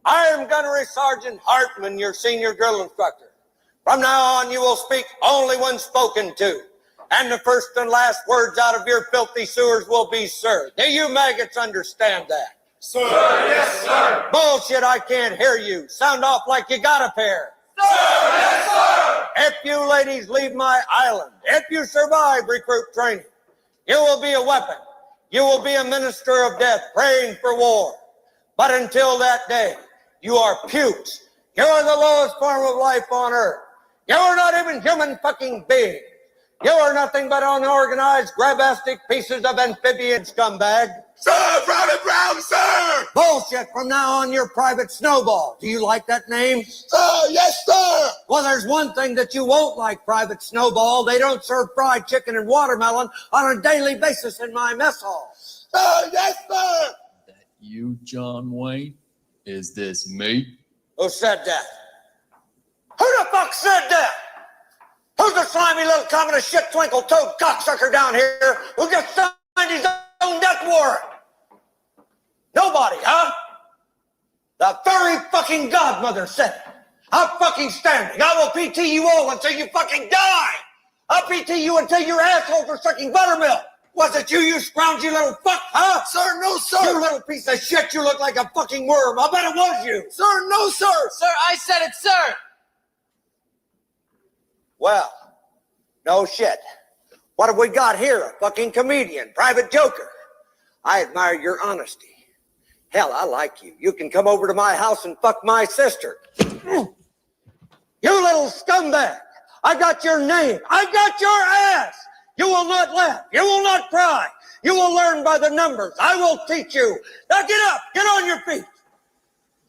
I am Gunnery Sergeant Hartman, your senior drill instructor. From now on, you will speak only when spoken to. And the first and last words out of your filthy sewers will be, sir. Do you maggots understand that? Sir, yes, sir. Bullshit, I can't hear you. Sound off like you got a pair. Sir, yes, sir. If you ladies leave my island, if you survive recruit training, you will be a weapon. You will be a minister of death praying for war. But until that day, you are pukes. You are the lowest form of life on earth. You are not even human fucking beings. You are nothing but unorganized, grabastic pieces of amphibian scumbag. Sir, Private Brown, sir! Bullshit, from now on you're Private Snowball. Do you like that name? Sir, yes, sir! Well, there's one thing that you won't like, Private Snowball. They don't serve fried chicken and watermelon on a daily basis in my mess hall. Sir, yes, sir! That you, John Wayne? Is this me? Who said that? Who the fuck said that? Who's the slimy little communist shit twinkle-toed cocksucker down here who just signed his own death warrant? Nobody, huh? The very fucking godmother said it. I'm fucking standing. I will PT you all until you fucking die. I'll PT you until your asshole for sucking buttermilk. Was it you scroungy little fuck, huh? Sir, no, sir! You little piece of shit, you look like a fucking worm. I bet it was you. Sir, no, sir! Sir, I said it, sir! Well, no shit. What have we got here? A fucking comedian, Private Joker. I admire your honesty. Hell, I like you. You can come over to my house and fuck my sister. You little scumbag. I got your name. I got your ass. You will not laugh. You will not cry. You will learn by the numbers. I will teach you. Now get up. Get on your feet.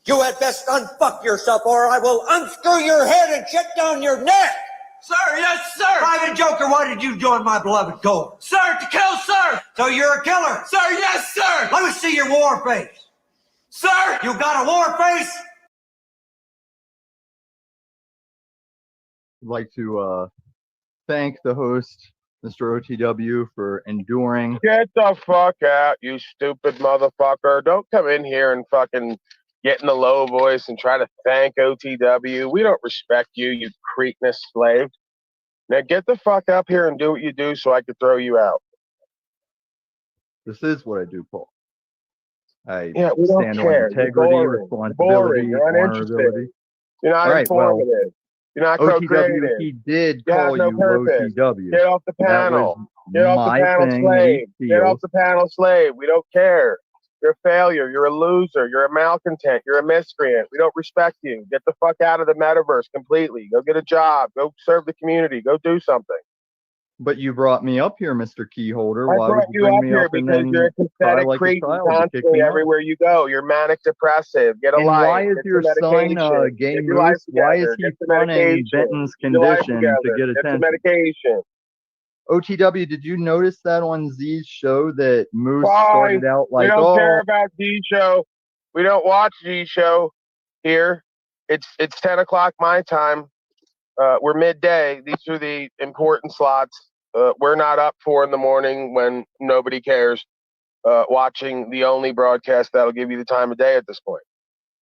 You had best unfuck yourself or I will unscrew your head and shit down your neck. Sir, yes, sir! Private Joker, why did you join my beloved corps? Sir, to kill, sir! So you're a killer. Sir, yes, sir! Let me see your war face. Sir! You got a war face? I'd like to thank the host, Mr. OTW, for enduring. Get the fuck out, you stupid motherfucker. Don't come in here and fucking get in the low voice and try to thank OTW. We don't respect you, you cretinous slave. Now get the fuck up here and do what you do so I can throw you out. This is what I do, Paul. I we don't stand care. on integrity, responsibility, You're uninterested. honorability. You're not informative. You're not co-creative. He did You have call no you purpose. OTW. Get off the panel. Get off the panel, slave. Get off the panel, slave. We don't care. You're a failure. You're a loser. You're a malcontent. You're a miscreant. We don't respect you. Get the fuck out of the metaverse completely. Go get a job. Go serve the community. Go do something. But you brought me up here, Mr. Keyholder. I Why brought would you you bring up me here up and because then you're a cry pathetic like a cretin child to kick constantly me out? everywhere you go. You're manic depressive. Get a And life. why is Get your some son, medication. Gay Get your life Moose, why is together. he Get some fronting medication. Benton's Get your life condition to together. get Get some attention? medication. OTW, did you notice that on Z's show that Moose Fine. started out like, We don't care about Z Show. We don't watch Z Show here. It's 10 o'clock my time. We're midday. These are the important slots. We're not up 4 in the morning when nobody cares, watching the only broadcast that'll give you the time of day at this point.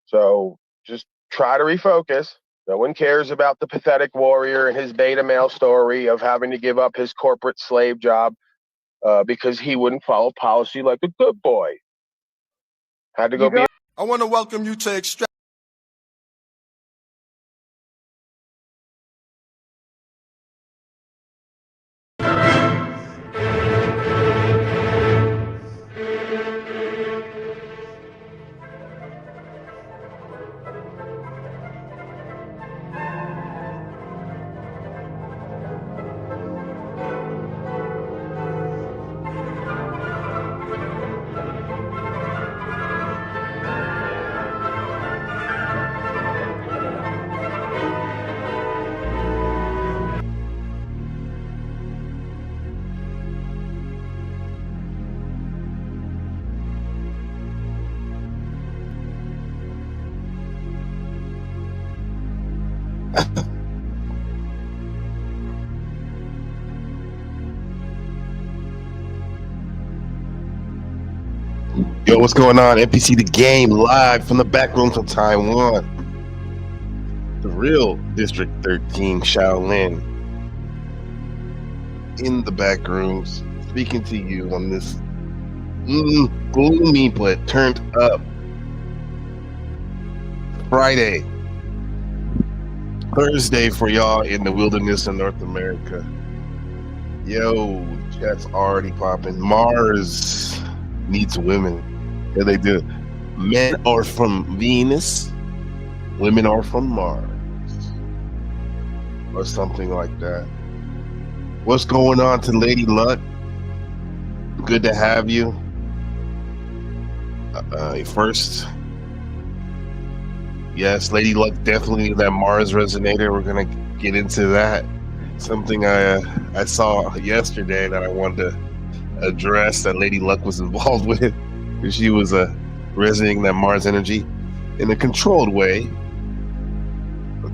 So just try to refocus. No one cares about the pathetic warrior and his beta male story of having to give up his corporate slave job because he wouldn't follow policy like a good boy. Had to go be. I want to welcome you to Extract. Yo, what's going on? NPC the game live from the back rooms of Taiwan. The real District 13 Shaolin in the back rooms, speaking to you on this gloomy but turned up Friday, Thursday for y'all in the wilderness in North America. Yo, chat's already popping. Mars needs women. Yeah, they do. Men are from Venus, women are from Mars, or something like that. What's going on to Lady Luck? Good to have you. First, yes, Lady Luck definitely that Mars resonator. We're gonna get into that. Something I saw yesterday that I wanted to address that Lady Luck was involved with. She was resonating that Mars energy in a controlled way.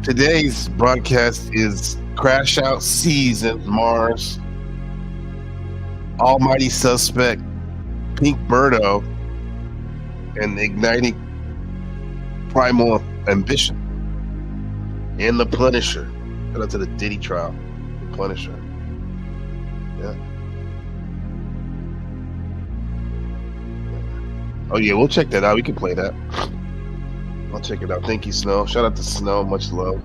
Today's broadcast is Crash Out Season, Mars, Almighty Suspect, Pink Birdo, and Igniting Primal Ambition, and the Punisher. Shout out to the Diddy trial, the Punisher. Yeah. Oh yeah, we'll check that out. We can play that. I'll check it out. Thank you, Snow. Shout out to Snow. Much love.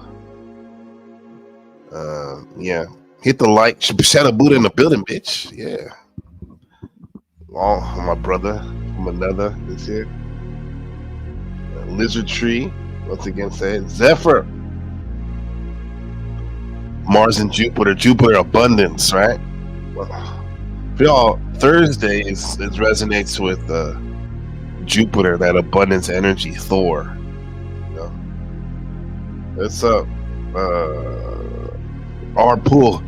Yeah. Hit the like. Shout out Buddha in the building, bitch. Yeah. Oh, my brother from another is here. Lizard Tree. Once again, say it. Zephyr. Mars and Jupiter. Jupiter abundance, right? Well, for y'all, Thursday is resonates with Jupiter, that abundance energy, Thor. You know? What's up? Our pool.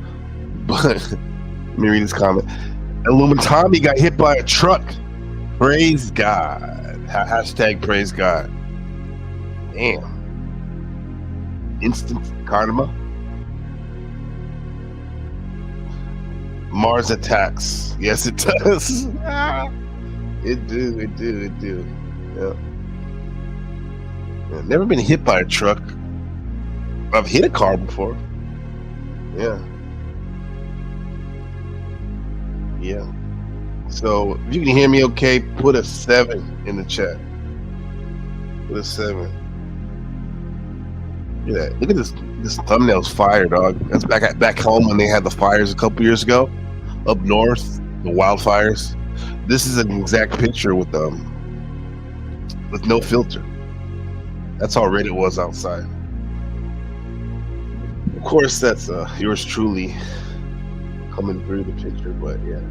But let me read this comment. Illuminati got hit by a truck. Praise God. Hashtag praise God. Damn. Instant karma. Mars attacks. Yes, it does. It do. Yeah. Never been hit by a truck. I've hit a car before. Yeah. So if you can hear me okay, put a 7 in the chat. Put a 7. Look at that. Look at this thumbnail's fire, dog. That's back home when they had the fires a couple years ago. Up north, the wildfires. This is an exact picture with no filter. That's how red it was outside. Of course, that's yours truly coming through the picture, but yeah.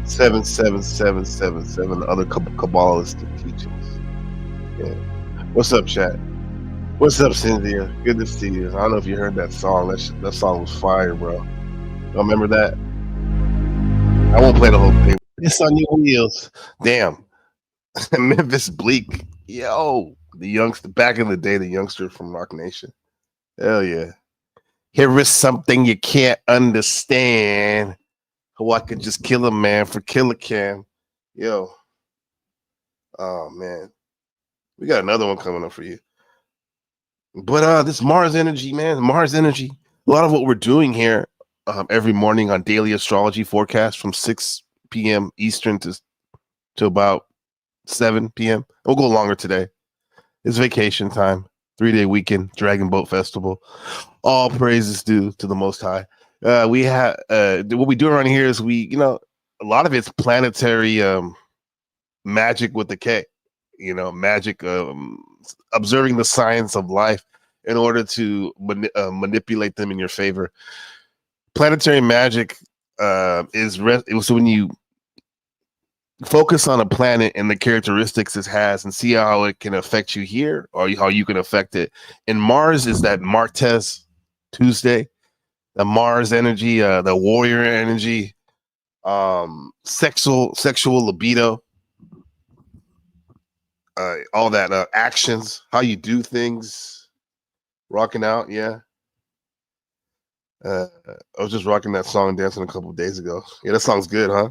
77777 other Kabbalistic teachings. Yeah. What's up, chat? What's up, Cynthia? Good to see you. I don't know if you heard that song. That song was fire, bro. Y'all remember that? I won't play the whole thing. It's on your wheels. Damn. Memphis Bleak. Yo. The youngster, back in the day, the youngster from Rock Nation. Hell yeah. Here is something you can't understand. How I could just kill a man for Killer Cam. Yo. Oh, man. We got another one coming up for you. But this Mars energy, man. Mars energy. A lot of what we're doing here every morning on daily astrology forecast from 6 p.m. Eastern to about 7 p.m. We'll go longer today. It's vacation time, 3-day weekend, Dragon Boat Festival. All praises due to the Most High. We have what we do around here is a lot of it's planetary magic with the K. Magic, observing the science of life in order to manipulate them in your favor. Planetary magic so when you focus on a planet and the characteristics it has and see how it can affect you here or how you can affect it. And Mars is that Martes Tuesday, the Mars energy, the warrior energy, sexual libido, all that actions, how you do things, rocking out. Yeah. I was just rocking that song dancing a couple of days ago. Yeah, that song's good, huh?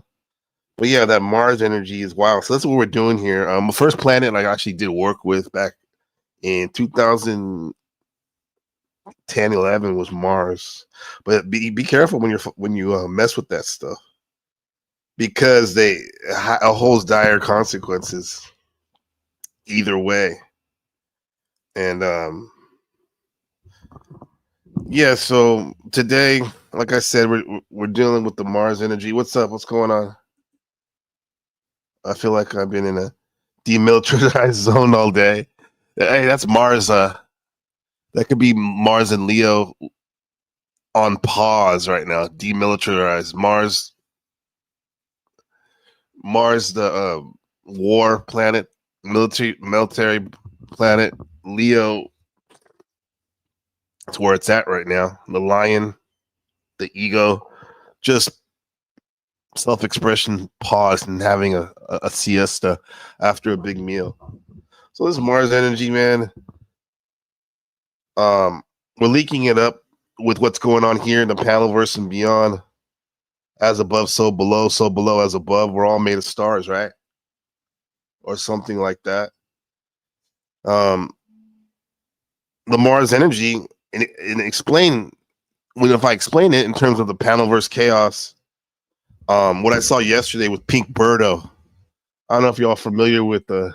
But yeah, that Mars energy is wild. So that's what we're doing here. The first planet I actually did work with back in 2010, 11 was Mars. But be careful when you mess with that stuff, because it holds dire consequences either way. And yeah, so today, like I said, we're dealing with the Mars energy. What's up? What's going on? I feel like I've been in a demilitarized zone all day. Hey, that's Mars. That could be Mars and Leo on pause right now. Demilitarized Mars. Mars, the war planet, military planet. Leo, that's where it's at right now. The lion, the ego, just self-expression paused and having a siesta after a big meal. So this Mars energy, man, we're leaking it up with what's going on here in the Panelverse and beyond. As above, so below as above. We're all made of stars, right? Or something like that. The Mars energy, and explain, if I explain it in terms of the Panelverse chaos, what I saw yesterday with Pink Birdo. I don't know if y'all familiar with the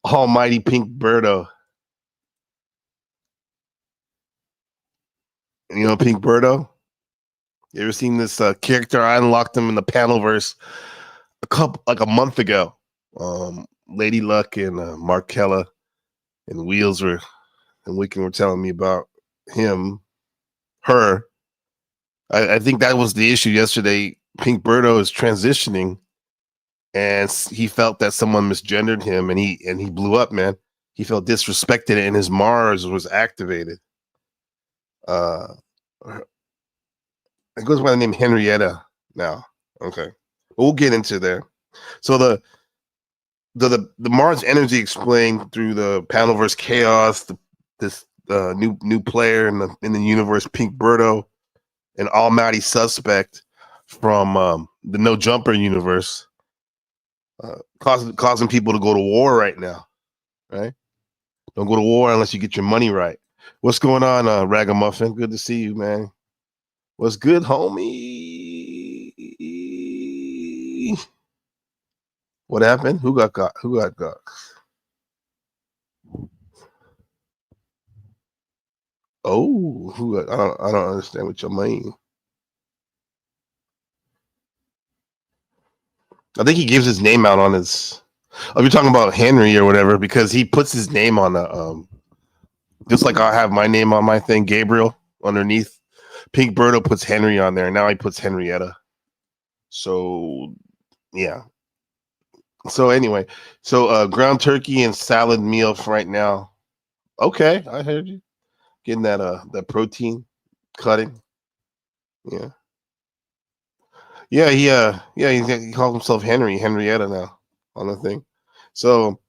almighty Pink Birdo. You know Pink Birdo? You ever seen this character? I unlocked him in the Panelverse a month ago. Lady Luck and Markella and Wheels and Wicken were telling me about her. I think that was the issue yesterday. Pink Birdo is transitioning, and he felt that someone misgendered him, and he blew up, man. He felt disrespected, and his Mars was activated. It goes by the name Henrietta now. Okay, we'll get into there. So the Mars energy explained through the Panelverse chaos. This new player in the universe, Pink Birdo, an almighty suspect from the No Jumper universe, causing people to go to war right now. Right? Don't go to war unless you get your money right. What's going on, Ragamuffin? Good to see you, man. What's good, homie? What happened? Who got got? Oh, I don't understand what you mean. I think he gives his name out on his. Oh, you're talking about Henry or whatever, because he puts his name on the just like I have my name on my thing, Gabriel, underneath. Pink Birdo puts Henry on there, and now he puts Henrietta. So yeah. So anyway, ground turkey and salad meal for right now. Okay, I heard you. Getting that protein cutting. Yeah. Yeah, he calls himself Henrietta now on the thing. So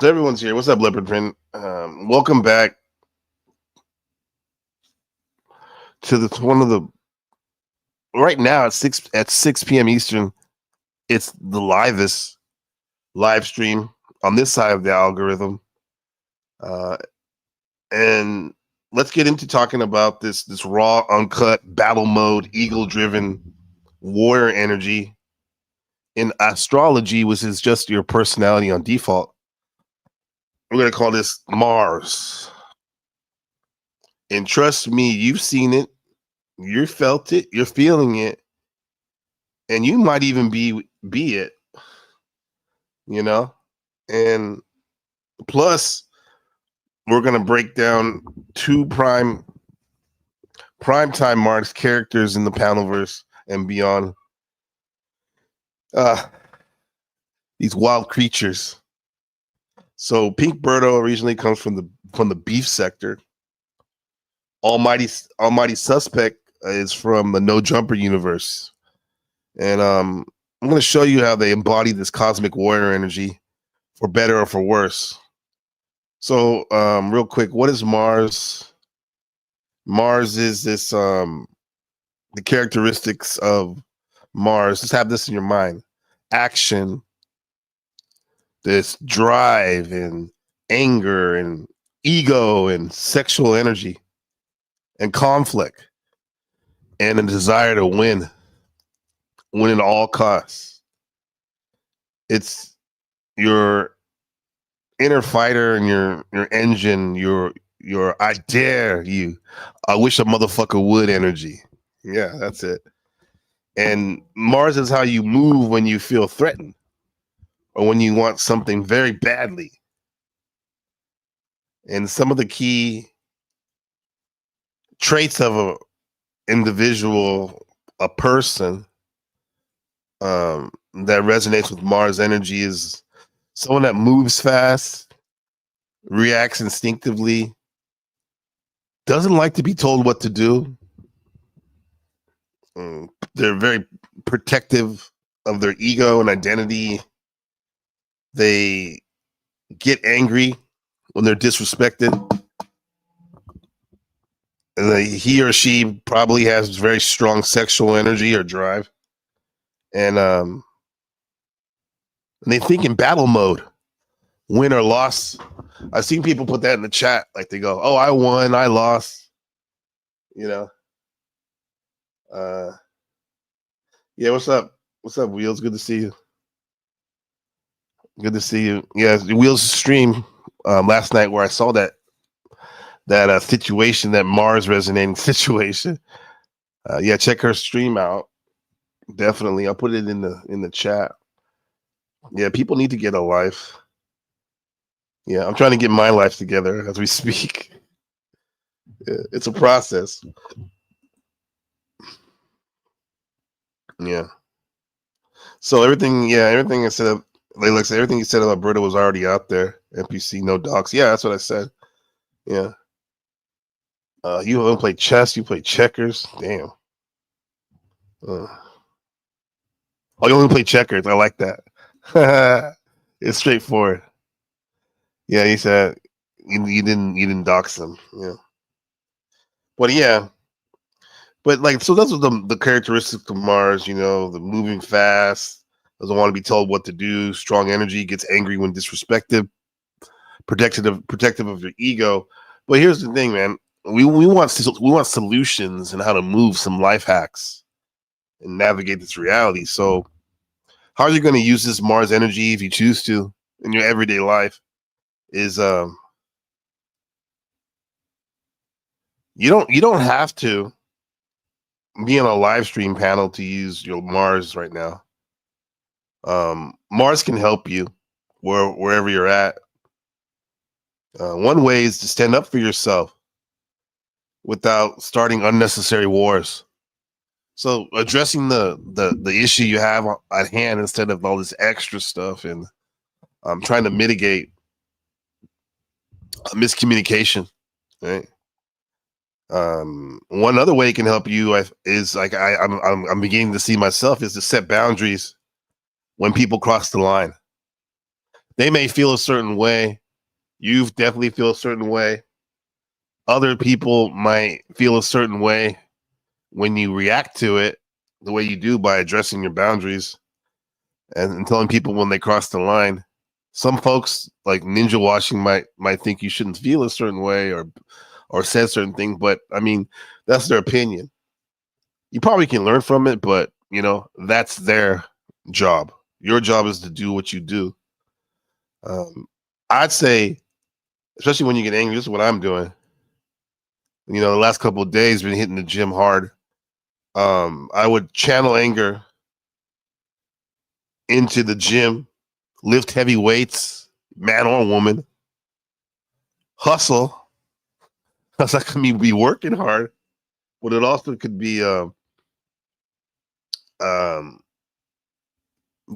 everyone's here. What's up, Leopard Print? Welcome back to one of the right now at 6 p.m. Eastern. It's the live stream on this side of the algorithm. And let's get into talking about this raw, uncut, battle mode, eagle-driven warrior energy in astrology, which is just your personality on default. We're going to call this Mars. And trust me, you've seen it, you felt it, you're feeling it, and you might even be it, you know? And plus, we're going to break down two prime time Mars characters in the Panelverse and beyond. These wild creatures. So Pink Birdo originally comes from the beef sector. Almighty Suspect is from the No Jumper universe. And I'm going to show you how they embody this cosmic warrior energy, for better or for worse. So real quick, what is Mars? Mars is this the characteristics of Mars. Just have this in your mind. Action, this drive and anger and ego and sexual energy and conflict and a desire to win at all costs. It's your inner fighter and your engine, your I dare you, I wish a motherfucker would energy. Yeah, that's it. And Mars is how you move when you feel threatened or when you want something very badly. And some of the key traits of a individual, a person, that resonates with Mars energy is someone that moves fast, reacts instinctively, doesn't like to be told what to do. They're very protective of their ego and identity. They get angry when they're disrespected. And he or she probably has very strong sexual energy or drive. And they think in battle mode, win or loss. I've seen people put that in the chat. Like they go, oh, I won, I lost. You know? Yeah, what's up? What's up, Wheels? Good to see you. Good to see you. Yeah, Wheels stream last night where I saw that situation, that Mars resonating situation. Yeah, check her stream out. Definitely. I'll put it in the chat. Yeah, people need to get a life. Yeah, I'm trying to get my life together as we speak. Yeah, it's a process. Yeah. So everything I said, like said, everything you said about Birdo was already out there. NPC, no docs. Yeah, that's what I said. Yeah. You haven't played chess, you play checkers. Damn. Oh, you only play checkers. I like that. It's straightforward. Yeah, he said you didn't dox them. Yeah. But yeah. But like, so those are the characteristics of Mars, you know, the moving fast, doesn't want to be told what to do, strong energy, gets angry when disrespected, protective of your ego. But here's the thing, man. We want solutions and how to move some life hacks and navigate this reality. So how are you going to use this Mars energy if you choose to in your everyday life is you don't have to be on a live stream panel to use your Mars right now. Mars can help you wherever you're at. One way is to stand up for yourself without starting unnecessary wars. So addressing the issue you have at hand instead of all this extra stuff and trying to mitigate miscommunication, right? One other way it can help you is like I'm beginning to see myself is to set boundaries when people cross the line. They may feel a certain way. You definitely feel a certain way. Other people might feel a certain way when you react to it the way you do by addressing your boundaries and telling people when they cross the line. Some folks like ninja washing might think you shouldn't feel a certain way or say certain things, but I mean, that's their opinion. You probably can learn from it, but you know, that's their job. Your job is to do what you do. I'd say, especially when you get angry, this is what I'm doing. You know, the last couple of days been hitting the gym hard. I would channel anger into the gym, lift heavy weights, man or woman, hustle. That's like me be working hard, but it also could be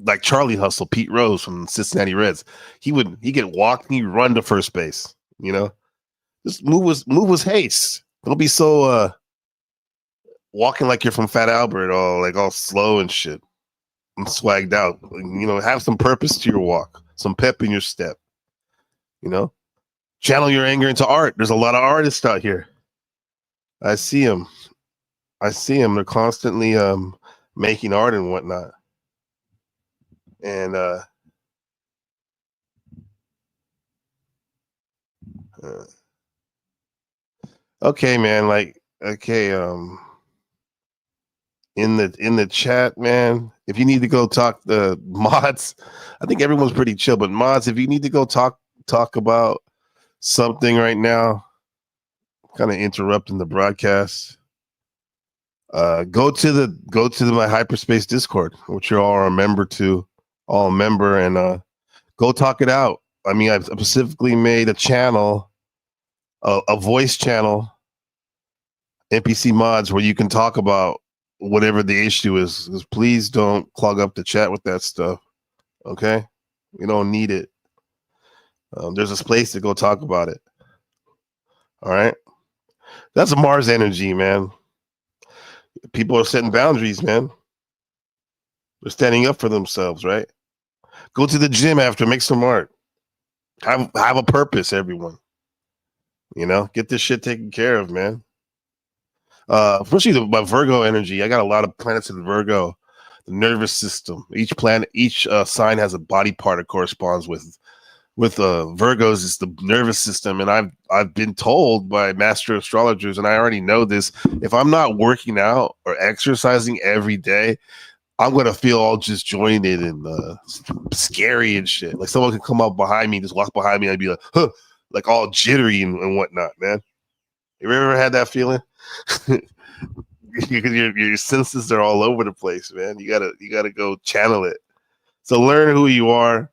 like Charlie Hustle, Pete Rose from Cincinnati Reds. He get walk, he run to first base. You know, just move was haste. Don't be so walking like you're from Fat Albert, all slow and shit. I'm swagged out. You know, have some purpose to your walk, some pep in your step. You know, channel your anger into art. There's a lot of artists out here. I see them. I see them. They're constantly making art and whatnot. And okay, man. Like, okay, in the chat, man. If you need to go talk the mods, I think everyone's pretty chill. But mods, if you need to go talk about something right now, kind of interrupting the broadcast. Go to my hyperspace Discord, which you all are a member to, and go talk it out. I mean, I've specifically made a channel, a voice channel, NPC mods, where you can talk about whatever the issue is. Please don't clog up the chat with that stuff. Okay, we don't need it. There's a place to go talk about it. All right, that's Mars energy, man. People are setting boundaries, man. They're standing up for themselves, right? Go to the gym after, make some art. Have a purpose, everyone. You know, get this shit taken care of, man. Especially my Virgo energy. I got a lot of planets in Virgo. The nervous system. Each planet, each sign has a body part it corresponds with. With Virgos, it's the nervous system, and I've been told by master astrologers, and I already know this. If I'm not working out or exercising every day, I'm gonna feel all disjointed and scary and shit. Like someone could come up behind me, just walk behind me, and I'd be like, huh, like all jittery and whatnot, man. You ever had that feeling? your senses are all over the place, man. You gotta go channel it. So learn who you are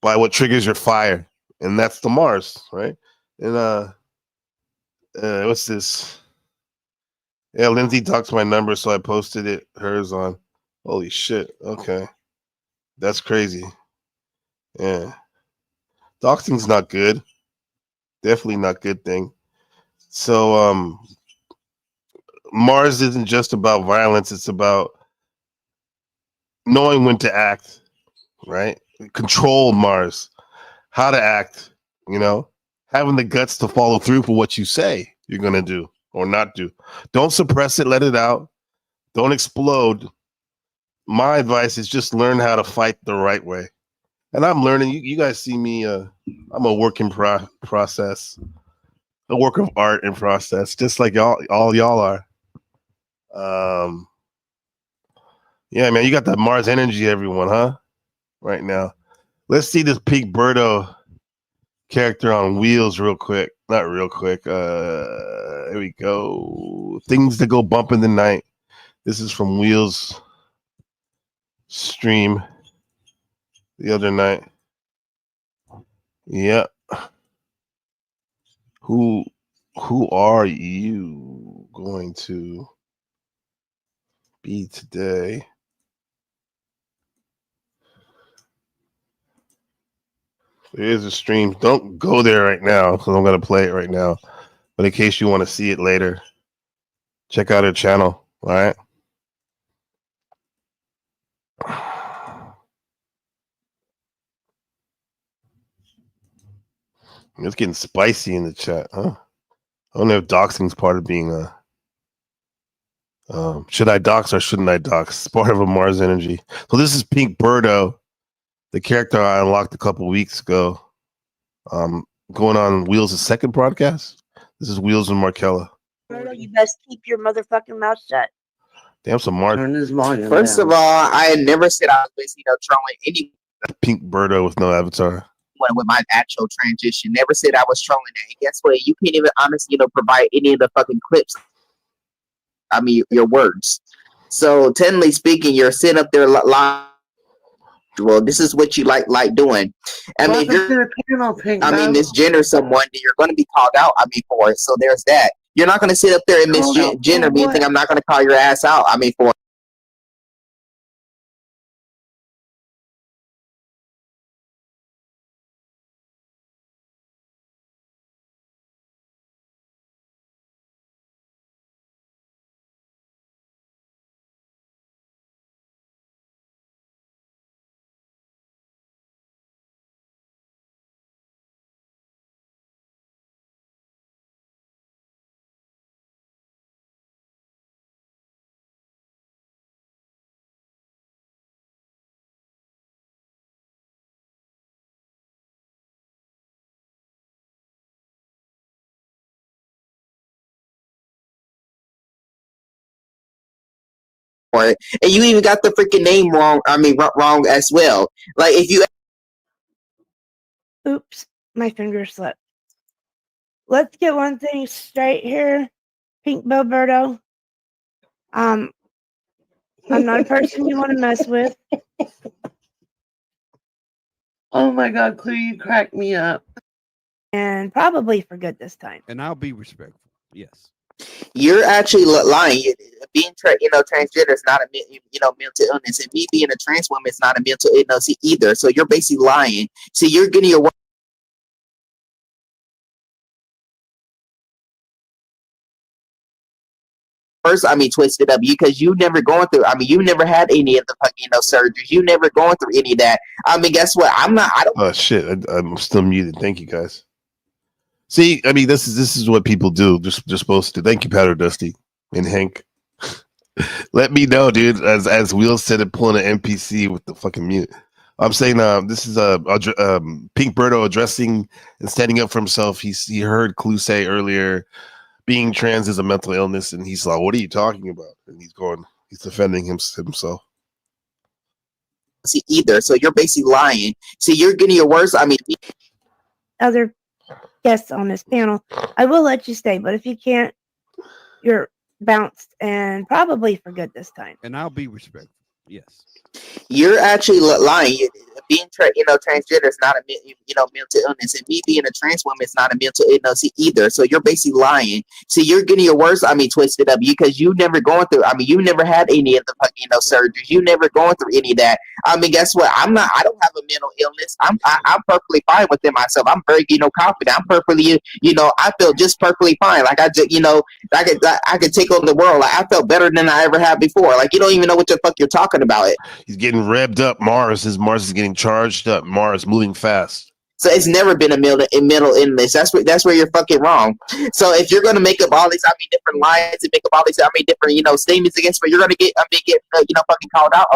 by what triggers your fire, and that's the Mars, right? And what's this? Yeah, Lindsay talked my number, so I posted it. Hers on. Holy shit! Okay, that's crazy. Yeah, doxing's not good. Definitely not good thing. So Mars isn't just about violence; it's about knowing when to act, right? Control Mars, how to act, you know, having the guts to follow through for what you say you're going to do or not do. Don't suppress it, let it out. Don't explode. My advice is just learn how to fight the right way. And I'm learning. You guys see me, I'm a work in process, a work of art in process, just like all y'all are. Yeah, man, you got that Mars energy, everyone, huh? Right now. Let's see this Pink Birdo character on wheels real quick. Not real quick. Here we go. Things that go bump in the night. This is from Wheels stream the other night. Yeah. Who are you going to be today? There is a stream. Don't go there right now because I'm going to play it right now. But in case you want to see it later, check out her channel. All right. It's getting spicy in the chat, huh? I don't know if doxing's part of being a. Should I dox or shouldn't I dox? It's part of a Mars energy. So this is Pink Birdo, the character I unlocked a couple weeks ago. Going on Wheels' second broadcast. This is Wheels and Markella. You best keep your motherfucking mouth shut. Damn, some Mars. Turn his volume First down. of all, I never said I was, trolling anyone Pink Birdo with no avatar. with my actual transition. Never said I was trolling that. And guess what? You can't even honestly, provide any of the fucking clips. I mean, your words. So technically speaking, you're sitting up there lying. Well, this is what you like doing. I mean, if you're, misgender someone, then you're going to be called out. I mean, for it. So there's that. You're not going to sit up there and misgender me and think I'm not going to call your ass out. I mean, for for it, and you even got the freaking name wrong. I mean, wrong as well. Like if you Oops, my finger slipped. Let's get one thing straight here, Pink Birdo. I'm not a person you want to mess with. Oh my God, Cleo, you cracked me up. And probably for good this time. And I'll be respectful. Yes. You're actually lying. Being transgender is not a mental illness, and me being a trans woman is not a mental illness either. So you're basically lying. So you're getting your words, twisted up because you never going through. You never had any of the fucking surgeries. You never going through any of that. Guess what? I don't. Oh shit! I'm still muted. Thank you guys. See, this is what people do. Just supposed to. Thank you, Powder Dusty and Hank. Let me know, dude. As Will said, it pulling an NPC with the fucking mute. I'm saying, this is Pink Birdo addressing and standing up for himself. He heard Clue say earlier, being trans is a mental illness, and he's like, "What are you talking about?" And he's defending himself. See either. So you're basically lying. See, you're getting your words. Other guests on this panel, I will let you stay, but if you can't, you're bounced, and probably for good this time. And I'll be respectful. Yes. You're actually lying. Being transgender is not a mental illness, and me being a trans woman is not a mental illness either. So you're basically lying. See, you're getting your words twisted up because you never going through. You never had any of the fucking surgeries. You never going through any of that. Guess what? I don't have a mental illness. I'm perfectly fine within myself. I'm very confident. I'm perfectly I feel just perfectly fine. Like I just I could take over the world. Like I felt better than I ever have before. Like you don't even know what the fuck you're talking about. He's getting revved up. Mars is getting charged up. Mars moving fast. So it's never been a mental illness. That's where you're fucking wrong. So if you're gonna make up all these different lines and make up all these different statements against me, you're gonna get fucking called out.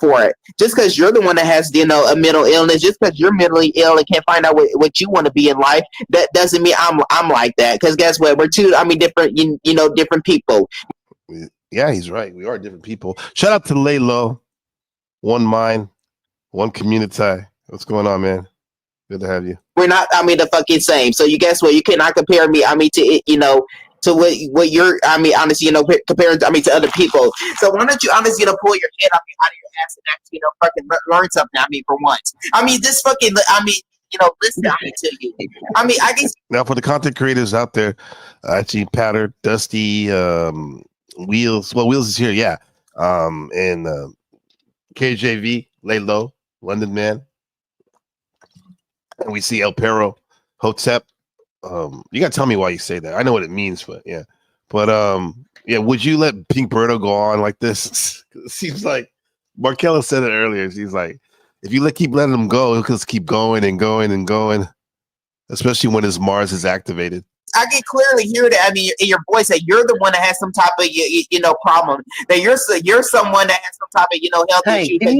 For it. Just because you're the one that has a mental illness, just because you're mentally ill and can't find out what you want to be in life, that doesn't mean I'm like that. Because guess what? We're two different different people. Yeah, he's right. We are different people. Shout out to Laylo. One mind, one community. What's going on, man? Good to have you. We're not, the fucking same. So you guess what? You cannot compare me, to to what you're, honestly, comparing, to other people. So why don't you, honestly, pull your head out of your ass and actually, fucking learn something, for once. This fucking, listen to you. I guess. Now, for the content creators out there, actually, Powder, Dusty, Wheels. Well, Wheels is here, yeah. And KJV, Lay Low, London Man. And we see El Perro, Hotep. You gotta tell me why you say that. I know what it means, but yeah. But yeah, would you let Pink Birdo go on like this? It seems like Markella said it earlier. She's like, if you keep letting him go, he'll just keep going and going and going, especially when his Mars is activated. I can clearly hear that. In your voice, that you're the one that has some type of problem. That you're someone that has some type of health issue. Because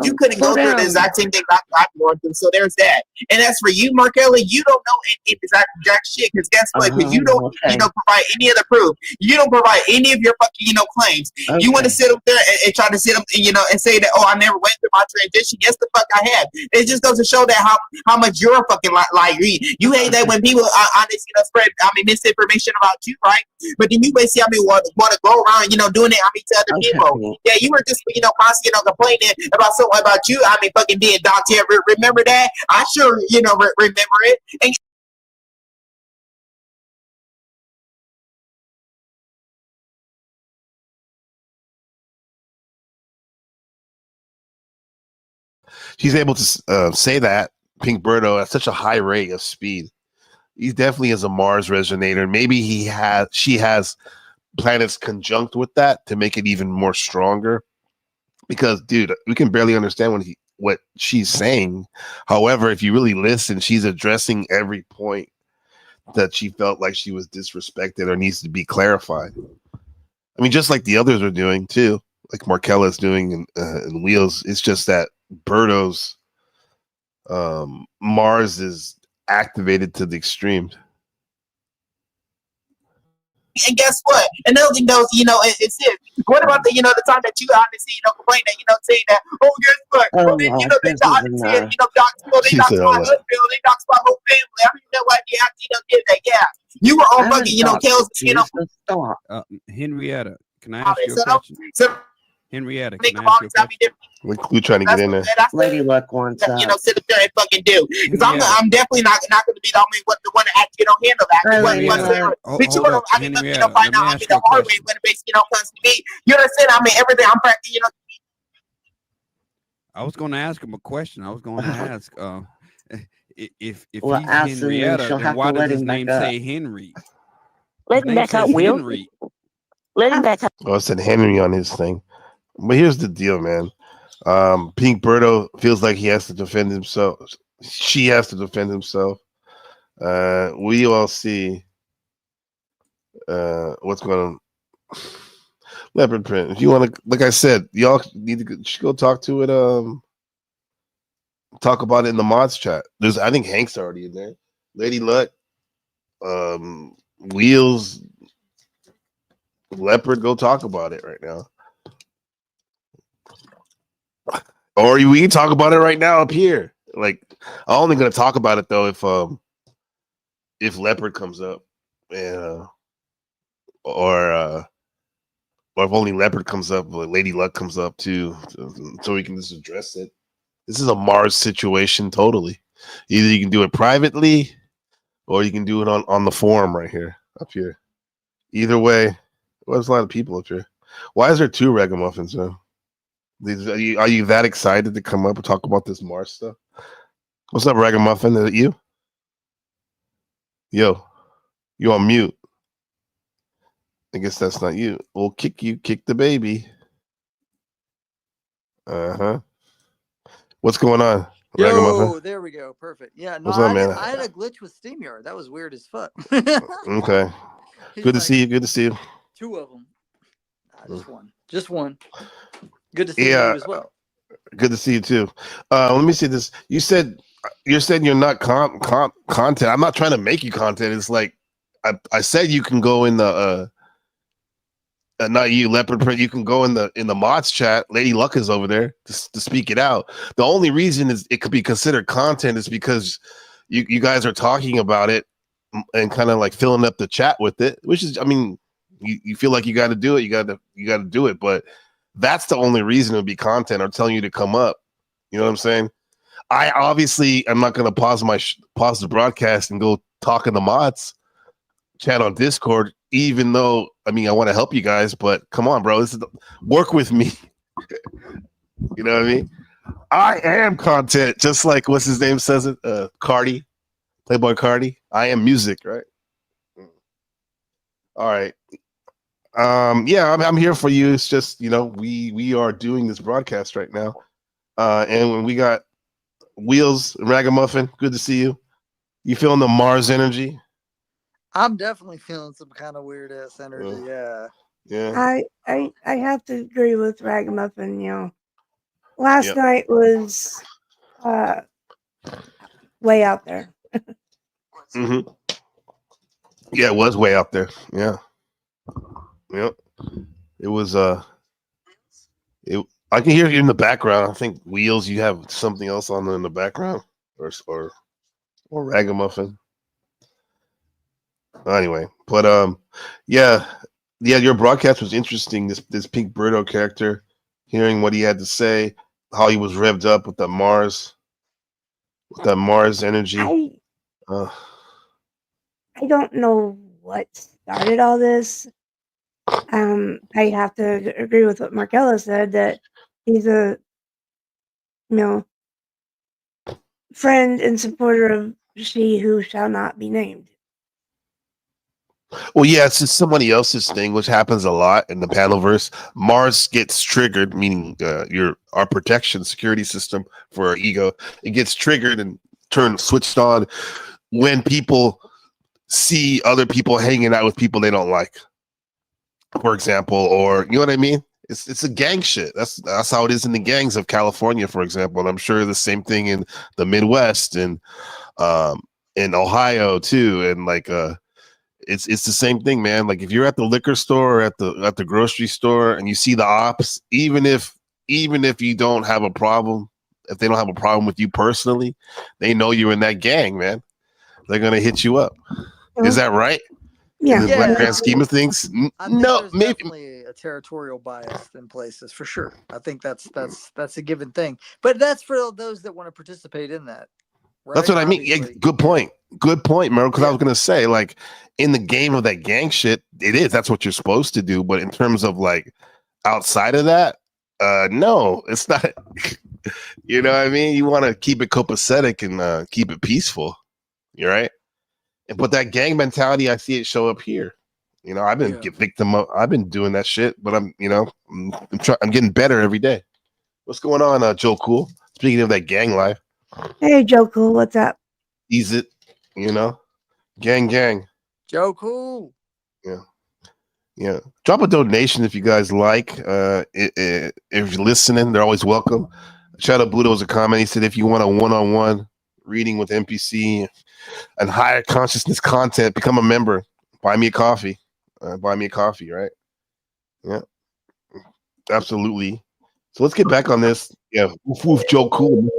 you couldn't go through the exact same thing I'm going through. So there's that. And as for you, Markella, you don't know exact jack shit. Because guess what? Because you don't provide any of the proof. You don't provide any of your fucking claims. Okay. You want to sit up there and try to sit up and say that I never went through my transition. Yes, the fuck I have. It just goes to show that how much you're a fucking liar. You hate that when people honestly spread misinformation about you, right? But then you basically want to go around doing it to other people. Yeah, you were just constantly complaining about something about you. Fucking being doctor. Remember that? I sure remember it. And she's able to say that Pink Birdo at such a high rate of speed. He definitely is a Mars resonator. Maybe she has planets conjunct with that to make it even more stronger. Because, dude, we can barely understand what she's saying. However, if you really listen, she's addressing every point that she felt like she was disrespected or needs to be clarified. Just like the others are doing too, like Markella's doing and Wheels. It's just that Birdo's Mars is activated to the extreme. And guess what? Another thing, though, it's this. What about the time that you honestly, complain that, saying that, oh, guess what? Oh, Then, Lord, they this dox is said, enough. they She dox said my all that. husband, they dox my whole family. I don't even know why they actually did that. Yeah. You were I on haven't fucking, talked Kels, to you, so stop. Henrietta, can I ask you a so, question? so Henrietta, think can of I all ask you a these I mean, question? We trying to get in there. that's Lady Luck wants up. sit up there and fucking do. Because Henrietta. I'm definitely not going to be the only one to actually handle that. Hi, Because Lady Henrietta, Luck. bitch, hold up, Henrietta. find Let me out ask you the a hard way question. when it makes comes to me. You understand? I mean, everything I'm practicing. I was going to ask him a question. I was going to ask, if Well, he's ask him, and Henrietta, she'll then have why to does let his him back name up. say Henry? Let His him name back up, says Will. Henry. Let him back up. Oh, I said Henry on his thing. But here's the deal, man. Pink Birdo feels like he has to defend himself. She has to defend himself. We all see what's going on. Leopard print. If you want to, like I said, y'all need to go talk to it. Talk about it in the mods chat. I think Hank's already in there. Lady Luck, Wheels, Leopard, go talk about it right now. Or we can talk about it right now up here. Like, I'm only gonna talk about it though if Leopard comes up, and or if only Leopard comes up, but Lady Luck comes up too, so we can just address it. This is a Mars situation, totally. Either you can do it privately, or you can do it on the forum right here, up here. Either way, well, there's a lot of people up here. Why is there 2 ragamuffins, man? Are you that excited to come up and talk about this Mars stuff? What's up, ragamuffin? Is it you? Yo, you on mute. I guess that's not you. We'll kick the baby. Uh-huh. What's going on, ragamuffin? Yo, there we go. Perfect. Yeah, no, What's up, man? I had a glitch with SteamYard. That was weird as fuck. Okay. He's Good to like, see you. Good to see you. 2 of them. Just one. Just one. Good to see you Yeah. as well. Good to see you too. Let me see this. You're saying you're not content. I'm not trying to make you content. It's like I said you can go in the not you, Leopard Print. You can go in the mods chat. Lady Luck is over there to speak it out. The only reason is it could be considered content is because you guys are talking about it and kind of like filling up the chat with it, which is, I mean, you feel like you got to do it. You got to do it, but that's the only reason it would be content or telling you to come up. You know what I'm saying? I obviously am not going to pause the broadcast and go talk in the mods chat on Discord, even though, I mean, I want to help you guys, but come on, bro, work with me. You know what I mean? I am content, just like what's his name says it, Cardi, Playboy Cardi. I am music, right? All right. Yeah, I'm here for you. It's just, we are doing this broadcast right now. And when we got Wheels, Ragamuffin, good to see you. You feeling the Mars energy? I'm definitely feeling some kind of weird ass energy. Yeah. I have to agree with Ragamuffin. Last night was way out there. Mm-hmm. Yeah, it was way out there. Yeah. Yep. It was I can hear you in the background. I think Wheels, you have something else on in the background, or Ragamuffin. Anyway, but yeah, your broadcast was interesting. This Pink Birdo character, hearing what he had to say, how he was revved up with that Mars energy. I don't know what started all this. I have to agree with what Markella said, that he's a friend and supporter of she who shall not be named. Well, yeah, it's just somebody else's thing, which happens a lot in the panelverse. Mars gets triggered, meaning our protection security system for our ego. It gets triggered and switched on when people see other people hanging out with people they don't like, for example, or you know what I mean. It's a gang shit. That's how it is in the gangs of California, for example, and I'm sure the same thing in the Midwest and in Ohio too, and like It's the same thing, man. Like if you're at the liquor store or at the grocery store and you see the ops, even if you don't have a problem, if they don't have a problem with you personally, they know you're in that gang, man. They're gonna hit you up. Is that right? Yeah. In the grand scheme of things, I think no, there's maybe. definitely a territorial bias in places for sure. I think that's a given thing. But that's for those that want to participate in that. Right? That's what I mean. Yeah, Obviously. good point. Good point, Merle. Because I was gonna say, like, in the game of that gang shit, it is. That's what you're supposed to do. But in terms of like outside of that, no, it's not. You know what I mean? You want to keep it copacetic and keep it peaceful. You're right. But that gang mentality, I see it show up here. You know, I've been I've been doing that shit, but I'm getting better every day. What's going on, Joe Cool? Speaking of that gang life. Hey, Joe Cool, what's up? Ease it, gang. Joe Cool. Yeah. Drop a donation if you guys like. If you're listening, they're always welcome. Shout out Buddha was a comment. He said, if you want a one-on-one reading with NPC and higher consciousness content, become a member. Buy me a coffee. Right? Yeah. Absolutely. So let's get back on this. Yeah. Woof, Joe Cool.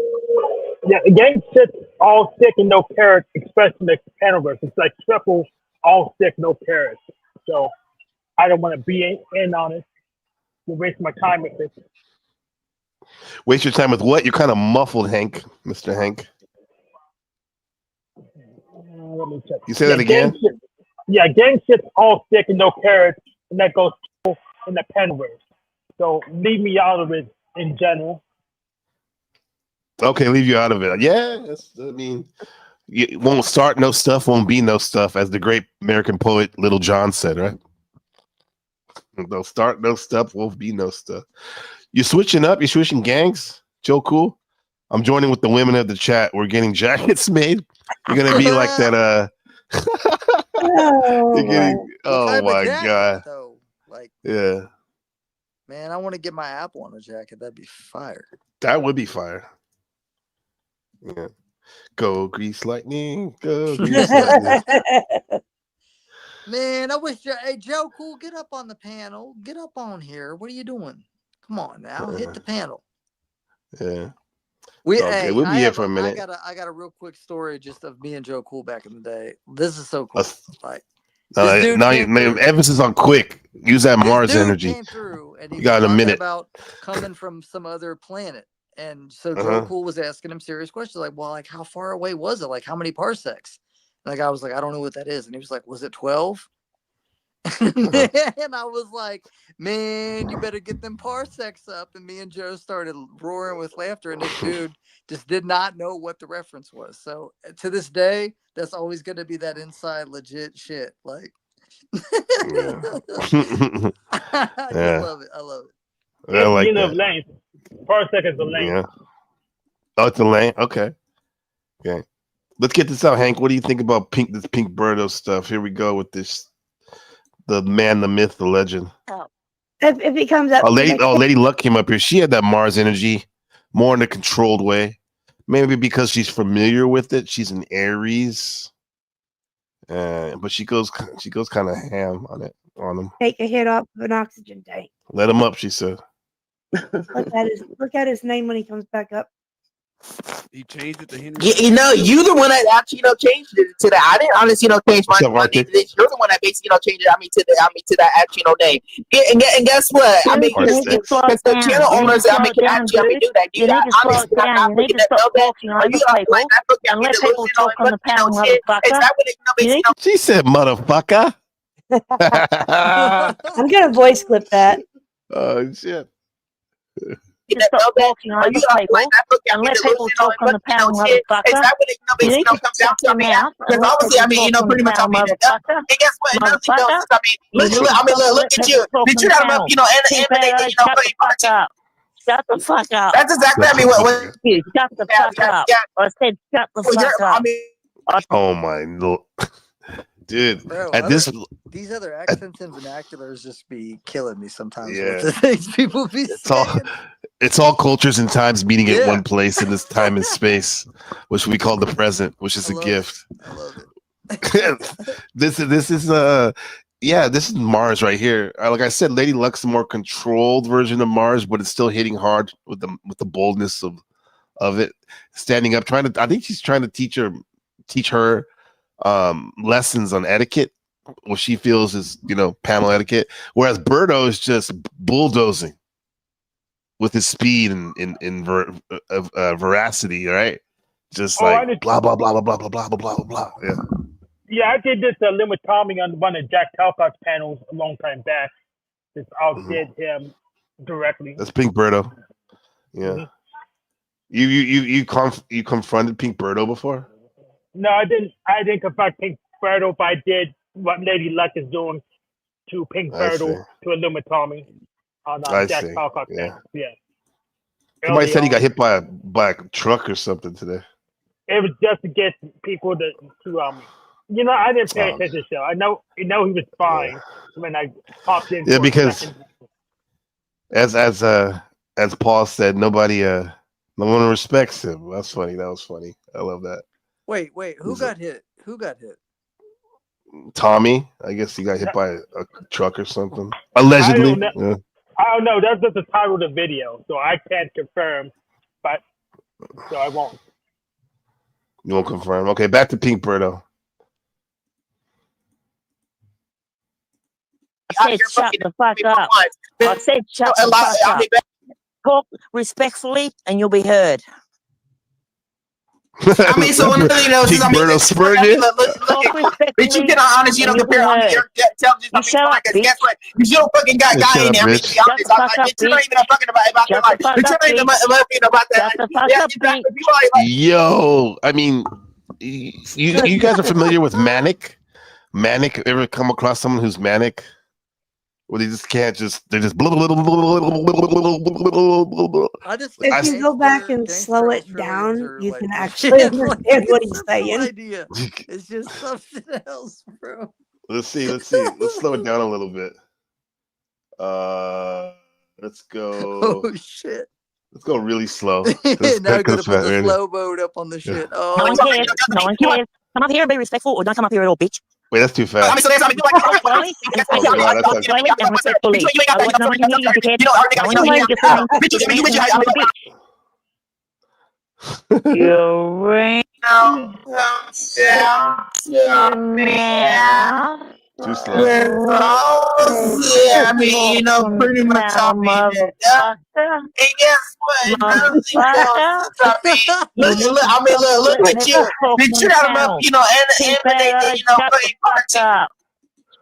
Yeah, the game sits all stick and no carrots, expressed in the Panelverse. It's like triple, all stick, no carrots. So I don't want to be in on it. You're wasting my time with it. Waste your time with what? You're kind of muffled, Hank, Mr. Hank. Let me check. You say that again? Gang sits all stick and no carrots, and that goes in the Panelverse. So leave me out of it in general. Okay, leave you out of it. Yeah, I mean, it won't start no stuff, won't be no stuff, as the great American poet Little John said, right? They'll start no stuff, won't be no stuff. You're switching up, you're switching gangs, Joe Cool. I'm joining with the women of the chat. We're getting jackets made. You're gonna be like that. Oh my god! Though? Like, yeah, man, I want to get my Apple on a jacket. That'd be fire. That would be fire. Yeah. Go Grease Lightning. Go Grease Lightning. Man, I wish hey Joe Cool, get up on the panel. Get up on here. What are you doing? Come on now, hit the panel. Yeah. We'll be here for a minute. I got a real quick story just of me and Joe Cool back in the day. This is so cool. Now emphasis on quick. Use that Mars energy. Came through and he you got a minute. About coming from some other planet. And so Joe Cool was asking him serious questions like, well, like how far away was it? Like how many parsecs? And the guy was like, I don't know what that is. And he was like, was it 12? And I was like, man, you better get them parsecs up. And me and Joe started roaring with laughter. And this dude just did not know what the reference was. So to this day, that's always going to be that inside legit shit. Like, yeah. I love it. I love it. I like that. Length. Parsec is the length. Yeah. Oh, it's the length. Okay. Let's get this out, Hank. What do you think about this pink Birdo stuff? Here we go with this. The man, the myth, the legend. If he comes up, Lady Luck came up here. She had that Mars energy, more in a controlled way. Maybe because she's familiar with it. She's an Aries, but she goes kind of ham on him. Take a hit off of an oxygen tank. Let him up, she said. Look at his name when he comes back up. He changed it to Henry. You the one that actually, changed it to that. I didn't honestly, change my name to this. You're the one that basically, changed it. To that actual name. And guess what? Because the channel owners, can actually, do that. You got honestly, I'm looking at that. Are you like that? Let people talk on the panel, motherfucker. Is that what She said, "Motherfucker." I'm gonna voice clip that. Oh shit. Stop walking on the table and let people talk on the panel, motherfucker. You need to shut your mouth. Because obviously, pretty much, and guess what? Look at you. Did you have Shut the fuck up. That's exactly what. Shut the fuck up. I said, shut the fuck up. Oh my lord. Dude, bro, these other accents and vernaculars just be killing me sometimes. Yeah. With the things people be saying. It's all cultures and times meeting at one place in this time and space, which we call the present, which is a gift. I love it. this is this is Mars right here. Like I said, Lady Luck's a more controlled version of Mars, but it's still hitting hard with the boldness of it. Standing up, I think she's trying to teach her lessons on etiquette, what she feels is, panel etiquette. Whereas Birdo is just bulldozing with his speed and veracity, right? Just like blah blah blah blah blah blah blah blah blah blah. Yeah. Yeah, I did this limit Tommy on one of Jack Talcott's panels a long time back. Just outdid him directly. That's Pink Birdo. Yeah. You confronted Pink Birdo before? No, I didn't confront Pink Birdo, but I did what Lady Luck is doing to Pink Birdo to Limit Tommy on Jack Talcott's panel. Yeah. Somebody said he got hit by a truck or something today. It was just to get people to I didn't pay attention to the show. I know he was fine when I popped in. Yeah, because as Paul said, no one respects him. That's funny. That was funny. I love that. Wait, who got hit? Who got hit? Tommy. I guess he got hit by a truck or something. Allegedly. I don't know. That's just the title of the video, so I can't confirm. But so I won't. You won't confirm. Okay, back to Pink Birdo. I said shut the fuck up. I said shut the fuck up. Talk respectfully and you'll be heard. I mean, so one of the things, look, bitch, you cannot honestly, compare your intelligence. Guess what? You still fucking got guy in there. Bitch, you're not even fucking about your life. You're not even about that. Yo, I mean, you guys are familiar with manic? Manic? Ever come across someone who's manic? Well, they just can't they're just blah, blah, blah, blah, blah, blah, blah, blah. If you go back and slow it down, you can actually understand what he's saying. Idea. It's just something else, bro. Let's see. Let's slow it down a little bit. Let's go. Oh shit. Let's go really slow. Now I'm gonna put the slow mode up on the shit. Oh, no one cares. No one cares. Come up here and be respectful, or don't come up here at all, bitch. Wait, that's too fast. You ring Too slow. I mean, pretty much. I mean, hey, guess what? Look at you. Bitch, you got them up, and they, playing party.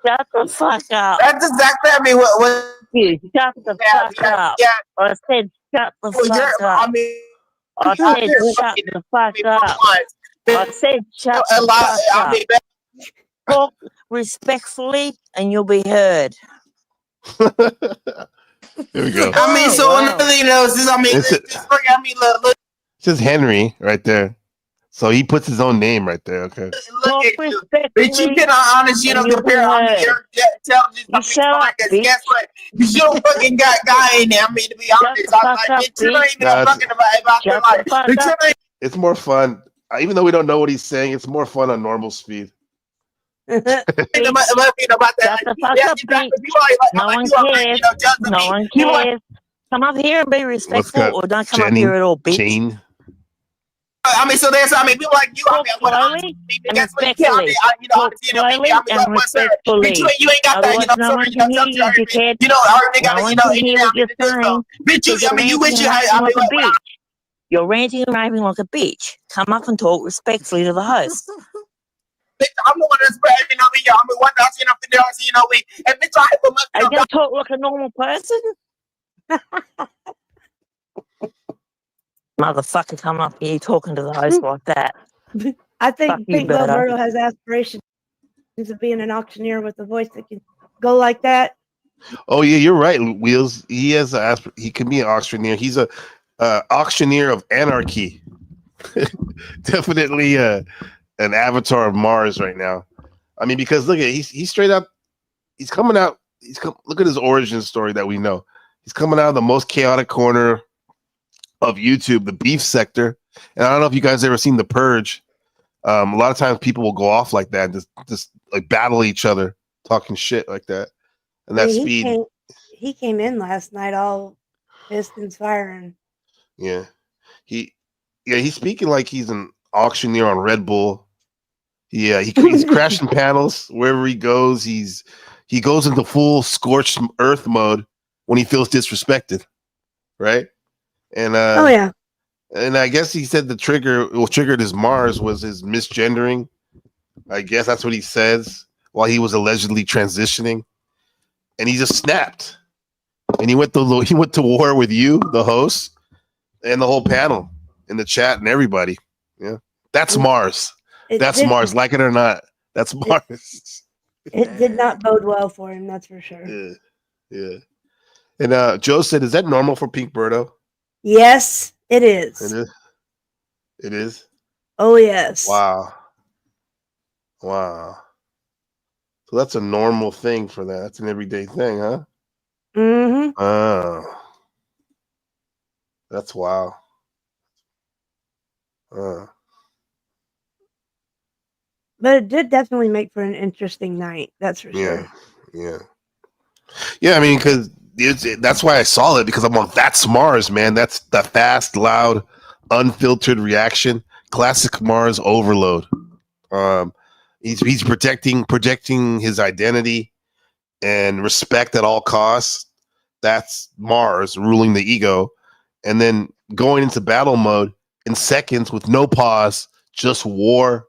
Shut the fuck up. That's exactly, I mean, what you shut the fuck up. Yeah. I said shut the fuck up. I mean, I said shut the fuck up. I said shut the fuck up. Talk respectfully and you'll be heard. Here we go. I mean, so another thing is, I mean, look. It says Henry right there. So he puts his own name right there. Okay. Look at you. Bitch, you cannot honestly, compare your intelligence. Guess what? You still fucking got guy in there. I mean, to be honest, bitch, you're not even fucking about your life. It's more fun. Even though we don't know what he's saying, it's more fun on normal speed. No one cares. No one cares. Come up here and be respectful, or don't come up here at all, bitch. Jane. I mean, so there's, I mean, people like you. I mean, slowly and respectfully. Slowly and respectfully. You ain't got that, no one can hear you, dickhead. No one can hear what you're saying. Bitch, I mean, you wish you had. Like a bitch. You're ranting and raving like a bitch. Come up and talk respectfully to the host. I'm the one that's spreading, I'm the one that's, and bitch, are you gonna talk like a normal person? Motherfucker, come up here talking to the host like that. I think Pink Birdo has aspirations of being an auctioneer with a voice that can go like that. Oh yeah, you're right, Wheels. He has he can be an auctioneer. He's a auctioneer of anarchy. Definitely an avatar of Mars right now. I mean, because look at he's straight up. He's coming out. Look at his origin story that we know. He's coming out of the most chaotic corner of YouTube, the beef sector. And I don't know if you guys ever seen The Purge. A lot of times people will go off like that and just like battle each other, talking shit like that. And that speed. He came in last night all pistons firing. Yeah. He's speaking like he's an auctioneer on Red Bull. Yeah, he's crashing panels wherever he goes. He goes into full scorched earth mode when he feels disrespected, right? And oh yeah, and I guess he said what triggered his Mars was his misgendering. I guess that's what he says while he was allegedly transitioning, and he just snapped, and he went to war with you, the host, and the whole panel in the chat and everybody. Yeah, that's Mars. That's Mars, like it or not. That's Mars. It did not bode well for him, that's for sure. Yeah. And Joe said, "Is that normal for Pink Birdo?" Yes, it is. It is. Oh yes. Wow. So that's a normal thing for that. That's an everyday thing, huh? Mm-hmm. Oh. That's wow. But it did definitely make for an interesting night. That's for sure. Yeah. I mean, because that's why I saw it, because I'm like, that's Mars, man. That's the fast, loud, unfiltered reaction. Classic Mars overload. He's projecting his identity and respect at all costs. That's Mars ruling the ego, and then going into battle mode in seconds with no pause, just war.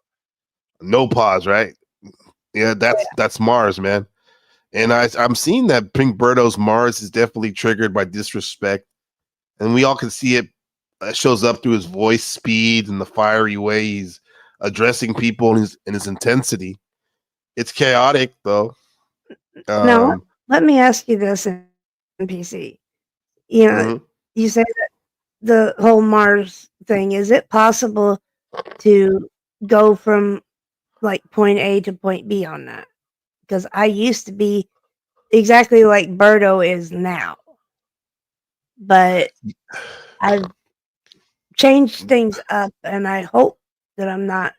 No pause, right? Yeah, that's Mars, man. And I'm seeing that Pink Birdo's Mars is definitely triggered by disrespect, and we all can see it. It shows up through his voice speed and the fiery way he's addressing people and his intensity. It's chaotic, though. Now, let me ask you this, NPC. You know, you say that the whole Mars thing. Is it possible to go from like point A to point B on that? Because I used to be exactly like Birdo is now, but I've changed things up, and I hope that I'm not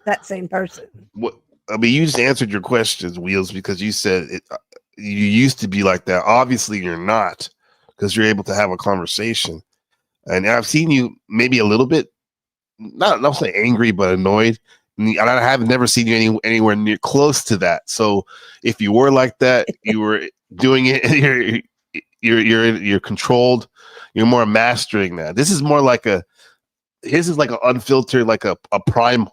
that same person. What I mean, you just answered your questions, Wheels, because you said you used to be like that. Obviously, you're not, because you're able to have a conversation. And I've seen you maybe a little bit, not say angry, but annoyed. And I have never seen you anywhere near close to that. So if you were like that, you were doing it. You're controlled. You're more mastering that. This is more like his is like an unfiltered, like a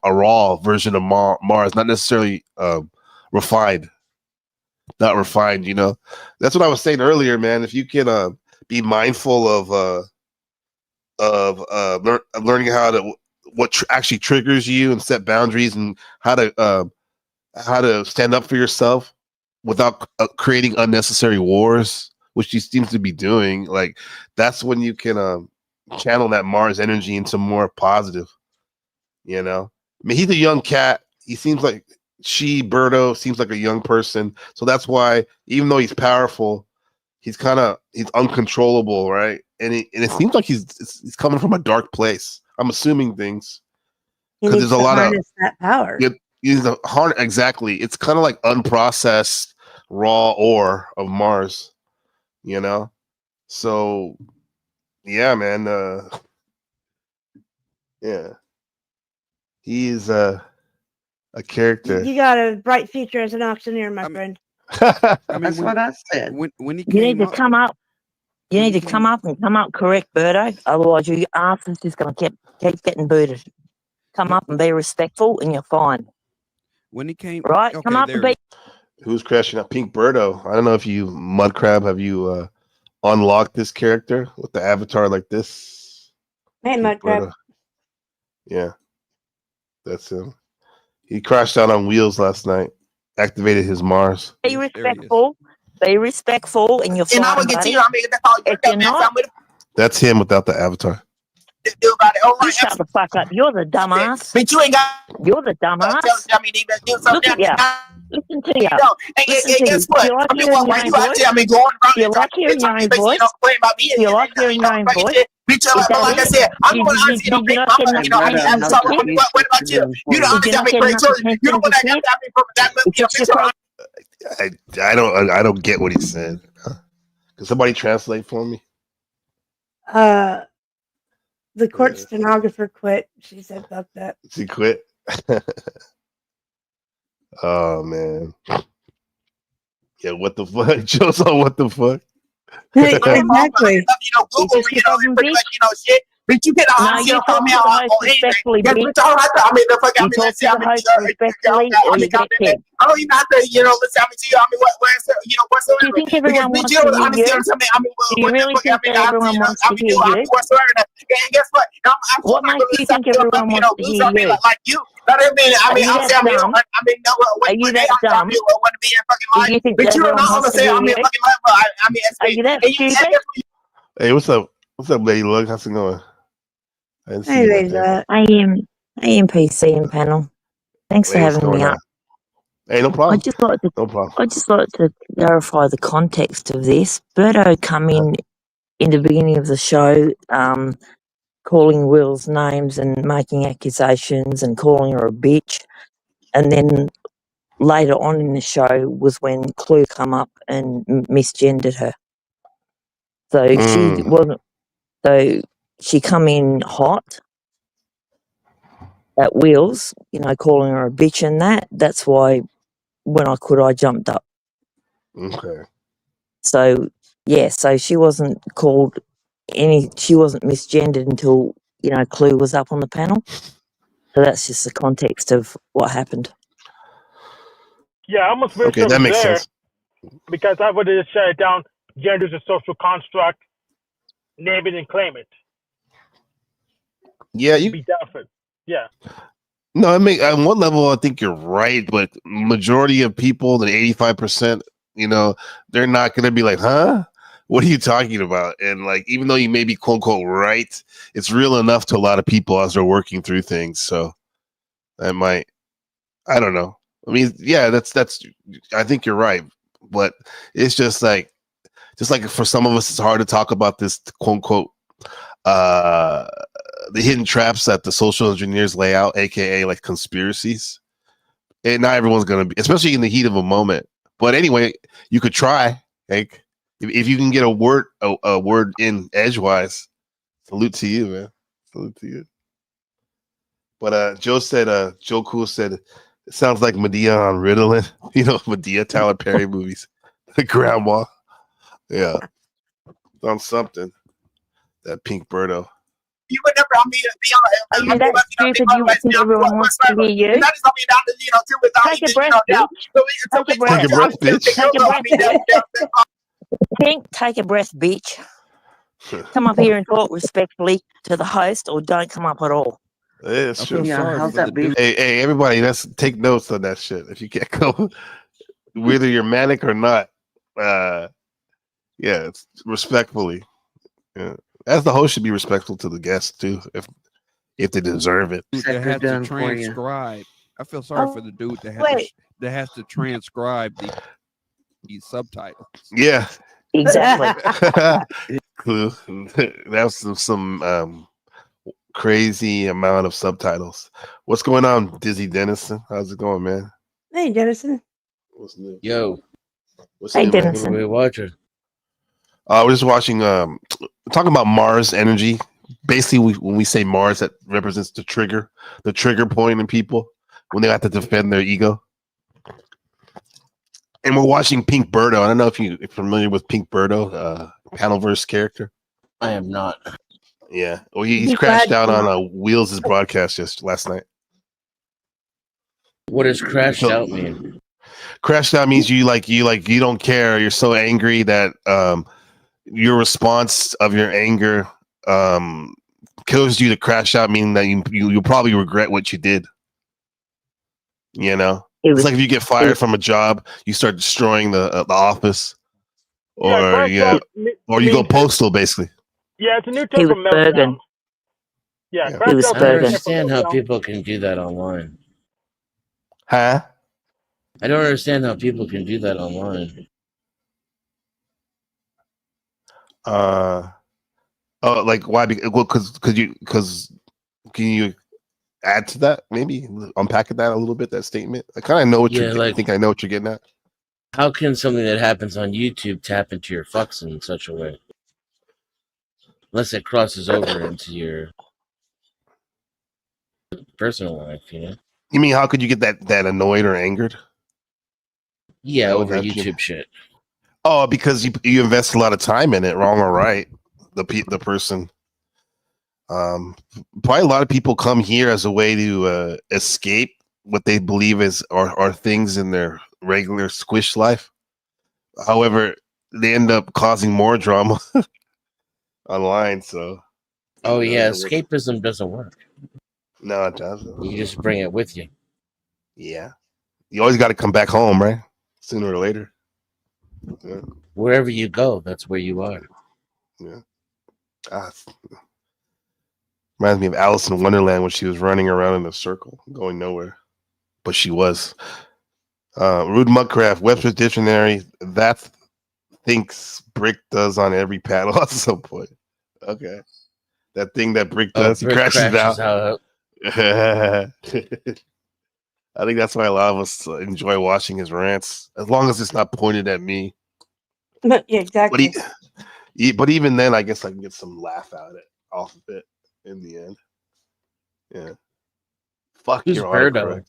raw version of Mars, not necessarily refined. Not refined, you know. That's what I was saying earlier, man. If you can be mindful of learning how to what actually triggers you and set boundaries, and how to stand up for yourself without creating unnecessary wars, which he seems to be doing. Like, that's when you can channel that Mars energy into more positive, you know. I mean, he's a young cat. He seems like Birdo seems like a young person. So that's why, even though he's powerful, he's uncontrollable, right? And it seems like he's coming from a dark place. I'm assuming things, because there's a lot of that power. Exactly. It's kind of like unprocessed raw ore of Mars, you know. So yeah, man. Yeah, he's a character. You got a bright future as an auctioneer, my friend. I mean, that's what I said. When he You need to come up. You need to come up correct, Birdo. Otherwise, your ass is just going to keep getting booted. Come up and be respectful, and you're fine. When he came, right? Come up and be. Who's crashing up? Pink Birdo. I don't know if you, Mudcrab, have you unlocked this character with the avatar like this? Hey, Mudcrab. Yeah, that's him. He crashed out on wheels last night. Activated his Mars. Be respectful. Be respectful, and you're fine. And I'm gonna get to you. I'm gonna call you. If you're not, that's him without the avatar. Do about it. You shut the fuck up. You're the dumbass. But you ain't got. You're the dumbass. Look at you. Listen to you. And guess what? I mean, why you out there? I mean, going around. You like hearing your own voice? You like hearing your own voice? Bitch, like I said, I'm going to honestly, pick mama, I mean, so what about you? You the honest, I mean, great choice. You the one that got that, from that, bitch, I don't get what he said. Can somebody translate for me? The court stenographer quit. She said, "Fuck that." She quit. Oh man. Yeah, what the fuck? Joe's on what the fuck? Exactly. Pretty much, shit. Bitch, you get a honest, call me out on anything. Yeah, bitch, I don't have to. I mean, the fuck, I mean, let's see. I mean, I don't even have to, let's see. I mean, to you, I mean, whatsoever. Do you think everyone wants to hear you? Do you really think that everyone wants to hear you? Whatsoever. And guess what? What makes you think everyone wants to hear you? Like you. I mean, I'm saying, are you that dumb? Do you think that everyone wants to hear you? Are you that stupid? Hey, what's up? What's up, Lady Luck? How's it going? I didn't see you right there. I am PC and panel. Thanks for having me up. Hey, no problem. No problem. I just like to clarify the context of this. Birdo come in the beginning of the show, calling Will's names and making accusations and calling her a bitch, and then later on in the show was when Clue come up and misgendered her. So she wasn't. So she come in hot at Will's, calling her a bitch and that's why when I could, I jumped up. Okay. So, yeah, so she wasn't called she wasn't misgendered until, Clue was up on the panel. So that's just the context of what happened. Yeah, I almost wish okay, that makes sense. Because I would have shut it down. Gender is a social construct. Name it and claim it. Yeah, you be down for it. Yeah. No, on one level I think you're right, but majority of people, the 85%, they're not gonna be like, huh? What are you talking about? And like, even though you may be quote unquote right, it's real enough to a lot of people as they're working through things. So that might, I don't know. I mean, yeah, that's I think you're right, but it's just like for some of us, it's hard to talk about this quote unquote the hidden traps that the social engineers lay out, aka like conspiracies. And not everyone's gonna be, especially in the heat of a moment. But anyway, you could try. Like if you can get a word in edgewise, salute to you, man. Salute to you. But Joe Cool said it sounds like Medea on Ritalin. Medea, Tyler Perry movies. The grandma. Yeah. On something. That pink Birdo. You would never, I mean, be on. Are you that stupid? You think everyone wants to hear you? That is, I mean, Take a breath, bitch. Take a breath. Take a breath, bitch. Take a breath. Pink, take a breath, bitch. Come up here and talk respectfully to the host, or don't come up at all. Yeah, it's true. Yeah, how's that be? Hey, everybody, take notes on that shit. If you can't go, whether you're manic or not, yeah, it's respectfully. Yeah. As the host should be respectful to the guests too, if they deserve it. That has to transcribe. I feel sorry for the dude that has to transcribe these subtitles. Yeah, exactly. That's some crazy amount of subtitles. What's going on, Dizzy Dennison? How's it going, man? Hey, Dennison. What's new? Yo. What's hey, new, Dennison. What are we watching? We're just watching. Talking about Mars energy. Basically, when we say Mars, that represents the trigger point in people when they have to defend their ego. And we're watching Pink Birdo. I don't know if you're familiar with Pink Birdo, Panelverse character. I am not. Yeah. Well, he's crashed out on Wheels' broadcast last night. What does crashed out mean? Crashed out means you don't care. You're so angry that your response of your anger kills you to crash out, meaning that you'll probably regret what you did. It's like if you get fired from a job, you start destroying the office, or or you go postal, basically. Yeah, it's a new term from meltdown. Yeah, I don't understand how people can do that online. Huh? I don't understand how people can do that online. Oh, like why? Well, because can you add to that? Maybe unpack that a little bit. That statement. I kind of know what Yeah, I think I know what you're getting at. How can something that happens on YouTube tap into your fucks in such a way? Unless it crosses over into your personal life, you know? You mean how could you get that annoyed or angered? Yeah, over YouTube shit. Oh, because you invest a lot of time in it, wrong or right. The person. Probably a lot of people come here as a way to escape what they believe are things in their regular squish life. However, they end up causing more drama online. So, Oh yeah, escapism doesn't work. No, it doesn't. You just bring it with you. Yeah, you always got to come back home, right? Sooner or later. Yeah. Wherever you go, that's where you are. Yeah. Reminds me of Alice in Wonderland when she was running around in a circle, going nowhere. But she was. Rude Mudcraft, Webster's Dictionary, that thinks Brick does on every paddle at some point. Okay. That thing that Brick does, he Brick crashes out. out. I think that's why a lot of us enjoy watching his rants, as long as it's not pointed at me. Yeah, exactly. But even then, I guess I can get some laugh off of it in the end. Yeah. Fuck Who's your Birdo? autocorrect.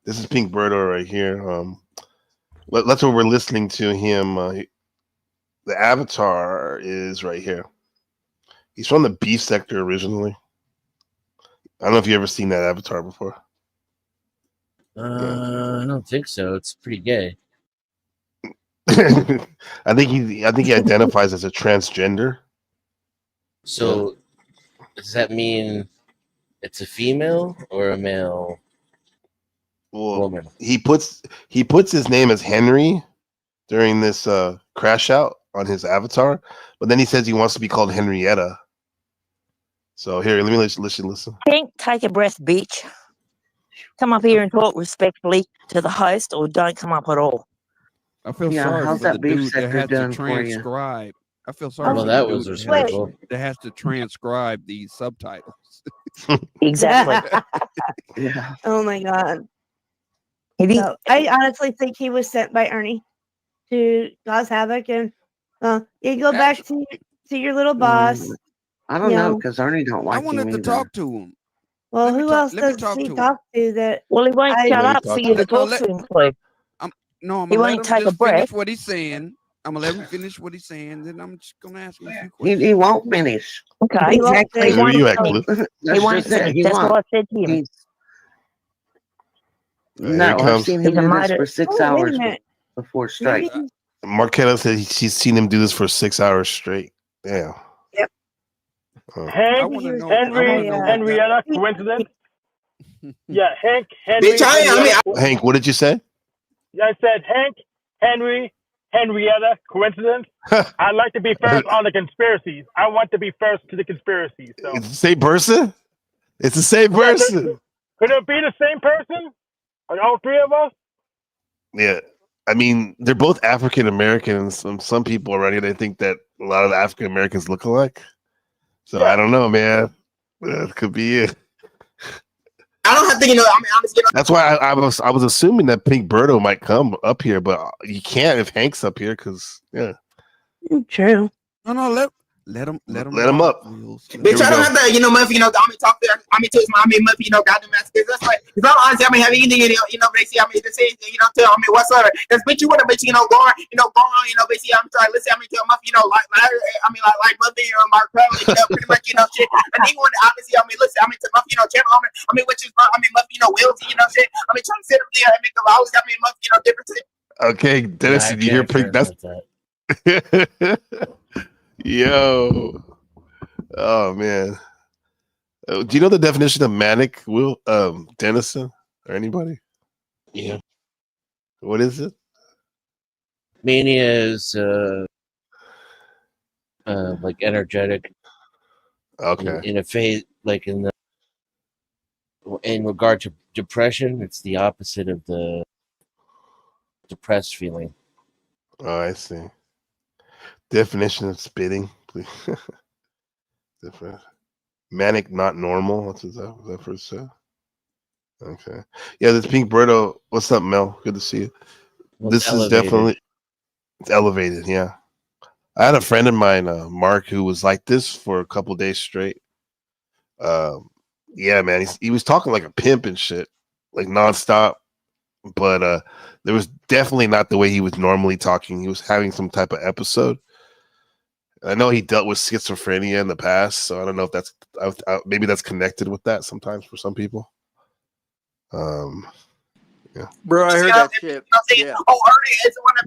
This is Pink Birdo right here. That's what we're listening to him. The avatar is right here. He's from the beef sector originally. I don't know if you ever seen that avatar before. I don't think so. It's pretty gay. I think he identifies as a transgender. So does that mean it's a female or a male? Woman. He puts his name as Henry during this crash out on his avatar, but then he says he wants to be called Henrietta. So here, let me listen. Pink, take a breath, bitch. Come up here and talk respectfully to the host, or don't come up at all. I feel sorry for the dude that has to transcribe. I feel sorry for the dude that has to transcribe these subtitles. Exactly. Yeah. Oh my god. So, I honestly think he was sent by Ernie to cause havoc, and you go back to your little boss. I don't know, because Ernie don't like I wanted him to either. talk to him. Well, who else does he talk to that? Well, he won't shut up for you to talk to him, Clay. No, I'm He gonna let won't him take a just breath. finish what he's saying. I'm gonna let him finish what he's saying. Then I'm just gonna ask him a few questions. He won't finish. Okay, exactly. He won't. He won't finish. That's what I said to him. No, I've seen him do this for 6 hours before straight. Marquetta said she's seen him do this for 6 hours straight. Damn. Yep. Henrietta, coincidence? Yeah, Hank, Henry. Hank, what did you say? I said Hank, Henry, Henrietta, coincidence? I'd like to be first on the conspiracies. I want to be first to the conspiracies. So. It's the same person? It's the same person. Could it be the same person? Are all three of us? Yeah. I mean, they're both African Americans. Some people already, they think that a lot of African Americans look alike. So I don't know, man. It could be it. I don't have to, honestly, That's why I was assuming that Pink Birdo might come up here, but you can't if Hank's up here because True. No, let him up. Bitch, I don't have to, talk to, to his mom, goddamn ass. That's like, if I'm honest, have anything, they say, to say, tell me whatsoever. Because, bitch, you want to, bitch, go on, basically, I'm trying to listen, tell my, like, Muffy, Mark Crowley, pretty much, shit. And then when, obviously, listen, to Muffy, channel owner, which is, Muffy, Wilty, shit. Trying to sit up there and make the always, Muffy, different shit. Okay, Dennis, did you hear Pink? That's Yo, oh man, do you know the definition of manic, Will Dennison, or anybody? Yeah. What is it? Mania is like energetic. Okay. In a phase, like in regard to depression, it's the opposite of the depressed feeling. Oh, I see. Definition of spitting, please. different. Manic, not normal. What's that first say? Okay. Yeah, this Pink Birdo. What's up, Mel? Good to see you. Well, this is definitely it's elevated. Yeah. I had a friend of mine, Mark, who was like this for a couple days straight. Yeah, man, he was talking like a pimp and shit, like nonstop. But there was definitely not the way he was normally talking. He was having some type of episode. I know he dealt with schizophrenia in the past, so I don't know if that's maybe that's connected with that sometimes for some people. Yeah, Bro, I heard that shit. Yeah.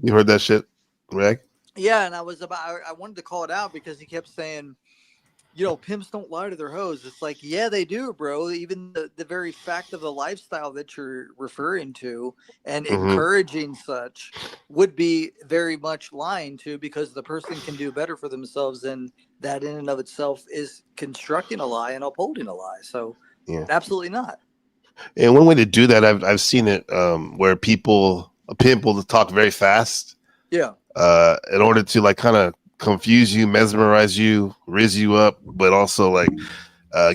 You heard that shit, Reg? Yeah, and I wanted to call it out because he kept saying, pimps don't lie to their hoes. It's like, yeah, they do, bro. Even the very fact of the lifestyle that you're referring to and encouraging such would be very much lying to, because the person can do better for themselves, and that in and of itself is constructing a lie and upholding a lie. So absolutely not. And one way to do that, I've seen it where a pimp will talk very fast. Yeah. In order to like kind of confuse you, mesmerize you, riz you up, but also like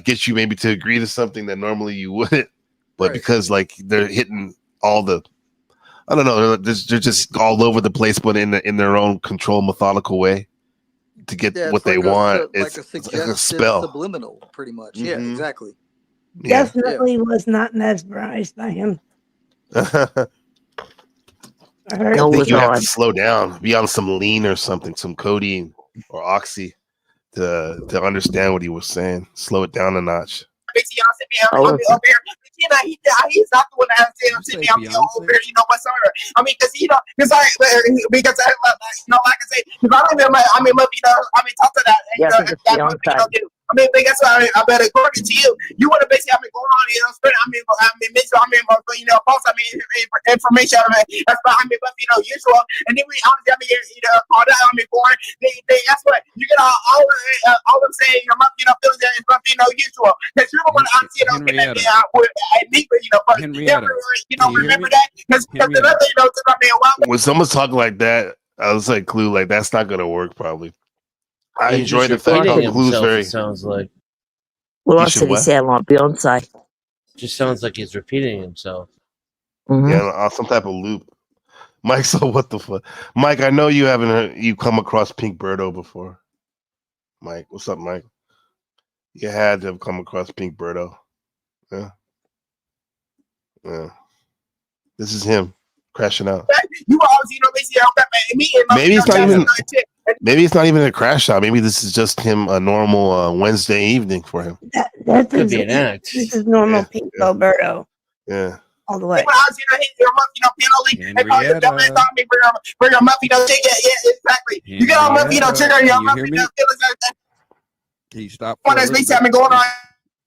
get you maybe to agree to something that normally you wouldn't. But because like they're hitting all the, I don't know, they're just all over the place, but in their own controlled, methodical way to get what they want. It's like a spell, subliminal, pretty much. Yeah, exactly. Definitely was not mesmerized by him. I think you have to slow down, be on some lean or something, some codeine or oxy to understand what he was saying. Slow it down a notch. He's not the one that has to sit down over here. You know what's on her? I mean, because like I say, because I don't remember. Talk to that. I mean, that's why I better according to you want to basically go on, spread. Post. Information. That's why usual. And then we honestly, called out. Born. That's what you get all of them saying. Feelings that is usual. Because you're the one Henrietta. Remember that? Because when someone's talking like that, I was like, Clue, like that's not gonna work. Probably. I enjoy the fact how Clue's very. Sounds like. Well, I said he sounded like Beyonce. Just sounds like he's repeating himself. Yeah, on some type of loop. Mike, so what the fuck? Mike, I know you haven't you come across Pink Birdo before. Mike, what's up, Mike? You had to have come across Pink Birdo. Yeah. Yeah. This is him crashing out. Maybe it's not even. Maybe it's not even a crash out. Maybe this is just him a normal Wednesday evening for him. That could be an act. This is normal Pink Birdo. Yeah. All the way. Bring him up, exactly. You get on up, trigger your up, Can you stop? One that's basically going on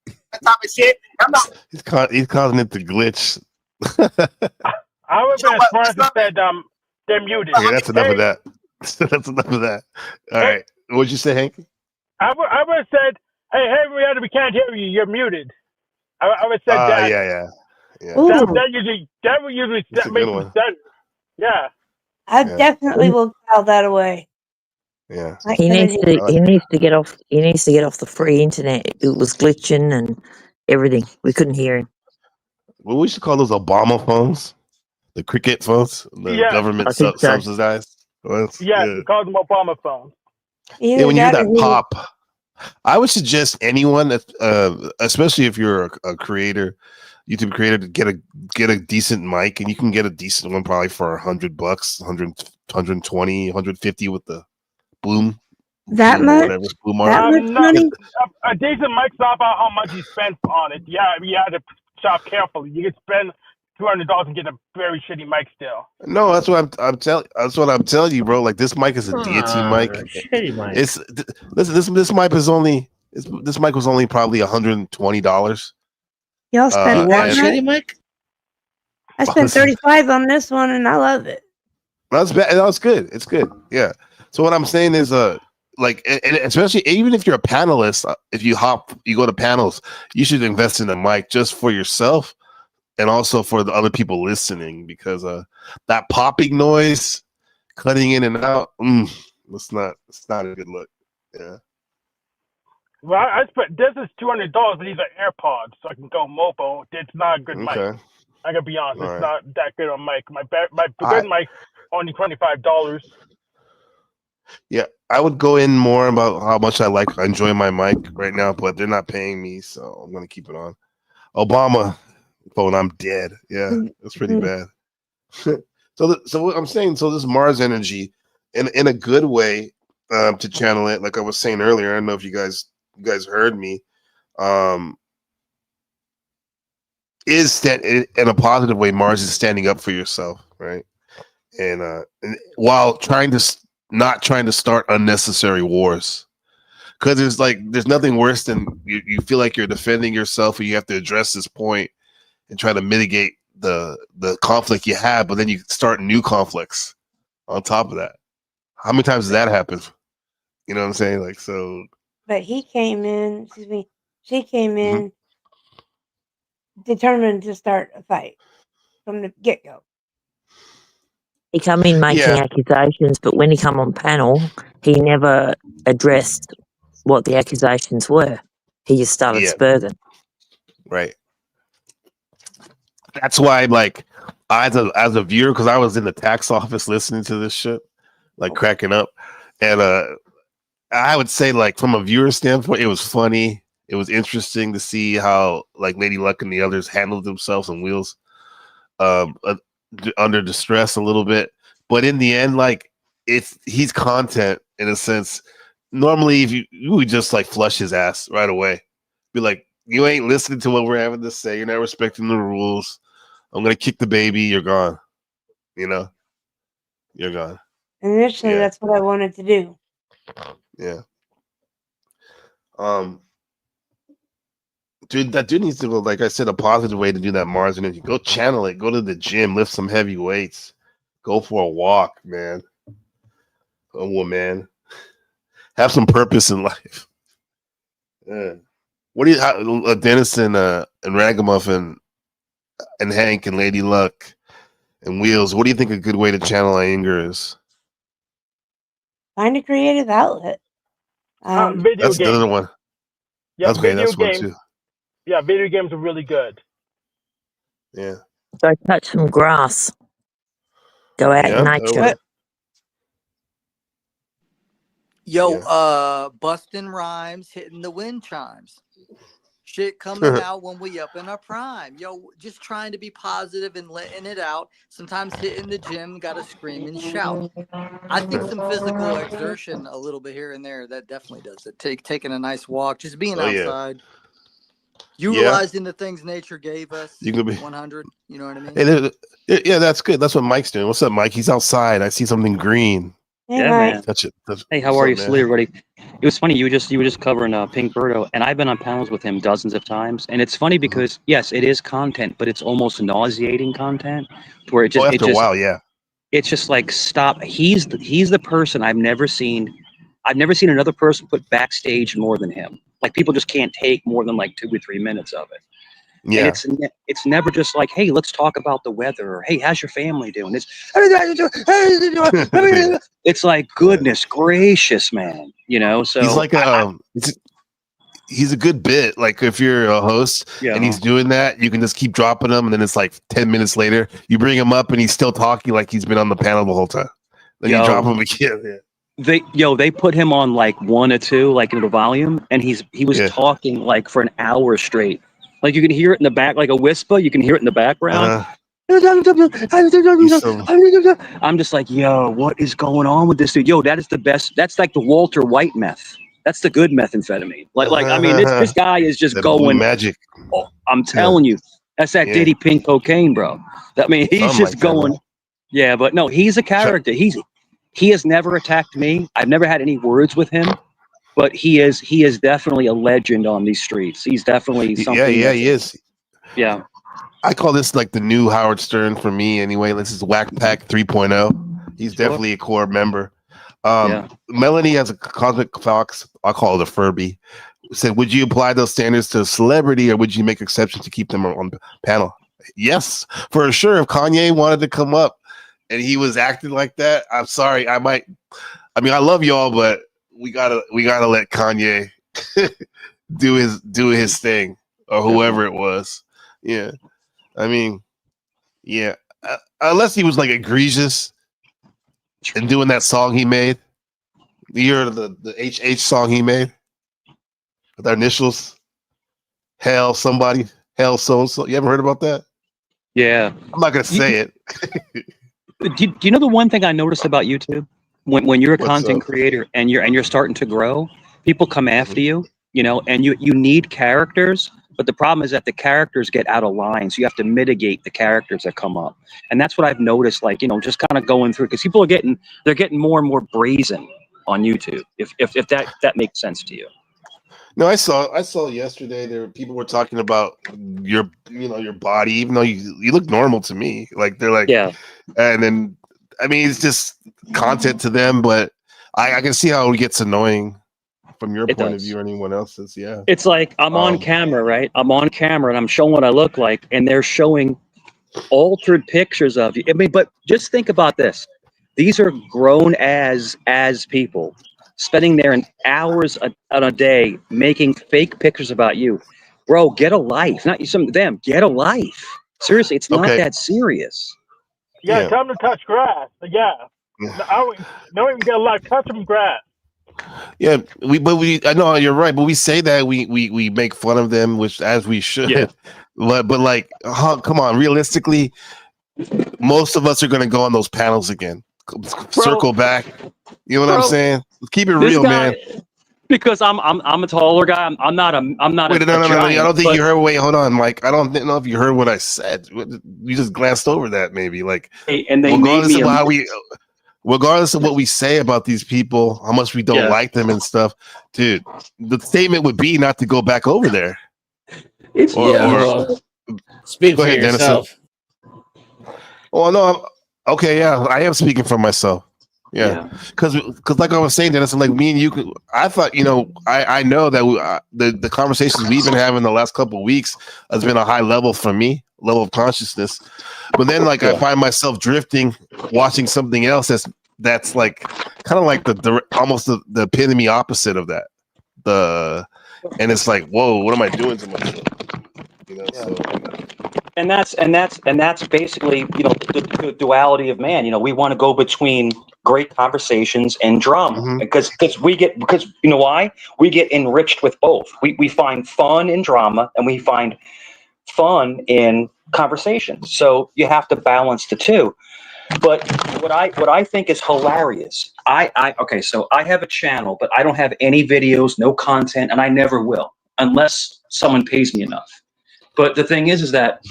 that type of shit. I'm not. He's causing it to glitch. I was as far as said they're muted. Okay, that's enough of that. That's enough of that. All right. What'd you say, Hank? I would have said, hey, Henrietta, we can't hear you. You're muted. I would have said that. Yeah. That would usually That's a good one. Yeah. I definitely will file that away. Yeah. He needs to get off the free internet. It was glitching and everything. We couldn't hear him. Well, we should call those Obama phones, the cricket phones, the government subsidized ones. Yeah, we called them Obama phones. Yeah, when you hear that pop, I would suggest anyone that, especially if you're a creator, YouTube creator, to get a decent mic, and you can get a decent one probably for $100, 120, 150 with the boom. That boom, much? Whatever, boom arm. A decent mic's not about how much you spend on it. Yeah, you have to shop carefully. You can spend $200 and get a very shitty mic still. No, that's what I'm telling. That's what I'm telling you, bro. Like this mic is a deity mic. Shitty mic. It's listen. This mic was only probably $120. Y'all spent that shitty mic? I spent $35 on this one, and I love it. That's bad. That's good. It's good. Yeah. So what I'm saying is, like, and especially even if you're a panelist, if you go to panels, you should invest in a mic just for yourself. And also for the other people listening, because that popping noise, cutting in and out, it's not a good look. Yeah. Well, I spent this is $200, but these are AirPods, so I can go mobile. It's not a good mic. Okay. I gotta be honest, All it's right. not that good on mic. My good mic only $25. Yeah, I would go in more about how much I enjoy my mic right now, but they're not paying me, so I'm gonna keep it on. Obama phone, I'm dead. Yeah, that's pretty bad. So what I'm saying, so this Mars energy, in a good way, to channel it, like I was saying earlier. I don't know if you guys heard me. Is that in a positive way? Mars is standing up for yourself, right? And while not trying to start unnecessary wars, because there's nothing worse than you feel like you're defending yourself, and you have to address this point and try to mitigate the conflict you have, but then you start new conflicts on top of that. How many times does that happen? You know what I'm saying? Like, so. But he came in. Excuse me. She came in determined to start a fight from the get go. He come in making accusations, but when he come on panel, he never addressed what the accusations were. He just started spurting. Right. That's why, like, as a viewer, because I was in the tax office listening to this shit, like cracking up, and I would say, like, from a viewer standpoint, it was funny. It was interesting to see how, like, Lady Luck and the others handled themselves on Wheels, under distress a little bit. But in the end, like, he's content in a sense. Normally, if you would just like flush his ass right away, be like, you ain't listening to what we're having to say. You're not respecting the rules. I'm gonna kick the baby. You're gone. You know, you're gone. Initially, that's what I wanted to do. Yeah. Dude, that dude needs to go, like I said, a positive way to do that Mars energy. Go channel it. Go to the gym. Lift some heavy weights. Go for a walk, man. Oh, woman. Have some purpose in life. Yeah. What do you, Dennis and Ragamuffin and Hank and Lady Luck and Wheels, what do you think a good way to channel anger is? Find a creative outlet. Video that's games. another one. Yeah, okay, video that's games. one too. Yeah, video games are really good. Yeah. Go touch some grass. Go out in nature. Yo, busting rhymes, hitting the wind chimes. Shit coming out when we up in our prime. Yo, just trying to be positive and letting it out. Sometimes hitting the gym, gotta scream and shout. I think some physical exertion a little bit here and there, that definitely does it. Taking a nice walk, just being outside. Utilizing the things nature gave us. You can be 100. You know what I mean? Hey, yeah, that's good. That's what Mike's doing. What's up, Mike? He's outside. I see something green. Yeah, man. Touch it. Hey, how are you? Salute, everybody. It was funny. You were just covering Pink Birdo, and I've been on panels with him dozens of times. And it's funny because yes, it is content, but it's almost nauseating content, to where it just after a while, yeah. It's just like stop. He's the person I've never seen another person put backstage more than him. Like people just can't take more than like 2 or 3 minutes of it. Yeah. And it's never just like, hey, let's talk about the weather, or hey, how's your family doing? It's like, goodness gracious, man. You know, so he's like he's a good bit. Like if you're a host and he's doing that, you can just keep dropping him, and then it's like 10 minutes later, you bring him up and he's still talking like he's been on the panel the whole time. Then you drop him again. They put him on like 1 or 2, like in the volume, and he was talking like for an hour straight. Like you can hear it in the back, like a whisper. You can hear it in the background. I'm just like, yo, what is going on with this dude? Yo, that is the best. That's like the Walter White meth. That's the good methamphetamine. Like I mean, this guy is just going magic. Oh, I'm telling you, that's that Diddy Pink cocaine, bro. I mean, he's Something just like that, going. man. Yeah, but no, he's a character. He has never attacked me. I've never had any words with him. But he is definitely a legend on these streets. He's definitely something. Yeah, he is. Yeah. I call this like the new Howard Stern for me anyway. This is Whack Pack 3.0. He's definitely a core member. Melanie has a Cosmic Fox, I call it a Furby, said, would you apply those standards to a celebrity, or would you make exceptions to keep them on the panel? Yes, for sure. If Kanye wanted to come up and he was acting like that, I'm sorry. I love y'all, but we gotta let Kanye do his thing, or whoever it was. Yeah, I mean, yeah, unless he was like egregious and doing that song he made. You heard of the HH song he made with our initials? Hell somebody, hell so. You ever heard about that? Yeah. I'm not gonna say it. Do you know the one thing I noticed about YouTube? When you're a What's content up? creator and you're starting to grow, people come after you, you know, and you need characters, but the problem is that the characters get out of line, so you have to mitigate the characters that come up. And that's what I've noticed, like, you know, just kind of going through, because people are getting more and more brazen on YouTube, if that makes sense to you. No, I saw yesterday people were talking about your body, even though you look normal to me. Like they're like, yeah. And then I mean it's just content to them, but I can see how it gets annoying from your point of view or anyone else's. Yeah. It's like I'm on camera, right? I'm on camera and I'm showing what I look like, and they're showing altered pictures of you. I mean, but just think about this. These are grown as people spending their hours on a day making fake pictures about you. Bro, get a life. Not some of them. Get a life. Seriously, it's not that serious. Yeah, tell them to touch grass. Yeah. Don't even get a lot. Touch some grass. Yeah, I know you're right, but we say that we make fun of them, which as we should. Yeah. But like, come on, realistically, most of us are gonna go on those panels again. Circle back. You know what I'm saying? Keep it real, man. Because I'm a taller guy. I'm not a Wait, no. I don't think you heard. Wait, hold on, Mike. I don't know if you heard what I said. You just glanced over that, maybe. Like, and they regardless of regardless of what we say about these people, how much we don't like them and stuff, dude, the statement would be not to go back over there. Speak for yourself. Well, no, okay, yeah, I am speaking for myself. Yeah, because like I was saying, Dennis, like me and you, I thought, I know that the conversations we've been having the last couple of weeks has been a high level for me, level of consciousness. But then, like, I find myself drifting, watching something else that's like kind of like the almost the epitome opposite of that. And it's like, whoa, what am I doing to myself? So. And that's basically, the duality of man. We want to go between great conversations and drama, because you know why? We get enriched with both. We find fun in drama and we find fun in conversations. So you have to balance the two. But what I think is hilarious, so I have a channel, but I don't have any videos, no content, and I never will unless someone pays me enough. But the thing is that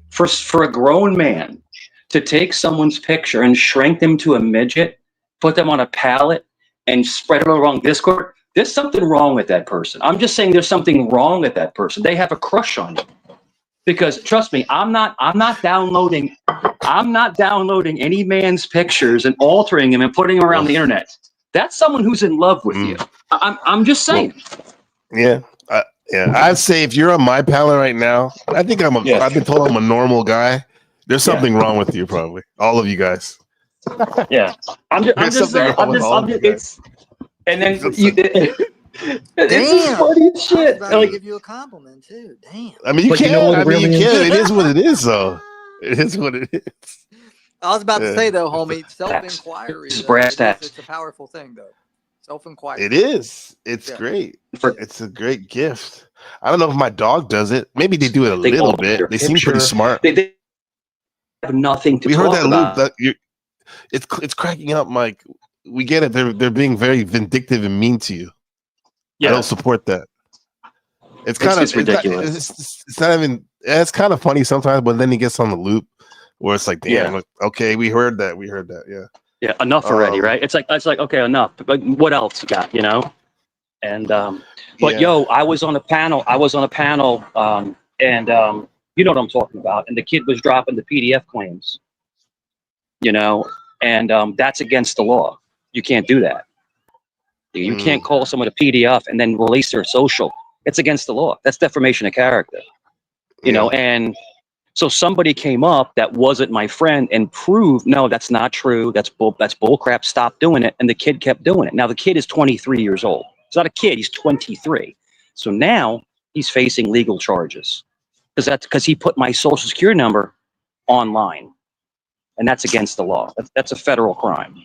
for a grown man to take someone's picture and shrink them to a midget, put them on a pallet, and spread it around Discord, there's something wrong with that person. I'm just saying there's something wrong with that person. They have a crush on you. Because trust me, I'm not downloading any man's pictures and altering them and putting them around the internet. That's someone who's in love with you. I'm just saying. Yeah. I'd say if you're on my panel right now, I think I've been told I'm a normal guy. There's something wrong with you, probably. All of you guys. Yeah. I'm just saying. And then Damn. Funny as shit. I was about to give you a compliment too. Damn. I mean, you can. It is what it is, though. It is what it is. I was about to say though, homie, self-inquiry. It's a powerful thing, though. Self-inquiry. It is. It's great. It's a great gift. I don't know if my dog does it. Maybe they do it a little bit. They seem pretty smart. They have nothing to we talk heard that about. Luke. It's cracking up, Mike. We get it. They're being very vindictive and mean to you. I don't support that. It's kind of ridiculous. It's not even. It's kind of funny sometimes, but then he gets on the loop where it's like, damn, like, okay, we heard that. Yeah. Yeah, enough already, right? It's like okay, enough. But what else you got, And yo, I was on a panel. And you know what I'm talking about. And the kid was dropping the PDF claims. And that's against the law. You can't do that. You can't call someone a PDF and then release their social. It's against the law. That's defamation of character. And so somebody came up that wasn't my friend and proved, no, that's not true. That's bull crap. Stop doing it. And the kid kept doing it. Now the kid is 23 years old. He's not a kid. He's 23. So now he's facing legal charges because he put my social security number online, and that's against the law. That's a federal crime.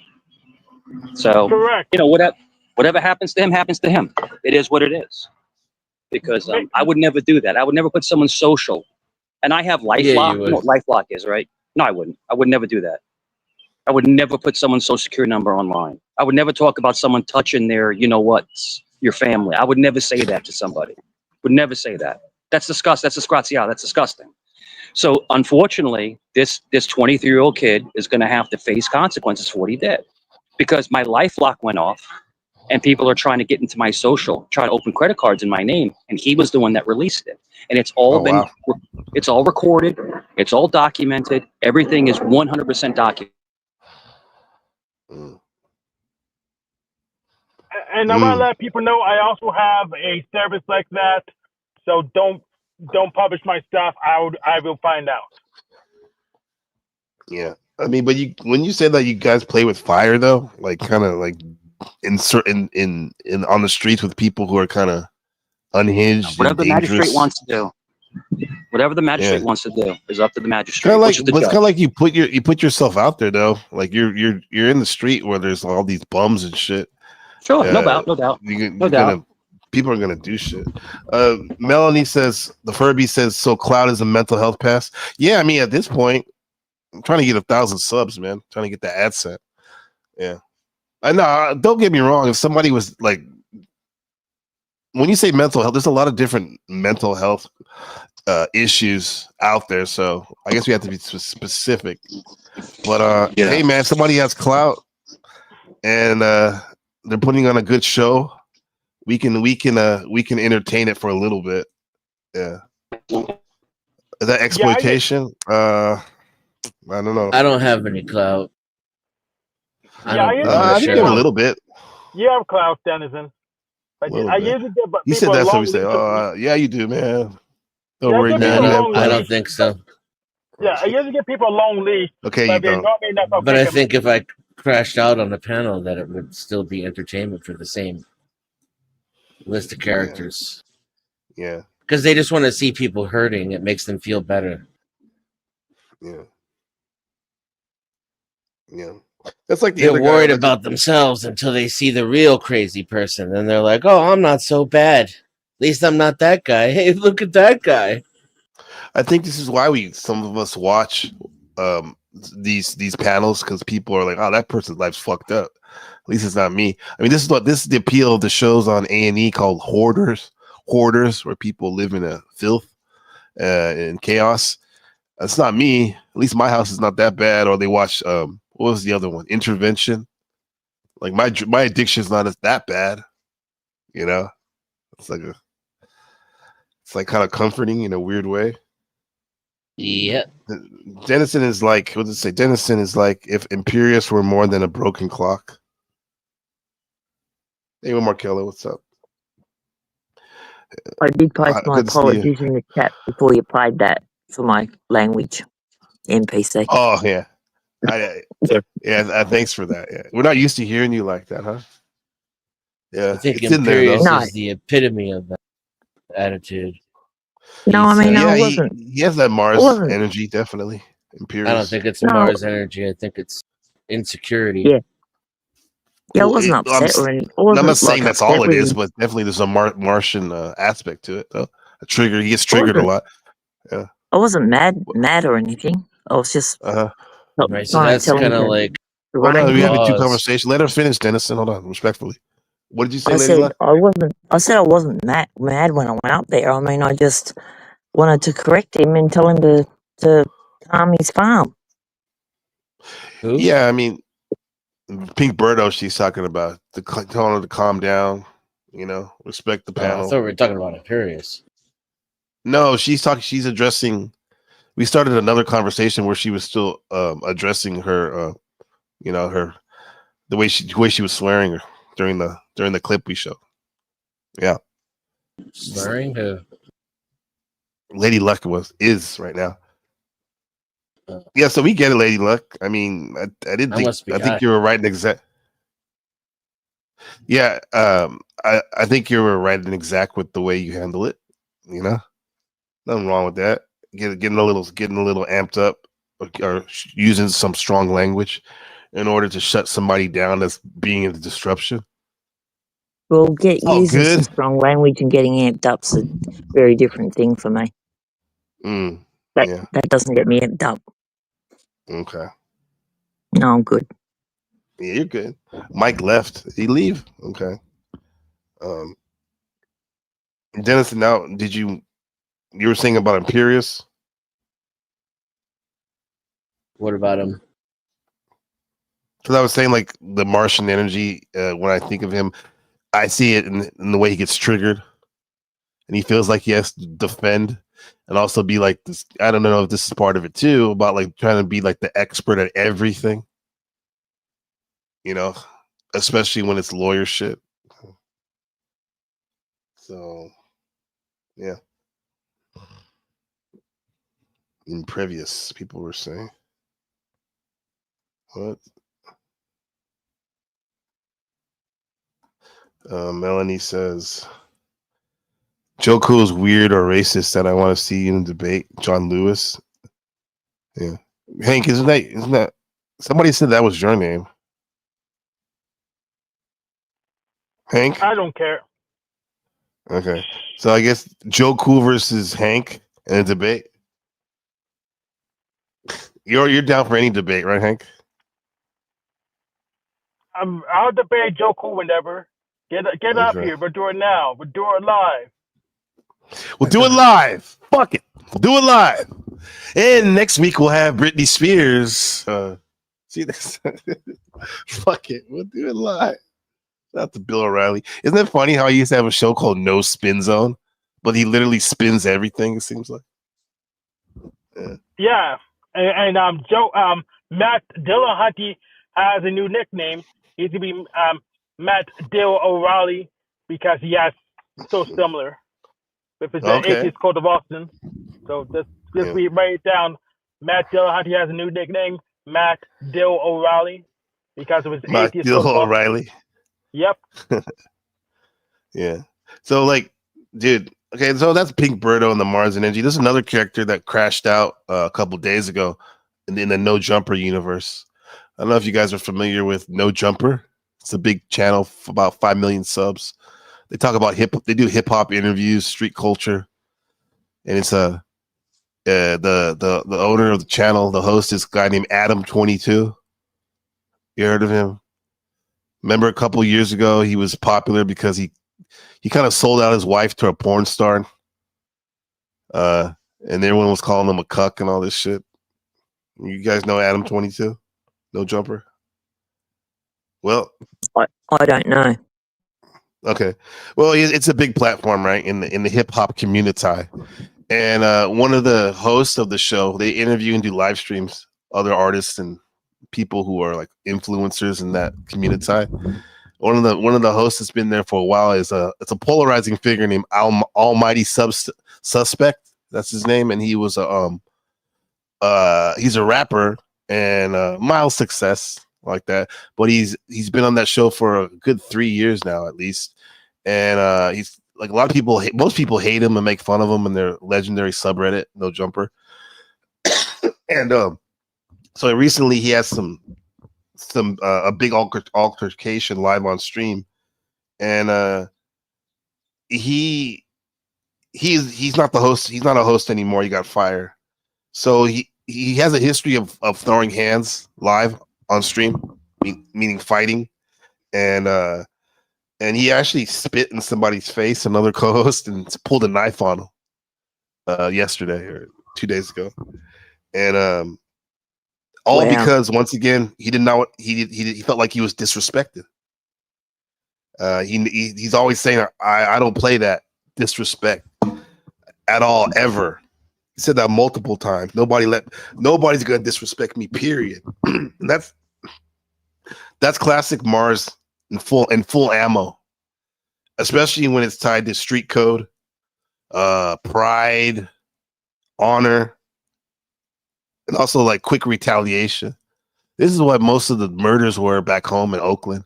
So, Correct. you know, whatever happens to him happens to him. It is what it is. Because I would never do that. I would never put someone's social. And I have LifeLock. Yeah, You know what LifeLock is, right? No, I wouldn't. I would never do that. I would never put someone's social security number online. I would never talk about someone touching their, you know what, your family. I would never say that to somebody. Would never say that. That's disgusting. That's disgraziato. That's disgusting. So unfortunately, this 23-year-old kid is going to have to face consequences for what he did, because my LifeLock went off, and people are trying to get into my social, trying to open credit cards in my name, and he was the one that released it. And it's all it's all recorded, it's all documented. Everything is 100% documented. And I want to let people know I also have a service like that. So don't publish my stuff. I will find out. Yeah, I mean, but when you say that you guys play with fire though, like kind of like in on the streets with people who are kind of unhinged, Whatever the dangerous. magistrate wants to do. Whatever the magistrate wants to do is up to the magistrate. Kind of like, which is the but it's judge. kind of like you put yourself out there though. Like you're in the street where there's all these bums and shit. Sure, no doubt. People are gonna do shit. Melanie says, the Furby says, so cloud is a mental health pass. Yeah, I mean at this point, I'm trying to get 1,000 subs, man. Trying to get the AdSense. Yeah, I know. Don't get me wrong. If somebody was like, when you say mental health, there's a lot of different mental health issues out there. So I guess we have to be specific. But hey, man, if somebody has clout and they're putting on a good show, we can entertain it for a little bit. Yeah. Is that exploitation? I don't know. I don't have any clout. I think a little bit. You have clout, Denizen. I usually get He people said that's what long we say. leash. Yeah, you do, man. Don't Yeah, worry, I man. I don't think so. Yeah, I usually get people a long leash. Okay, but you they're don't. normally not gonna But pick I them. think if I crashed out on a panel, that it would still be entertainment for the same list of characters. Yeah. Because they just want to see people hurting. It makes them feel better. Yeah. Yeah. That's like They're worried about themselves until they see the real crazy person. And they're like, oh, I'm not so bad. At least I'm not that guy. Hey, look at that guy. I think this is why some of us watch these panels, because people are like, oh, that person's life's fucked up. At least it's not me. I mean, this is the appeal of the shows on A&E called Hoarders, where people live in a filth and chaos. That's not me. At least my house is not that bad. Or they watch what was the other one? Intervention. Like my addiction is not that bad. You know, it's like kind of comforting in a weird way. Yeah. Dennison is like, what does it say? Dennison is like if Imperius were more than a broken clock. Hey, Markello, what's up? I did post my good to see you. apologies in the chat before you played that for my language NPC. Oh yeah, thanks for that. Yeah, we're not used to hearing you like that, huh? Yeah, I think it's in there though. Imperius is the epitome of that attitude. No, I mean, I wasn't. He has that Mars energy, definitely. Imperius. I don't think it's Mars energy. I think it's insecurity. Yeah. Yeah, I wasn't upset or anything. I'm not saying that's all it is, but definitely there's a Martian aspect to it, though. A trigger. He gets triggered a lot. Yeah. I wasn't mad or anything. I was just. Right, so that's kind of like. Hold on, we have a two conversation. Let her finish, Dennison. Hold on, respectfully. What did you say, Lady Luck? I said I wasn't mad when I went up there. I mean, I just wanted to correct him and tell him to calm his farm. Who? Yeah, I mean, Pink Birdo, she's talking about telling her to calm down. You know, respect the panel. I thought we were talking about Imperius. No, she's addressing. We started another conversation where she was still addressing her, the way she was swearing her during the clip we showed. Yeah, Swearing who? Lady Luck is right now. Yeah, so we get it, Lady Luck. I mean, I didn't think. I think you were right in exact. Yeah, I think you were right and exact with the way you handle it. You know, nothing wrong with that. Getting a little amped up, or using some strong language in order to shut somebody down that's being a disruption. Well, Oh, using some good. strong language and getting amped up's a very different thing for me. Yeah. That doesn't get me amped up. Okay. No, I'm good. Yeah, you're good. Mike left. Did he leave? Okay. Dennis, now you were saying about Imperius? What about him? Because I was saying, like, the Martian energy, when I think of him, I see it in the way he gets triggered, and he feels like he has to defend and also be like this. I don't know if this is part of it too, about like trying to be like the expert at everything, you know, especially when it's lawyer shit. So, yeah. Imprevious, people were saying. What? Melanie says, Joe is weird or racist that I want to see in a debate. John Lewis. Yeah. Hank, isn't that somebody said that was your name? Hank? I don't care. Okay. So I guess Joe Cool versus Hank in a debate. You're down for any debate, right, Hank? I'll debate Joe Cool whenever. Get up Okay. here. We'll do it now. We'll do it live. We'll do it live. Fuck it. We'll do it live. And next week we'll have Britney Spears. See this? Fuck it. We'll do it live. Not to Bill O'Reilly. Isn't it funny how he used to have a show called No Spin Zone, but he literally spins everything, it seems like. Yeah. And Matt Dillahunty has a new nickname. He's gonna be Matt Dill O'Reilly because he has so similar with his Okay. atheist code of Austin. So just we write it down. Matt Dillahunty has a new nickname, Matt Dill O'Reilly, because of his Matt atheist Dill code of Austin. O'Reilly. Yep. Yeah. So, like, dude, okay, so that's Pink Birdo and the Mars and Energy. There's another character that crashed out a couple days ago in the No Jumper universe. I don't know if you guys are familiar with No Jumper. It's a big channel for about 5 million subs. They talk about they do hip hop interviews, street culture, and it's the owner of the channel, the host is a guy named Adam22. You heard of him? Remember a couple of years ago, he was popular because he kind of sold out his wife to a porn star. And everyone was calling him a cuck and all this shit. You guys know Adam22? No Jumper? Well, I don't know. Okay. Well, it's a big platform, right? In the hip hop community. And one of the hosts of the show, they interview and do live streams, other artists and people who are like influencers in that community. One of the hosts that's been there for a while is it's a polarizing figure named Almighty Suspect. That's his name, and he was he's a rapper and mild success like that. But he's been on that show for a good 3 years now, at least. And he's like a lot of people, most people hate him and make fun of him in their legendary subreddit, No Jumper. And so recently he has a big altercation live on stream, and he's not the host. He's not a host anymore. He got fired. So he has a history of throwing hands live on stream, meaning fighting, and he actually spit in somebody's face, another co-host, and pulled a knife on him yesterday or 2 days ago, and all because once again he felt like he was disrespected. He's always saying I don't play that disrespect at all ever. He said that multiple times. Nobody's gonna disrespect me. Period. And that's classic Mars in full ammo, especially when it's tied to street code, pride, honor, and also like quick retaliation. This is what most of the murders were back home in Oakland.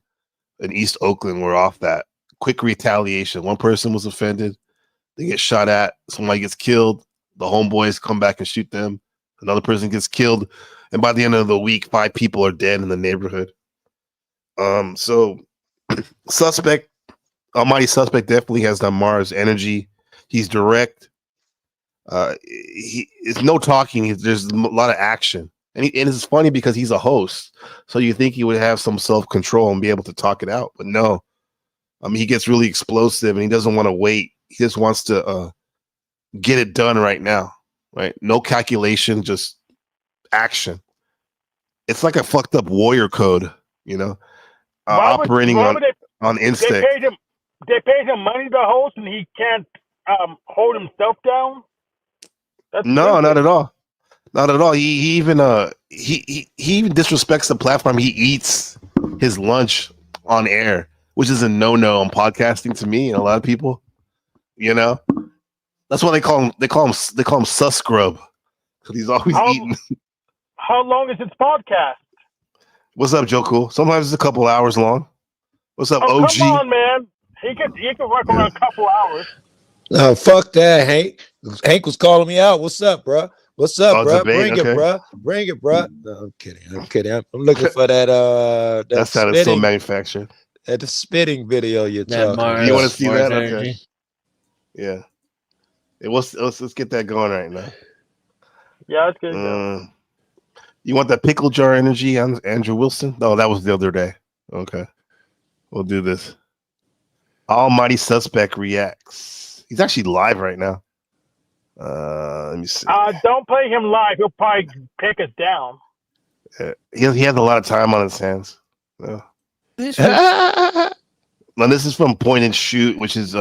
in East Oakland were off that. Quick retaliation. One person was offended. They get shot at. Somebody gets killed. The homeboys come back and shoot them. Another person gets killed. And by the end of the week, 5 people are dead in the neighborhood. So Almighty Suspect definitely has that Mars energy. He's direct. It's no talking. There's a lot of action. And it's funny because he's a host. So you think he would have some self-control and be able to talk it out. But no. He gets really explosive and he doesn't want to wait. He just wants to get it done right now. Right? No calculation, just action. It's like a fucked up warrior code, operating on instinct. They paid him money to host, and he can't hold himself down. No, not at all. Not at all. He even disrespects the platform. He eats his lunch on air, which is a no-no on podcasting to me and a lot of people. That's why they call him sus scrub, because he's always eating. How long is his podcast? What's up, Joe Cool? Sometimes it's a couple hours long. What's up, OG? Come on, man. He can work around a couple hours. No, fuck that, Hank. Hank was calling me out. What's up, bro? What's up, bro? Bring it, bro. Bring it, bro. No, I'm kidding. I'm looking for that. That sounded so manufactured. At the spitting video you're talking. You want to see that? Okay. Yeah. Let's get that going right now. Yeah, let's get it going. You want that pickle jar energy, Andrew Wilson? No, that was the other day. Okay. We'll do this. Almighty Suspect reacts. He's actually live right now. Let me see. Don't play him live. He'll probably pick us down. He has a lot of time on his hands. Now, this is from Point and Shoot, which is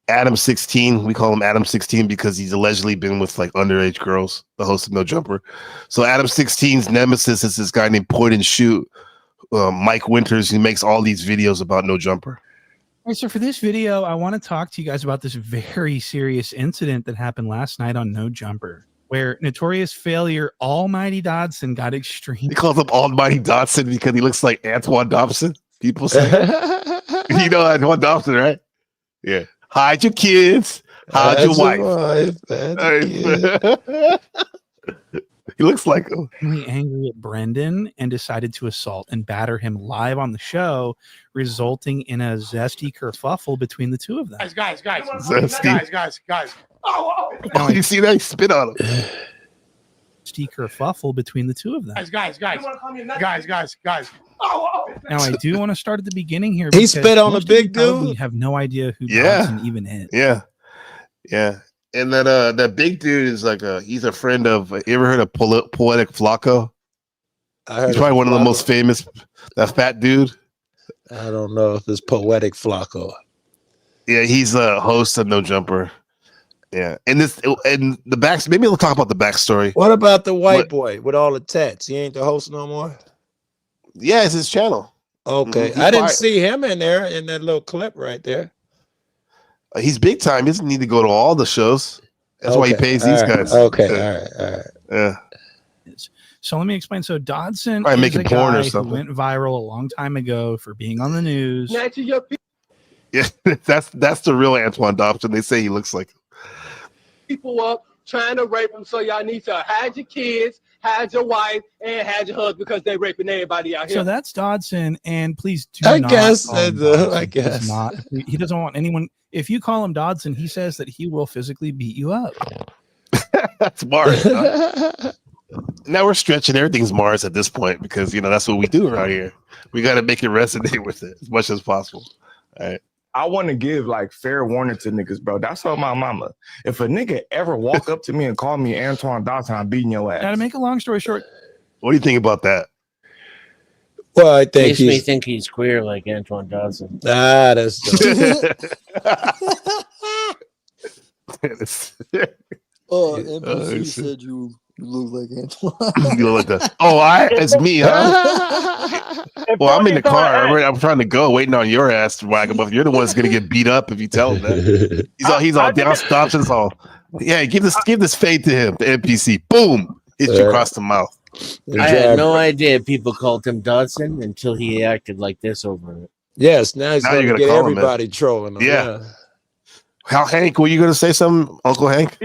Adam 16. We call him Adam 16 because he's allegedly been with like underage girls, the host of No Jumper. So Adam 16's nemesis is this guy named Point and Shoot, Mike Winters, who makes all these videos about No Jumper. All right, so for this video, I want to talk to you guys about this very serious incident that happened last night on No Jumper, where notorious failure Almighty Dodson got extreme. He calls him Almighty Dodson because he looks like Antoine Dobson. People say, you know Antoine Dobson, right? Yeah. Hide your kids. Hide your wife. He looks like him. Really angry at Brendan and decided to assault and batter him live on the show, resulting in a zesty kerfuffle between the two of them. Guys. Zesty. Oh, you see that? He spit on him. Zesty kerfuffle between the two of them. Guys. Now, I do want to start at the beginning here. He spit on a big dude. We have no idea who Dodson even is. Yeah. And that big dude is like he's a friend of. You ever heard of Poetic Flacco? He's probably one of the most famous. That fat dude. I don't know if it's Poetic Flacco. Yeah, he's a host of No Jumper. Yeah, and the back. Maybe we'll talk about the backstory. What about the white boy with all the tats? He ain't the host no more. Yeah, it's his channel. Okay, I didn't see him in there in that little clip right there. He's big time. He doesn't need to go to all the shows. That's why he pays these guys. Okay, all right. Yeah. So let me explain. So Dodson is making a porn guy or something. who went viral a long time ago for being on the news. Yeah, that's the real Antoine Dobson. They say he looks like people up trying to rape them, so y'all need to hide your kids, hide your wife, and hide your husband because they raping everybody out here. So that's Dodson, and please do I not. guess. I guess not. He doesn't want anyone. If you call him Dodson, he says that he will physically beat you up. That's Mars. Now we're stretching. Everything's Mars at this point because that's what we do around here. We got to make it resonate with it as much as possible. All right. I want to give like fair warning to niggas, bro. That's all my mama. If a nigga ever walk up to me and call me Antoine Dodson, I'm beating your ass. Now, to make a long story short, what do you think about that? Well, I think makes me think he's queer like Antoine Dodson. That's NPC said you look like Antoine. You look like that. Oh, it's me, huh? Well, I'm in the car. I'm trying to go, waiting on your ass to whack him up. You're the one that's gonna get beat up if you tell him that. He's all down, Dobson's all. Yeah, give this fade to him. The NPC, boom, hits you across the mouth. I had no idea people called him Dodson until he acted like this over it. Yes, now he's Now going you're to gonna get call him, man. everybody trolling him. Yeah. How, Hank? Were you gonna say something, Uncle Hank?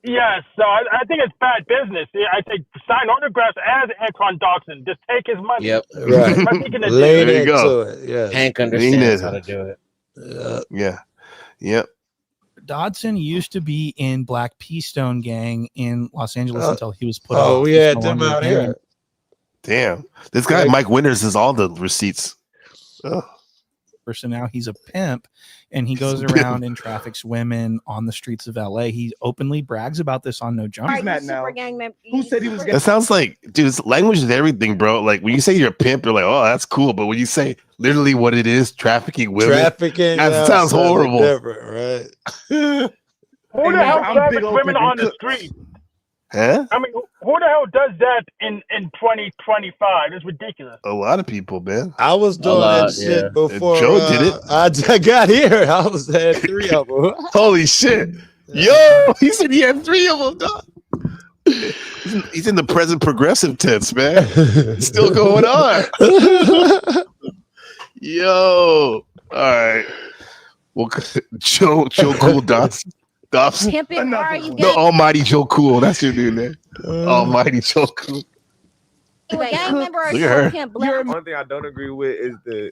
Yes, so I think it's bad business. I think sign autographs as Antoine Dawson. Just take his money. Yep. Right. There's nothing you can Lean do. There you go. into it. Yes. Hank Lean understands in. how to do it. Yeah. Yep. Dodson used to be in Black Pea Stone Gang in Los Angeles until he was put Oh, off. we He's had no them longer out a here. gang. Damn. This guy Like- Mike Winters has all the receipts. Oh. So now he's a pimp, and he goes a pimp. around and traffics women on the streets of LA. He openly brags about this on No Jumper. He's mad now. Who said he was It sounds like, dude, it's language is everything, bro. Like when you say you're a pimp, you're like, oh, that's cool. But when you say literally what it is, trafficking women, Trafficking. that sounds horrible. Different, right? Who Hey, the man, hell I'm traffics big old women pimp on and the cook. street? Huh? I mean, who the hell does that in 2025? It's ridiculous. A lot of people, man. I was doing lot, that shit yeah. before Joe did it. I got here. I was had 3 of them. Holy shit. Yo, he said he had 3 of them, dog. He's in the present progressive tense, man. It's still going on. Yo. All right. Well, Joe Cool Dobson. Pimpin', why are you No, Almighty Joe Cool. That's your new name. Almighty Joe Cool. gang member or Look you at her. a pimp? Black? One thing I don't agree with is the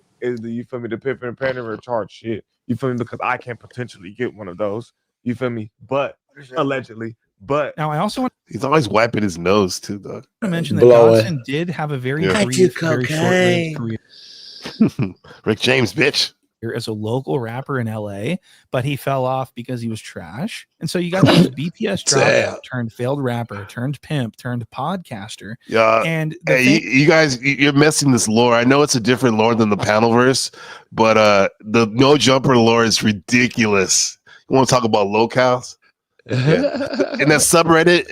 you feel me, the pimping and pandering charge shit. You feel me? Because I can potentially get one of those. You feel me? But allegedly. But Now, I also want He's always wiping his nose too, dog. to mention that Blowing. Dodson did have a very Yeah. brief, very short-lived career Rick James, bitch. as a local rapper in LA, but he fell off because he was trash. And so you got this BPS dropout turned failed rapper, turned pimp, turned podcaster. Yeah. And the Hey, thing- you guys, you're messing this lore. I know it's a different lore than the panel verse, but the No Jumper lore is ridiculous. You want to talk about locales? Yeah. In that subreddit,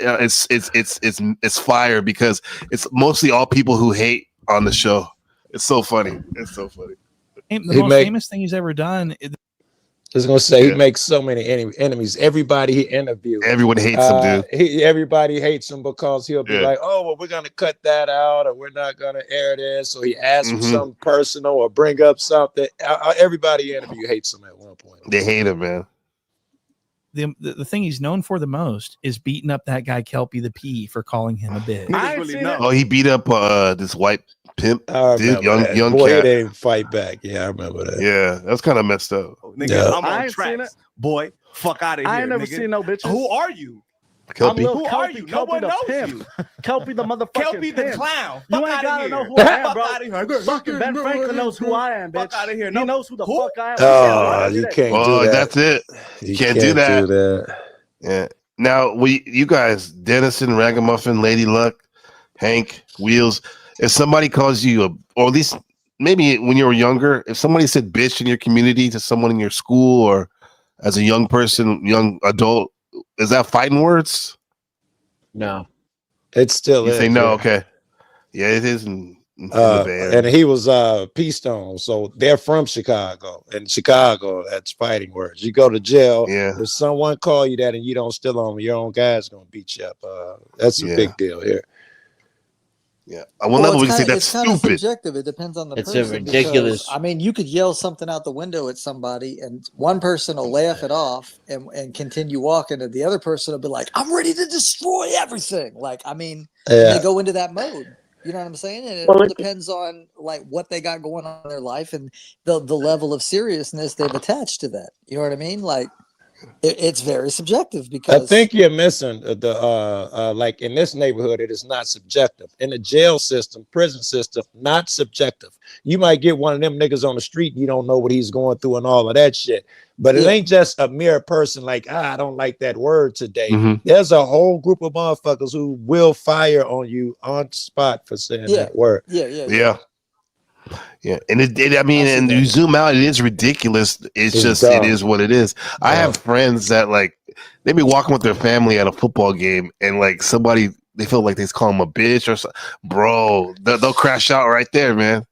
it's fire because it's mostly all people who hate on the show. It's so funny. It's so funny. the He most make- famous thing he's ever done is I was gonna say Yeah. he makes so many enemies. Everybody he interviews, Everyone hates him, dude. Everybody hates him because he'll be Yeah. like, "Oh, well, we're gonna cut that out, or we're not gonna air this." So he asks him Mhm. something personal or bring up something. Everybody he interview hates him at one point. They hate him, man. the thing he's known for the most is beating up that guy Kelpie the P for calling him a bitch. niggas really know. Oh, he beat up this white pimp, I dude, remember that. young Boy, cat. they didn't fight back. Yeah, I remember that. Yeah, that's kind of messed up. Nigga, Yeah. I'm I on ain't seen tracks. Boy, fuck out of here. I ain't never nigga. seen no bitches. Who are you? Kelpie. I'm Lil Who are Kelpie, you? No Kelpie one the knows pimp. Kelpie the motherfucking Kelpie the pimp. clown. You Fuck ain't outta gotta here. know who I am, Fuck bro. outta here. Fucking Ben Franklin knows who I am, bitch. Fuck outta here. He No. knows who the Who? fuck I am. Oh, you can't Oh, do that. that's it. You can't do that. that. Yeah. Now, you guys, Dennison, Ragamuffin, Lady Luck, Hank, Wheels. If somebody calls you, or at least maybe when you were younger, if somebody said bitch in your community to someone in your school or as a young person, young adult, is that fighting words? No. It still You is. say no, yeah. okay. Yeah, it is in the Bay Area. And he was P-Stone, so they're from Chicago. In Chicago, that's fighting words. You go to jail. Yeah. If someone call you that and you don't still on your own guy's gonna beat you up. That's a Yeah. big deal here. Yeah. At one level, we can say that's it's kind of stupid. subjective. It depends on the It's person. ridiculous. Because, I mean, you could yell something out the window at somebody, and one person will laugh it off and continue walking, and the other person will be like, "I'm ready to destroy everything." Like, I mean, Yeah. they go into that mode. You know what I'm saying? And it Well, all depends on like what they got going on in their life and the level of seriousness they've attached to that. You know what I mean? Like, it's very subjective I because think you're missing the like in this neighborhood, it is not subjective. In the jail system, prison system, not subjective. You might get one of them niggas on the street, and you don't know what he's going through and all of that shit. But it Yeah. ain't just a mere person like, I don't like that word today. Mhm. There's a whole group of motherfuckers who will fire on you on spot for saying Yeah. that word. Yeah. Yeah. And I mean, I see and that. you zoom out, it is ridiculous. It's It's just, dumb. it is what it is. I Yeah. have friends that like, they be walking with their family at a football game and like somebody, they feel like they call them a bitch or something. Bro, they'll crash out right there, man.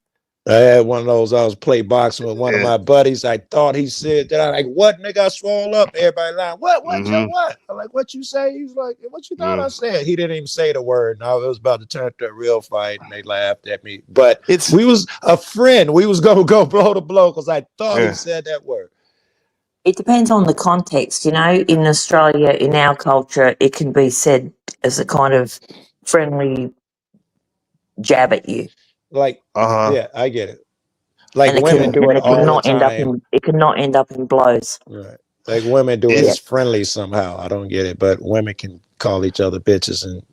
I had one of those. I was play boxing with one of my buddies. I thought he said that. I'm like, what, nigga? I swole up. Everybody lying. What? Joe? What? I'm like, what you say? He's like, what you thought I said? He didn't even say the word. Now it was about to turn to a real fight, and they laughed at me. But we was a friend. We was gonna go blow to blow because I thought he said that word. It depends on the context, you know. In Australia, in our culture, it can be said as a kind of friendly jab at you. Like, yeah, I get it. Like women do it all the time. It could not end up in blows. Right. Like women do it as friendly somehow. I don't get it, but women can call each other bitches and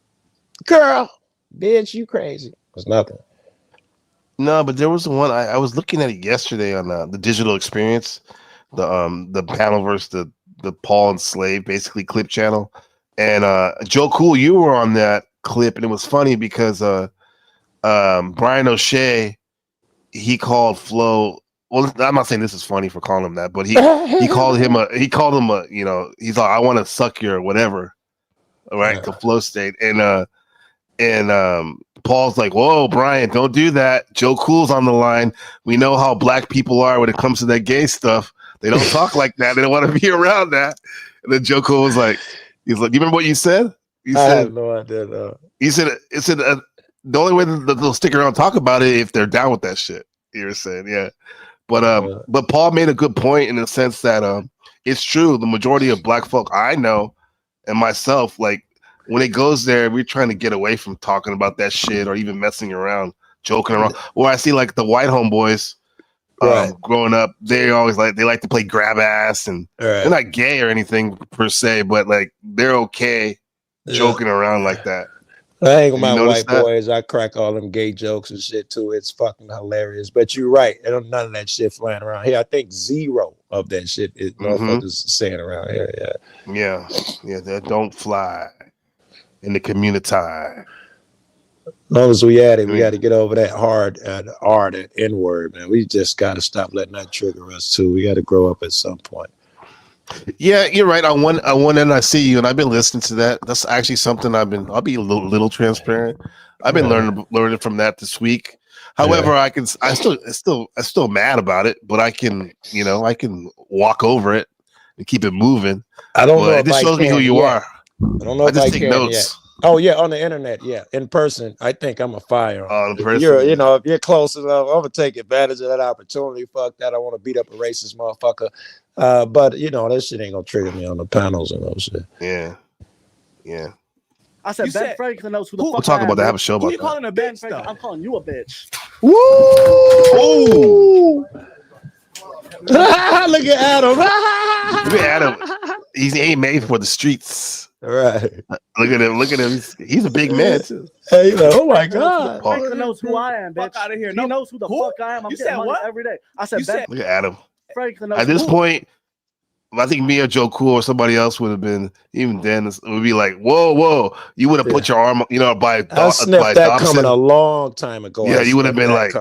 girl, bitch, you crazy. It's nothing. No, but there was one I was looking at it yesterday on the digital experience, the panel versus the Paul and Slave basically clip channel, and Joe Cool, you were on that clip, and it was funny because Brian O'Shea, he called Flo. Well, I'm not saying this is funny for calling him that, but he called him a you know, he's like, I want to suck your whatever, right? To Flo State, and Paul's like, whoa, Brian, don't do that. Joe Cool's on the line. We know how black people are when it comes to that gay stuff. They don't talk like that. They don't want to be around that. And then Joe Cool was like, he's like, you remember what you said? You I said, have no idea. No. He said, it said the only way that they'll stick around and talk about it if they're down with that shit. You were saying, yeah. But Paul made a good point in the sense that it's true. The majority of black folk I know and myself, like when it goes there, we're trying to get away from talking about that shit or even messing around, joking around. Or I see like the white homeboys growing up, they always like to play grab ass, and they're not gay or anything per se, but like they're okay joking around like that. I hang with You my notice white that? boys. I crack all them gay jokes and shit too. It's fucking hilarious. But you're right. None of that shit flying around here. I think zero of that shit is motherfuckers saying around here. Yeah. That don't fly in the community. As long as we at it, we got to get over that hard and N word, man. We just got to stop letting that trigger us too. We got to grow up at some point. Yeah, you're right. On one end, I see you, and I've been listening to that. That's actually something I'll be a little transparent. I've been learning from that this week. However, I'm still mad about it, but I can walk over it and keep it moving. I don't know if this shows me who you are. I don't know if just I take can notes. yet. Oh yeah, on the internet, yeah. In person, I think I'm a fire. In person, if you're close enough, I'm gonna take advantage of that opportunity. Fuck that, I want to beat up a racist motherfucker. But that shit ain't gonna trigger me on the panels and those shit. Yeah. I said Ben Franklin knows who the fuck We'll talk I am, about that. bitch. Have a show about Who you that. calling a Ben Franklin? I'm calling you a bitch. Woo! Look at Adam. Look at Adam. He ain't made for the streets. Right. Look at him. He's a big man too. Hey, oh my God. Franklin knows who I am, bitch. Fuck out of here. He knows who the fuck I am. I'm getting money every day. I said Ben Look at Adam. Franklin knows At this point, I think me or Joe Cool or somebody else would have been, even then, it would be like, whoa, you would have put your arm, by I sniffed that Dobson. coming a long time ago. Yeah, you would have been like,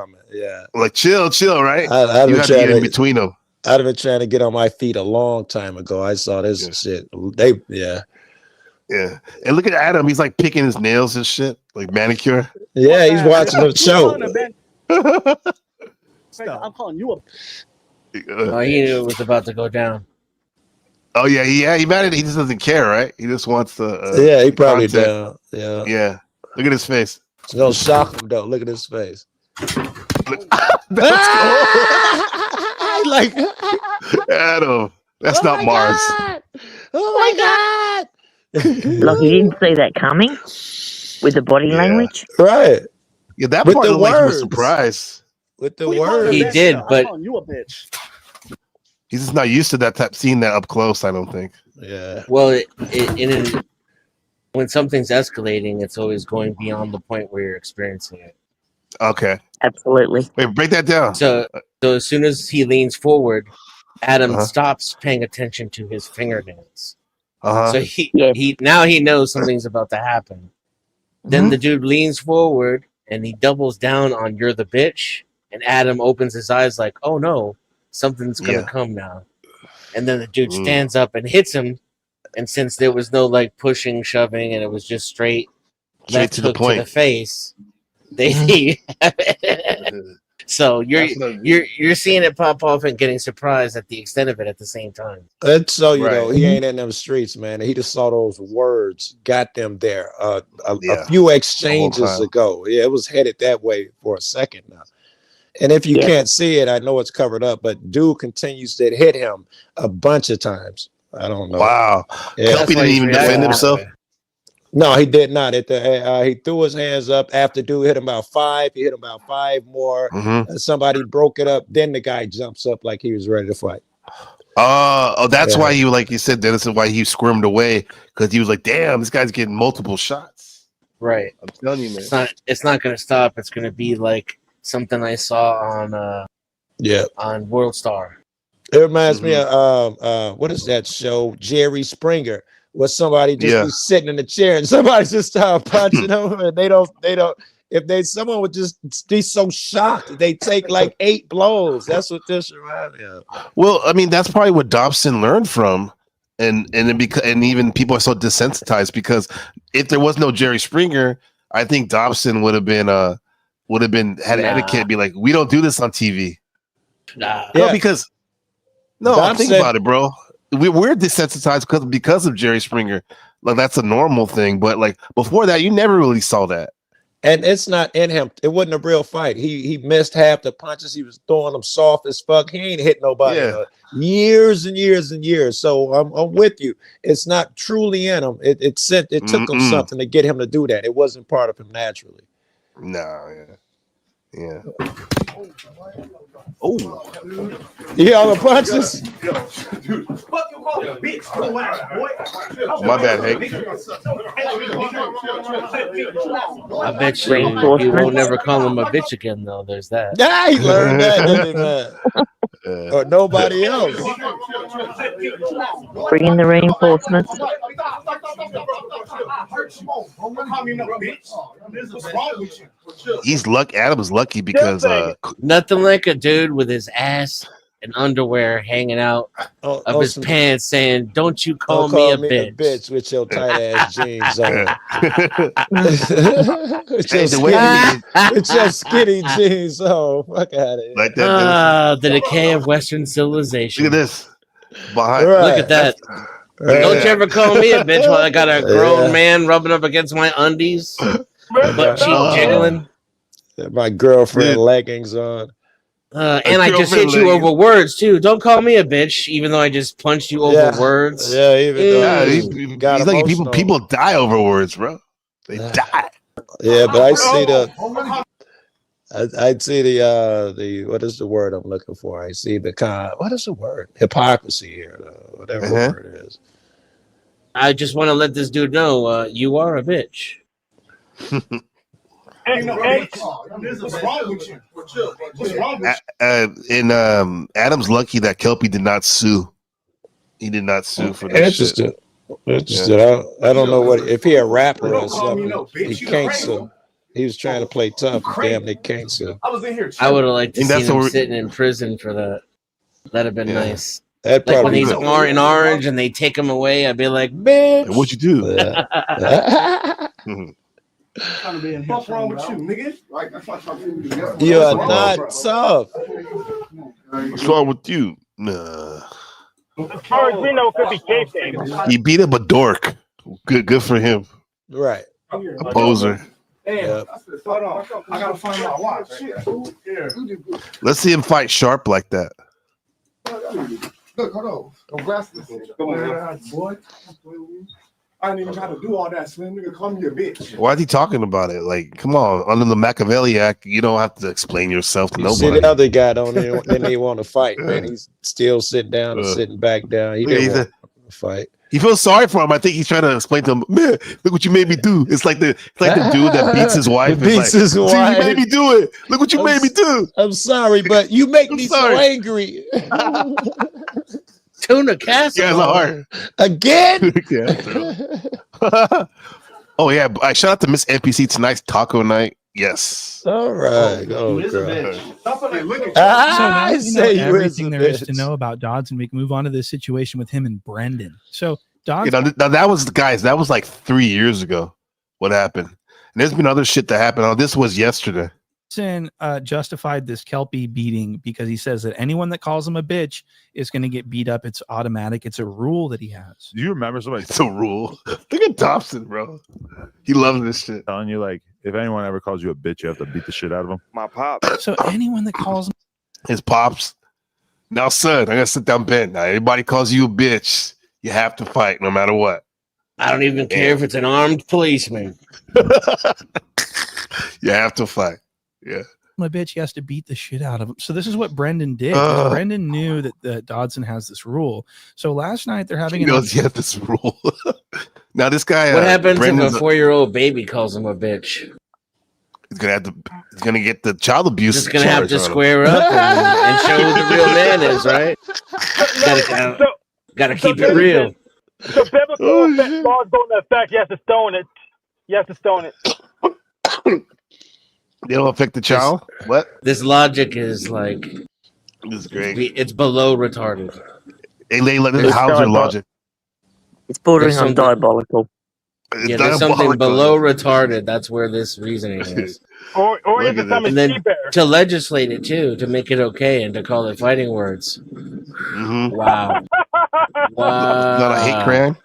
like chill, right? You have to get in between them. I'd have been trying to get on my feet a long time ago. I saw this shit. Yeah. And look at Adam. He's like picking his nails and shit, like manicure. Yeah, he's watching the show. I'm calling you a. Oh, he knew it was about to go down. Oh yeah, he mad at it. He just doesn't care, right? He just wants the. He probably content. down. Yeah. Look at his face. It's gonna shock him though. Look at his face. Like Adam. That's not Mars. Oh my God! Like you didn't see that coming with the body language, right? Yeah, that With part the looked like he was words. surprised. With the words, He did, but I'm calling you a bitch. He's just not used to that seeing that up close. I don't think. Yeah. Well, when something's escalating, it's always going beyond the point where you're experiencing it. Okay. Absolutely. Wait, break that down. So as soon as he leans forward, Adam stops paying attention to his fingernails. So he now he knows something's about to happen. Then the dude leans forward and he doubles down on "you're the bitch," and Adam opens his eyes like, "Oh no, something's gonna come now." And then the dude stands up and hits him. And since there was no like pushing, shoving, and it was just straight to the point, to the face, they So you're seeing it pop off and getting surprised at the extent of it at the same time. That's so you know he ain't in them streets, man. He just saw those words, got them there a few exchanges ago. Yeah, it was headed that way for a second now. And if you can't see it, I know it's covered up, but dude continues to hit him a bunch of times. I don't know. Wow. Yeah. Kelpie didn't even defend himself. No, he did not. He threw his hands up after dude hit him about 5. He hit him about 5 more. Somebody broke it up. Then the guy jumps up like he was ready to fight. That's why you, like you said, Dennis, why he squirmed away, because he was like, "Damn, this guy's getting multiple shots." Right. I'm telling you, man. It's not going to stop. It's going to be like something I saw on World Star. It reminds me of what is that show, Jerry Springer, where somebody just be sitting in the chair and somebody just start punching them, and they don't. If someone would just be so shocked, they take like 8 blows. That's what this reminds me of. Well, I mean, that's probably what Dobson learned from, and even people are so desensitized, because if there was no Jerry Springer, I think Dobson would have been etiquette, be like, we don't do this on TV. No, because think about it, bro. We're desensitized because of Jerry Springer. Like, that's a normal thing, but like before that, you never really saw that. And it's not in him. It wasn't a real fight. He missed half the punches. He was throwing them soft as fuck. He ain't hit nobody years and years and years. So I'm with you. It's not truly in him. It took him something to get him to do that. It wasn't part of him naturally. No, yeah. Oh, you all the punches. My bad, Hank. I bet you won't never call him a bitch again, though. There's that. Yeah, he learned that, didn't he, man? Or nobody else. Bring in the reinforcements. Adam's lucky because nothing like a dude with his ass and underwear hanging out of his pants saying, "Don't you call me a bitch with your tight ass jeans on." with your skinny jeans on. Fuck out of here. Like that. The decay of Western civilization. Look at this. Look at that. Don't you ever call me a bitch while I got a grown man rubbing up against my undies, butt cheek jiggling. My girlfriend leggings on. And I just hit you over words too. Don't call me a bitch, even though I just punched you over words. Yeah, even though he's like people die over words, bro. They die. Yeah, but I see I'd see the what is the word I'm looking for? I see the what is the word? Hypocrisy here, whatever the word it is. I just want to let this dude know you are a bitch. What's wrong with you? And Adam's lucky that Kelpie did not sue. He did not sue for that. Interesting. I don't know what if he a rapper or something. He can't sue. He was trying to play tough. Damn, they can't sue. I would have liked to see him sitting in prison for that. That'd have been nice. That like when he's in orange and they take him away, I'd be like, bitch. What'd you do? What's wrong with you, nigga? You are not tough. What's wrong with you? Nah. As far as we know, it could be kayfabe. He beat up a dork. Good for him. Right. A poser. Hold on. I gotta find my watch. Let's see him fight sharp like that. Look, hold on. Don't grasp this. Boy. I didn't even try to do all that, Slim. Nigga, call me a bitch. Why is he talking about it? Like, come on. Under the Machiavelli Act, you don't have to explain yourself to nobody. See, the other guy didn't want to fight, man. He's still sitting down and sitting back down. He didn't want to fight. He feels sorry for him. I think he's trying to explain to him, man, look what you made me do. It's like the dude that beats his wife. His wife. See, you made me do it. Look what you made me do. I'm sorry, but you make me so angry. Tuna casserole. Again? Oh, yeah. I shout out to Miss NPC tonight's taco night. Yes. All right. I say everything there is to know about Dodds, and we can move on to this situation with him and Brendan. So Dodds, now that was that was like 3 years ago. What happened? And there's been other shit that happened. Oh, this was yesterday. justified this Kelpie beating because he says that anyone that calls him a bitch is going to get beat up. It's automatic. It's a rule that he has. Do you remember somebody? It's a rule. Look at Dobson, bro. He loves this shit. Telling you, like, if anyone ever calls you a bitch, you have to beat the shit out of them. My pop. So anyone that calls him his pops. Now, son, I gotta sit down, Ben. Now, anybody calls you a bitch, you have to fight no matter what. I don't even care if it's an armed policeman. You have to fight. Yeah. a bitch, he has to beat the shit out of him. So this is what Brendan did. Brendan knew that Dodson has this rule. So last night they're having he knows he has this rule. Now this guy. What happens if a 4-year-old baby calls him a bitch? He's gonna have to. He's gonna get the child abuse. He's gonna have to square up and show who the real man is, right? Gotta keep it real. So biblical laws go into effect. You have to stone it. You have to stone it. They don't affect the child. What? This logic is like. This is great. It's below retarded. Hey, Layla, this is Hauser logic. It's bordering on diabolical. Yeah, there's something below retarded. That's where this reasoning is. Or is it something and then cheaper? to legislate it too, to make it okay, and to call it fighting words. Mm-hmm. Wow. Wow. Not a hate crime.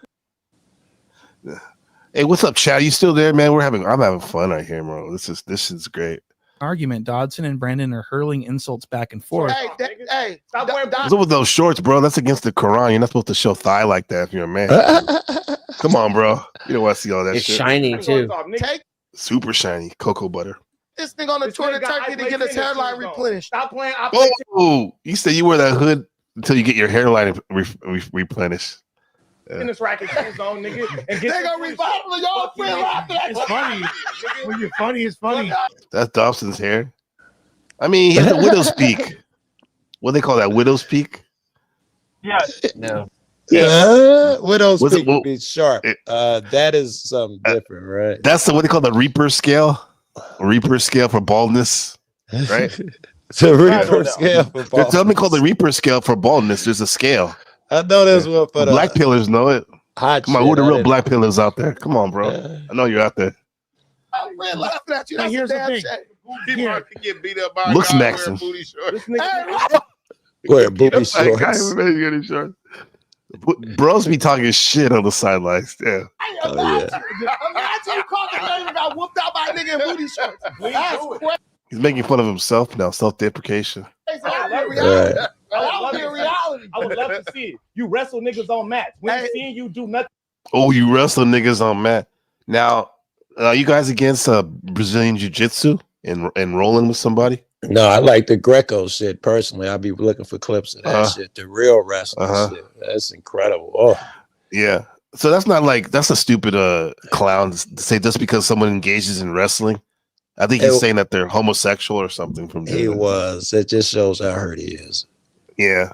Hey, what's up, Chad? You still there, man? I'm having fun right here, bro. This is great. Argument. Dodson and Brendan are hurling insults back and forth. Hey, stop wearing What's up with those shorts, bro? That's against the Quran. You're not supposed to show thigh like that if you're a man. Come on, bro. You don't want to see all that It's shit. shiny too. Super shiny. Cocoa butter. This nigga on the tour to Turkey to get his hairline replenished. Stop playing. Oh, you said you wear that hood until you get your hairline replenished. Tennis racket shoes on, nigga. And get they gonna revive y'all feel after that. It's funny. When you're funny, it's funny. That's Dobson's hair. I mean, he has a widow's peak. What do they call that? Widow's peak? Yeah. No. Yeah, widow's What's peak would be sharp. That is something different, right? That's what they call the Reaper scale. Reaper scale for baldness, right? The Reaper scale for baldness. There's something called the Reaper scale for baldness. There's a scale. I know there's one for black pillars know it. Come on, who are the real black pillars out there? Come on, bro. I know you're out there. I'm really laughing at you. That's here's a the damn thing. shame. People can get beat up by Looks a guy Maxim. wearing booty shorts. Wear booty shorts. Bros be talking shit on the sidelines. Yeah. Imagine you caught the name and got whooped out by a nigga in booty shorts. That's crazy. He's making fun of himself now. Self-deprecation. That would be a reality. I would love to see it. You wrestle niggas on mats. We ain't seeing you do nothing. Oh, you wrestle niggas on mat. Now, are you guys against Brazilian Jiu-Jitsu and rolling with somebody? No, I like the Greco shit personally. I'll be looking for clips of that shit. The real wrestling shit. That's incredible. Oh, yeah. So that's not like that's a stupid clown to say just because someone engages in wrestling. I think he's saying that they're homosexual or something from he was. It just shows how hurt he is. Yeah.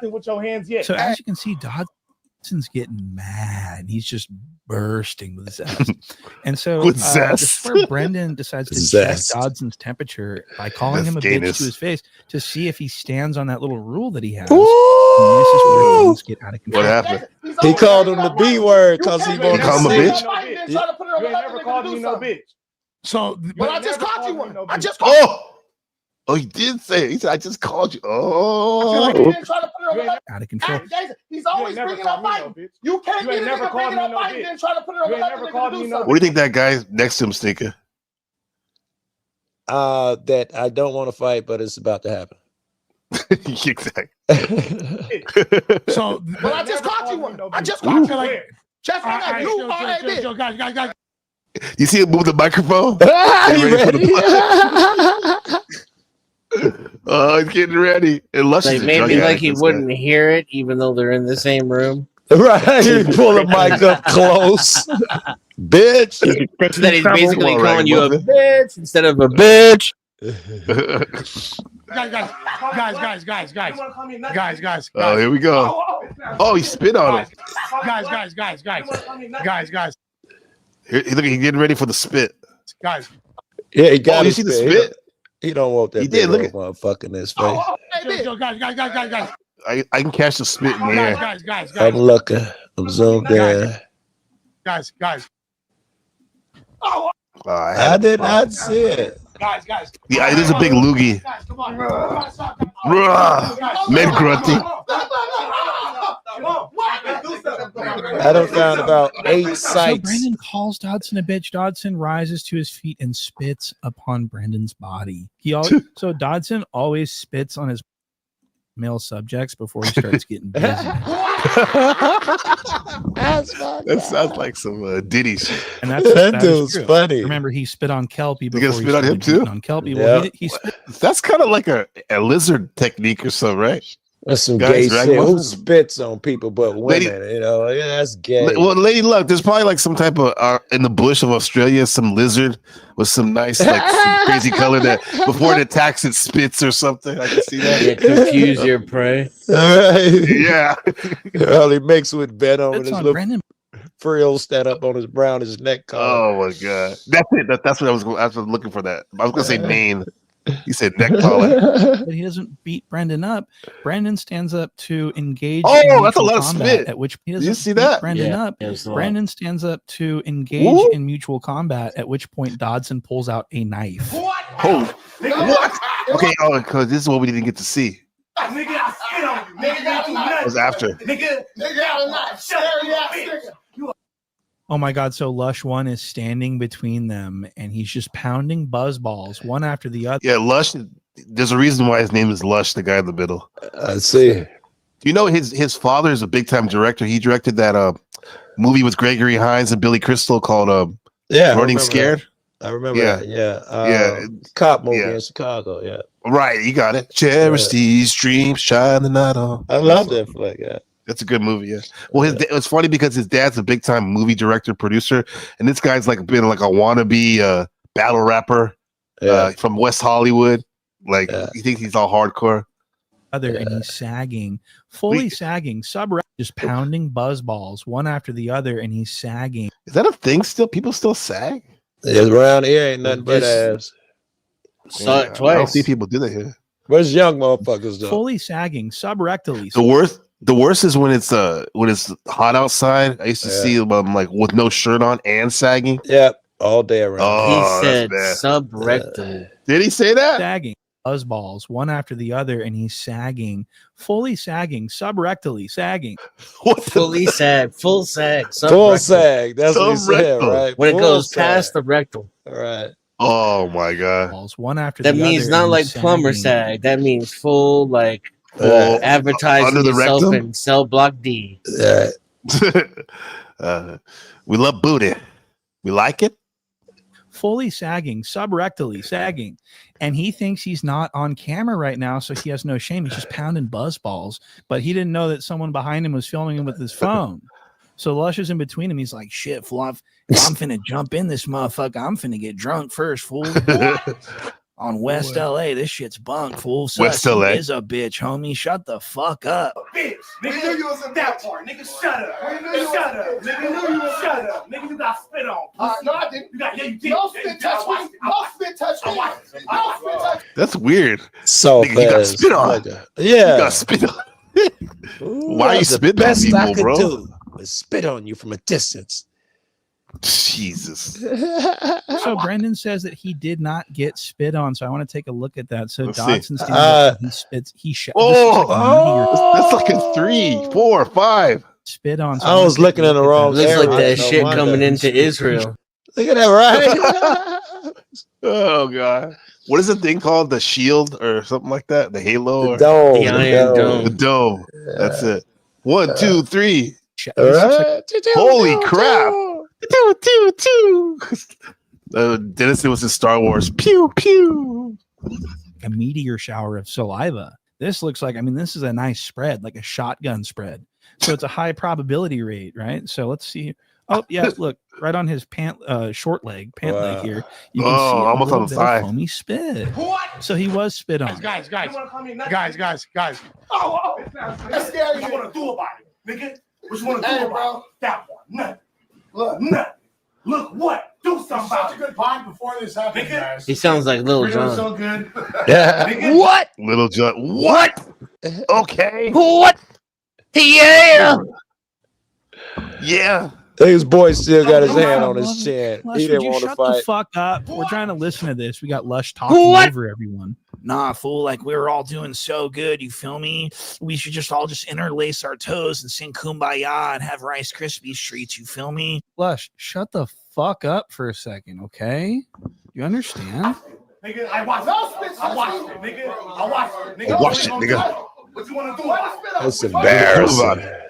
With your hands yet. So as you can see, Dodson's getting mad. He's just bursting with zest. And so this is where Brendan decides to check Dodson's temperature by calling him a bitch to his face to see if he stands on that little rule that he has. And this is where things get out of control. What happened? He called him the B word because he wanted called him a bitch. You ain't never called me no bitch. So, but I just caught you one. I just caught you. Oh, he did say it. He said, I just called you. Oh. He didn't try to put it out of control. He's always bringing up fighting. You can't get a nigga bringing up fighting and try to put it on another nigga to do something. What do you think that guy next to him thinking? That I don't want to fight, but it's about to happen. Exactly. So, but I just caught you one. I just caught you like Jeff. Guys. You see him move the microphone? Oh, he's getting ready. And Like maybe like he wouldn't hear it, even though they're in the same room. Right, he pull the mic up close, bitch. So that he's basically calling you a bitch instead of a bitch. Guys. Oh, here we go. Oh, he spit on him. Guys. Here, look, he's getting ready for the spit. Guys. Yeah, he got you see the spit? He don't want that. He did. Look at motherfucker in his face. Guys. I can catch the spit in the air. Guys. I'm looking. I'm zoomed in. Guys. Oh, I did not see it. Guys. Yeah, it is a big loogie. Guys, come on. Men grunting. Adam found about 8 So sites. Brandon calls Dodson a bitch. Dodson rises to his feet and spits upon Brandon's body. So Dodson always spits on his male subjects before he starts getting busy. That sounds like some Diddy shit. And That is dude's true. funny. Remember, he spit on Kelpie You before guys he spit on him started beating too? on Kelpie. Well, he spit. That's kind of like a lizard technique or something, right? That's some Guys, gay right? shit. Who Wasn't- spits on people but women? Lady- Yeah, that's gay. Well, Lady Luck, there's probably like some type of in the bush of Australia, some lizard with some nice, like some crazy color that before it attacks, it spits or something. I can see that. Yeah, confuse your prey. All right. Yeah. Well, he mixed with Venom and Spits his on little Brandon. frills stand up on his brown, his neck collar. Oh my god, that's it. That's what I was looking for. That I was gonna say mane. He said neck collar. But he doesn't beat Brandon up. Brandon stands up to engage. Oh, in that's a mutual lot of combat, spit. At which he Did doesn't you see beat that? Brandon Yeah, up. it was a lot. Brandon stands up to engage Woo. in mutual combat. At which point Dodson pulls out a knife. Oh, what? Okay, because this is what we didn't get to see. Nigga, I spit on you. Nigga, got a knife. It was after. Nigga got a knife. Shut up, nigga. Oh my God! So Lush One is standing between them, and he's just pounding buzz balls one after the other. Yeah, Lush. There's a reason why his name is Lush, the guy in the middle. I see. You know, his father is a big time director. He directed that movie with Gregory Hines and Billy Crystal called Yeah, I Running remember Scared. I remember Yeah. that. Yeah. Yeah. Cop movie Yeah. in Chicago. Yeah. Right, you got it. Cherish these dreams, shine the night on. I love that flick. Yeah. That's a good movie. Yeah. Well, it's funny because his dad's a big time movie director, producer, and this guy's like been like a wannabe battle rapper from West Hollywood. Like he thinks he's all hardcore. And he's sagging, fully sagging, just pounding buzz balls one after the other, and he's sagging. Is that a thing still? People still sag? Yeah, around here ain't nothing but ass. Saw it I don't twice. see people do that here. Where's young motherfuckers though? Fully sagging subrectally. The worst is when it's hot outside. I used to see them like with no shirt on and sagging. Yep, all day around. Oh, He said that's bad. subrectum. Did he say that? Sagging buzz balls one after the other, and he's sagging, fully sagging, subrectally sagging. Fully sag, full sag, Full subrectal. sag. That's what he said, Subrectal. right? When it Full goes sag. past the rectal. All right. Oh my god. Balls one after That the means other. not and like he's plumber sagging. sag. That means full like Well, advertising under the yourself rectum? in cell block D. We love booty. We like it. Fully sagging, subrectally sagging, and he thinks he's not on camera right now, so he has no shame. He's just pounding buzz balls, but he didn't know that someone behind him was filming him with his phone. So Lush is in between him. He's like, "Shit, fool! I'm finna jump in this motherfucker. I'm finna get drunk first, fool." On West LA, this shit's bunk, fool. West Sus, you LA. is a bitch, homie. Shut the fuck up. Bitch, nigga, knew you was in that part. Nigga, shut up. Shut up. Nigga, knew you was shut up. Nigga, you got spit on. No, I didn't. You got, yeah, you did. No spit touch me. No spit touch me. No spit touch me. That's weird. So Nigga, you got spit on. Yeah. You got spit on. Why are you the spitting on best I people, could bro? do was spit on you from a distance. Jesus. So Brendan says that he did not get spit on. So I want to take a look at that. So Let's see. Dodson stands up, and he spits. He That's like a 3, 4, 5. spit on. I was looking in the wrong Looks area. like that No shit wonder. coming into Israel. Look at that, right? Oh god. What is the thing called? The shield or something like that? The halo? The dome. The Iron Dome. The dome. That's it. 1, 2, 3. All right. Holy crap. Dennison was in Star Wars. Pew pew. a meteor shower of saliva. This looks like, I mean, this is a nice spread, like a shotgun spread. So it's a high probability rate, right? So let's see. Oh yeah, look right on his short leg, leg here. You can see almost on the side. Foamy spit. What? So he was spit on. Guys. Oh, that's scary. What you want to do about it, nigga? What you want to do about it? That one. Nothing. Look, nothing. Look what? Do something about it. Such a good point before this happened, guys. He sounds like Lil Jon. So good. Yeah. What? Little John. What? Okay. What? Yeah. Yeah. His boy still got his hand on his chin. Lush, He would didn't you want to shut the fight. fuck up? We're trying to listen to this. We got Lush talking over everyone. Nah, fool, like we were all doing so good, you feel me? We should just all just interlace our toes and sing Kumbaya and have Rice Krispies treats, you feel me? Lush, shut the fuck up for a second, okay? You understand? Nigga, I watched it. I watched it, nigga. I watched it, nigga. I watched it, nigga. What you want to do about it? That's embarrassing.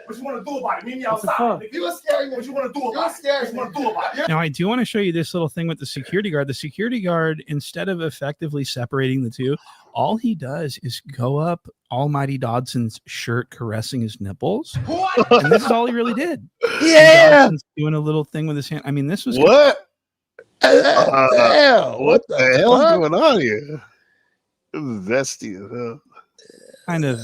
What you want to do about it? Meet me outside, nigga. You scary. What you want to do about it? What you want to do about it? Now, I do want to show you this little thing with the security guard. The security guard, instead of effectively separating the two, all he does is go up Almighty Dodson's shirt, caressing his nipples. And this is all he really did. Yeah. Dodson's doing a little thing with his hand. I mean, this was What? Hell, What the hell is going on here? This is zesty as hell. kind of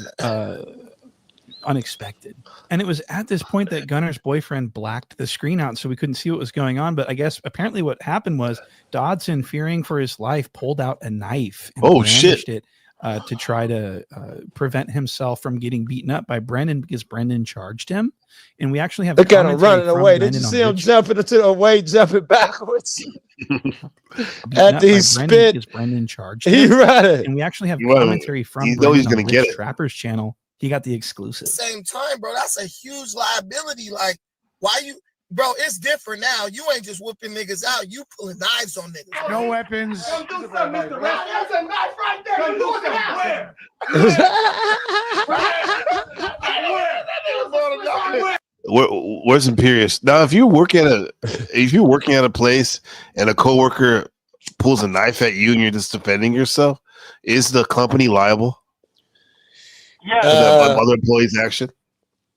unexpected. And it was at this point that Gunner's boyfriend blacked the screen out so we couldn't see what was going on. But I guess apparently what happened was Dodson, fearing for his life, pulled out a knife and brandished it to try to prevent himself from getting beaten up by Brendan, because Brendan charged him. And we actually have Look at him running from away. Did Brendan you on see him Rich- jumping into the way, jumping backwards? beaten After up he by Brendan spit, because Brendan charged he him. ran it. And we actually have He ran it. commentary from You know he's Brendan on gonna get Rich it. Trapper's channel. He got the exclusive. Same time, bro, that's a huge liability. Like, why you, bro? It's different now. You ain't just whooping niggas out. You pulling knives on niggas. No weapons. Come do something, Mr. Rest. There's a knife right there. Come You do doing it something. Where? Where's Imperious? Now, if you're working at a place and a coworker pulls a knife at you and you're just defending yourself, is the company liable Yeah. for that other employee's action?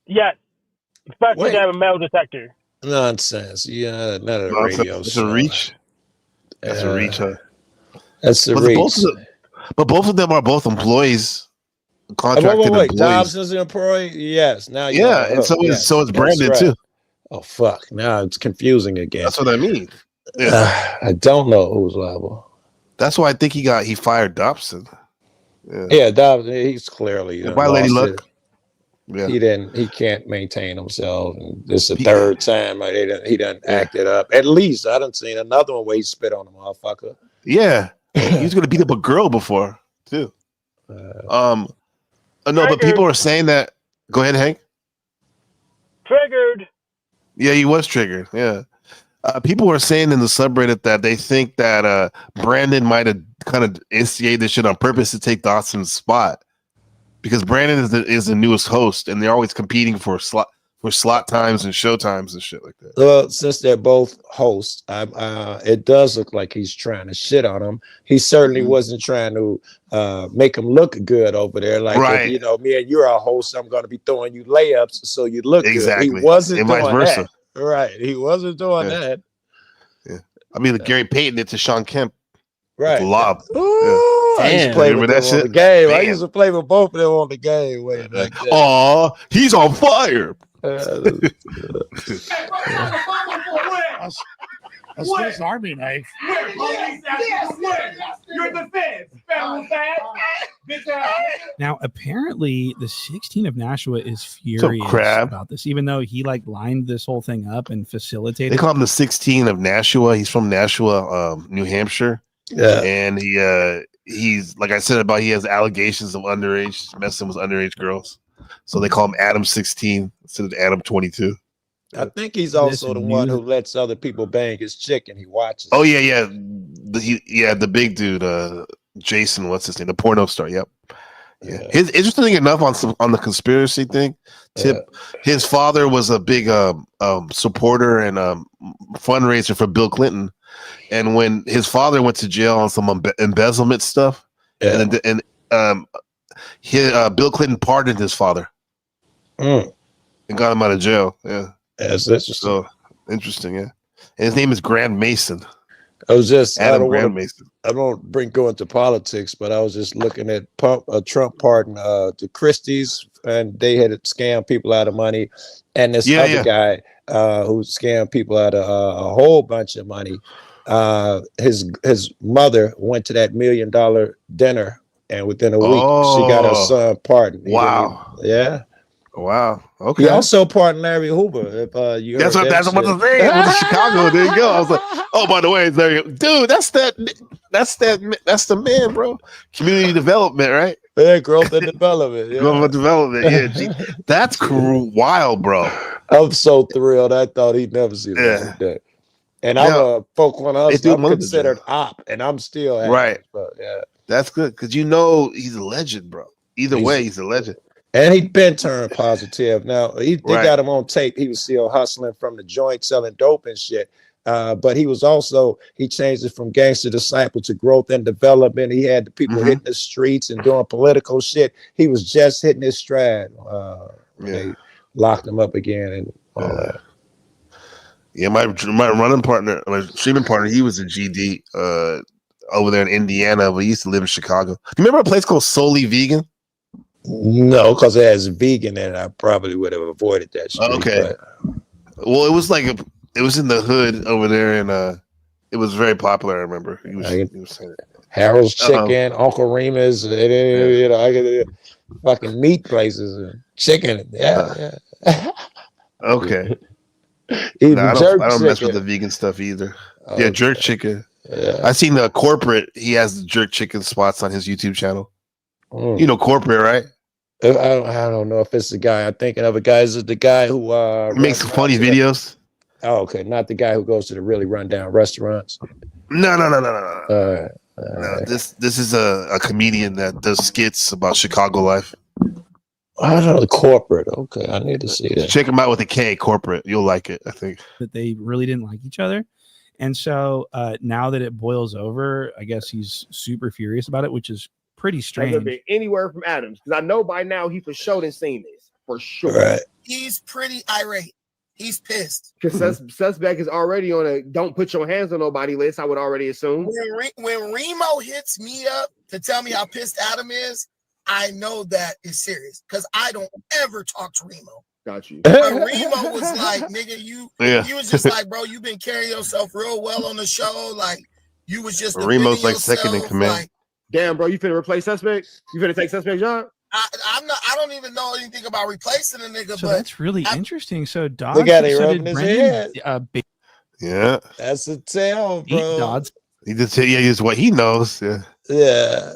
Yes. Especially Wait. to have a metal detector. Nonsense. Yeah, not a Nonsense. radio It's show. a reach. That's a reach, huh? That's a But reach. both of them are both employees, contracted Wait. employees. Dobson's an employee? Yes. Now you Yeah, and so is Brandon too. Oh fuck! Now it's confusing again. That's what I mean. Yeah. I don't know who's liable. That's why I think he fired Dobson. Yeah, Dobson. He's clearly Bye, Lady lost Luck. it. Yeah. He can't maintain himself. And this is the third time he done acted up. At least I done seen another one where he spit on a motherfucker. Yeah, he was gonna beat up a girl before too. No, but people are saying that. Go ahead, Hank. Triggered. Yeah, he was triggered. Yeah, people were saying in the subreddit that they think that Brandon might have kind of instigated this shit on purpose to take Dawson's spot, because Brandon is the newest host, and they're always competing for slot times and show times and shit like that. Well, since they're both hosts, it does look like he's trying to shit on him. He certainly wasn't trying to make him look good over there. Like, Right. if, me and you're a host, I'm going to be throwing you layups so you look Exactly. good. He wasn't And doing vice versa. that. Right. He wasn't doing Yeah. that. Yeah, I mean, Gary Payton did to Sean Kemp. Right. With the lob. Ooh, I used to play Remember with that them on the shit? game. I Damn. used to play with both of them on the game way back then. Aw, he's on fire. A Swiss Army knife. Where? Police action. Where? Your defense. Federal badge. Bitch ass. Now, apparently, the 16 of Nashua is furious crab. about this, even though he lined this whole thing up and facilitated. They call him the 16 of Nashua. He's from Nashua, New Hampshire. Yeah. And he's like I said about he has allegations of underage messing with underage girls. So they call him Adam 16 instead of Adam 22. I think he's also the one who lets other people bang his chick and he watches. Oh yeah. The big dude, Jason, what's his name? The porno star. Yep. Yeah. His interesting enough on the conspiracy thing. His father was a big supporter and fundraiser for Bill Clinton. And when his father went to jail on some embezzlement stuff, Bill Clinton pardoned his father and got him out of jail. Yeah, that's interesting. So interesting. Yeah, and his name is Grand Mason. I was just Adam Grand Mason. I don't go into politics, but I was just looking at Trump pardon the Christies, and they had scammed people out of money, and this other guy who scammed people out of a whole bunch of money. His mother went to that $1 million dinner, and within a week she got her son pardoned. Wow. Wow. Okay. He also pardoned Larry Hoover. If you That's heard what that I'm about to say. It was in Chicago. There you go. I was like, oh, by the way, there you go. Dude, that's the man, bro. Community development, right? Yeah, growth and development. Yeah. Growth and development. Yeah, gee, that's cool. Wild, bro. I'm so thrilled. I thought he'd never see the light of day. And I'm a folk one of us. I'm considered op, and I'm still right. But yeah, that's good because you know he's a legend, bro. Either way, he's a legend. And he'd been turned positive. Now they got him on tape. He was still hustling from the joint, selling dope and shit. But he changed it from gangster disciple to growth and development. He had the people hitting the streets and doing political shit. He was just hitting his stride. They locked him up again and all that. Yeah, my running partner, my streaming partner, he was a GD over there in Indiana, but he used to live in Chicago. Do you remember a place called Solely Vegan? No, because it has vegan in it. I probably would have avoided that street. Okay. Well, it was it was in the hood over there, and it was very popular. I remember. He was saying it. Harold's Chicken, Uncle Remus, you know, I get fucking meat places and chicken. Yeah. Okay. Even I jerk don't mess with chicken. the vegan stuff either. Okay. Yeah, jerk chicken. Yeah. I seen the corporate. He has the jerk chicken spots on his YouTube channel. Mm. You know corporate, right? I don't know if it's the guy I'm thinking of. A guy is the guy who makes funny videos. Oh, okay, not the guy who goes to the really rundown restaurants. No. No, this is a comedian that does skits about Chicago life. I don't know, the corporate. Okay, I need to see that. Check him out with a K, corporate. You'll like it, I think. That they really didn't like each other. And so now that it boils over, I guess he's super furious about it, which is pretty strange. Has there been any word from Adams? Because I know by now he for sure didn't seen this. For sure. Right. He's pretty irate. He's pissed. Because suspect is already on a don't put your hands on nobody list, I would already assume. When Remo hits me up to tell me how pissed Adam is, I know that is serious because I don't ever talk to Remo. Got you. But Remo was like, nigga, he was just Yeah. like, bro, you've been carrying yourself real well on the show. Like, you was just Remo's like yourself, second in command. like, damn, bro, you finna replace suspect? You finna take suspect job? I don't even know anything about replacing a nigga, So but that's really interesting. So Dodds, Look at it, so rubbing did his Brendan, head. Yeah. That's a tell, bro. Dodds. He just said, yeah, he's what he knows. Yeah. Yeah.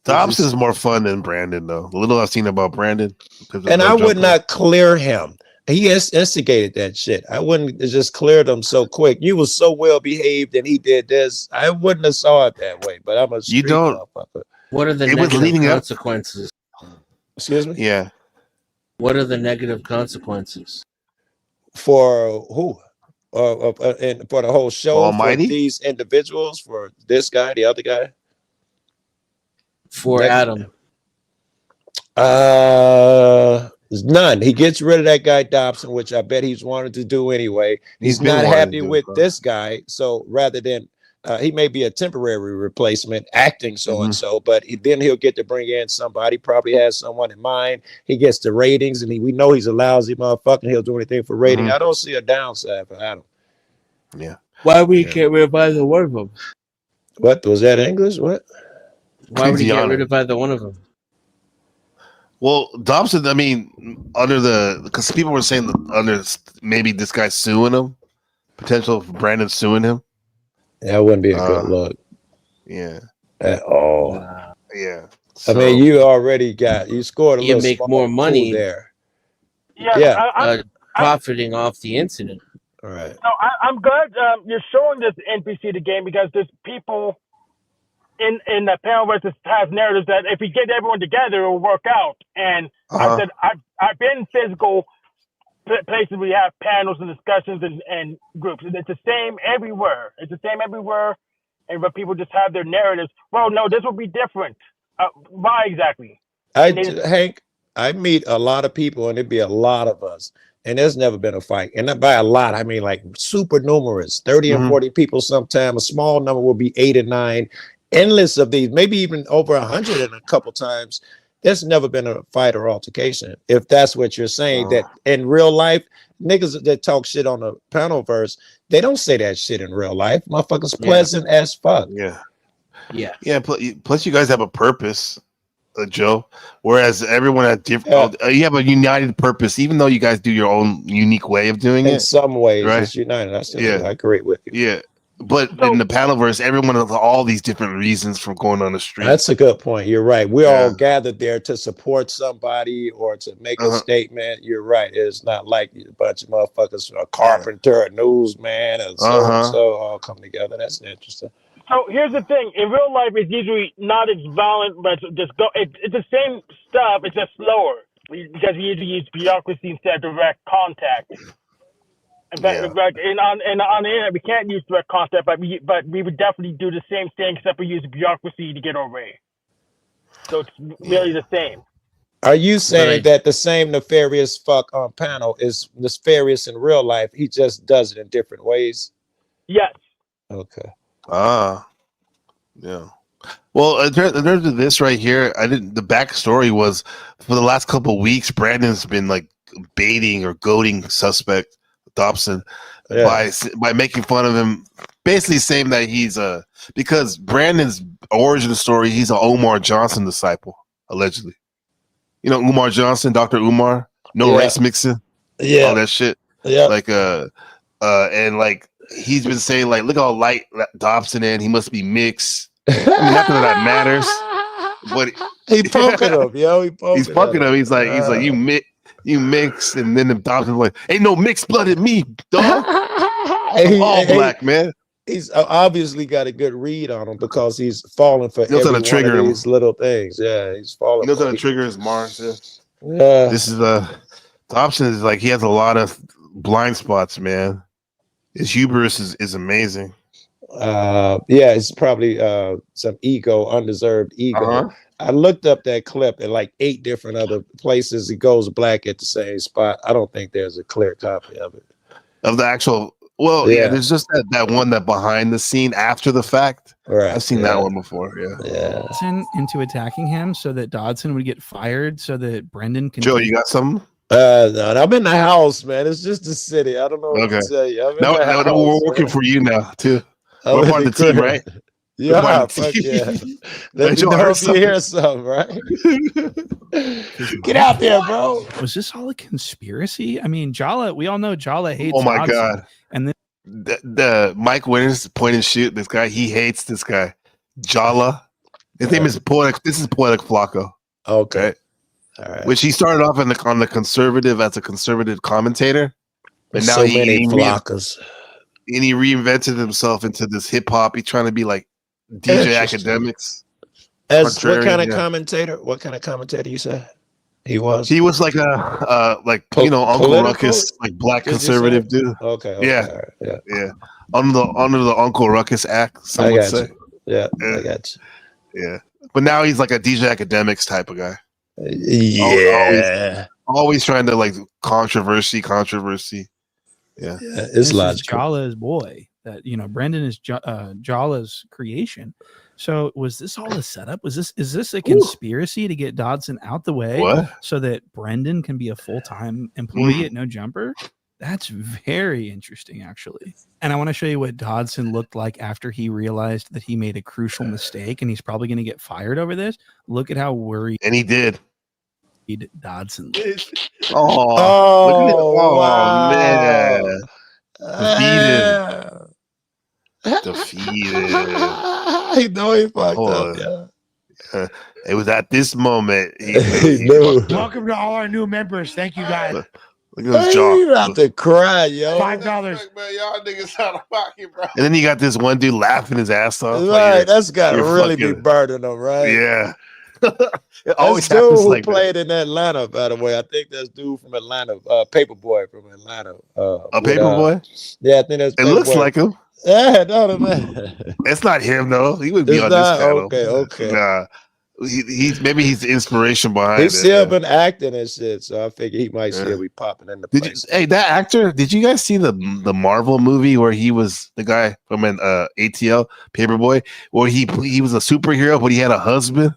Dobbs is more fun than Brandon, though. The little I've seen about Brandon. And I would not clear him. He instigated that shit. I wouldn't have just cleared him so quick. You was so well behaved and he did this. I wouldn't have saw it that way, but I'm a street motherfucker. What are the It was negative leading up- consequences? Excuse me? Yeah. What are the negative consequences? For who? And for the whole show, Almighty? for these individuals, for this guy, the other guy? For Adam. None. He gets rid of that guy Dobson, which I bet he's wanted to do anyway. He's been not wanting happy to do with it, bro. this guy. So rather than he may be a temporary replacement, acting so and so, but then he'll get to bring in somebody. Probably has someone in mind. He gets the ratings, and we know he's a lousy motherfucker. And he'll do anything for rating. I don't see a downside for Adam. Yeah. Why we can't rid of either one of them? What was that English? What? Why would he get Tiana. rid of either one of them? Well, Dobson, I mean, because people were saying that maybe this guy's suing him, potential for Brandon suing him. That wouldn't be a good look Yeah. at all. Yeah. I mean, you scored a You little make small more money coup there. Yeah. Profiting off the incident. All right. No, I'm glad you're showing this NPC the game because there's people in the panel versus has narratives that if we get everyone together, it will work out. And I said I've been in physical places where you have panels and discussions and groups. And it's the same everywhere. And but people just have their narratives. Well, no, this will be different. Why exactly? Hank, I meet a lot of people, and it'd be a lot of us. And there's never been a fight. And by a lot, I mean like super numerous, 30 and 40 people sometime. A small number will be 8 or 9. Endless of these, maybe even over 100 in a couple times. There's never been a fight or altercation. If that's what you're saying, that in real life, niggas that talk shit on the panel verse, they don't say that shit in real life. Motherfuckers pleasant as fuck. Yeah. Yeah. Yeah. Plus, you guys have a purpose. Joe. Whereas everyone has different. You have a united purpose, even though you guys do your own unique way of doing it. In some ways, right? it's united. I agree with you. Yeah. But in the Paddleverse, everyone has all these different reasons for going on the street. That's a good point. You're right. We're all gathered there to support somebody or to make a statement. You're right. It's not like a bunch of motherfuckers, a carpenter, a newsman, and so all come together. That's interesting. So here's the thing: in real life, it's usually not as violent, but it's the same stuff. It's just slower because we usually use bureaucracy instead of direct contact. And on the internet, we can't use direct contact, but we would definitely do the same thing, except we use bureaucracy to get our way. So it's really the same. Are you saying that the same nefarious fuck on panel is nefarious in real life? He just does it in different ways. Yes. Okay. Yeah. Well, there's this right here. The backstory was for the last couple of weeks, Brandon's been like baiting or goading suspect Dobson by making fun of him, basically saying that he's because Brandon's origin story, he's an Umar Johnson disciple, allegedly. You know Umar Johnson, Dr. Umar, rice mixing, all that shit. Yeah. Like and like he's been saying like, look how light Dobson is. He must be mixed. I mean, not that matters, but he poking him, yo. He's poking him. He's like you mix, and then the Dobson's like, ain't no mixed blood in me, dog. All black, man. He's obviously got a good read on him because he's falling for every one of these little things. Yeah, he's falling. He knows how to trigger his Mars. Yeah. This is Dobson is like he has a lot of blind spots, man. His hubris is amazing. It's probably some undeserved ego. I looked up that clip in like 8 different other places. He goes black at the same spot. I don't think there's a clear copy of it. Of the actual, there's just that one that behind the scene after the fact. Right. I've seen that one before. Yeah. Into attacking him so that Dodson would get fired so that Brendan can. Joe, you got something? No, I'm in the house, man. It's just the city. I don't know what to tell you. No, we're working for you now too. We're part of the team, right? Yeah, fuck yeah. Let me know if you hear something, right? Get out there, bro. Was this all a conspiracy? I mean, Jala, we all know Jala hates Oh my Dodson, god. And then the Mike Winters point and shoot, this guy, he hates this guy. Jala. His name is Poetic. This is Poetic Flacco. Okay. All right. Which he started off on the conservative as a conservative commentator. But now so many Flaccos. And he reinvented himself into this hip hop. He's trying to be like DJ Academics. As what kind of commentator? What kind of commentator you said he was? He was like a Uncle Ruckus, like black conservative dude. Okay. Yeah. Right, yeah. Under the Uncle Ruckus Act, some would say. Yeah, I got you. Yeah. But now he's like a DJ Academics type of guy. Yeah. Always trying to like controversy. Yeah. It's logical. Jala's boy. That Brendan is Jala's creation. So was this all a setup? Is this a conspiracy to get Dodson out the way so that Brendan can be a full-time employee at No Jumper? That's very interesting, actually. And I want to show you what Dodson looked like after he realized that he made a crucial mistake, and he's probably going to get fired over this. Look at how worried. And he did. Dodson. Wow. Man. Defeated. I know he fucked up. Yeah. It was at this moment he knew. Welcome to all our new members. Thank you guys. Look at his jaw. You about to cry, yo. $5. Man, y'all niggas out of pocket, bro. And then you got this one dude laughing his ass off. Right, that's got to really be burning him, right? Yeah. It always dude who like played in Atlanta, by the way. I think that's dude from Atlanta, Paperboy from Atlanta. Paperboy? Yeah, I think that's. It looks like him. Yeah, no, man. It's not him though. He would be it's on not, this channel. Okay. Nah, he's the inspiration behind He's it. still been acting and shit, so I figure he might still be popping in the place. Hey, that actor. Did you guys see the Marvel movie where he was the guy from an ATL Paperboy, where he was a superhero but he had a husband?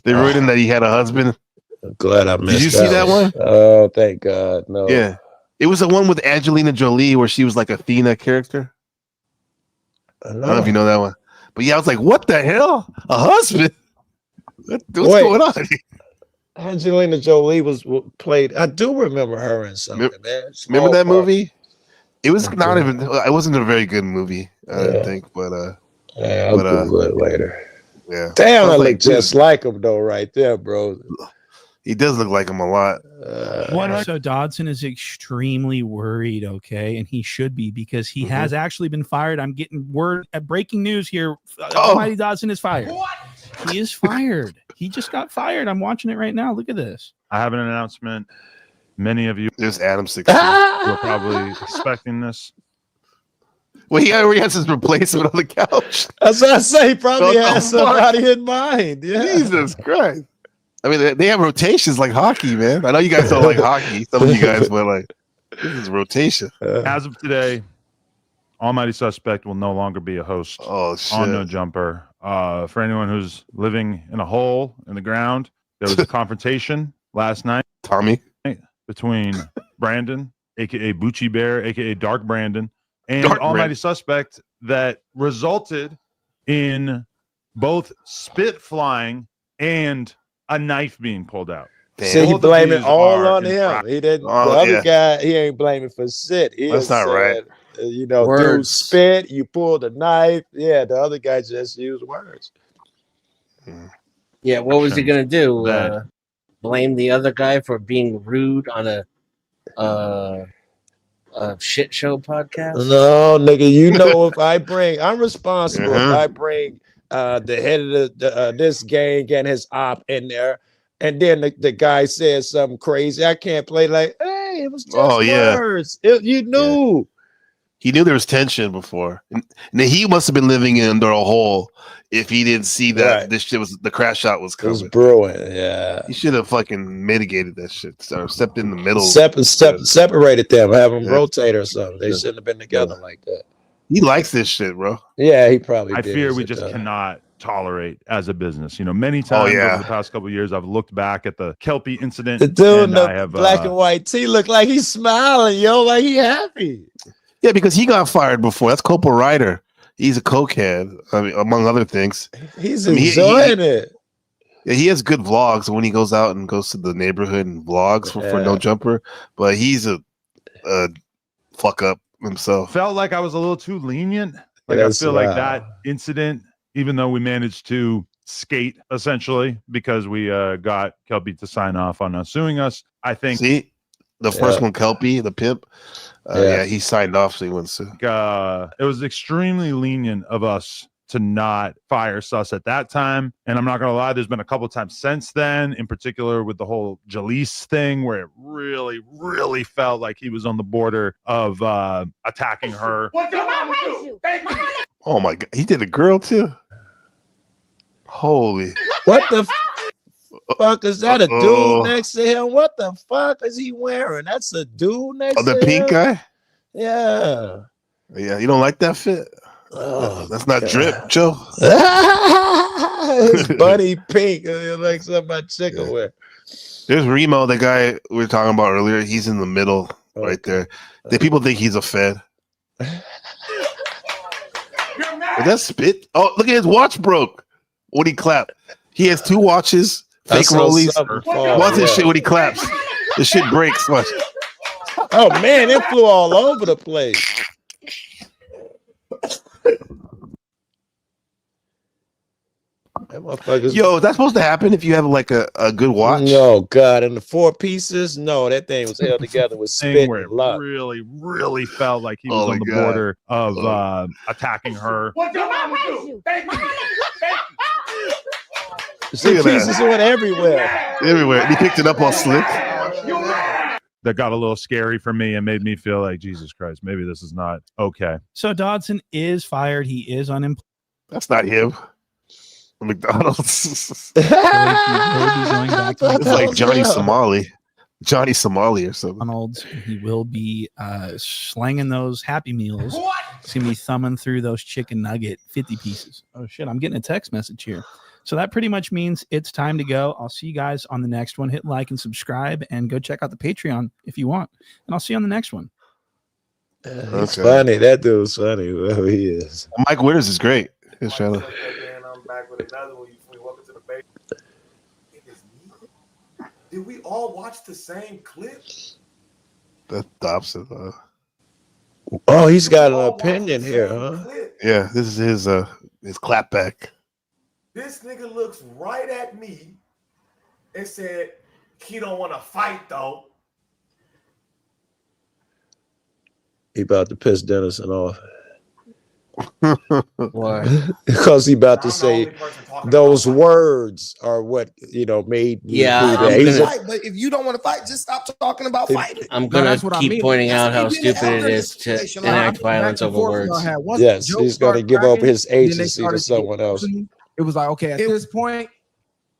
They wrote in that he had a husband. I'm glad I missed. Did you see that one? Oh, thank God. No. Yeah, it was the one with Angelina Jolie where she was like Athena character. I don't know if you know that one, but yeah, I was like, what the hell? A husband? What's going on? Angelina Jolie was played. I do remember her in something, man. Remember that Small part. movie? It was not even. It wasn't a very good movie, I didn't think. But I'll Google it later. Yeah. Damn, I Sounds look just like him though, right there, bro. He does look like him a lot. So Dodson is extremely worried, okay, and he should be because he has actually been fired. I'm getting word breaking news here. Almighty Dodson is fired. What? He is fired. He just got fired. I'm watching it right now. Look at this. I have an announcement. Many of you, there's Adam 16. Were probably expecting this. Well, he already has his replacement on the couch. That's what I say. He probably has somebody in mind. Yeah. Jesus Christ. I mean, they have rotations like hockey, man. I know you guys don't like hockey, some of you guys, but like, this is rotation. As of today, Almighty Suspect will no longer be a host on No Jumper. For anyone who's living in a hole in the ground, there was a confrontation last night. Tommy. Between Brandon, a.k.a. Bucci Bear, a.k.a. Dark Brandon, and Dark Almighty Brandon. Suspect that resulted in both spit flying and a knife being pulled out. So you Both of blame it these all are on him. infractions. He didn't. The other guy, he ain't blaming for shit. He That's not right. You know, dude Words. spit. You pulled a knife. Yeah, the other guy just used words. Yeah, what was he gonna do? That- Blame the other guy for being rude on a shit show podcast? No, nigga, you know if I bring, I'm responsible if I bring the head of this gang and his op in there, and then the guy says something crazy. I can't play like, hey, it was just words. You knew. He knew there was tension before, and then he must have been living under a hole if he didn't see that this shit was the crash shot was It coming. was brewing. Yeah, He should have fucking mitigated that shit. Or stepped in the middle. separated them, have them rotate or something. They shouldn't have been together like that. He likes this shit, bro. Yeah, he probably. I did. fear He's we a just dog. cannot tolerate as a business. You know, many times over the past couple of years, I've looked back at the Kelpie incident. The dude in and the I have, black and white tee look like he's smiling, yo, like he happy. Yeah, because he got fired before. That's Corporal Ryder. He's a cokehead, I mean, among other things. He's enjoying it. Yeah, he has good vlogs when he goes out and goes to the neighborhood and vlogs for No Jumper. But he's a fuck up himself. Felt like I was a little too lenient. Like I feel like that incident, even though we managed to skate essentially because we got Kelpie to sign off on us suing us. I think the first one, Kelpie, the pimp. He signed off, so he wouldn't sue. It was extremely lenient of us to not fire Sus at that time. And I'm not going to lie, there's been a couple of times since then, in particular with the whole Jalise thing, where it really, really felt like he was on the border of attacking her. Oh my God. He did a girl too? Holy. What the fuck is that? A dude next to him? What the fuck is he wearing? That's a dude next to him. The pink guy? Yeah. Yeah, you don't like that fit? That's not drip, Joe. It's bunny pink, like something my chick will wear. There's Remo, the guy we were talking about earlier. He's in the middle right there. The people think he's a fed. Is that spit? Oh, look at his watch broke when he clapped. He has two watches, fake rollies. Watch this shit when he claps. The shit breaks. Watch. Oh man, it flew all over the place. Yo, is that supposed to happen if you have like a good watch? No, God, and the four pieces, no, that thing was held together with spit Where and it luck. really, really felt like he was on the border of attacking her. What your mama do? Thank you. See, pieces went everywhere. Everywhere. He picked it up all slick. That got a little scary for me and made me feel like, Jesus Christ, maybe this is not okay. So Dodson is fired. He is unemployed. That's not him. McDonald's. It's like Johnny Somali. Johnny Somali or something. McDonald's. He will be slanging those Happy Meals. He's going to be thumbing through those chicken nugget 50 pieces. Oh, shit. I'm getting a text message here. So that pretty much means it's time to go. I'll see you guys on the next one. Hit like and subscribe and go check out the Patreon if you want. And I'll see you on the next one. It's funny. That dude's funny. Whoever he is. Mike Winters is great. He's trying to... did we all watch the same clip? That's the opposite. Oh, he's got an opinion here, huh? Yeah, this is his clapback. This nigga looks right at me and said, he don't want to fight though. He about to piss Dennison off. Why? Because he about to say those words are what made you do that. Fight, but if you don't want to fight, just stop talking about fighting. I'm gonna keep pointing out how stupid it is to enact violence over words. Yes, he's going to give up his agency to someone else. It was like, okay, at this point,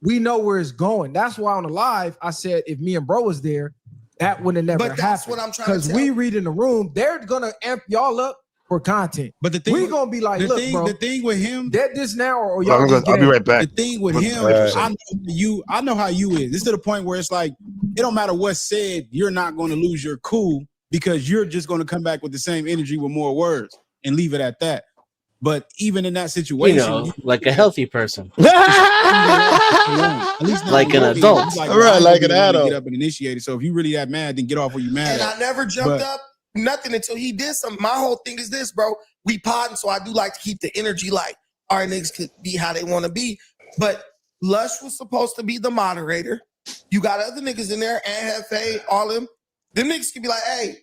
we know where it's going. That's why on the live, I said if me and bro was there, that would have never happened. But that's what I'm trying to Because tell we you. read in the room, they're gonna amp y'all up for content. But the thing we're gonna be like, look, bro, the thing with him, dead this now or y'all. I'll be right back. The thing with him, I know how you is. It's to the point where it's like it don't matter what's said, you're not going to lose your cool because you're just going to come back with the same energy with more words and leave it at that. But even in that situation, like a healthy person, like like an adult, like an adult, get up and initiate it. So if you really that mad, then get off where you mad. And I never jumped up nothing until he did something. My whole thing is this, bro. We podding, so I do like to keep the energy like our niggas could be how they want to be. But Lush was supposed to be the moderator. You got other niggas in there, and Hefe, all them. Them niggas could be like, hey,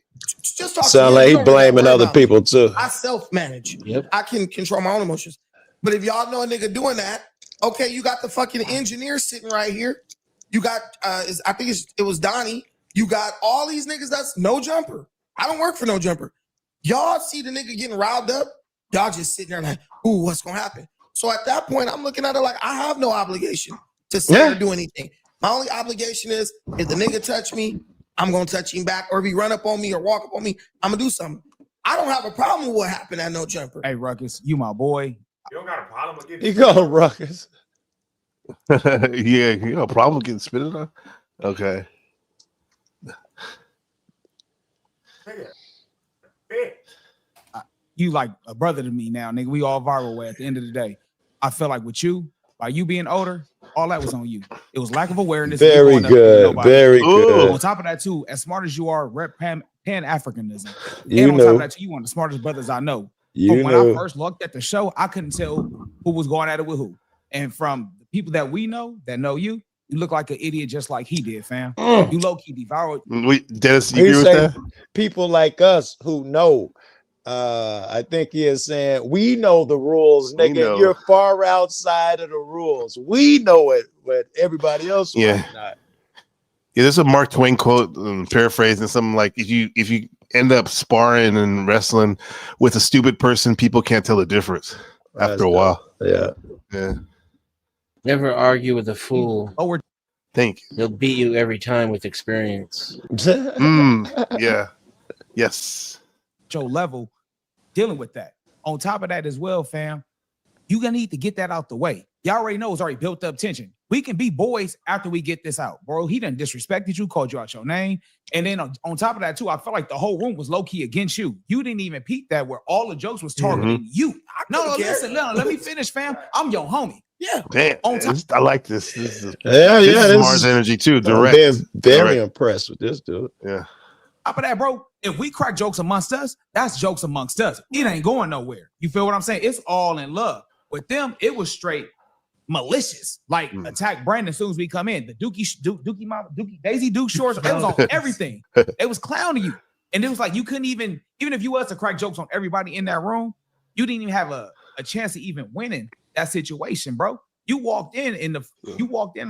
just talk. Sound like he blaming other people too. I self-manage. I can control my own emotions. But if y'all know a nigga doing that, okay, you got the fucking engineer sitting right here. You got, I think it was Donnie. You got all these niggas that's no jumper. I don't work for no jumper. Y'all see the nigga getting riled up. Y'all just sitting there like, ooh, what's gonna happen? So at that point, I'm looking at it like I have no obligation to say or do anything. My only obligation is if the nigga touch me, I'm gonna touch him back, or if he run up on me or walk up on me, I'm gonna do something. I don't have a problem with what happened at no jumper. Hey, Ruckus, you my boy. You don't got a problem with getting. He called Ruckus. Yeah, you got a problem getting spitted on? Okay. You like a brother to me now, nigga. We all viral way at the end of the day. I feel like with you, by you being older, all that was on you. It was lack of awareness. Very good. Very good. On top of that, too, as smart as you are, rep Pan-Africanism. You and on top know. of that, too, you one of the smartest brothers I know. You But when know. I first looked at the show, I couldn't tell who was going at it with who. And from the people that we know, that know you, you look like an idiot just like he did, fam. You low-key devoured. Dennis, you He agree with say that? people like us who know. I think he is saying we know the rules, We nigga. know. You're far outside of the rules. We know it, but everybody else might not. Yeah, there's a Mark Twain quote, paraphrasing something like, if you end up sparring and wrestling with a stupid person, people can't tell the difference after a while. Yeah. Never argue with a fool. Oh, we're Think. He'll beat you every time with experience. Yeah. Yes. Your level dealing with that. On top of that as well, fam, you gonna need to get that out the way. Y'all already know it's already built up tension. We can be boys after we get this out, bro. He done disrespected you, called you out your name, and then on top of that too, I felt like the whole room was low key against you. You didn't even peep that where all the jokes was targeting you. No, listen, let me finish, fam. I'm your homie. Yeah. Damn. On top. I like this. This is Yeah, this yeah. is Mars energy too. Direct. I'm very Direct. impressed with this dude. Yeah. Top of that, bro, if we crack jokes amongst us, that's jokes amongst us. It ain't going nowhere. You feel what I'm saying? It's all in love. With them, it was straight malicious. Like attack Brandon as soon as we come in. The Dookie Daisy Duke shorts, it was on everything. It was clowning you. And it was like you couldn't even if you was to crack jokes on everybody in that room, you didn't even have a chance of even winning that situation, bro. You walked in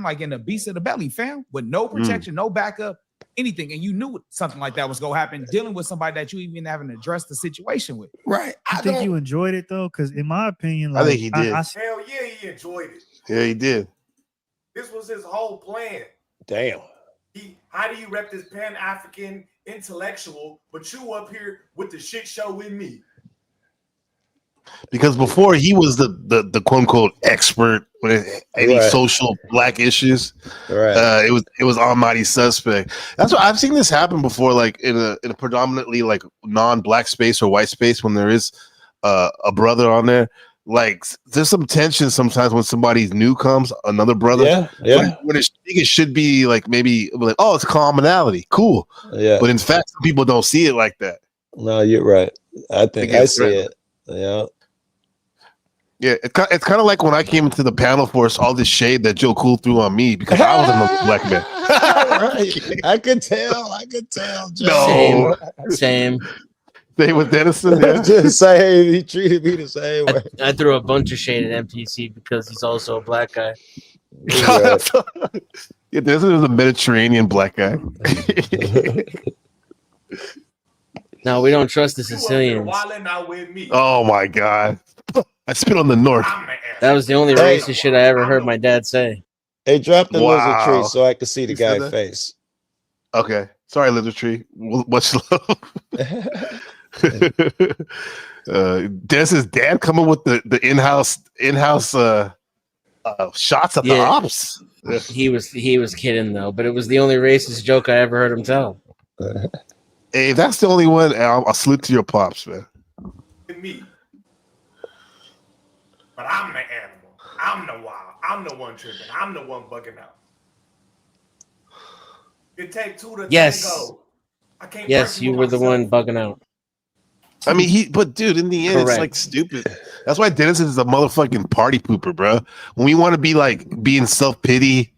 like in the beast of the belly, fam, with no protection, no backup, anything, and you knew something like that was gonna happen. Dealing with somebody that you even haven't addressed the situation with, right? I think you enjoyed it though, because in my opinion, I think he did. Hell yeah, he enjoyed it. Yeah, he did. This was his whole plan. Damn. How do you rep this Pan-African intellectual, but you up here with the shit show with me? Because before he was the quote unquote expert when any social black issues. Right. It was almighty suspect. That's what I've seen this happen before, like in a predominantly like non-black space or white space when there is a brother on there. like there's some tension sometimes when somebody's new comes, another brother. Yeah. When it should be like maybe like, oh, it's commonality, cool. Yeah. But in fact, some people don't see it like that. No, you're right. I think I see it. Yeah. Yeah, it's kind of like when I came into the panel force, all this shade that Joe Cool threw on me because I was a black man. Right. I could tell. No. Same. Same with Dennison. Yeah. Just say he treated me the same way. I threw a bunch of shade at MTC because he's also a black guy. Yeah, Dennison is a Mediterranean black guy. No, we don't trust the Sicilians. Oh my god. I spit on the North. That was the only racist shit I ever heard my dad say. Hey, drop the lizard tree Wow. so I can see the You said guy's that? face. Okay. Sorry, Lizard Tree. Much love. Dennis's dad coming with the in-house shots at the ops. He was kidding though, but it was the only racist joke I ever heard him tell. Hey, if that's the only one, I'll salute to your pops, man. Me. But I'm the animal. I'm the wild. I'm the one tripping. I'm the one bugging out. It take two to tango. I can't. Yes, you were the one bugging out. I mean, but dude, in the end, Correct. it's like stupid. That's why Dennis is a motherfucking party pooper, bro. When we want to be like being self-pity,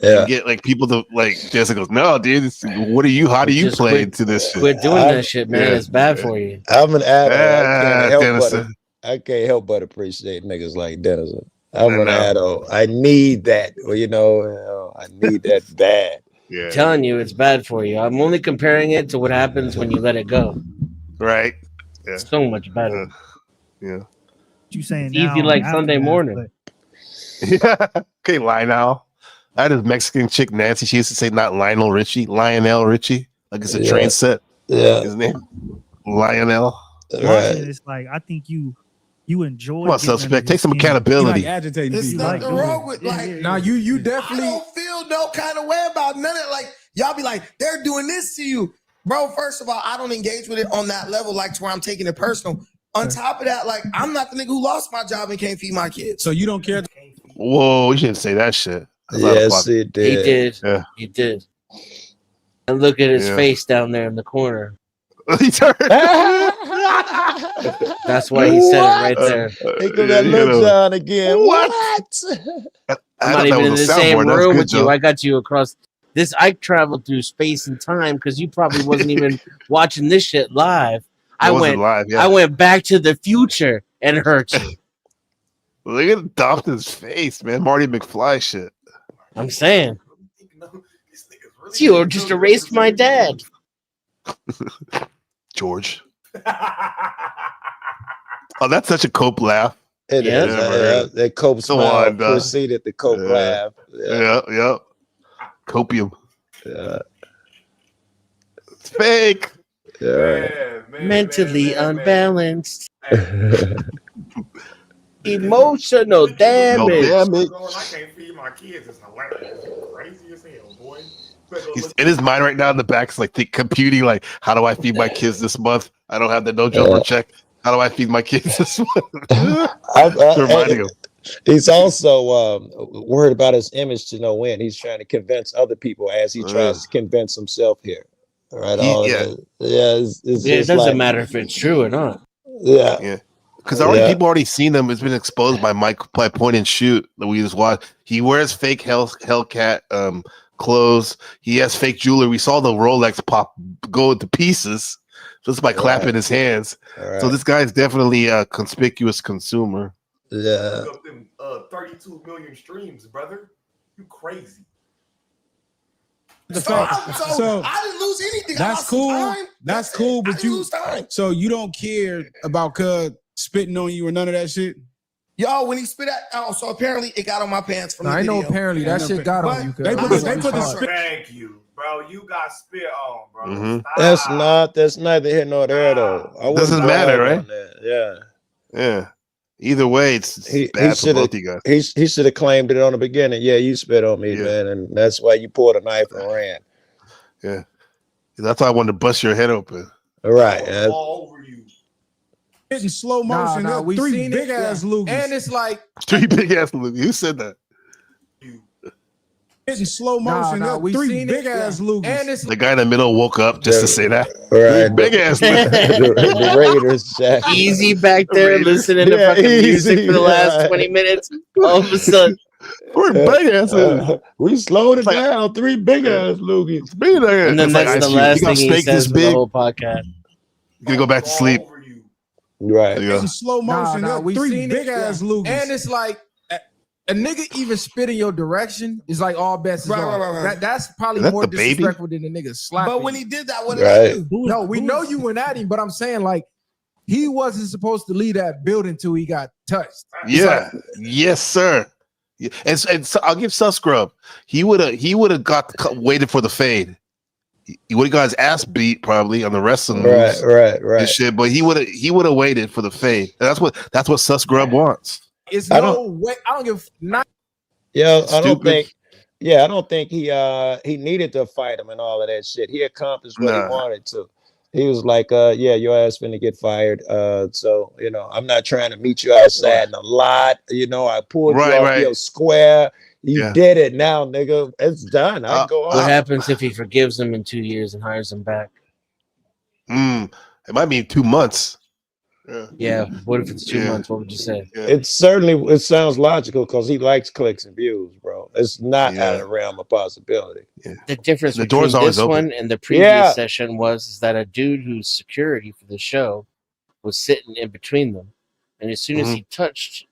and get like people to like, Dennis goes, no, dude, what are you? How do you Just play quit- into this shit? Quit doing that shit, man. It's bad for you. I'm an adult. Dennis. I can't help but appreciate niggas like Dennison. I'm an adult. I need that. Well, I need that bad. Yeah. Telling you, it's bad for you. I'm only comparing it to what happens when you let it go. Right. Yeah. So much better. Yeah. You saying It's now easy like after Sunday that, morning. Yeah. Okay, Lionel. I had this Mexican chick, Nancy. She used to say not Lionel Richie, Lionel Richie. Like it's a train set. Yeah. His name? Lionel. Watching it's like I think you enjoy. Come on, suspect. Take some accountability. Like agitating There's people. nothing wrong with like. Now you I definitely. don't feel no kind of way about none of it. Like y'all be like, they're doing this to you, bro. First of all, I don't engage with it on that level, like to where I'm taking it personal. On top of that, like I'm not the nigga who lost my job and can't feed my kids. So you don't care. Whoa, you shouldn't say that shit. Yes, it He did. did. Yeah. He did. And look at his Yeah. face down there in the corner. He turned. That's why he said it right there. Here come that little John again. What? I'm not even in the same room with you. I got you across this. I traveled through space and time because you probably wasn't even watching this shit live. I went live. Yeah. I went back to the future and hurt you. Look at Dobson's face, man. Marty McFly shit. I'm saying. You just erased my dad. George. Oh, that's such a Cope laugh. It Yeah. is. That Cope smile preceded the Cope laugh. Yeah. Copium. Yeah. It's fake. Yeah. Mentally unbalanced. Emotional damage. I can't feed my kids. It's hilarious. It's crazy as hell, boy. He's in his mind right now in the back. It's like computing, like, how do I feed my kids this month? I don't have the no jumper check. How do I feed my kids this month? Reminding him. He's also worried about his image to no end. He's trying to convince other people as he tries to convince himself here. All right. It's It doesn't matter if it's true or not. Yeah. Because people already seen him. It's been exposed by Mike by Point and Shoot that we just watched. He wears fake Hellcat clothes. He has fake jewelry. We saw the Rolex pop go to pieces just by clapping his hands. So this guy is definitely a conspicuous consumer. Yeah. 32 million streams, brother. You crazy. So I didn't lose anything. That's cool. Time. That's cool. I But didn't lose time. so you don't care about Cuz spitting on you or none of that shit. Yo, when he spit at, so apparently it got on my pants from the I know video. apparently that shit got on you. Cuz. They put the spit. Thank you, bro. You got spit on, bro. Mhm. That's neither here nor there though. I wouldn't Doesn't go matter, hard right? on that. Yeah. Yeah. Either way, it's He bad for should both have you guys. he should have claimed it on the beginning. Yeah, you spit on me, man, and that's why you pulled a knife and ran. Yeah. That's why I wanted to bust your head open. All right. All over you. hitting slow motion. Nah, we three seen big it, ass yeah. loogies. And it's like 3 big ass loogies. Who said that? hitting slow motion. we three seen big it, ass yeah. loogies. And it's The guy in the middle woke up just to say that. Right. 3 big ass loogies. the Raiders, Jack. Easy back there listening to fucking music for the last 20 minutes. All of a sudden, We're big ass. We slowed it down. 3 big ass loogies. Big ass. and then It's like that's Ice the Cube. last You got thing he steak this says for the big. whole podcast. You're gonna go back to sleep. Right. There you go. Hitting slow motion. we three seen big it, ass yeah. loogies. And it's like a nigga even spit in your direction is like all bets is Right, on. right, right, right. That's probably Is that more the baby? disrespectful than the nigga slapping. But when he did that, what did Right. I do? No, we know you went at him, but I'm saying like he wasn't supposed to leave that building till he got touched. It's Yeah. like, Yes, sir. Yeah. And so I'll give Sus Scrub. He would have waited for the fade. He would have got his ass beat probably on the wrestling moves Right. and shit. But he would have waited for the fade. And that's what Sus Scrub wants. it's I no way. I don't give not. Yeah, I don't Stupid. think. Yeah, I don't think he needed to fight him and all of that shit. He accomplished what he Nah. wanted to. He was like, yeah, your ass finna get fired. So, I'm not trying to meet you outside in a lot. I pulled you off your square. You did it now, nigga. It's done. I go What on. happens if he forgives him in 2 years and hires him back? It might be 2 months. Yeah. What if it's 2 months? What would you say? It sounds logical because he likes clicks and views, bro. It's not out of the realm of possibility. The difference The between door's always this open. one and the previous session is that a dude who's security for the show was sitting in between them, and as soon as he touched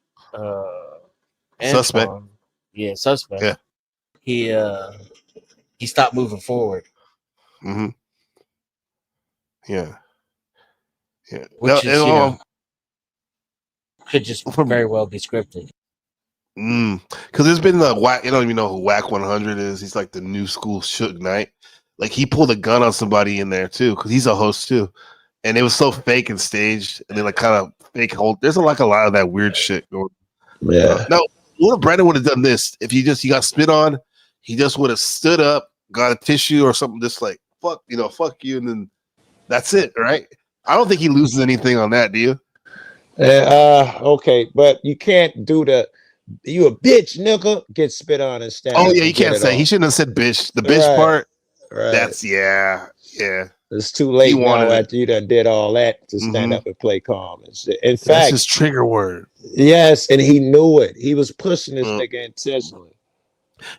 Suspect. Antoine, suspect, he stopped moving forward. Mm-hmm. Yeah. Which is, could just very well be scripted. Because there's been the whack. You don't even know who Whack 100 is. He's like the new school Suge Knight. Like he pulled a gun on somebody in there too, because he's a host too, and it was so fake and staged, and then like kind of fake hold. There's a lot of that weird shit going. Yeah. Now, what if Brandon would have done this? If he got spit on, he just would have stood up, got a tissue or something, just like fuck you, and then that's it, right? I don't think he loses anything on that. Do you? Okay, but you can't do you a bitch, nigga, get spit on and stand. Oh yeah, you can't say. He shouldn't have said bitch. The bitch part. Right. That's yeah. It's too late now wanted after you done did all that to stand up and play calm and shit. In That's fact, his trigger word. yes, and he knew it. He was pushing this nigga intentionally.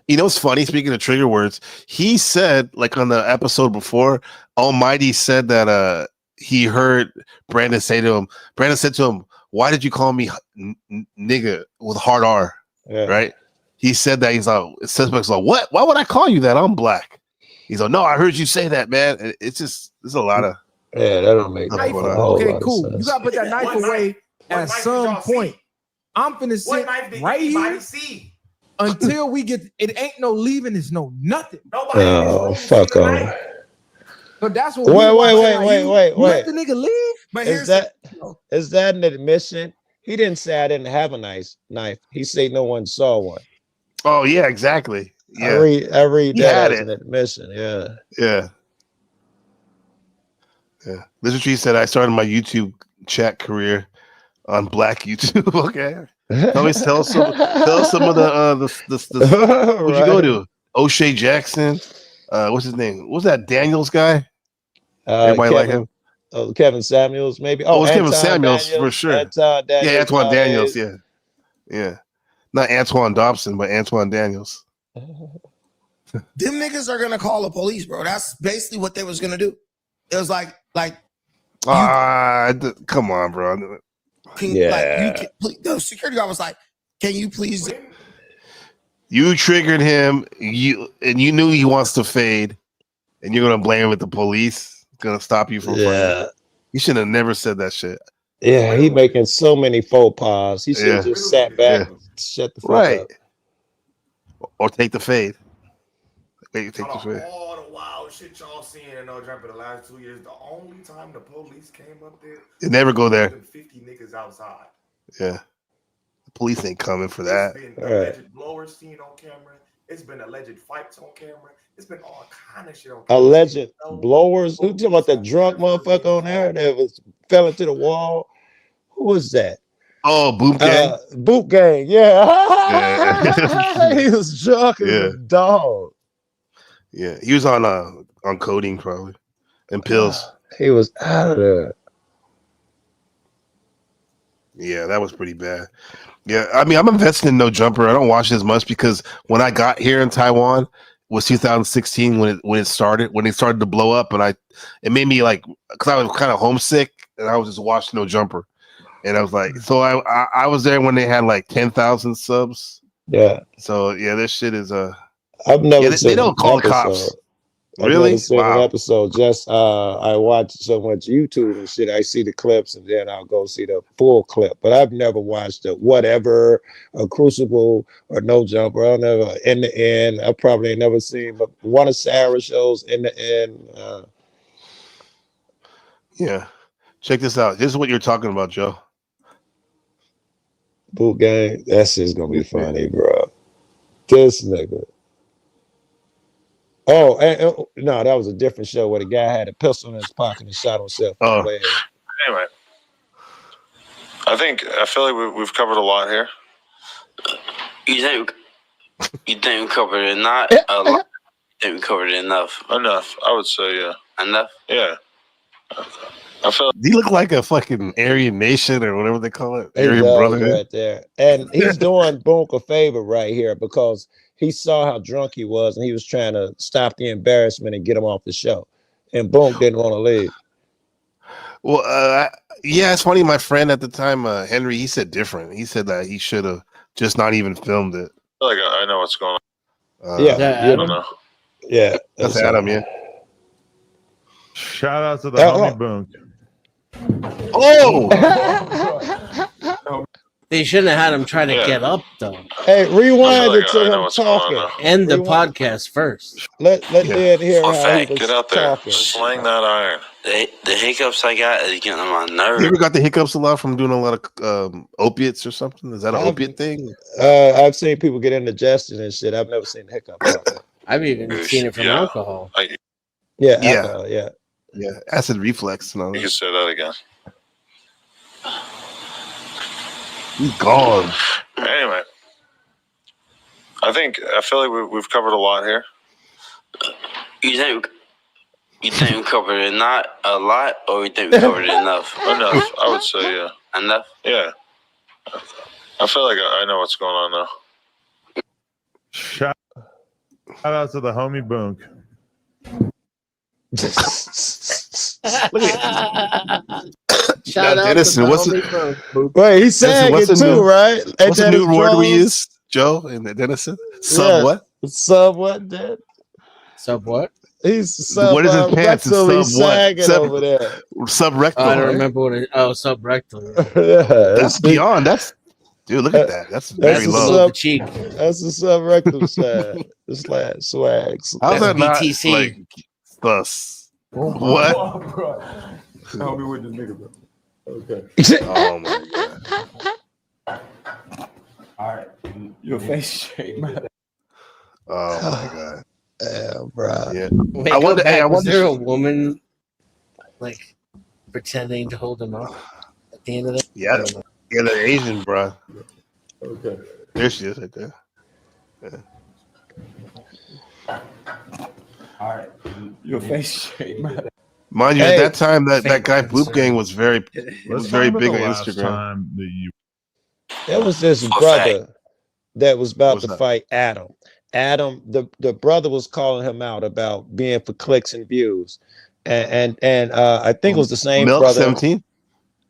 You know what's funny? Speaking of trigger words, he said, like on the episode before, Almighty said that he heard Brandon say to him. Brandon said to him, "Why did you call me nigga with hard R?" Yeah. Right? He said that. He's like, suspect's like, "What? Why would I call you that? I'm black." He's like, "No, I heard you say that, man." And it's just there's a lot of that don't make Knife, okay, cool. You gotta put that knife away at some point. I'm finna sit right here until we get. It ain't no leaving. It's no nothing. Oh, fuck on. But that's what. Wait. Let the nigga leave. But Is that an admission? He didn't say I didn't have a nice knife. He said no one saw one. Oh yeah, exactly. Yeah, I read that as an admission. Yeah. Lizard Tree said I started my YouTube chat career on Black YouTube. Okay, tell some of the what'd you go to? O'Shea Jackson. What's his name? What's that Daniels guy? Everybody like him. Kevin Samuels, maybe. Oh, it's Kevin Anton Samuels Daniels, for sure. Anton Daniels, yeah, Antoine Daniels. Yeah. Not Antoine Dobson, but Antoine Daniels. Them niggas are gonna call the police, bro. That's basically what they was gonna do. It was like come on, bro. The security guard was like, "Can you please?" You triggered him. You knew he wants to fade, and you're gonna blame him with the police. Gonna stop you from fading. You should have never said that shit. Yeah, he making so many faux pas. He should have just sat back and shut the fuck up. Or take the fade. Take the fade. All the wild shit y'all seen in No Jump for the last 2 years, the only time the police came up there, You never go there. 50 niggas outside. Yeah. The police ain't coming for that. It's been alleged blowers seen on camera. It's been alleged fights on camera. It's been all kind of shit on camera. Alleged blowers. Who talking about the drunk motherfucker on there that fell into the wall? Who was that? Oh, Boot Gang. Boot Gang. Yeah. Yeah. He was drunk as a dog. Yeah, he was on codeine probably and pills. He was out of there. Yeah, that was pretty bad. Yeah, I mean, I'm invested in No Jumper. I don't watch it as much because when I got here in Taiwan was 2016 when it started to blow up, and it made me like, because I was kind of homesick and I was just watching No Jumper, and I was like, so I was there when they had like 10,000 subs. Yeah. So yeah, this shit is I've never they seen don't call the episode. cops. I've Really? never seen an episode. Just I watch so much YouTube and shit. I see the clips and then I'll go see the full clip. But I've never watched it. Whatever, a Crucible or No Jumper. I'll never in the end. I probably ain't never seen but one of Sarah's shows in the end. Yeah. Check this out. This is what you're talking about, Joe. Boot Gang. That shit's gonna be funny, bro. This nigga. Oh, no, that was a different show where the guy had a pistol in his pocket and shot himself in the leg. Anyway, I feel like we've covered a lot here. You think we covered it? Not a lot. You think we covered it enough? Enough, I would say, yeah. Enough? Yeah. I feel. Do you look like a fucking Aryan Nation or whatever they call it? He Aryan does Brotherhood. right there. And he's doing Boonk a favor right here because he saw how drunk he was and he was trying to stop the embarrassment and get him off the show. And Boonk didn't want to leave. Well, yeah, it's funny. My friend at the time, Henry, he said different. He said that he should have just not even filmed it. I feel like I know what's going on. Yeah, I don't know. Yeah, that's Adam. Yeah. Shout out to the homie Boonk. Oh! They shouldn't have had him try to get up though. Hey, rewind it to him talking. End the podcast first. Let Dan hear how he was Get out there, talking. slang that iron. The hiccups I got is getting on my nerves. You ever got the hiccups a lot from doing a lot of opiates or something? Is that an opiate thing? I've seen people get indigestion and shit. I've never seen hiccups. I've even seen it from alcohol. Yeah, Yeah. alcohol, yeah. Yeah, acid reflux and all You that. can say that again. He's gone. Anyway, I feel like we've covered a lot here. You think we covered it not a lot, or you think we covered it enough? Enough, I would say, yeah. Enough? Yeah. I feel like I know what's going on now. Shout out to the homie Boonk. Look at Shout out Denison, to what's the it? homie Boonk. Wait, he's saying it too, right? Ain't What's the that new his word we drone? use, Joe, in the Denison? Sub Yeah. what? Sub what, Dad? Sub what? He's sub What is his pants? It's rectally sub what? sagging Sub- over there. Subrectal. I don't right? remember what it. Oh, subrectal. Yeah, That's beyond. That's dude. Look at that. That's very a low. sub, that's a subrectal side. It's like swags. How's that not BTC. like thus? What? Help me with this nigga, bro. Okay. Oh my god. All right. Your face straight, man. Oh my god. Yeah, bro. Yeah. Wait, I wonder. Hey, I was wonder. there a woman like pretending to hold him up at the end of it? Yeah. Yeah, they're Asian, bro. Okay. There she is, right there. Yeah. All right. Your face straight, man. Mind you, Hey. at that time, that guy Boop Gang was very Let's very talk about big the on last Instagram. time that you There was this brother that was about to fight Adam. Adam, the brother was calling him out about being for clicks and views, and I think it was the same Milk brother. 17.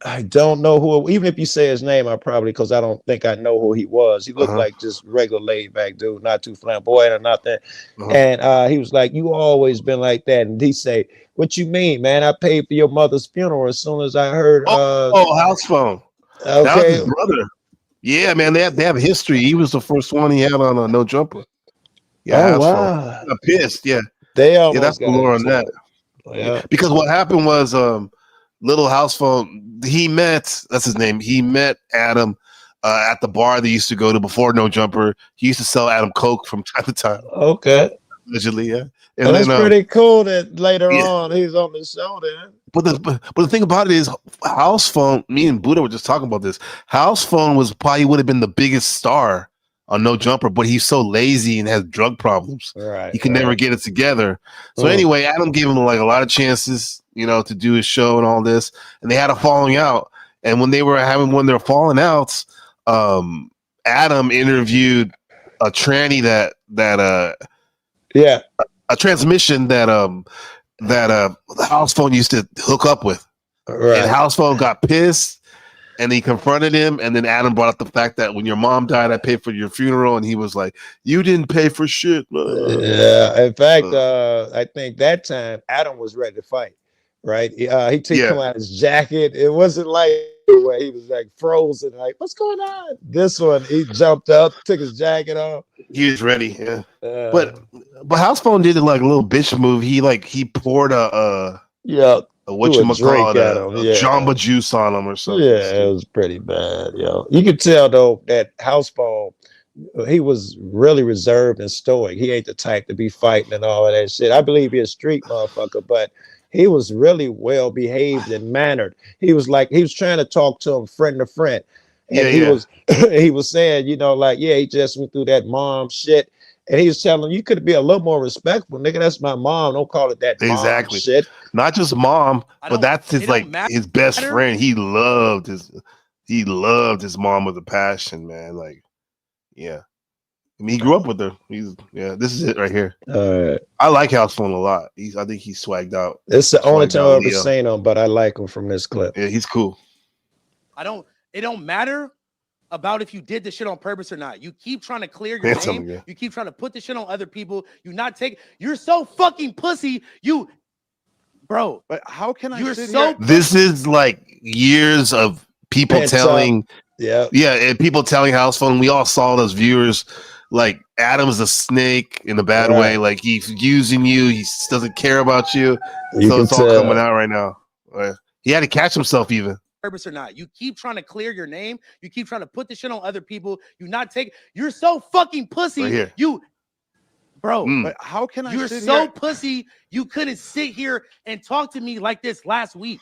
I don't know who. Even if you say his name, I probably because I don't think I know who he was. He looked Uh-huh. like just regular laid back dude, not too flamboyant or nothing. Uh-huh. And he was like, "You always been like that." And he say, "What you mean, man? I paid for your mother's funeral as soon as I heard." Oh, house phone. That was Okay. his brother. Yeah, man, they have history. He was the first one he had on a No Jumper. Yeah, Oh, house wow. phone. I'm pissed. Yeah, They yeah, almost that's the got lore on into that. it. Yeah. Because what happened was, Little House Phone. He met. That's his name. He met Adam at the bar they used to go to before No Jumper. He used to sell Adam coke from time to time. Okay. Allegedly, yeah. And And that's then, pretty cool that later yeah. on he's on the show then. But the thing about it is, House Phone. Me and Buddha were just talking about this. House Phone was probably would have been the biggest star on No Jumper, but he's so lazy and has drug problems. Right. He can never get it together. So anyway, Adam gave him like a lot of chances, to do his show and all this, and they had a falling out. And when they were having one of their falling outs, Adam interviewed a tranny a transmission that House Phone used to hook up with. Right. And House Phone got pissed and he confronted him. And then Adam brought up the fact that when your mom died, I paid for your funeral. And he was like, you didn't pay for shit. Yeah. In fact, I think that time Adam was ready to fight. Right. He took him out his jacket. It wasn't like where he was like frozen, like, what's going on? This one, he jumped up, took his jacket off. He was ready, yeah. But House Phone did like a little bitch move. He poured a Jamba Juice on him or something. Yeah, it was pretty bad, yo. You could tell though that House Phone, he was really reserved and stoic. He ain't the type to be fighting and all of that shit. I believe he's a street motherfucker, but he was really well behaved and mannered. He was trying to talk to him friend to friend. And he was saying, he just went through that mom shit. And he was telling him, you could be a little more respectful, nigga. That's my mom. Don't call it that mom shit. Not just mom, but that's his his best friend. He loved his mom with a passion, man. Like, yeah. I mean, he grew up with her. This is it right here. I like House Phone a lot. I think he's swagged out. It's the only time I've ever seen him, but I like him from this clip. Yeah, he's cool. It don't matter about if you did the shit on purpose or not. You keep trying to clear your name. You keep trying to put the shit on other people. You're so fucking pussy. Bro. But how can I? You're so. This is like years of people telling. And people telling House Phone. We all saw it as viewers. Like Adam's a snake in a bad way. Like he's using you. He doesn't care about you. So it's all coming out right now. He had to catch himself even. Purpose or not. You keep trying to clear your name. You keep trying to put the shit on other people. You're so fucking pussy. Right here. But how can I? You're so pussy. You couldn't sit here and talk to me like this last week.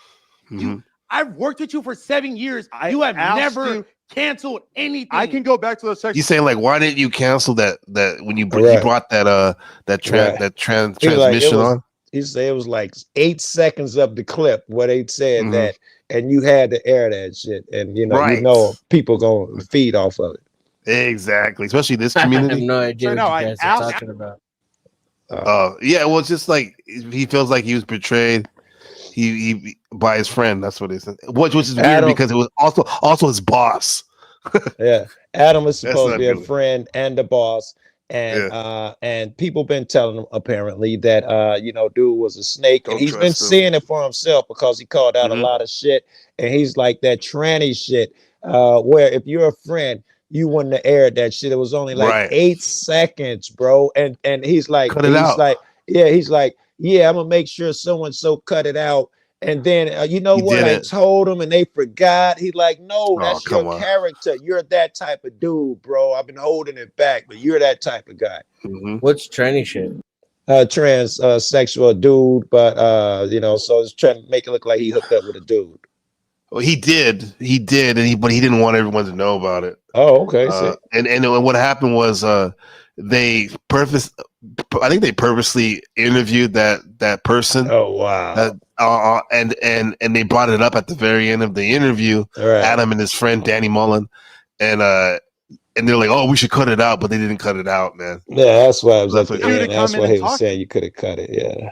I've worked with you for 7 years. You have never canceled anything. I can go back to the section. He's saying like, why didn't you cancel that when you brought that transmission on? He said it was like 8 seconds of the clip where they said that, and you had to air that shit, and people gonna feed off of it. Exactly, especially this community. I have no idea what you guys are talking about. Well, it's just like he feels like he was betrayed. He by his friend. That's what he said. Which is weird because it was also his boss. Adam was supposed to be a friend and a boss. And people been telling him apparently that dude was a snake, and he's been seeing it for himself because he called out a lot of shit, and he's like that tranny shit where if you're a friend you wouldn't have aired that shit. It was only like 8 seconds, bro, and he's like I'm gonna make sure someone so cut it out. And then I told him and they forgot. He's like, no, that's your character. You're that type of dude, bro. I've been holding it back, but you're that type of guy. What's tranny shit? Transsexual dude, but so it's trying to make it look like he hooked up with a dude. Well, he did, but he didn't want everyone to know about it. Oh, okay. And what happened was they purposely interviewed that person. Oh wow! And they brought it up at the very end of the interview. Adam and his friend Danny Mullen, and they're like, "Oh, we should cut it out," but they didn't cut it out, man. Yeah, that's why I was at the end. That's why he was saying you could have cut it. Yeah.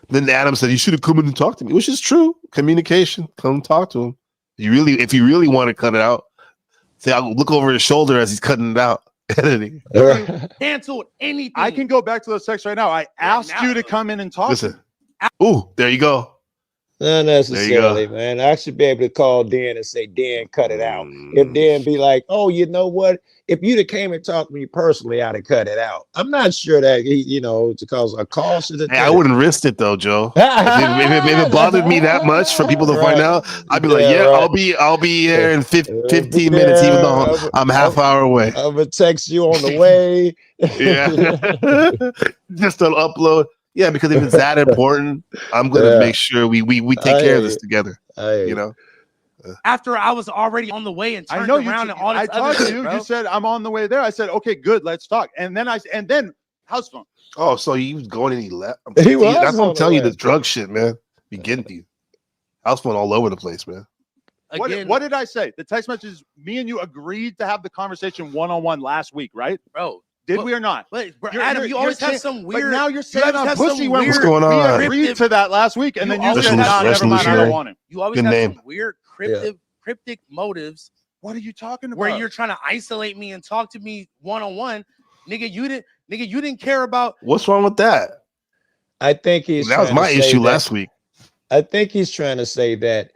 Then Adam said, "You should have come in and talked to me," which is true. Communication. Come talk to him. If you really want to cut it out, say, I'll look over his shoulder as he's cutting it out. Editing. Canceled anything. I can go back to the section right now. I asked you to come in and talk. Listen. Ooh, there you go. Not necessarily, man. I should be able to call Dan and say, Dan, cut it out. If Dan be like, oh, you know what? If you'd have came and talked to me personally, I'd have cut it out. I'm not sure that he, because a call should have. Hey, I wouldn't risk it though, Joe. if it bothered me that much for people to find out, I'd be like, I'll be here in 15 minutes, even though I'm half hour away. I'm gonna text you on the way. Yeah, just to upload. Yeah, because if it's that important, I'm gonna make sure we take care of this together. You know. After I was already on the way and turned around and all this I talked to you. bro. You said I'm on the way there. I said, okay, good, let's talk. And then house phone. Oh, so he was going and he left. He was. That's what I'm telling you. The drug shit, man, be getting to you. House phone all over the place, man. What did I say? The text messages. Me and you agreed to have the conversation one-on-one last week, right, bro? Did we or not? But Adam, you always have some weird. But now you're saying I'm pussy when what's going on? We agreed to that last week, and then you said, nah, never mind, I don't want him. You always have some weird cryptic motives. What are you talking about? Where you're trying to isolate me and talk to me one-on-one, nigga. You didn't care about. What's wrong with that? I think that was my issue last week. I think he's trying to say that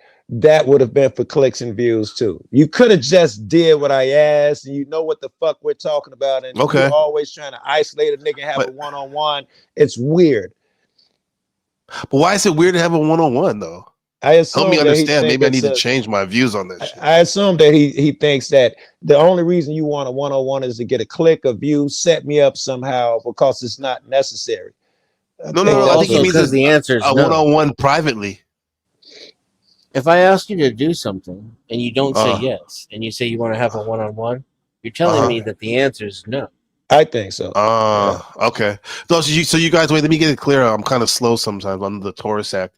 would have been for clicks and views too. You could have just did what I asked, and you know what the fuck we're talking about. And you're always trying to isolate a nigga and have a one-on-one. It's weird. But why is it weird to have a one-on-one though? I assume help me understand. Maybe I need to change my views on this. I assume that he thinks that the only reason you want a one-on-one is to get a click, a view, set me up somehow because it's not necessary. No. I think he means the answer is a no. one-on-one privately. If I ask you to do something and you don't say yes, and you say you want to have a one-on-one, you're telling me that the answer is no. I think so. Okay. So you guys, wait, let me get it clear. I'm kind of slow sometimes on the Taurus Act.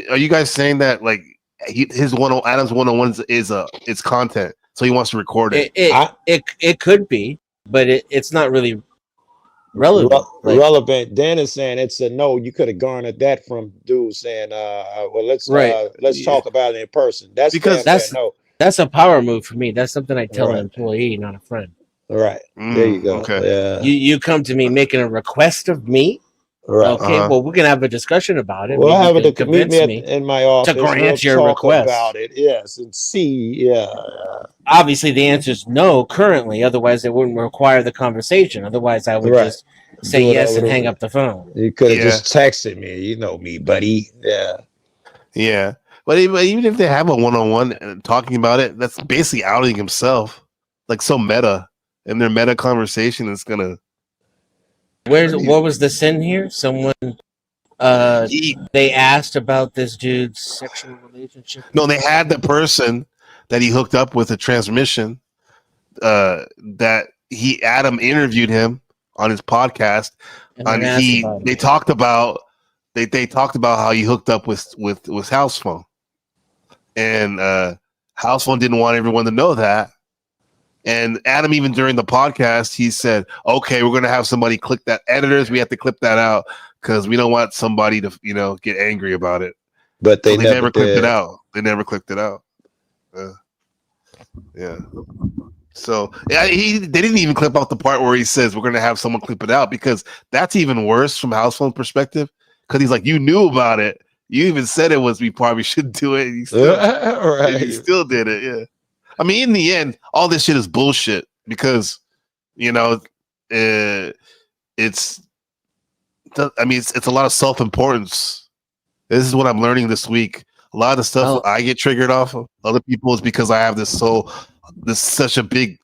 Are you guys saying that like Adam's one-on-one is it's content, so he wants to record it? It could be, but it's not really relevant. Relevant. Dan is saying it's a no. You could have garnered that from dude saying, well, let's talk about it in person. That's because that's a power move for me. That's something I tell an employee, not a friend. Right. There you go. Okay. Yeah. You come to me making a request of me. Right. Okay. Well, we're gonna have a discussion about it. We'll have it to meet me in my office to grant your talk request about it. Yes, and see. Yeah. Obviously, the answer is no currently. Otherwise, it wouldn't require the conversation. Otherwise, I would just say yes and hang up the phone. You could have just texted me. You know me, buddy. Yeah. Yeah. But even if they have a one-on-one and talking about it, that's basically outing himself. Like so meta. And their meta conversation is gonna. What was the sin here? Someone they asked about this dude's sexual relationship. No, they had the person that he hooked up with a transmission. That Adam interviewed him on his podcast, and they talked about how he hooked up with house phone, and house phone didn't want everyone to know that. And Adam, even during the podcast, he said, okay, we're going to have somebody click that. Editors, we have to clip that out because we don't want somebody to, get angry about it. But they never clipped it out. They never clipped it out. Yeah. So they didn't even clip out the part where he says we're going to have someone clip it out because that's even worse from house phone perspective. Because he's like, you knew about it. You even said we probably should do it. And he still did it. Yeah. I mean, in the end, all this shit is bullshit because, it's a lot of self-importance. This is what I'm learning this week. A lot of the stuff I get triggered off of other people is because I have this such a big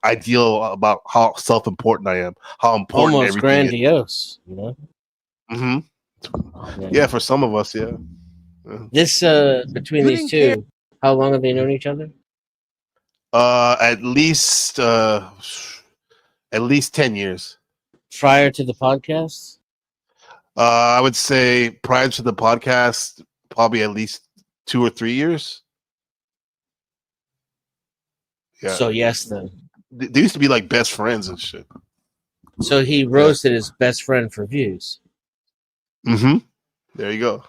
ideal about how self-important I am, how important almost grandiose, Yeah, for some of us, yeah. This between these two, how long have they known each other? At least 10 years. Prior to the podcast? I would say prior to the podcast, probably at least 2 or 3 years. Yeah. So yes, then. They used to be like best friends and shit. So he roasted his best friend for views. Mm-hmm. There you go.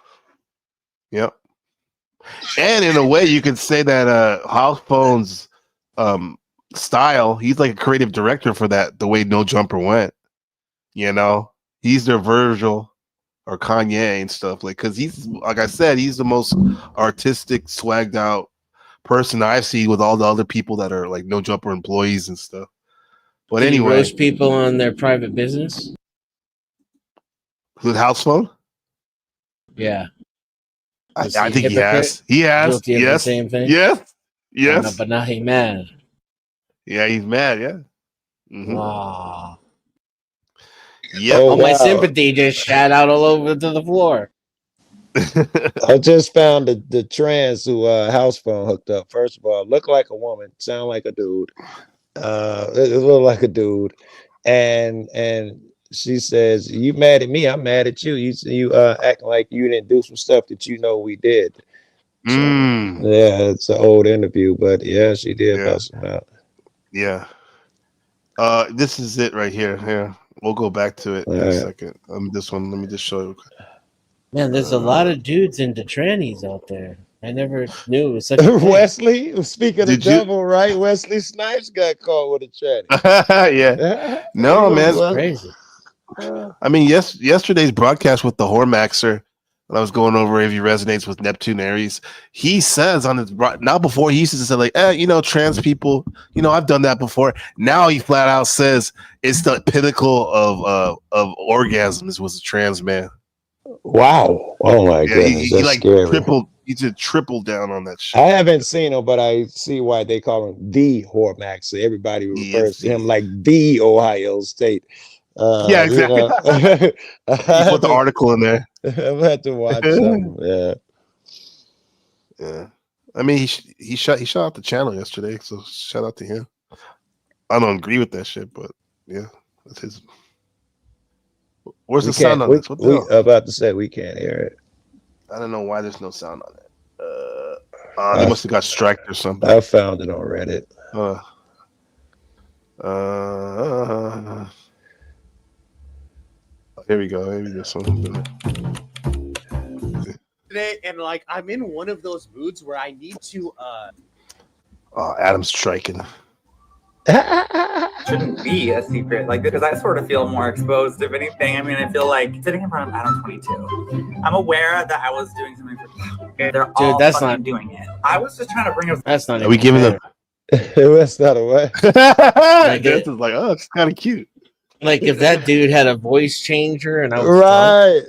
Yep. And in a way, you could say that House Phone's style, he's like a creative director for that, the way No Jumper went. He's their Virgil or Kanye and stuff, like, because he's, like I said, he's the most artistic, swagged out person I've seen with all the other people that are like No Jumper employees and stuff. But Did anyway, he roast people on their private business? With House Phone? Yeah. I think he has. He has. Guilty of the same thing? Yes. Oh, no, but now he mad. Yeah, he's mad. Yeah. Wow. Yep. Oh, my sympathy just shot out all over to the floor. I just found the trans who House Phone hooked up. First of all, look like a woman, sound like a dude. It look like a dude, and she says, "You mad at me? I'm mad at you. You acting like you didn't do some stuff that you know we did." So, yeah, it's an old interview, but yeah, she did bust him out. Yeah. This is it right here. Yeah. We'll go back to it in a second. This one, let me just show you. Man, there's a lot of dudes into trannies out there. I never knew it was such a thing. Wesley, speaking of devil, right? Wesley Snipes got caught with a tranny. Yeah. No, man. That's crazy. I mean, yesterday's broadcast with the Hormaxer, when I was going over if he resonates with Neptune Aries, he says on his now before he used to say like, trans people, I've done that before. Now he flat out says it's the pinnacle of orgasms was a trans man. Wow! Oh my goodness, that's like scary. He did triple down on that shit. I haven't seen him, but I see why they call him the Hormax. Everybody refers to him like the Ohio State. Yeah, exactly. He put the article in there. I've had to watch him. Yeah. I mean, he shot out the channel yesterday, so shout out to him. I don't agree with that shit, but yeah, that's his. Where's the sound on this? What the hell? About to say we can't hear it. I don't know why there's no sound on it. They must have got striked or something. I found it on Reddit. Here we go. Maybe this one. Today, and like I'm in one of those moods where I need to. Adam's striking. Shouldn't be a secret, like, because I sort of feel more exposed, if anything. I mean, I feel like sitting in front of Adam 22. I'm aware that I was doing something for they're all that's fucking not doing it. I was just trying to bring up. That's not. Are we giving them? That's not a way. This is like, oh, it's kind of cute. Like if that dude had a voice changer and I was right.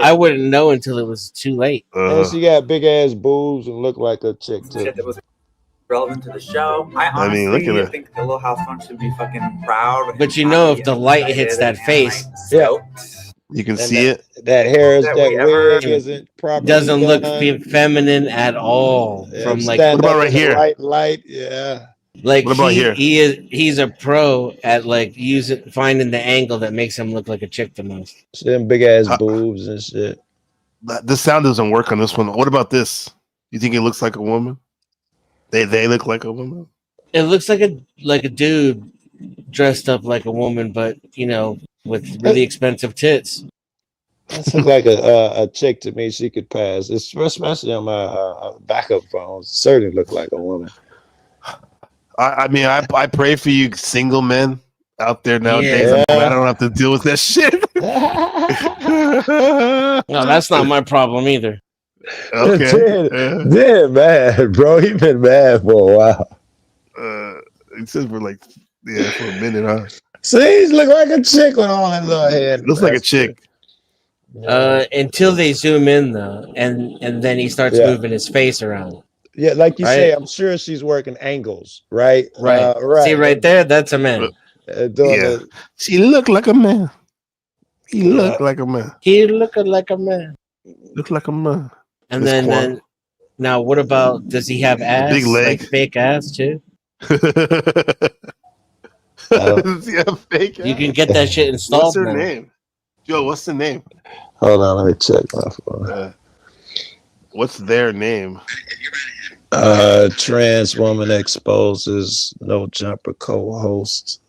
I wouldn't know until it was too late. And she got big ass boobs and looked like a chick too. Shit that was relevant to the show. I honestly look at think the Little House Phone should be fucking proud. But if the light hits that face, you can see it. That hair is that wig isn't properly doesn't look done. feminine at all. From like what about right here? Light, yeah. Like what about here? He's a pro at like finding the angle that makes him look like a chick the most. Them big ass boobs and shit. The sound doesn't work on this one. What about this? You think it looks like a woman? They look like a woman. It looks like a dude dressed up like a woman, but with really expensive tits. That looks like a chick to me. She could pass, especially on my backup phones. Certainly look like a woman. I mean, I pray for you, single men out there nowadays. I don't have to deal with that shit. No, that's not my problem either. Okay. Damn, mad, bro. He been mad for a while. It says for a minute, huh? See, he look like a chick with all that little hair. Looks like a chick. Until they zoom in though, and then he starts moving his face around. Yeah, like you say, I'm sure she's working angles, right? Right. See right there, that's a man. She looked like a man. He looked like a man. He looked like a man. Look like a man. And then now, what about? Does he have ass? Big leg, like fake ass too. Does he have fake ass? You can get that shit installed. What's her now. name? Joe, what's the name? Hold on, let me check my phone. What's their name? Trans woman exposes No Jumper co-host.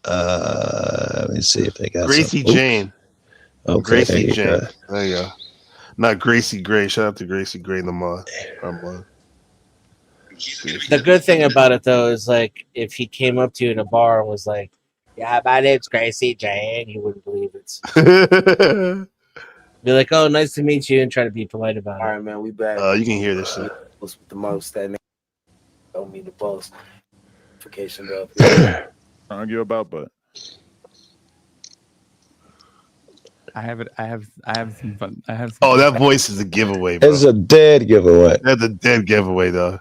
Let me see if they got Gracie Jane. Okay, Gracie Jane. There you go. Not Gracie Gray. Shout out to Gracie Gray in the mod. The good thing about it though is like if he came up to you in a bar and was like, Yeah, my name's Gracie Jane. You wouldn't believe it. Be like, oh, nice to meet you, and try to be polite about it. All right, man, we back. You can hear this shit. With the most that nigga don't mean the boss. Vacation up. Argue about, but I have some fun. I have. Some Oh, that voice is a giveaway, bro. It's a dead giveaway. That's a dead giveaway, though.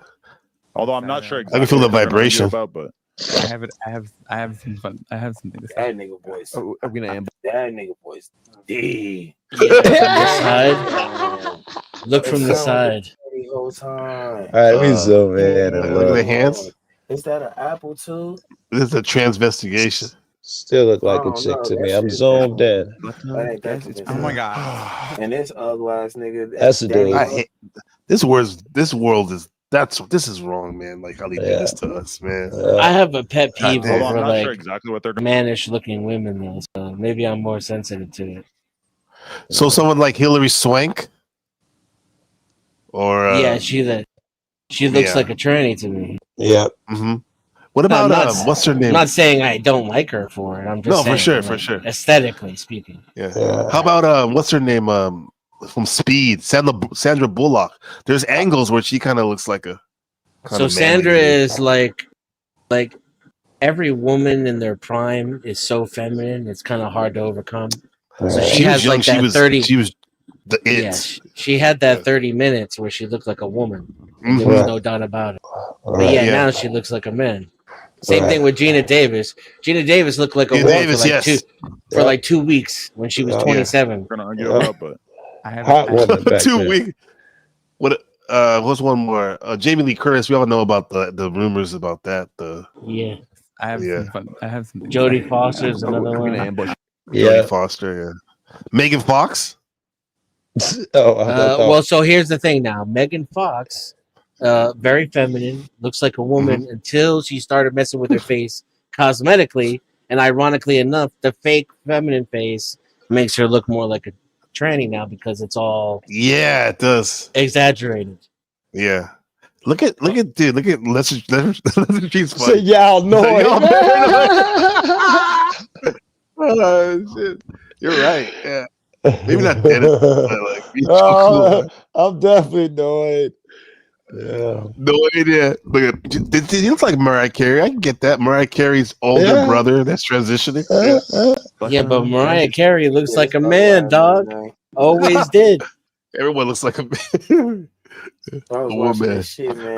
Although I'm not sure I can feel the what they're gonna argue vibration. about, but I have some fun. I have something to say. That nigga voice. Are we gonna ambush? That nigga voice. D. Look from the side. The whole time. All right, let me zoom in. Look at the hands. Is that an apple too? This is a transvestigation. Still look like a chick to me. I'm zoomed in. Oh my god. And this ugly ass nigga. That's a dude. I hate, this world is this is wrong, man. Like how they do this to us, man. I have a pet peeve Goddamn. over I'm not like sure exactly what they're mannish looking women though, so maybe I'm more sensitive to it. So someone like Hillary Swank, or Yeah, she looks like a tranny to me. Yeah. Mm-hmm. What about what's her name? I'm not saying I don't like her for it. I'm just saying, for sure. Aesthetically speaking. Yeah. How about what's her name? From Speed, Sandra Bullock. There's angles where she kind of looks like a. So Sandra is like every woman in their prime is so feminine. It's kind of hard to overcome. So she has like that 30. She was the it. Yeah, she had that 30 minutes where she looked like a woman. There was no doubt about it. But now she looks like a man. Same thing with Gina Davis. Gina Davis looked like a woman for like 2 weeks when she was 27. We're gonna argue about, but Hot woman back 2 then. weeks. What? What's one more? Jamie Lee Curtis. We all know about the rumors about that. Yeah. I have some fun. I have some. Jodie Foster's another one. Ambush. Jodie Foster. Yeah. Megan Fox. Well, so here's the thing now. Megan Fox, very feminine, looks like a woman until she started messing with her face cosmetically. And ironically enough, the fake feminine face makes her look more like a tranny now because it's all it does exaggerated. Yeah. Look at Lester Street's So y'all know it. Oh, shit. You're right. Yeah. Maybe not Dennis, but like he's so cool. I'm definitely annoyed. Yeah. No idea. Look at he looks like Mariah Carey. I can get that. Mariah Carey's older brother that's transitioning. Yeah, but Mariah Carey looks like a man, dog. Always did. Everyone looks like a man. A woman.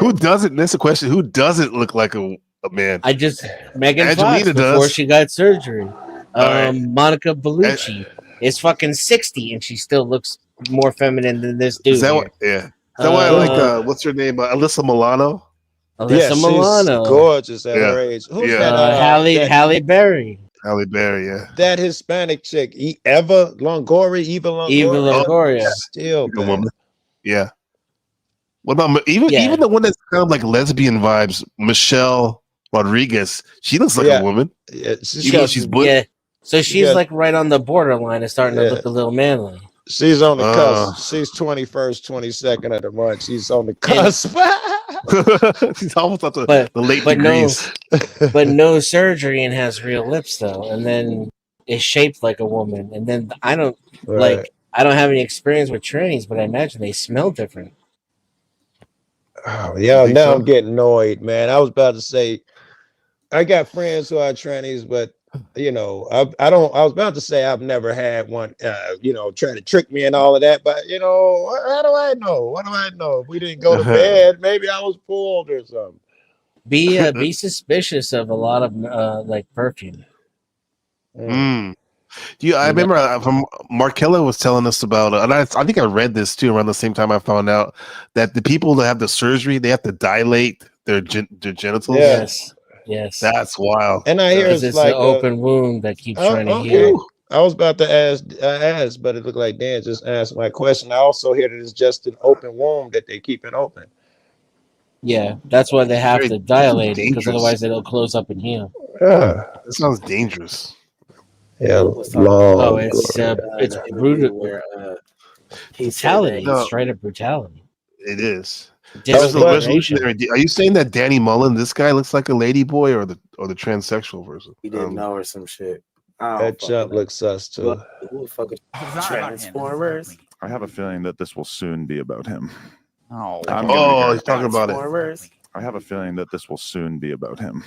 Who doesn't? That's a question. Who doesn't look like a man? Megan Angelina Fox before does. she got surgery. right. Monica Bellucci is fucking 60 and she still looks more feminine than this dude. Is that what? Yeah. Is that why I like? What's her name? Alyssa Milano. Alyssa Milano, she's gorgeous at her age. Who's that? Halle Berry. Halle Berry, yeah. That Hispanic chick, Eva Longoria. Still a woman. Yeah. What about even the one that's kind of like lesbian vibes? Michelle Rodriguez. She looks like a woman. Yeah, she's blue. Yeah. So she's like right on the borderline and starting to look a little manly. She's on the cusp. She's 21st, 22nd of the month. She's on the cusp. She's almost at the late degrees. But no surgery and has real lips though, and then is shaped like a woman. And then I don't have any experience with trannies, but I imagine they smell different. Oh, yeah, now I'm getting annoyed, man. I was about to say, I got friends who are trannies, but you know, I was about to say I've never had one, try to trick me and all of that, but you know, how do I know? What do I know? If we didn't go to bed, maybe I was pulled or something. Be suspicious of a lot of like perfume. I remember from Markella was telling us about, and I think I read this too around the same time I found out that the people that have the surgery, they have to dilate their genitals. Yes, that's wild. And I hear it's like an open wound that keeps trying to heal. I was about to ask, but it looked like Dan just asked my question. I also hear that it's just an open wound that they keep it open. Yeah, that's why they have to dilate it, because otherwise it'll close up and heal. Yeah, that sounds dangerous. Yeah, long. It's brutal. Brutality, straight up brutality. It is. Revolutionary. Are you saying that Danny Mullen, this guy, looks like a lady boy, or the transsexual version? He didn't know or some shit. That jump looks sus too. Who the fuck is Transformers? I have a feeling that this will soon be about him. Oh, he's talking about it. I have a feeling that this will soon be about him.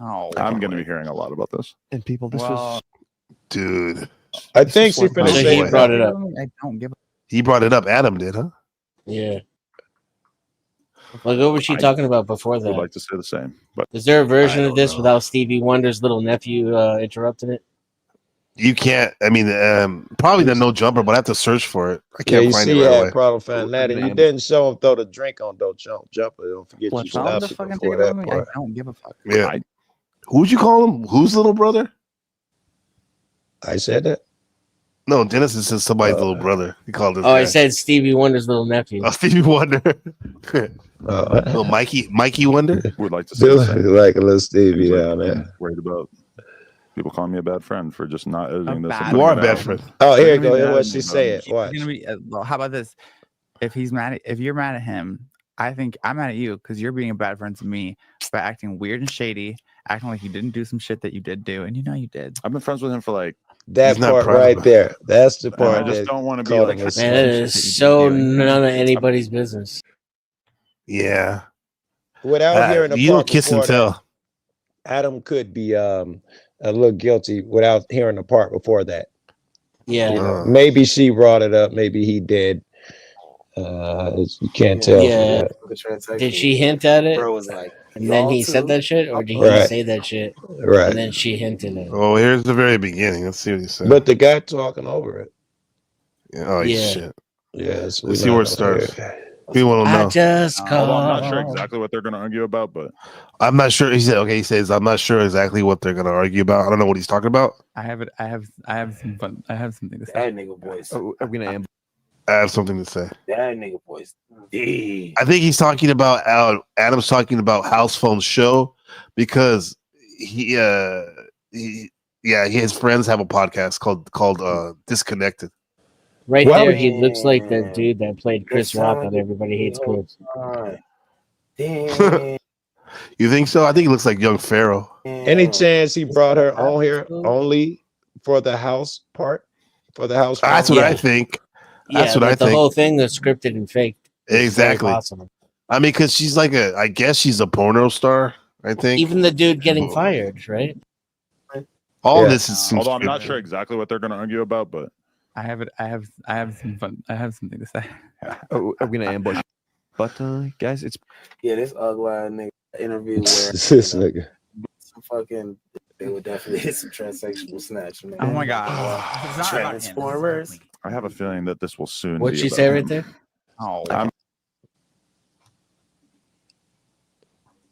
Oh, I'm going to be hearing a lot about this. And people, this was, dude. I think she finished. He brought it up. I don't give a He brought it up. Adam did, huh? Yeah. Like, what was she talking about before that? I would like to say the same, but is there a version of this without Stevie Wonder's little nephew interrupting it? You can't. I mean, probably the no jumper, but I have to search for it. I Yeah, can't you find see, it you right had away. problem finding that, and you didn't show him throw the drink on Don't Jumper. Don't forget you stopped it before that I part. don't give a fuck. Yeah. Who'd you call him? Whose little brother? I said that. No, Dennis says somebody's little brother. He called this. Oh, guy. I said Stevie Wonder's little nephew. Oh, Stevie Wonder. Oh, Mikey Wonder. Would like to say the same. Like a little Stevie down there. Worried about people calling me a bad friend for just not editing this. You are a bad friend. Oh, here you go. Here's what she said. He's Watch. gonna be. Well, how about this? If you're mad at him, I think I'm mad at you because you're being a bad friend to me by acting weird and shady, acting like you didn't do some shit that you did do, and you know you did. I've been friends with him for like that part right there. That's the part. I just don't want to be like, man, it is so none of anybody's business. Yeah. Without hearing the you part don't kiss and before that, tell. Adam could be a little guilty without hearing the part before that. Yeah. You know, maybe she brought it up. Maybe he did. You can't tell. Yeah. Did she hint at it? Bro was like, and then he said that shit, or did he Right. say that shit? Right. And then she hinted at it. Oh, here's the very beginning. Let's see what he said. But the guy talking over it. Oh, Yeah. shit. Yes. Let's see where it starts. We want to know. I just I'm not sure called. exactly what they're going to argue about, but I'm not sure. He said, okay, he says, I'm not sure exactly what they're going to argue about. I don't know what he's talking about. I have it. I have some fun. I have something to say. that nigga voice. are we gonna I have something to say. That nigga voice. Damn. I think he's talking about Adam's talking about House Phone's show because his friends have a podcast called Disconnected. Right Why there, would- he looks like the dude that played Chris Rock on Everybody Hates Chris. Damn. You think so? I think he looks like young Pharaoh. Any chance he brought her on here only for the house part? For the house part? That's what I Yeah. think. Yeah, That's what I the think. whole thing is scripted and faked. It's very Exactly. possible. I mean, because she's like I guess she's a porno star. I think Even the dude getting fired, right? all Yeah. this is. although I'm not sure exactly what they're going to argue about, but I have it. I have some fun. I have something to say. are we gonna ambush? But guys, it's Yeah, this ugly ass nigga interview where This nigga. some fucking they would definitely hit some transsexual snatch, man. Oh my god! It's not about him. Transformers. I have a feeling that this will soon. What'd be she about say him. right there? Oh, I'm-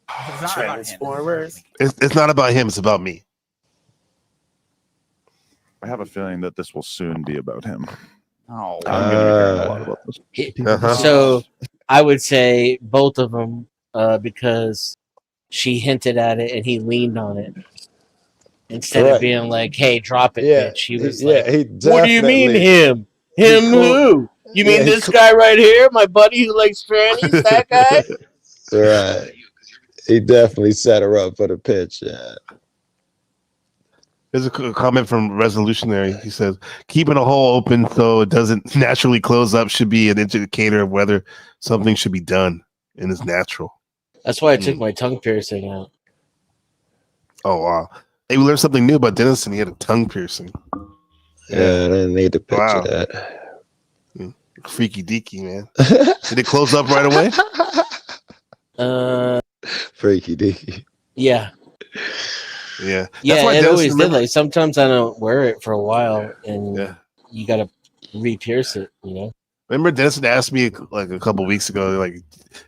it's not about him. Transformers. It's not about him. It's about me. I have a feeling that this will soon be about him. Oh, I'm going to be hearing a lot about this. Uh-huh. So I would say both of them because she hinted at it and he leaned on it. Instead of Right. being like, hey, drop it, Yeah. bitch. He was Yeah, like, he what do you mean definitely- him? Him who? You mean Yeah, he this guy right here? My buddy who likes trannies? That guy? Right. He definitely set her up for the pitch. Yeah. There's a comment from Resolutionary. He says, keeping a hole open so it doesn't naturally close up should be an indicator of whether something should be done and is natural. That's why I took my tongue piercing out. Oh, wow. Hey, we learned something new about Dennison. He had a tongue piercing. Yeah, I didn't need to picture Wow. that. Freaky deaky, man. Did it close up right away? Freaky deaky. Yeah. Yeah. Yeah, why it Dennison, always did. remember- Like sometimes I don't wear it for a while and Yeah. you gotta re-pierce it, you know? Remember Dennison asked me like a couple weeks ago, like,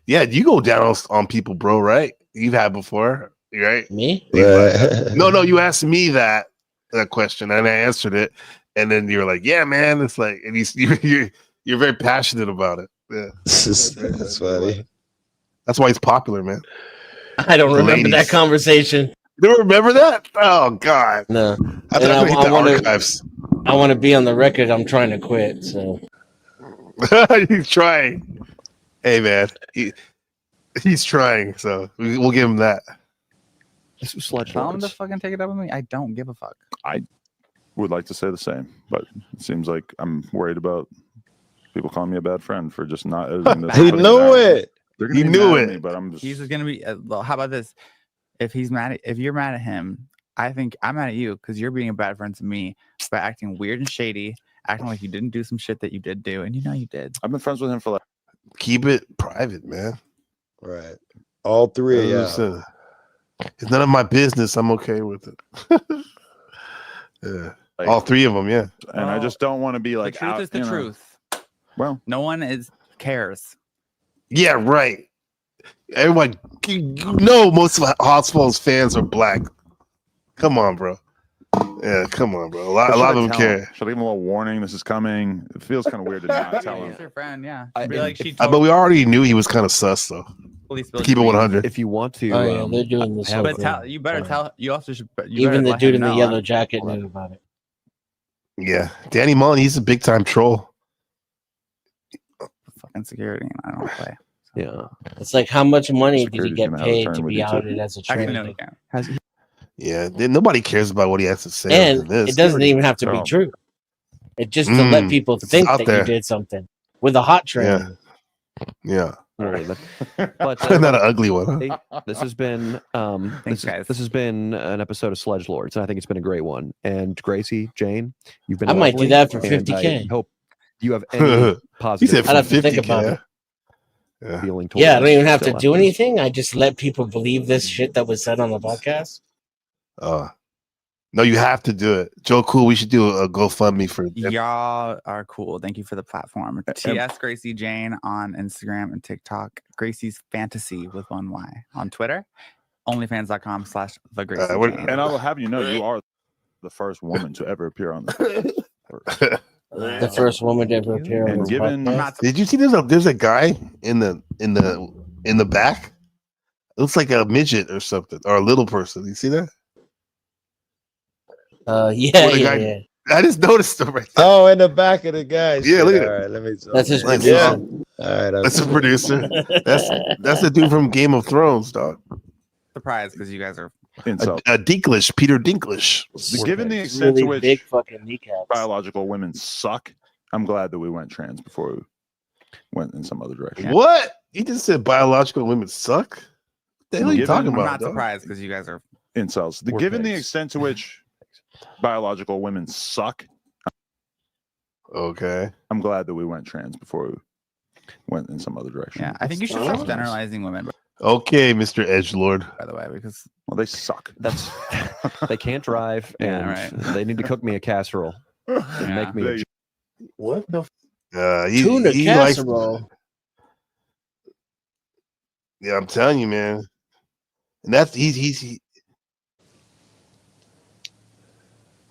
yeah, you go down on people, bro, right? You've had before, right? Me? Right. No, you asked me that question and I answered it. And then you were like, yeah, man. It's like, and you're very passionate about it. Yeah. That's funny. That's why he's popular, man. I don't remember Ladies. that conversation. You don't remember that? Oh God. No. I thought I hit the archives. I want to be on the record. I'm trying to quit. So He's trying. Hey man, He's trying, so we'll give him that. This was Sludge Tell him to fucking take it up with me. I don't give a fuck. I would like to say the same, but it seems like I'm worried about people calling me a bad friend for just not editing this. He knew it. He knew it. But I'm just. He's just gonna be. How about this? If you're mad at him, I think I'm mad at you because you're being a bad friend to me by acting weird and shady, acting like you didn't do some shit that you did do, and you know you did. I've been friends with him for like. Keep it private, man. Right. All three. Yeah. It's none of my business. I'm okay with it. Yeah. Like, all three of them, yeah. And I just don't want to be like. The truth is the truth. Well, no one cares. Yeah, right. Everyone, most of Hospital's fans are black. Come on, bro. Yeah, come on, bro. A lot of them care. Should I give him a little warning? This is coming. It feels kind of weird to not tell him. Your friend, yeah. But we already knew he was kind of sus, though. Keep it 100. If you want to, they're doing this. But you better tell. You also should. Even the dude in the yellow jacket knew about it. Yeah, Danny Mullen, he's a big time troll. Fucking security, and I don't play. Yeah, it's like how much money did he get paid to be outed as a trainer? Yeah, nobody cares about what he has to say. And it doesn't even have to be true. It just to let people think that you did something with a hot trainer. Yeah. But not an ugly one. Huh? This has been Thanks, guys. This has been an episode of Sledge Lords, and I think it's been a great one. And Gracie, Jane, you've been. I might do that for and 50K. I hope you have any positive. I'd have to think about it. Feeling Yeah, I don't even have to do anything. I just let people believe this shit that was said on the podcast. No, you have to do it. Joe Cool, we should do a GoFundMe for y'all are cool. Thank you for the platform. TS Gracie Jane on Instagram and TikTok. Gracie's Fantasy with 1 Y on Twitter. Onlyfans.com/thegracie. And I will have you know, you are the first woman to ever appear on the The first woman to ever appear on the podcast. Did you see there's a guy in the back? It looks like a midget or something, or a little person. You see that? Yeah. I just noticed him right there. Oh, in the back of the guy. Yeah, look at All it. right, let me. That's his Like, producer. yeah. All right, That's a producer. That's the dude from Game of Thrones, dog. Surprised because you guys are Dinklage, Peter Dinklage. Given the extent to which big fucking kneecaps. biological women suck, I'm glad that we went trans before we went in some other direction. What? You just said biological women suck? What the hell are you talking I'm about? not dog? surprised because you guys are incels. Given the extent to which biological women suck, okay, I'm glad that we went trans before we went in some other direction. Yeah, I think you should stop generalizing women. Okay, Mr. Edgelord. By the way, because they suck. That's they can't drive, Yeah, and right. they need to cook me a casserole. And make me. What the? Tuna casserole. Yeah, I'm telling you, man. And that's he.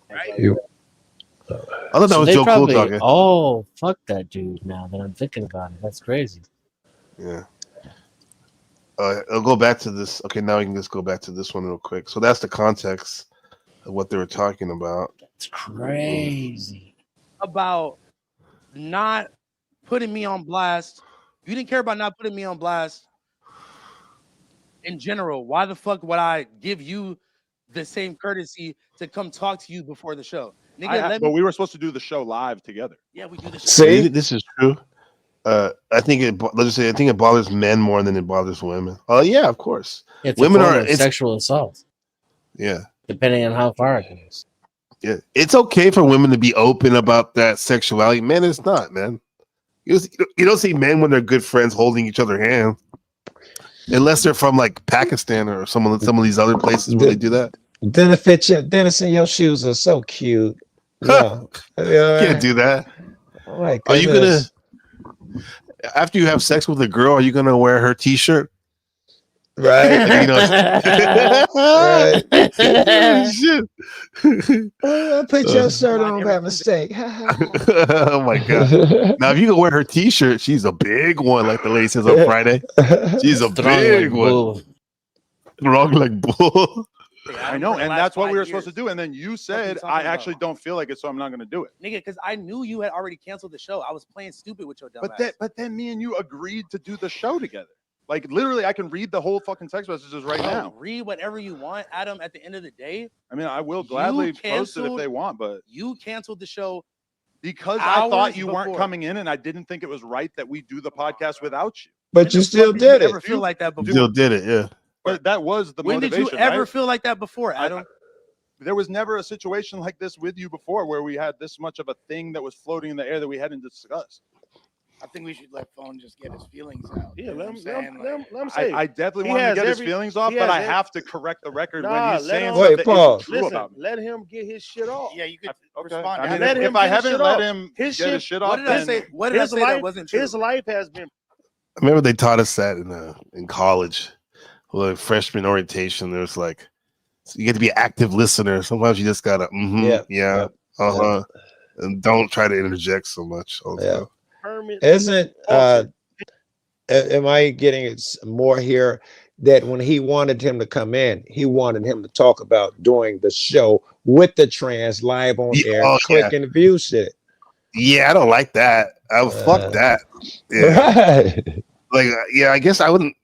I thought that was they Joe probably, Cool talking. Oh, fuck that dude. Now that I'm thinking about it, that's crazy. Yeah. I'll go back to this. Okay, now we can just go back to this one real quick. So that's the context of what they were talking about. It's crazy. About not putting me on blast. You didn't care about not putting me on blast in general. Why the fuck would I give you the same courtesy to come talk to you before the show? Nigga, But we were supposed to do the show live together. Yeah, we do this. See, this is true. I think it bothers men more than it bothers women. Oh yeah, of course. It's Women a form are of sexual assault. Yeah. Depending on how far it goes. Yeah, it's okay for women to be open about that sexuality. Men, it's not, man. You don't see men when they're good friends holding each other's hand, unless they're from like Pakistan or some of these other places where they do that. Dennis, your shoes are so cute. Yeah, Can't do that. Like, are you gonna, after you have sex with a girl, are you gonna wear her T-shirt? Right. You know, right. Shit. Oh, I put your shirt on by mistake. Oh my god! Now, if you can wear her T-shirt, she's a big one, like the lady says on Friday. She's a big one. Strong like bull. I know, and that's what we were supposed to do. And then you said, I actually don't feel like it, so I'm not going to do it. Nigga, because I knew you had already canceled the show. I was playing stupid with your dumb ass. But then me and you agreed to do the show together. Like literally, I can read the whole fucking text messages right now. Read whatever you want, Adam. At the end of the day, I mean, I will gladly post it if they want, but you canceled the show because I thought you weren't coming in, and I didn't think it was right that we do the podcast without you. But you still did it. Ever feel like that before? You still did it, yeah. But that was the When motivation. did you ever right? feel like that before, Adam? There was never a situation like this with you before where we had this much of a thing that was floating in the air that we hadn't discussed. I think we should let Phone just get his feelings out. Yeah, You know let what I'm him saying? let him say. I definitely He want him has to get his every- feelings off, he but has I every- have to correct the record Nah, when he's let saying him- stuff that pause. isn't true Listen, about me. let him get his shit off. Yeah, you could Okay. respond. I to mean, Let him if I get his haven't shit let off. him His get shit- his shit What off, did I then say? What did I His say life, that wasn't true? his life has been. I remember they taught us that in college, like freshman orientation. There's like, you get to be an active listener. Sometimes you just gotta, and don't try to interject so much. All the time. Isn't am I getting it more here that when he wanted him to come in, he wanted him to talk about doing the show with the trans live on air, click and view shit. Yeah, I don't like that. Fuck that. Yeah. Right. Like, yeah, I guess I wouldn't.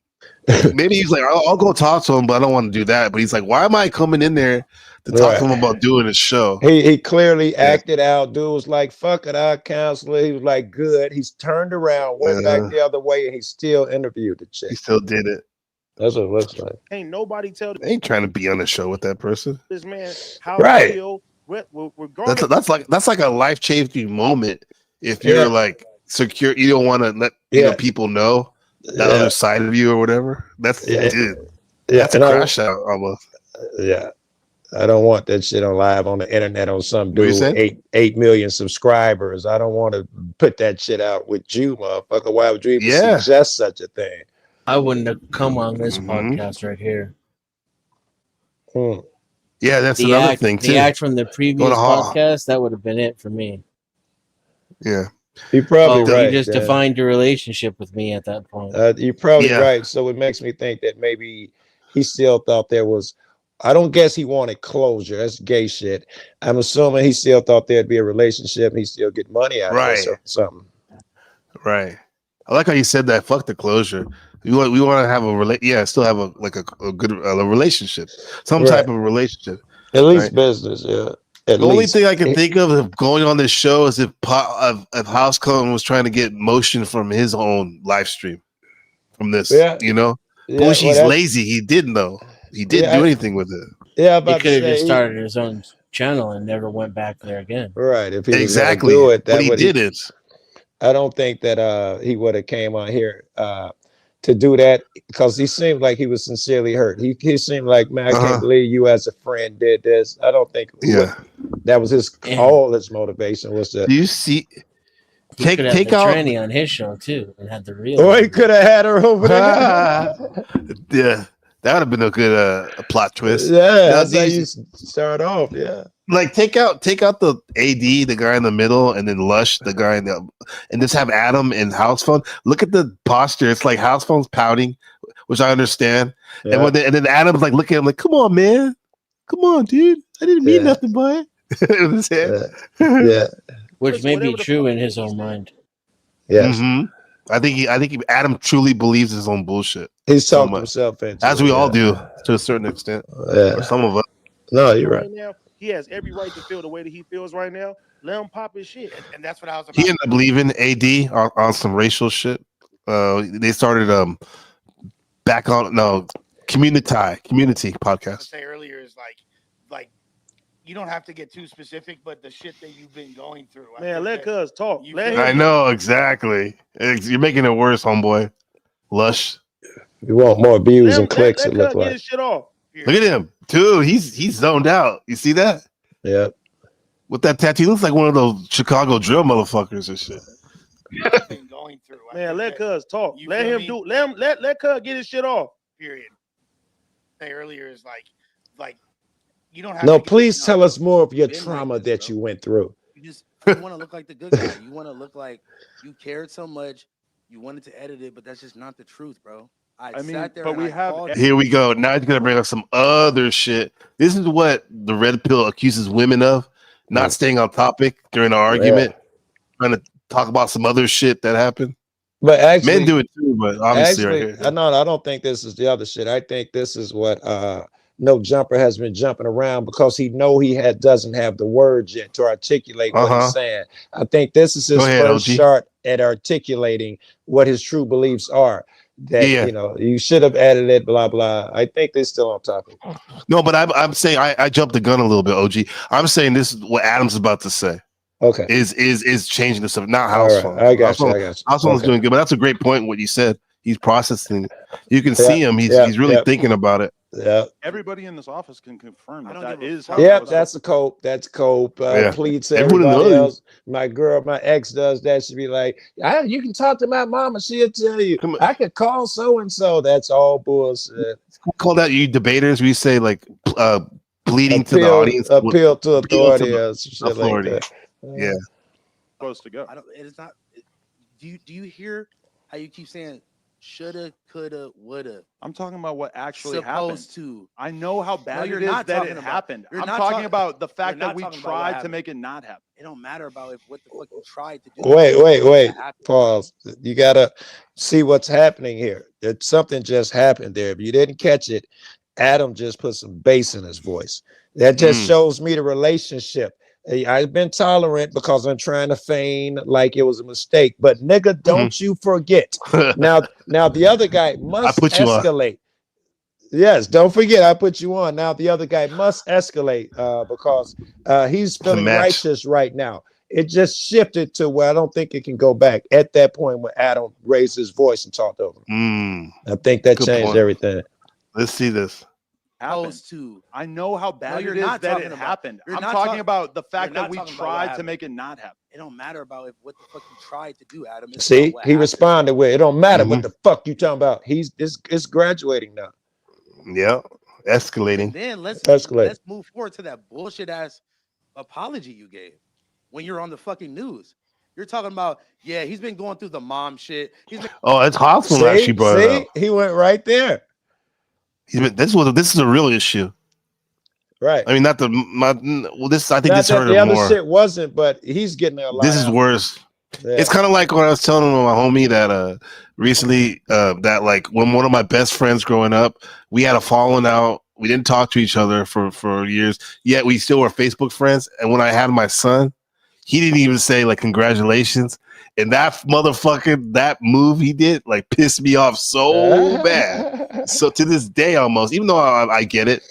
Maybe he's like, I'll go talk to him, but I don't want to do that. But he's like, why am I coming in there to talk to him about doing a show? He clearly acted out. Dude was like, fuck it, I'll cancel it. He was like, good. He's turned around, went back the other way, and he still interviewed the chick. He still did it. That's what it looks like. Ain't nobody tell I ain't trying to be on the show with that person. this man how Right. he feel. Regardless, That's like a life changing moment. If you're like secure, you don't want to let people know the other side of you or whatever. That's dude. That's a crash out almost. Yeah. I don't want that shit on live on the internet on some What you dude said? 8 million subscribers. I don't want to put that shit out with you, motherfucker. Why would you even suggest such a thing? I wouldn't have come on this podcast right here. Yeah, that's another thing too. The act from the previous Go to hall. podcast, that would have been it for me. Yeah. You're probably Well, right. you just defined your relationship with me at that point. You're probably right. So it makes me think that maybe he still thought there was. I don't guess he wanted closure. That's gay shit. I'm assuming he still thought there'd be a relationship. And he still get money out of it or something. Right. I like how you said that. Fuck the closure. We want to have a still have a good relationship, some type of relationship. At least business, yeah. The only thing I can think of going on this show is if House Cone was trying to get motion from his own live stream from this, you know. Yeah, Bush, he's lazy. He didn't though. He didn't do anything with it. Yeah, He could have just started his own channel and never went back there again. Right. If he was Exactly. gonna do it, But he didn't. I don't think that he would have came on here to do that because he seemed like he was sincerely hurt. He seemed like, man, I can't believe you as a friend did this. I don't think that was his all his motivation was to. Do you see? He could have take the out tranny on his show too and had the real. Or he could have had her over there. Yeah, that would have been a good plot twist. Yeah, that's how you start off. Yeah. Like take out the AD, the guy in the middle, and then Lush, the guy in the, and just have Adam and House Phone. Look at the posture. It's like House Phone's pouting, which I understand. Yeah. And then Adam's like looking at him like, "Come on, man, come on, dude. I didn't mean nothing by it." In his head. Yeah. Which may be true in his own mind. Yes. I think Adam truly believes his own bullshit. He's talking himself into as it, we all do to a certain extent. Yeah. Or some of us. No, you're right. now, he has every right to feel the way that he feels right now. Let him pop his shit. And that's what I was about. He ended up leaving AD on some racial shit. They started back on community podcast. Say earlier is like you don't have to get too specific, but the shit that you've been going through. Man, let Cuz talk. Let him. I know exactly. You're making it worse, homeboy. Lush. You want more views and clicks? Let It look Cuz get like. his shit off. Look at him, dude. He's zoned out. You see that? Yeah. With that tattoo, he looks like one of those Chicago drill motherfuckers and shit. been going through. Man, let Cuz talk. You Let feel him me? do. Let Cuz get his shit off. Period. Say earlier is like you don't have. No, to get please tell us more of your Been like trauma this, that you went through. You want to look like the good guy. You want to look like you cared so much. You wanted to edit it, but that's just not the truth, bro. I mean, sat there but and we I have- called you. Here we go. Now he's gonna bring up some other shit. This is what the red pill accuses women of: not staying on topic during an argument, trying to talk about some other shit that happened. But actually, men do it too. But obviously, actually, right here. no, I don't think this is the other shit. I think this is what No Jumper has been jumping around because he doesn't have the words yet to articulate what he's saying. I think this is his first shot at articulating what his true beliefs are. That you know, you should have added it, blah blah. I think they're still on topic. No, but I'm saying I jumped the gun a little bit, OG. I'm saying this is what Adam's about to say. Okay, is changing the stuff, not house phone. I got you. House phone's doing good, but that's a great point. What you said, he's processing it. You can see him. He's really thinking about it. Yeah. Everybody in this office can confirm that is. That's a cope. That's cope. Please, everybody else. My girl, my ex does that. She'd be like, you can talk to my mama. She'll tell you. I could call so and so. That's all bullshit. Call that you debaters. We say like pleading to the audience. Appeal to authority. Shit like that. Yeah. Supposed to go. It is not. Do you hear how you keep saying shoulda, coulda, woulda? I'm talking about what actually supposed happened. To. I know how bad you're it is not that talking it about, happened. You're I'm not talking about the fact that we talking about tried to make it not happen. It don't matter about what the fuck you tried to do. Wait. Pause. You gotta see what's happening here. Something just happened there. If you didn't catch it, Adam just put some bass in his voice. That just shows me the relationship. I've been tolerant because I'm trying to feign like it was a mistake. But nigga, don't you forget. Now the other guy must escalate. Yes, don't forget I put you on. Now the other guy must escalate because he's feeling righteous right now. It just shifted to where I don't think it can go back at that point when Adam raised his voice and talked over him. I think that changed everything. Let's see this. I know how bad you're it is not that talking it about- happened. you're I'm not talking talk- about the fact you're that not we talking about what tried to happened. make it not happen. It don't matter about what the fuck you tried to do, Adam. It's See, about what he happened. responded with it don't matter what the fuck you talking about. It's graduating now. Yeah, escalating. Then let's move forward to that bullshit ass apology you gave when you're on the fucking news. You're talking about, he's been going through the mom shit. It's Hoffman actually brought it up. He went right there. This is a real issue. Right. I mean, not the this. I think Not this that hurt the him other more. shit wasn't, but he's getting a lot. This is worse. Yeah. It's kind of like when I was telling my homie that recently that like when one of my best friends growing up, we had a falling out. We didn't talk to each other for years. Yet we still were Facebook friends. And when I had my son, he didn't even say like congratulations. And that motherfucker, that move he did like pissed me off so bad. So to this day, almost, even though I get it,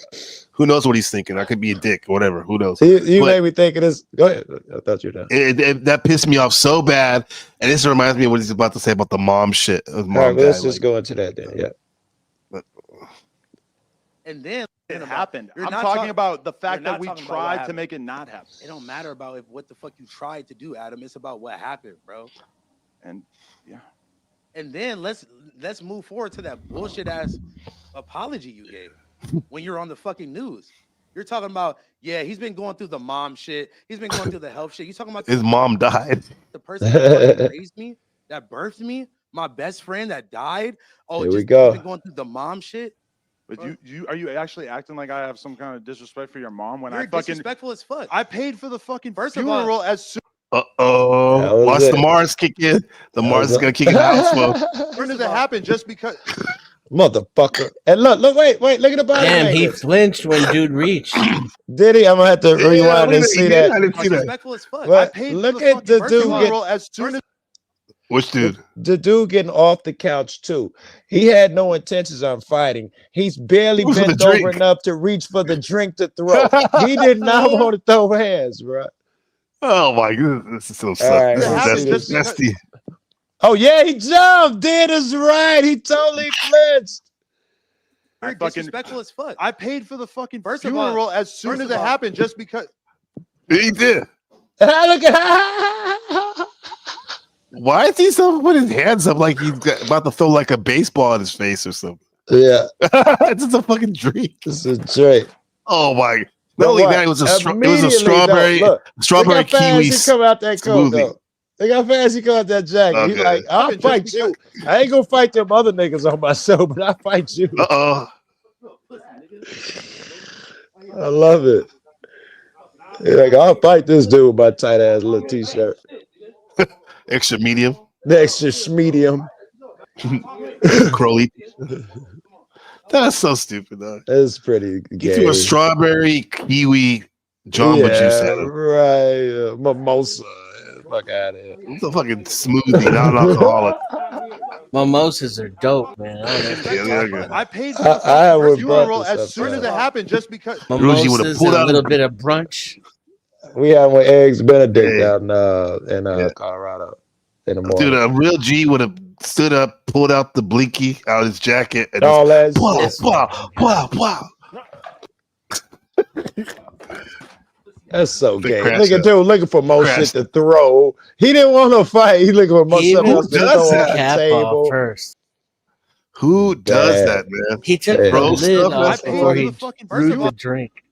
who knows what he's thinking? I could be a dick or whatever. Who knows? You made me think of this. Go ahead. I thought you were done. That pissed me off so bad. And this reminds me of what he's about to say about the mom shit. All right, let's just go into that then. Yeah. And then It happened. You're I'm not talking talk- about the you're fact not that we talking about what tried to happened. make it not happen. It don't matter about what the fuck you tried to do, Adam. It's about what happened, bro. And yeah. And then let's move forward to that bullshit ass apology you gave when you're on the fucking news. You're talking about, he's been going through the mom shit. He's been going through the health shit. You talking about his mom died. the person that fucking raised me, that birthed me, my best friend that died. Oh, Here we just go. been going through the mom shit. But are you actually acting like I have some kind of disrespect for your mom when You're I fucking disrespectful as fuck. I paid for the fucking First of all- funeral as soon Watch the Mars kick in. The Mars is gonna kick in the house flow. as it happened, just because. Motherfucker. And look, wait, look at the body. Damn, he language. flinched when dude reached. Did he? I'm gonna have to rewind and see that. I didn't see that. Disrespectful as fuck. But paid for look the at the fucking dude funeral get, as soon as Which dude? the dude getting off the couch too. He had no intentions on fighting. He's barely For the bent drink. over enough to reach for the drink to throw. He did not want to throw hands, bro. Oh my goodness, this is so right, that's the Oh yeah, he jumped. Did is right. He totally flinched. You're disrespectful as fuck. I paid for the fucking First of all- funeral as soon first as of it all- happened, just because. he did. Look at Why is he so put his hands up like he's about to throw like a baseball in his face or something? Yeah, It's just a fucking drink. this is Drake. Oh my! Not But only what? that, it was a Immediately, strawberry though, look, strawberry look how fast kiwi he come out that coat, smoothie. though. Look how fast he come out that jacket. He's Okay. like, I'll fight you. I ain't gonna fight them other niggas on my show, but I'll fight you. Uh-oh. I love it. He's like, I'll fight this dude with my tight ass little t-shirt. Extra medium. The extra medium. Crowley. That's so stupid, though. It's pretty He gay. threw a strawberry kiwi Jamba juice at him. Right. Mimosa. Fuck out of here. It's a fucking smoothie, not an alcoholic. Mimosas are dope, man. I paid for I the would funeral brought this as soon up, as it happened, just because. Mimosas and a little bit of brunch. We had one eggs Benedict out in Colorado in the morning. Dude, a real G would have stood up, pulled out the blinky out of his jacket, and all that That's so gay. Nigga, dude, looking for more shit to throw. He didn't want to fight. He looking for more something else to throw on the table. First. Who does that, man? He took the lid off before he threw the drink.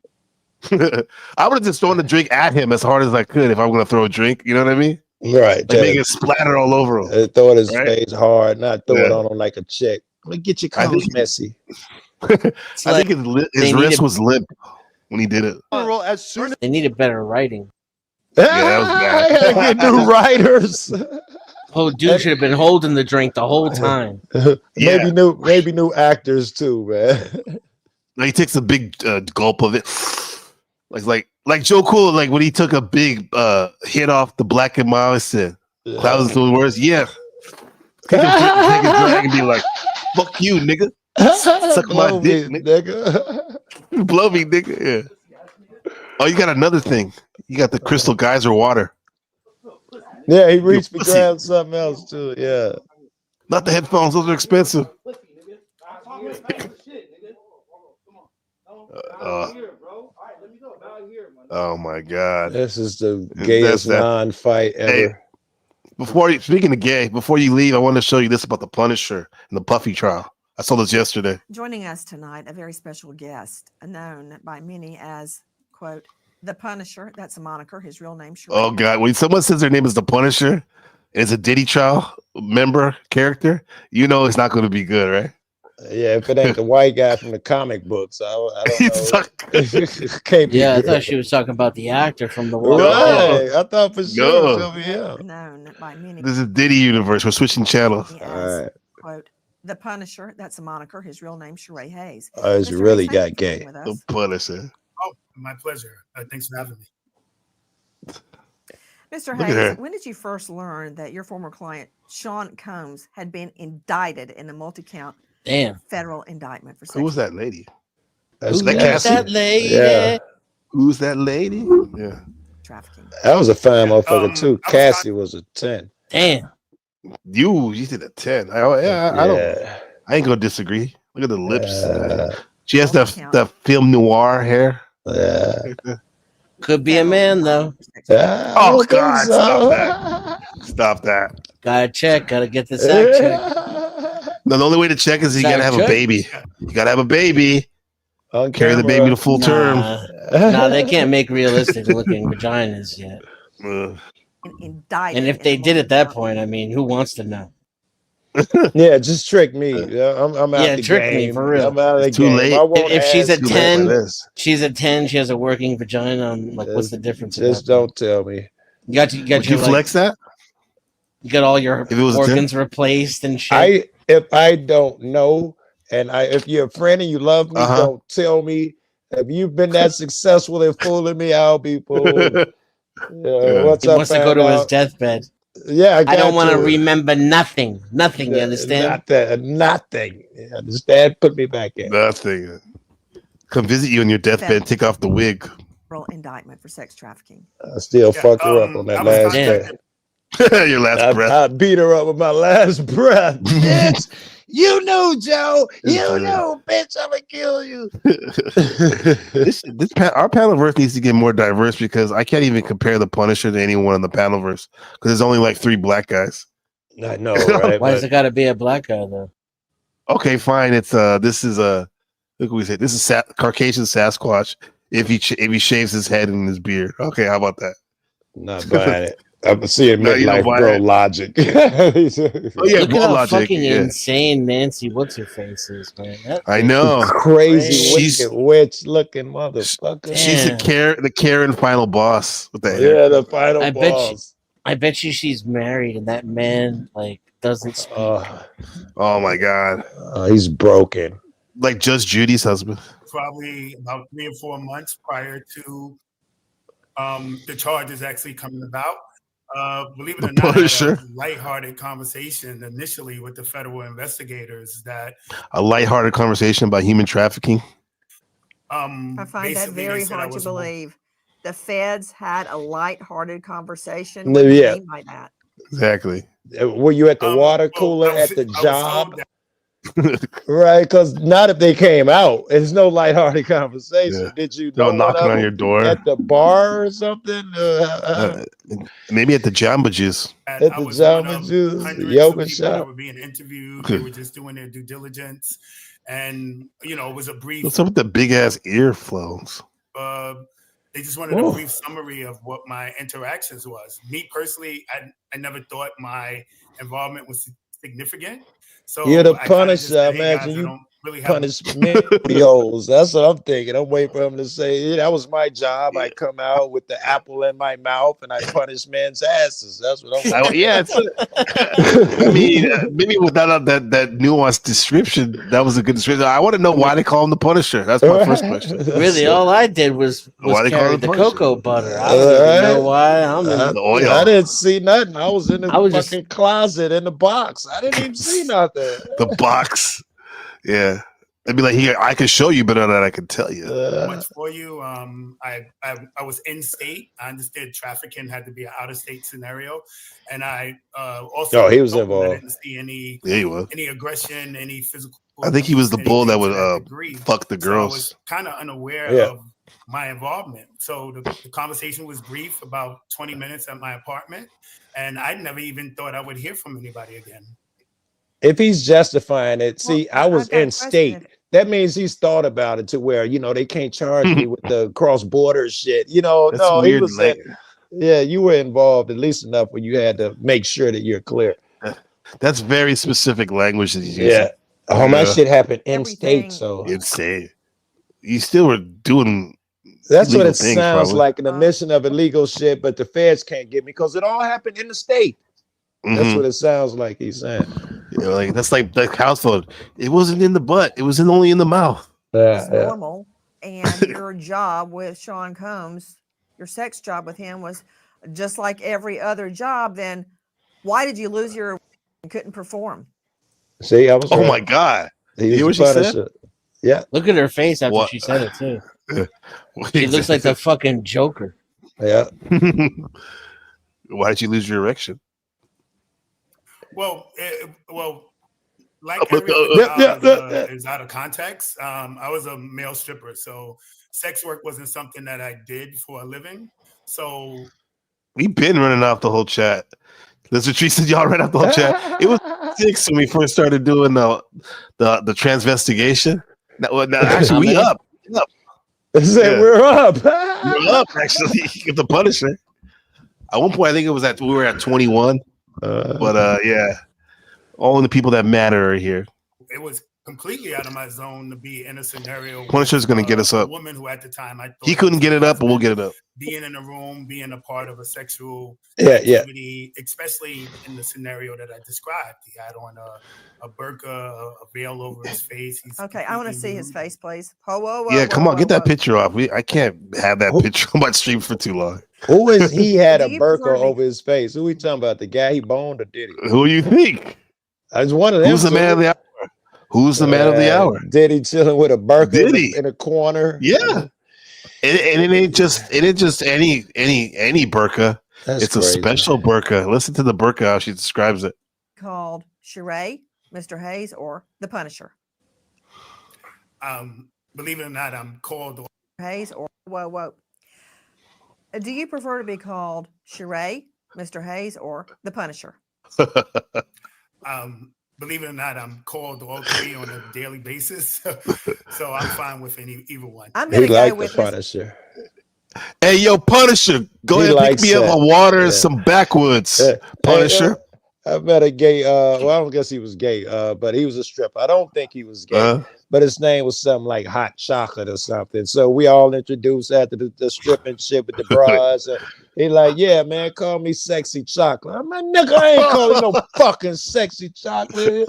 I would have just thrown the drink at him as hard as I could if I'm going to throw a drink. You know what I mean? Right. Like make it splatter all over him. Throw it in his face hard, not throw it on him like a chick. Let me get your clothes messy. I think his wrist was limp when he did it. As soon as they needed better writing. Yeah, that was bad. I gotta get new writers. Oh, dude should have been holding the drink the whole time. Maybe new actors too, man. He takes a big gulp of it. Like Joe Cool, like when he took a big hit off the Black and Mild, said, thousands of words, yeah. Take a drag and be like, fuck you, nigga. Suck my dick, nigga. Blow me, nigga. Yeah. Oh, you got another thing. You got the Crystal Geyser water. Yeah, he reached for grab something else too. Yeah. Not the headphones, those are expensive. Oh my God! This is the gayest non-fight ever. Hey, speaking of gay, before you leave, I want to show you this about the Punisher and the Puffy trial. I saw this yesterday. Joining us tonight, a very special guest, known by many as, quote, the Punisher. That's a moniker. His real name. Oh God! When someone says their name is the Punisher, and it's a Diddy trial member character, you know it's not going to be good, right? Yeah, if it ain't the white guy from the comic books, I don't know. I thought she was talking about the actor from the Walking Dead. Dead. I thought for sure it was over here. Known by many. This is Diddy universe. We're switching channels. All right. Quote, the Punisher. That's a moniker. His real name, Sheree Hayes. Oh, it's really got gay. The Punisher. Oh, my pleasure. Thanks for having me. Mr. Look at Hayes, her. when did you first learn that your former client, Sean Combs, had been indicted in a multi-count federal indictment for Who was that lady? That's that lady? Yeah. Who's that lady? Yeah. Trafficking. That was a fine motherfucker too. Cassie was a 10. Damn. You did a 10. I ain't gonna disagree. Look at the lips. She has that film noir hair. Yeah. Could be a man though. Oh God! Stop that! Stop that! Gotta check. Gotta get the sack check. No, the only way to check is you gotta have a baby. You gotta have a baby. Carry the baby to full term. Nah, they can't make realistic looking vaginas yet. Indicted. And if they did at that point, I mean, who wants to know? Yeah, just trick me. I'm out Yeah, the trick game. me for real. I'm out of the Too game. late. I won't If she's ask at you. 10, she's at 10. She has a working vagina. I'm like, what's the difference? Just don't tell me. You got Would your you flex that? You got all your If it was a 10? organs replaced and shit. If I don't know, and if you're a friend and you love me, don't tell me. If you've been that successful in fooling me, I'll be fooled. Once He wants to go find to his out- deathbed. Yeah, I don't want to to remember nothing. Nothing. You understand? Nothing. You understand? Put me back in. Nothing. Come visit you on your deathbed. Take off the wig. Federal indictment for sex trafficking. I still fucked her up on that last day. Your last breath. I beat her up with my last breath. Bitch, you knew, Joe. You knew, bitch. I'm gonna kill you. Our panelverse needs to get more diverse because I can't even compare the Punisher to anyone in the panelverse because there's only like 3 black guys. I know, right? Why does it got to be a black guy though? Okay, fine. It's this is look what we say. This is Caucasian Sasquatch. If he shaves his head and his beard. Okay, how about that? Not buying it. I'm seeing No, you don't midlife buy bro it. logic. Oh yeah, Look at Bro how Logic. fucking Yeah. insane Nancy what's her face is, man. I know. Crazy She's- wicked witch looking motherfucker. She's the Karen final boss with that Yeah, hair. the final I bet boss. I bet you she's married and that man like doesn't speak. Oh my God. He's broken. Like Judge Judy's husband. Probably about 3 or 4 months prior to the charges actually coming about. Believe it or not, I had a lighthearted conversation initially with the federal investigators that A lighthearted conversation about human trafficking. I find that very hard to believe. The feds had a light-hearted conversation. What do you mean by that? Exactly. Were you at the water cooler at the job? Right, because not if they came out. It's no lighthearted conversation. Yeah. Did you No know knocking on your door at the bar or something? Maybe at the Jamba Juice. At the Jamba Juice, the yoga shop. That were being interviewed. They were just doing their due diligence, and it was a brief. What's up with the big ass earphones? They just wanted a brief summary of what my interactions was. Me personally, I never thought my involvement was significant. So You're the Punisher. I imagine you punish videos. That's what I'm thinking. I'm waiting for him to say, yeah, that was my job. I come out with the apple in my mouth and I punish men's asses. That's what I'm waiting I mean, maybe without that nuanced description, that was a good description. I want to know why they call him the Punisher. That's my first question. Really, all I did was carry the cocoa butter. I don't even know why. I'm in the oil. I didn't see nothing. I was in the fucking closet in the box. I didn't even see nothing. The box. Yeah. They'd be like, here, I can show you, but not that I can tell you. Much for you. I was in state. I understood trafficking had to be an out of state scenario, and I also he was involved. I didn't see any any aggression, any physical. I think he was the bull that would fuck the girls. So I was kind of unaware of my involvement. So the conversation was brief, about 20 minutes at my apartment, and I never even thought I would hear from anybody again. If he's justifying it, see, I was in state. That means he's thought about it to where, they can't charge me with the cross-border shit. That's no, weird, he was saying, you were involved at least enough where you had to make sure that you're clear. That's very specific language that he's using. Yeah. Oh, my shit happened in state, so. In state. You still were doing That's what it sounds like, an admission of illegal shit, but the feds can't get me because it all happened in the state. That's what it sounds like he's saying. That's like the house phone. It wasn't in the butt. It was only in the mouth. It's normal. And your job with Sean Combs, your sex job with him was just like every other job. Then why did you lose your and couldn't perform? See, I was. Oh my God! You hear what she said? Yeah. Look at her face after she said it too. She looks like the fucking Joker. Yeah. Why did you lose your erection? Like every job is out of context. I was a male stripper, so sex work wasn't something that I did for a living. So we've been running off the whole chat. That's what she said. Y'all ran off the whole chat. It was 6 when we first started doing the transvestigation. Now, actually, we up. We're up. We're up. Actually, get the Punisher. At one point, I think we were at 21. But yeah, all the people that matter are here. It was completely out of my zone to be in a scenario. Punisher's going to get us up. A woman who at the time I thought he couldn't get it up, but we'll get it up. Being in a room, being a part of a sexual activity, especially in the scenario that I described. He had on a burqa, a veil over his face. Okay, I want to see his face, please. Whoa, yeah, come on, get that picture off. I can't have that picture on my stream for too long. Who is he? Had a burqa over his face. Who we talking about? The guy he boned or did he? Who do you think? I was one of them. Who's the man of the hour? Who's the man of the hour? Did he chilling with a burqa in a corner? Yeah. And it ain't just any burqa. It's crazy. A special burqa. Listen to the burqa how she describes it. Called Sheree, Mr. Hayes, or the Punisher. Believe it or not, I'm called Hayes or whoa. Do you prefer to be called Sheree, Mr. Hayes, or the Punisher? Believe it or not, I'm called all three on a daily basis, so I'm fine with either one. I'm gonna go with the Punisher. Hey, yo, Punisher, go ahead and pick me up a water and some backwoods. Punisher. I met a gay. Well, I don't guess he was gay, but he was a stripper. I don't think he was gay, but his name was something like Hot Chocolate or something. So we all introduced after the stripping shit with the bras. He like, yeah, man, call me sexy chocolate. I'm like, nigga, I ain't calling no fucking sexy chocolate.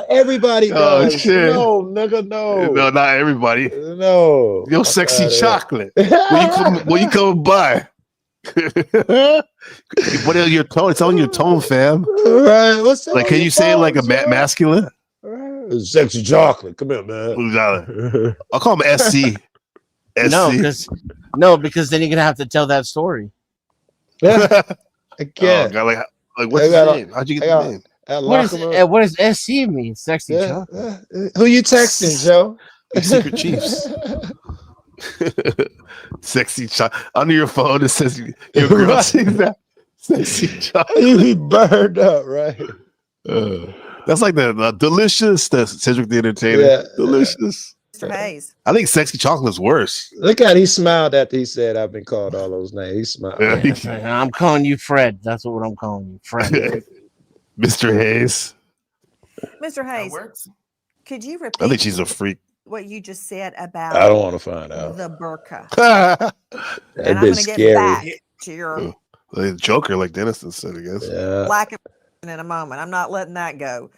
Everybody does. Shit. No, nigga, no. No, not everybody. No. Yo, sexy chocolate. What you come by? What is your tone? It's on your tone, fam. Right. What's like? Can you say it like a masculine? Sexy chocolate. Come here, man. I'll call him SC. No, because then you're gonna have to tell that story. Yeah. Again. God, like what's his name? How'd you get the name? What does SC mean? Sexy chocolate. Who you texting, Joe? Secret Chiefs. Sexy chocolate. Under your phone, it says your girl sees that. Sexy chocolate. You be burned up, right? That's like the delicious. The Cedric the Entertainer. Yeah. Delicious. Mr. Hayes. I think sexy chocolate is worse. Look at he smiled after he said I've been called all those names. He smiled. Yeah, I'm calling you Fred. That's what I'm calling you, Fred. Mr. Hayes. Mr. Hayes, could you repeat? I think she's a freak. What you just said about I don't want to find out. the burqa. That And I'm going to get back to your The Joker, like Dennis said, I guess. lack of in a moment. I'm not letting that go.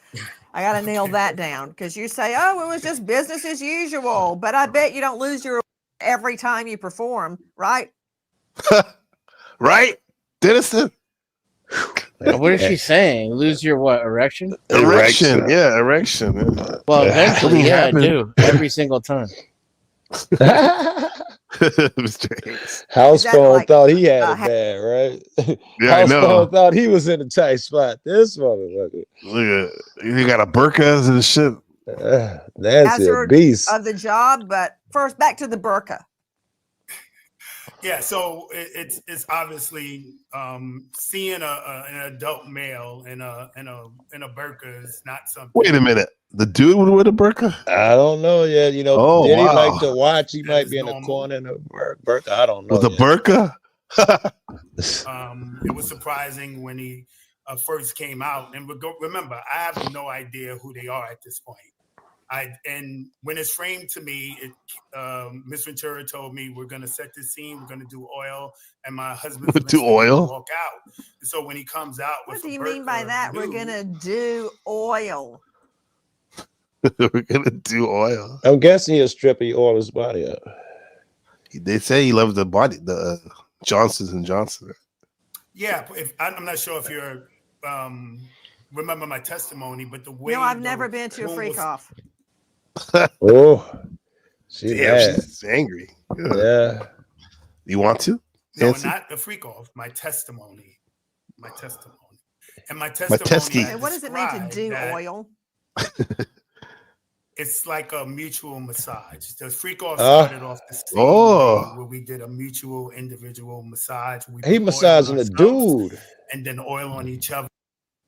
I got to nail that down because you say, oh, it was just business as usual. But I bet you don't lose your every time you perform, right? Right? Dennison? What is she saying? Lose your what? Erection? Erection. Yeah, erection. Well, eventually, yeah, I do. Every single time. Mr. Hayes. House phone thought he had it bad, right? Yeah, House I know. phone thought he was in a tight spot. This motherfucker. Look at you got a burqa and shit. Nancy a beast. Of the job, but first back to the burqa. Yeah, so it's obviously seeing an adult male in a burqa is not something. Wait a minute. The dude would wear a burqa? I don't know yet. You know, Oh, did he wow. like to watch? He might be in a corner in a burqa. I don't know. With a burqa? It was surprising when he first came out. And remember, I have no idea who they are at this point. And when it's framed to me, Miss Ventura told me we're gonna set the scene, we're gonna do oil, and my husband's gonna Do oil? walk out. And so when he comes out, What do you mean by that? We're gonna do oil. We're gonna do oil. I'm guessing he'll strip oil his body up. They say he loves the body, the Johnsons and Johnson. Yeah, I'm not sure if you're remember my testimony, but the way No, I've never been to a freak off. Oh, she's angry. Yeah. You want to? No, Nancy? not the freak off. My testimony. And my testy. testimony. And what does it mean to do oil? It's like a mutual massage. The freak off started off the same way where we did a mutual individual massage. He massaging a dude. And then oil on each other.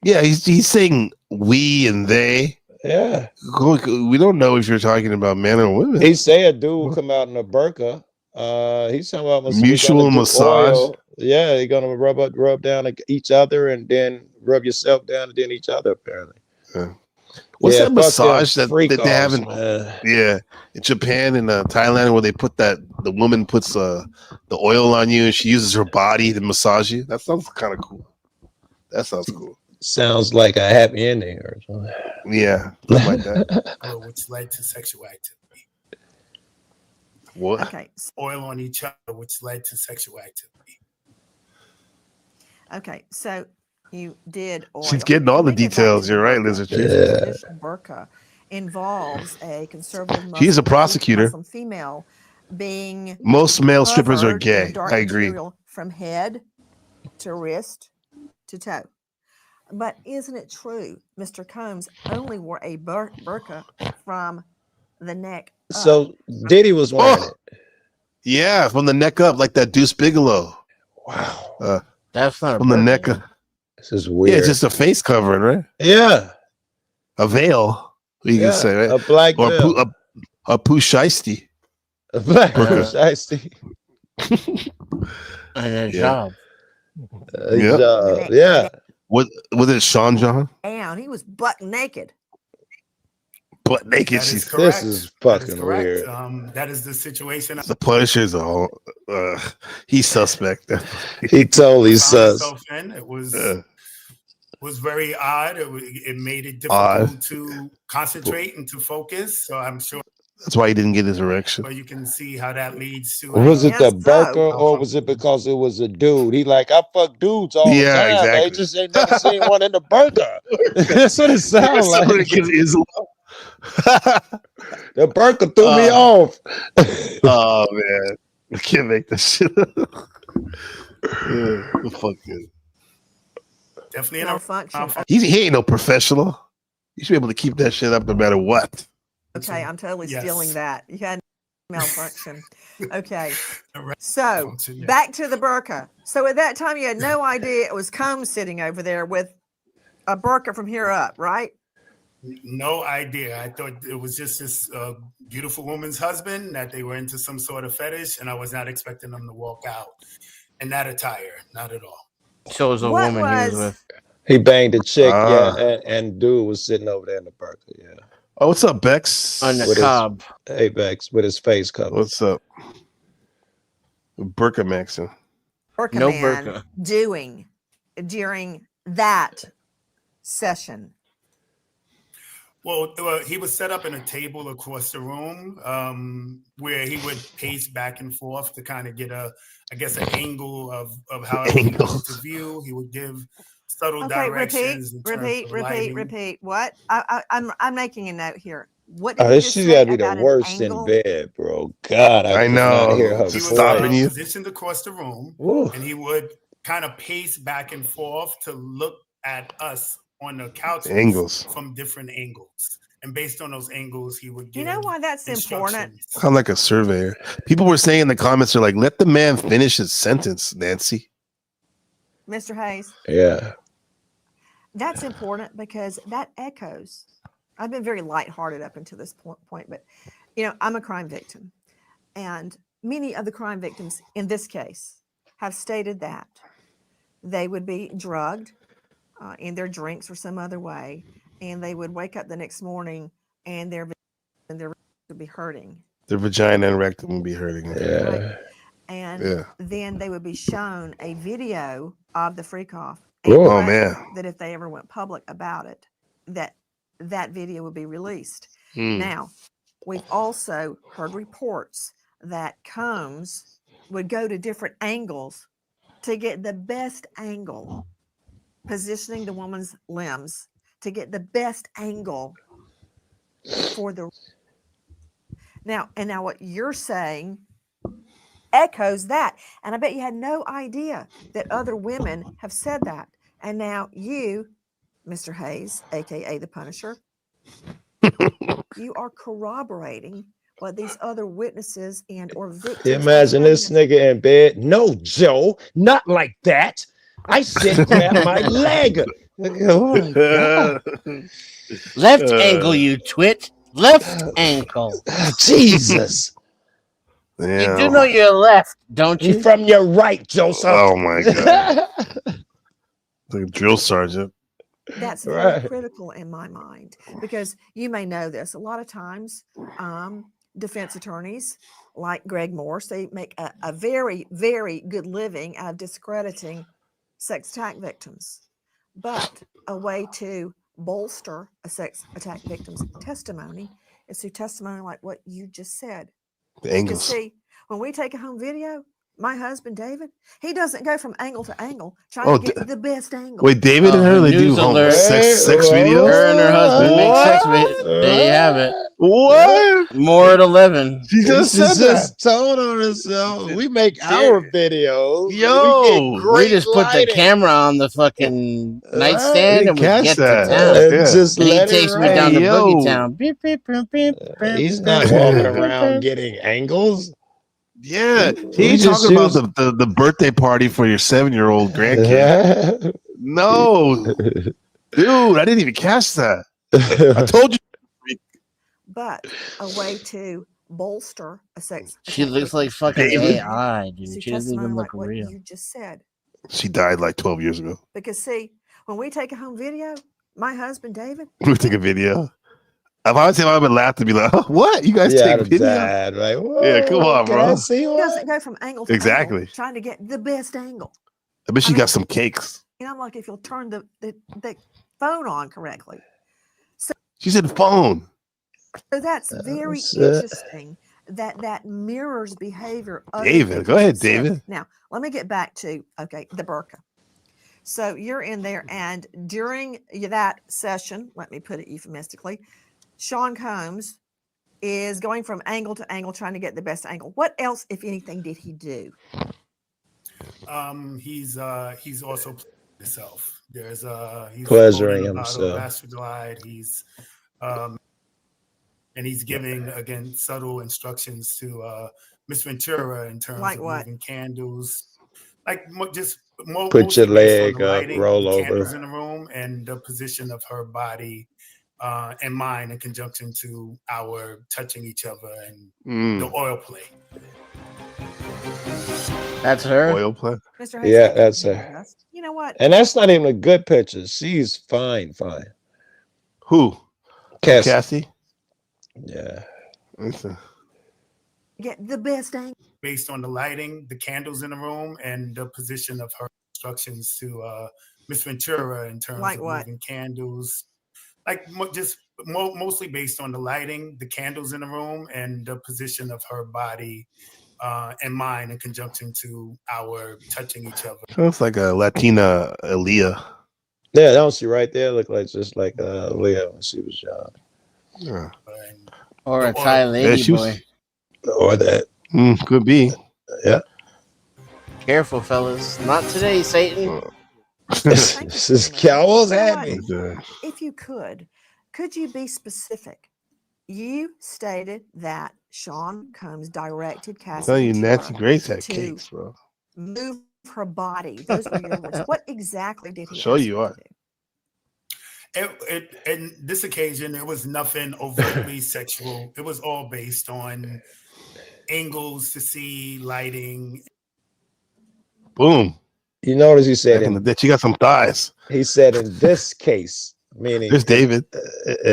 Yeah, he's saying we and they. Yeah. We don't know if you're talking about men or women. He say a dude come out in a burqa. He's talking about Mutual massage. Oil. Yeah, they're gonna rub down each other and then rub yourself down and then each other apparently. Yeah. What's Yeah, that massage that they have in? man. Yeah, in Japan and Thailand, where they put the woman puts the oil on you and she uses her body to massage you. That sounds kind of cool. That sounds cool. Sounds like a happy ending or something. Yeah, something like that. Which led to sexual activity. What? Okay. Oil on each other, which led to sexual activity. Okay, so you did oil. She's getting all the details. You're right, Lizard. Traditional burqa involves a conservative She's a Muslim prosecutor. Muslim female being Most male strippers are covered gay. in dark I agree. material from head to wrist to toe. But isn't it true Mr. Combs only wore a burqa from the neck up? So Diddy was wearing it. Yeah, from the neck up, like that Deuce Bigelow. Wow. That's not from the neck up. This is weird. Yeah, it's just a face covering, right? Yeah. A veil, you can say, right? A black or veil. a pushiesty. A black Burqa. shiesty. And a Yeah. job. Yeah. Was it Sean John? Down. He was butt naked. Butt naked. That is She's correct. This is That fucking correct. weird. That is the situation. the Punisher's a whole. He's suspect. He totally sus. It was very odd. It made it difficult to concentrate and to focus. So I'm sure that's why he didn't get his erection. But you can see how that leads to. Was it the burqa or was it because it was a dude? He like, I fuck dudes all the time. Exactly. I just ain't never seen one in the burqa. That's what it sounds like. The burqa threw me off. Oh man, I can't make this shit up. The fuck is. Definitely malfunction. He ain't no professional. You should be able to keep that shit up no matter what. Okay, I'm totally stealing that. You had malfunction. Okay, so back to the burqa. So at that time, you had no idea it was Combs sitting over there with a burqa from here up, right? No idea. I thought it was just this beautiful woman's husband, that they were into some sort of fetish, and I was not expecting them to walk out in that attire. Not at all. So it was a woman he was with. He banged a chick, and dude was sitting over there in the burqa, yeah. Oh, what's up, Bex? On the cob. Hey, Bex, with his face covered. What's up? Burqa Maxon. Burqa No man burqa. doing during that session? Well, he was set up in a table across the room where he would pace back and forth to kind of get an angle of how he wanted to view. He would give subtle directions. Repeat. What? I'm making a note here. What did This you shit say gotta be the about an worst in angle? bed, bro. God, I know. hear her He was stopping you. positioned across the room, and he would kind of pace back and forth to look at us on the couches Angles. from different angles. And based on those angles, he would give. You know why that's important? I'm like a surveyor. People were saying in the comments, they're like, let the man finish his sentence, Nancy. Mr. Hayes? Yeah. That's important because that echoes. I've been very lighthearted up until this point, but I'm a crime victim, and many of the crime victims in this case have stated that they would be drugged in their drinks or some other way, and they would wake up the next morning and their would be hurting. Their vagina and rectum would be hurting. Yeah. Right? And then they would be shown a video of the freak off. Oh man! That if they ever went public about it, that video would be released. Now, we've also heard reports that Combs would go to different angles to get the best angle, positioning the woman's limbs to get the best angle for the. Now what you're saying echoes that. And I bet you had no idea that other women have said that. And now you, Mr. Hayes, aka the Punisher, you are corroborating what these other witnesses and or victims. Imagine this nigga in bed. No, Joe, not like that. I said grab my leg. Oh my God. Left ankle, you twit. Left ankle. Jesus. You do know your left, don't you? From your right, Joseph. Oh my God. Like a drill sergeant. That's very critical in my mind, because you may know this. A lot of times, defense attorneys like Greg Morse, they make a very, very good living out of discrediting sex attack victims. But a way to bolster a sex attack victim's testimony is through testimony like what you just said. The angles. See, when we take a home video, my husband David, he doesn't go from angle to angle trying to get the best angle. Wait, David and her, they do sex videos? Her and her husband make sex videos. There you have it. What? More at 11. She just told on herself. We make our videos. Yo, we just put the camera on the fucking nightstand and we get to town. Just and he let takes it me down to rain. Boogie Town. Beep, beep, beep, beep, He's not walking around getting angles. Yeah, he's talking about the birthday party for your 7-year-old grandkid. No, dude, I didn't even catch that. I told you. But a way to bolster a sex. She looks like fucking AI, dude. She doesn't even look like real. What you just said. She died like 12 years ago. Because see, when we take a home video, my husband David, We take a video. If I would say I would laugh to be like, oh, what? You guys take video? Died, right? Yeah, come on, Can bro. I see He one? doesn't go from angle to Exactly. angle, trying to get the best angle. I bet she got some cakes. I'm like, if you'll turn the phone on correctly. She said phone. So that's very interesting that mirrors behavior. David, go ahead, David. Now, let me get back to, the burqa. So you're in there, and during that session, let me put it euphemistically, Sean Combs is going from angle to angle, trying to get the best angle. What else, if anything, did he do? He's also himself. There's he's pleasuring holding a bottle of himself. Astroglide. He's and he's giving again subtle instructions to Miss Ventura in terms Like of what? moving candles, like Put your mostly based on leg the up, lighting, roll the candles over. in the room, and the position of her body and mine in conjunction to our touching each other and the oil play. That's her. Oil play. Mr. Yeah, that's her. You know what? And that's not even a good picture. She's fine. Who? Cassie. Cassie? Yeah. Get the best angle. Based on the lighting, the candles in the room, and the position of her instructions to Miss Ventura in terms Like of what? moving candles, like mostly based on the lighting, the candles in the room, and the position of her body and mine in conjunction to our touching each other. Looks like a Latina Aaliyah. Yeah, don't she right there look like just like Leah when she was young. Yeah. Or a Thai lady boy. Or that. Could be. Yeah. Careful, fellas. Not today, Satan. This is Cowell's happy. If you could you be specific? You stated that Sean Combs directed Cassie. I'm telling you, Ventura Nancy Grace had to cakes, bro. move her body. Those were your words. What exactly did he Show ask you her what. In this occasion, it was nothing overtly sexual. It was all based on angles to see, lighting. Boom. You notice he said that you got some thighs. He said in this case, meaning there's David.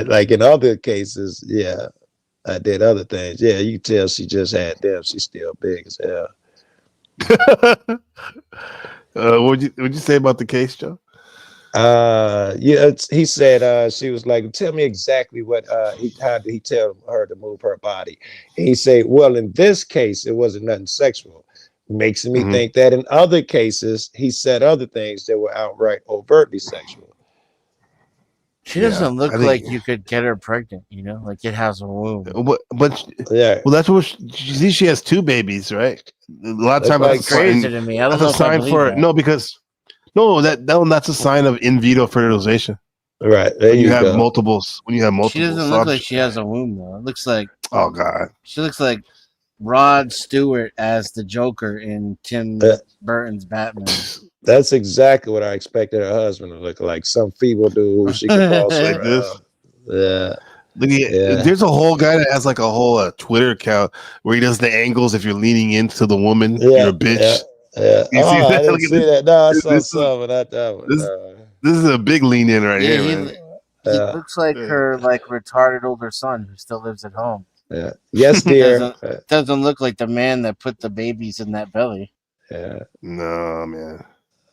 Like in other cases, yeah, I did other things. Yeah, you can tell she just had them. She's still big as hell. What'd you say about the case, Joe? Yeah, he said she was like, tell me exactly what how did he tell her to move her body? And he said, well, in this case, it wasn't nothing sexual. Makes me think that in other cases, he said other things that were outright overtly sexual. She doesn't look like you could get her pregnant, like it has a womb. But yeah, well, that's what she has 2 babies, right? A lot of times that's crazy to me. I don't know if I believe that. that's a sign of in vitro fertilization. Right. There when you have go. multiples. When you have multiple. She doesn't look like she has a womb though. It looks like oh god. She looks like Rod Stewart as the Joker in Tim Burton's Batman. That's exactly what I expected her husband to look like. Some feeble dude who she could boss like around. this. Yeah. There's a whole guy that has like a whole Twitter account where he does the angles if you're leaning into the woman, you're a bitch. Yeah. You see that? I didn't Look at see this. that. No, I saw some of that. This is a big lean in right here, man. He looks like her retarded older son who still lives at home. Yeah. Yes, dear. Doesn't look like the man that put the babies in that belly. Yeah. No, man.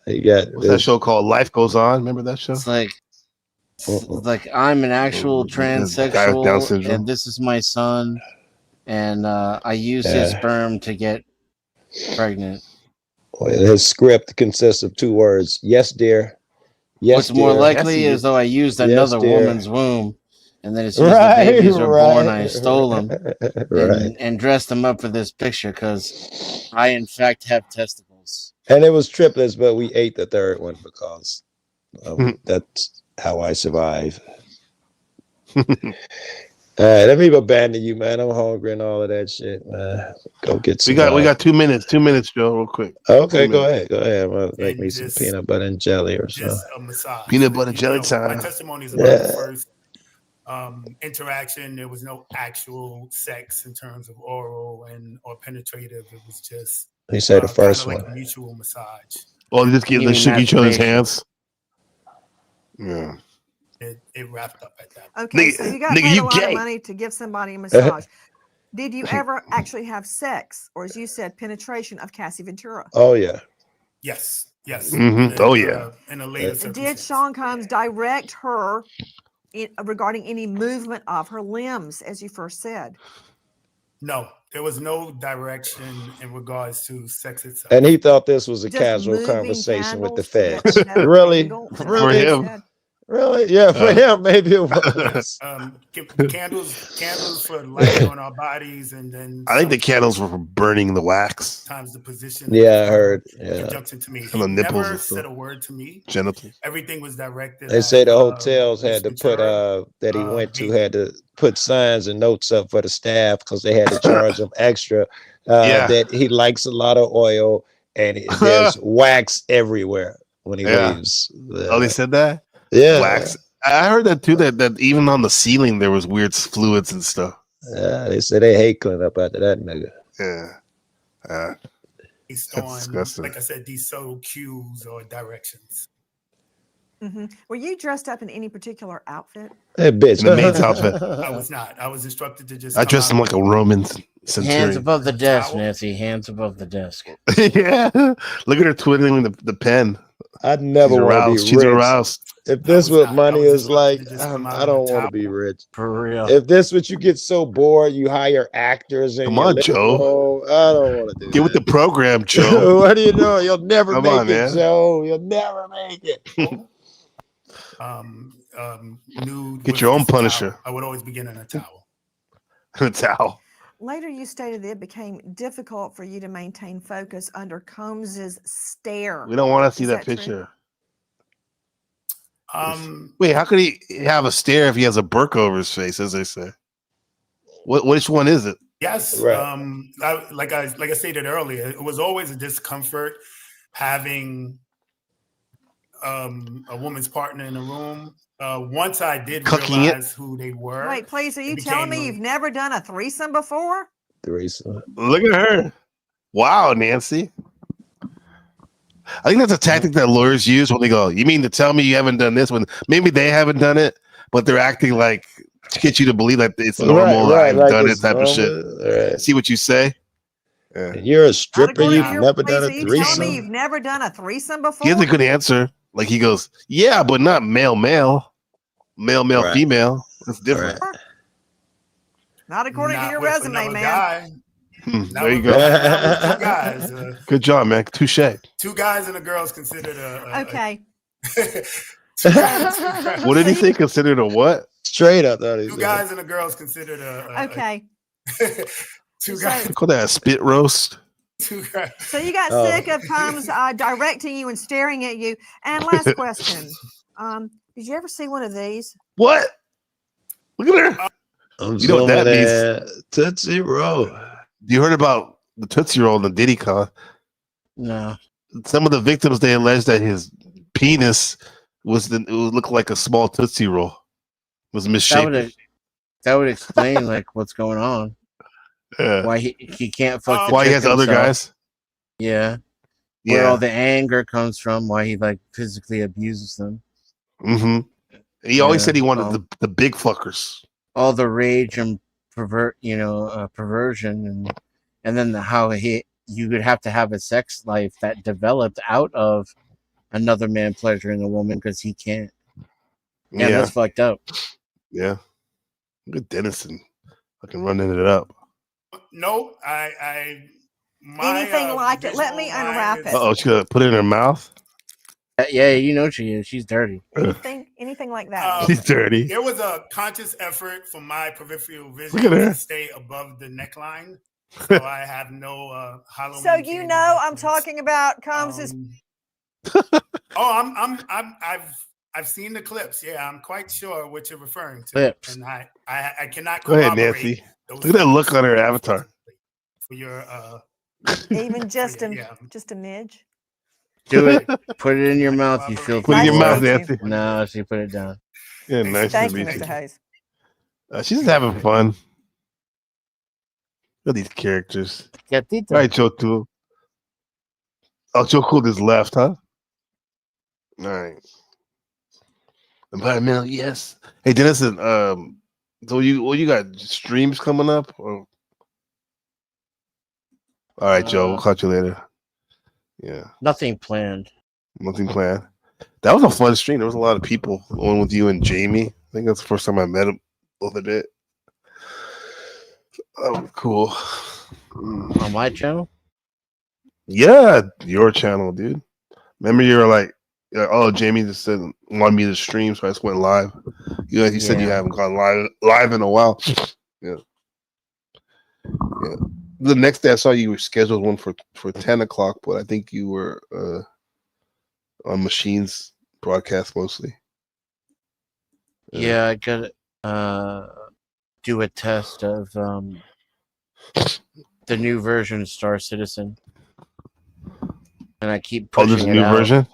You got what's that show called? Life Goes On. Remember that show? It's like I'm an actual transsexual, and this is my son, and I use his sperm to get pregnant. Well, his script consists of 2 words. Yes, dear. Yes, What's more likely is though I used another woman's womb, and then as soon as the babies were born, I stole them and dressed them up for this picture because I, in fact, have testicles. And it was triplets, but we ate the 3rd one because that's how I survive. All right, let me abandon you, man. I'm hungry and all of that shit, man. Go get some. We got 2 minutes. 2 minutes, Joe, real quick. Okay, go ahead. I'll make me some peanut butter and jelly or something. Peanut butter jelly time. My testimony is about the first interaction. There was no actual sex in terms of oral or penetrative. It was just he said the first like one. a mutual massage. Oh, they shook each other's hands. Yeah. it wrapped up at that. Okay, so you got paid a lot of money to give somebody a massage. Did you ever actually have sex, or as you said, penetration of Cassie Ventura? Oh yeah. Yes. Mm-hmm. Oh yeah. In a later Did Sean Combs direct her regarding any movement of her limbs, as you first said? No, there was no direction in regards to sex itself. And he thought this was a Just casual moving conversation with the candles feds. to get another Really? angle? Is that For what you him. said? Really? Yeah, for him, maybe it was. Candles for light on our bodies, and then I think the candles were for burning the wax. times the position. Yeah, I heard. Yeah. Conjunction to me. And the He nipples never and stuff. said a word to me. Genitals. Everything was directed. They at, say the hotels had to Miss put Ventura. that he went to had to put signs and notes up for the staff because they had to charge him extra. That he likes a lot of oil and there's wax everywhere when he leaves. Oh, they said that? Yeah. Wax. I heard that too, that even on the ceiling there was weird fluids and stuff. Yeah, they said they hate clean up after that nigga. Yeah. Based That's on, disgusting. like I said, these subtle cues or directions. Were you dressed up in any particular outfit? Hey, bitch. In the maid's outfit. I was not. I was instructed to just. I dressed him like a Roman centurion. Hands above the desk, Nancy. Hands above the desk. Yeah. Look at her twiddling the pen. I'd never want to be She's rich. aroused. If this what money is like, I don't want to be rich. For real. If this what you get so bored, you hire actors and Come on, Joe. I don't want to do Get with the program, Joe. What do you know? You'll never Come make on, it, man. Joe. You'll never make it. Nude Get with your own just a towel. Punisher. I would always begin in a towel. A towel. Later, you stated that it became difficult for you to maintain focus under Combs's stare. We don't want to see Is that true? picture. Wait, how could he have a stare if he has a burqa over his face, as they say? Which one is it? Yes. Right. Like I stated earlier, it was always a discomfort having a woman's partner in the room. Once I did realize who they were. Wait, please, are you telling me you've never done a threesome before? Threesome. Look at her. Wow, Nancy. I think that's a tactic that lawyers use when they go, you mean to tell me you haven't done this? When maybe they haven't done it, but they're acting like to get you to believe that it's normal. Right, I've like done it it's type of shit. Right. See what you say? You're a stripper. You've never done a Are you telling threesome. me you've never done a threesome before? He has a good answer. Like he goes, yeah, but not male, Right. female. That's different. Not according to your with resume, another man. guy. There you go. That was two guys. Good job, man. Touche. Two guys and a girl is considered Okay. What did he say? Considered a what? Straight up, that Two guys and a girl is considered Okay. two guys. Call that a spit roast. Two guys. So you got sick of Combs directing you and staring at you. And last question. Did you ever see one of these? What? Look at her. You know what that means? Tootsie Roll. You heard about the Tootsie Roll and the Diddy Con? No. Some of the victims, they alleged that his penis it would look like a small Tootsie Roll. It was misshapen. That would explain like what's going on. Yeah. Why he can't fuck. Why he has other guys? Yeah. Yeah. Where all the anger comes from. Why he like physically abuses them. Mm-hmm. He always said he wanted the big fuckers. All the rage and perversion and then how you would have to have a sex life that developed out of another man pleasuring a woman because he can't. Yeah, that's fucked up. Yeah. Look at Dennison. Fucking running it up. No, Anything like it. Let me unwrap it. Oh, she gonna put it in her mouth? Yeah, you know she is. She's dirty. Anything like that. She's dirty. There was a conscious effort for my peripheral vision Look at her. to stay above the neckline, so I have no Halloween. So you know I'm talking about Combs's. I've seen the clips. Yeah, I'm quite sure what you're referring to. Clips. And I cannot. Go ahead, corroborate Nancy. those Look at that look on her avatar. for your Even just a midge. Do it. Put it in your mouth. You feel. Put it in your mouth, Nancy. No, she put it down. Yeah, nice Thank to you, meet Mr. you. Hayes. She's just having fun. Look at these characters. All right, Joe Cool. Oh, Joe Cool just left, huh? All right. Environmental, yes. Hey, Dennis, so you got streams coming up? Or... All right, Joe. We'll catch you later. Yeah. Nothing planned. Nothing planned. That was a fun stream. There was a lot of people on with you and Jamie. I think that's the first time I met him a little bit. That was cool. On my channel? Yeah, your channel, dude. Remember you were like, oh, Jamie just said wanted me to stream, so I just went live. You said you haven't gone live in a while. Yeah. The next day I saw you were scheduled one for 10 o'clock, but I think you were on Machines broadcast mostly. Yeah, I gotta do a test of the new version of Star Citizen. And I keep pushing there's a it new out. version?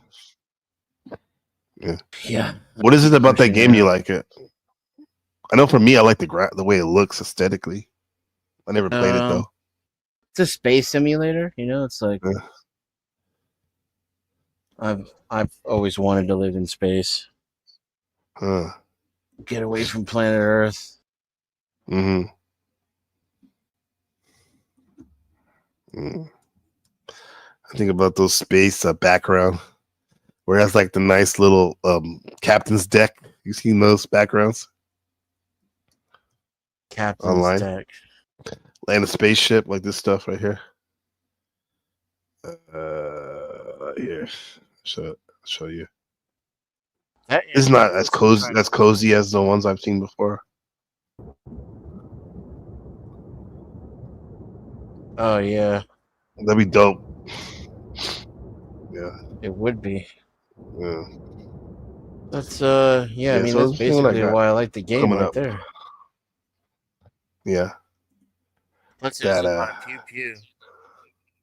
Yeah. Yeah. What is it about that Pushing game it you out. like it? I know for me, I like the way it looks aesthetically. I never played it though. It's a space simulator, you know. It's like I've always wanted to live in space. Get away from planet Earth. I think about those space background where it has like the nice little captain's deck. You seen those backgrounds? Captain's online deck. Land a spaceship like this stuff right here. Here, show you. It's not as cozy as the ones I've seen before. Oh yeah, that'd be dope. Yeah, it would be. Yeah, That's yeah. I mean, so that's basically why I like the game coming right up. there. Yeah, Plus, there's that a lot of pew pew.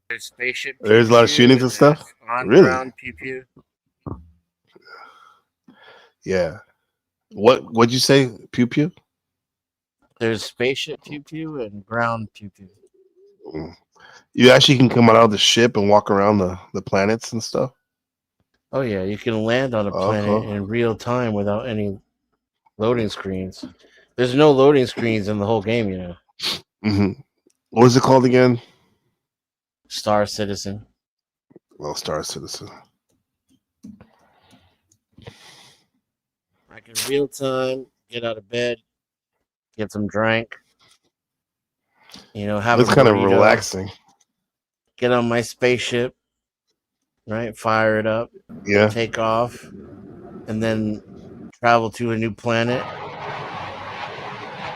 There's spaceship. there's a lot of pew-pew, shootings and stuff. On Really? ground pew pew. Yeah. What'd you say? Pew pew. There's spaceship pew pew and ground pew pew. You actually can come out of the ship and walk around the planets and stuff. Oh yeah, you can land on a planet in real time without any loading screens. There's no loading screens in the whole game, you know. What is it called again? Star Citizen. Well, Star Citizen. I can real time get out of bed, get some drink. You know, have It's a kind of burrito, relaxing. Get on my spaceship, right? Fire it up. Yeah. Take off, and then travel to a new planet.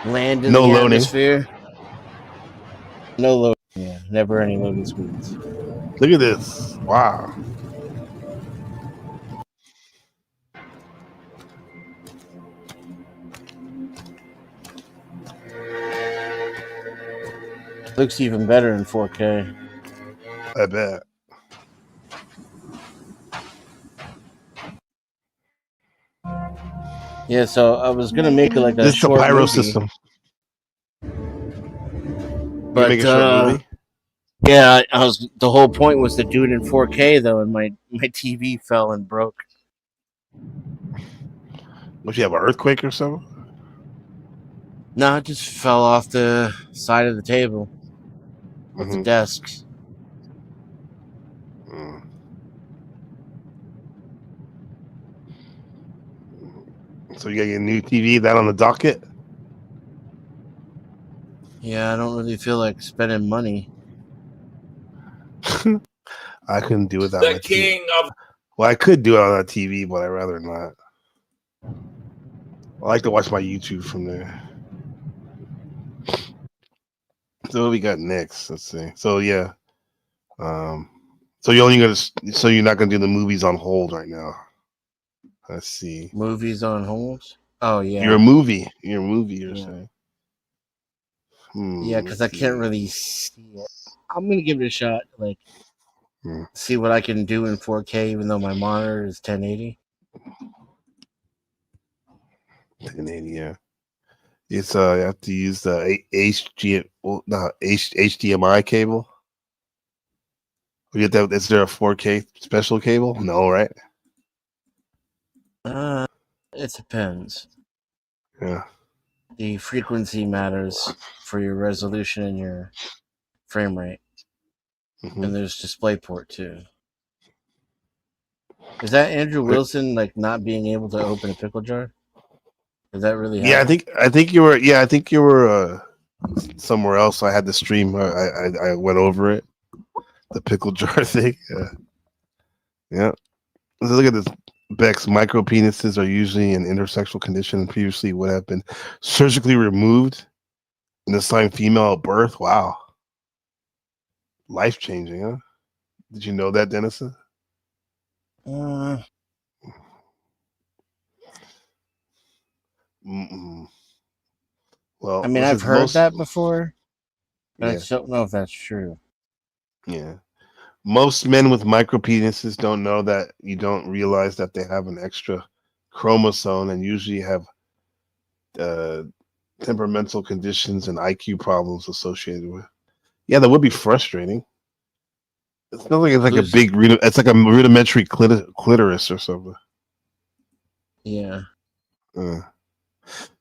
Land in No the loading. atmosphere. No loading. Yeah, never any loading screens. Look at this. Wow. Looks even better in 4K. I bet. Yeah, so I was gonna make it like a This is a short pyro movie, system. but make a short movie? yeah, I was. The whole point was to do it in 4K though, and my TV fell and broke. What, you have an earthquake or something? No, it just fell off the side of the table with the desks. So you got your new TV, that on the docket? Yeah, I don't really feel like spending money. I couldn't do it without my TV. Well, I could do it on that TV, but I'd rather not. I like to watch my YouTube from there. So what we got next? Let's see. So yeah. So you're not gonna do the movies on hold right now. Let's see. Movies on hold? Oh yeah. You're a movie. You're saying. Yeah, because I can't really see it. I'm gonna give it a shot. Like, see what I can do in 4K, even though my monitor is 1080. 1080, yeah. It's you have to use the HDMI cable. You get that? Is there a 4K special cable? No, right? It depends. Yeah. The frequency matters for your resolution and your frame rate. And there's DisplayPort too. Is that Andrew Wilson like not being able to open a pickle jar? Is that really happening? I think you were somewhere else. I had the stream. I went over it. The pickle jar thing. Yeah. Look at this. Bex, micro penises are usually an intersexual condition and previously would have been surgically removed and assigned female at birth. Wow. Life changing, huh? Did you know that, Dennison? Well, I mean, I've heard that before, but I just don't know if that's true. Yeah. Most men with micro penises don't know that you don't realize that they have an extra chromosome and usually have temperamental conditions and IQ problems associated with. Yeah, that would be frustrating. It's not like it's like it's like a rudimentary clitoris or something. Yeah.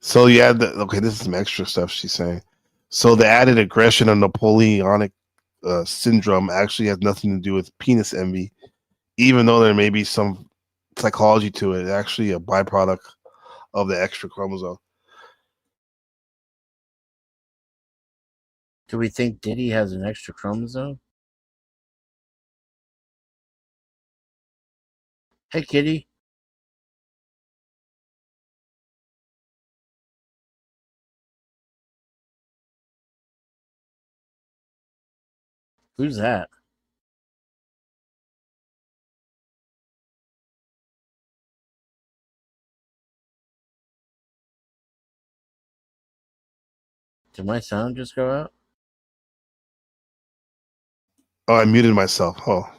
So yeah, okay, this is some extra stuff she's saying. So the added aggression of Napoleonic syndrome actually has nothing to do with penis envy, even though there may be some psychology to it. It's actually a byproduct of the extra chromosome. Do we think Diddy has an extra chromosome? Hey, kitty. Who's that? Did my sound just go out? Oh, I muted myself. Oh,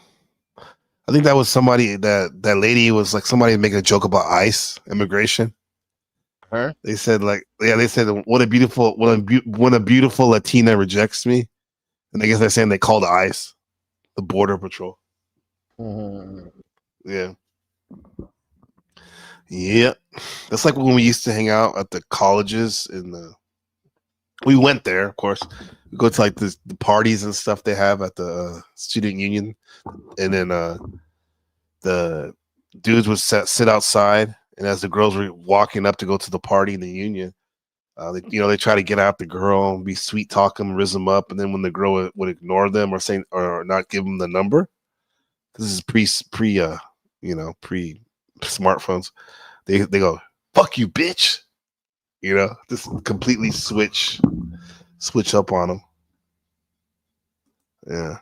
I think that was somebody that lady was like somebody making a joke about ICE immigration. Her? They said what a beautiful when a beautiful Latina rejects me, and I guess they're saying they called ICE, the Border Patrol. Yeah. Yeah. That's like when we used to hang out at the colleges we went there, of course. We go to like the parties and stuff they have at the student union, and then the dudes would sit outside, and as the girls were walking up to go to the party in the union, they try to get out the girl and be sweet talk them, rizz them up, and then when the girl would ignore them or not give them the number, this is pre smartphones, they go, "Fuck you, bitch," just completely switch up on them. Yeah.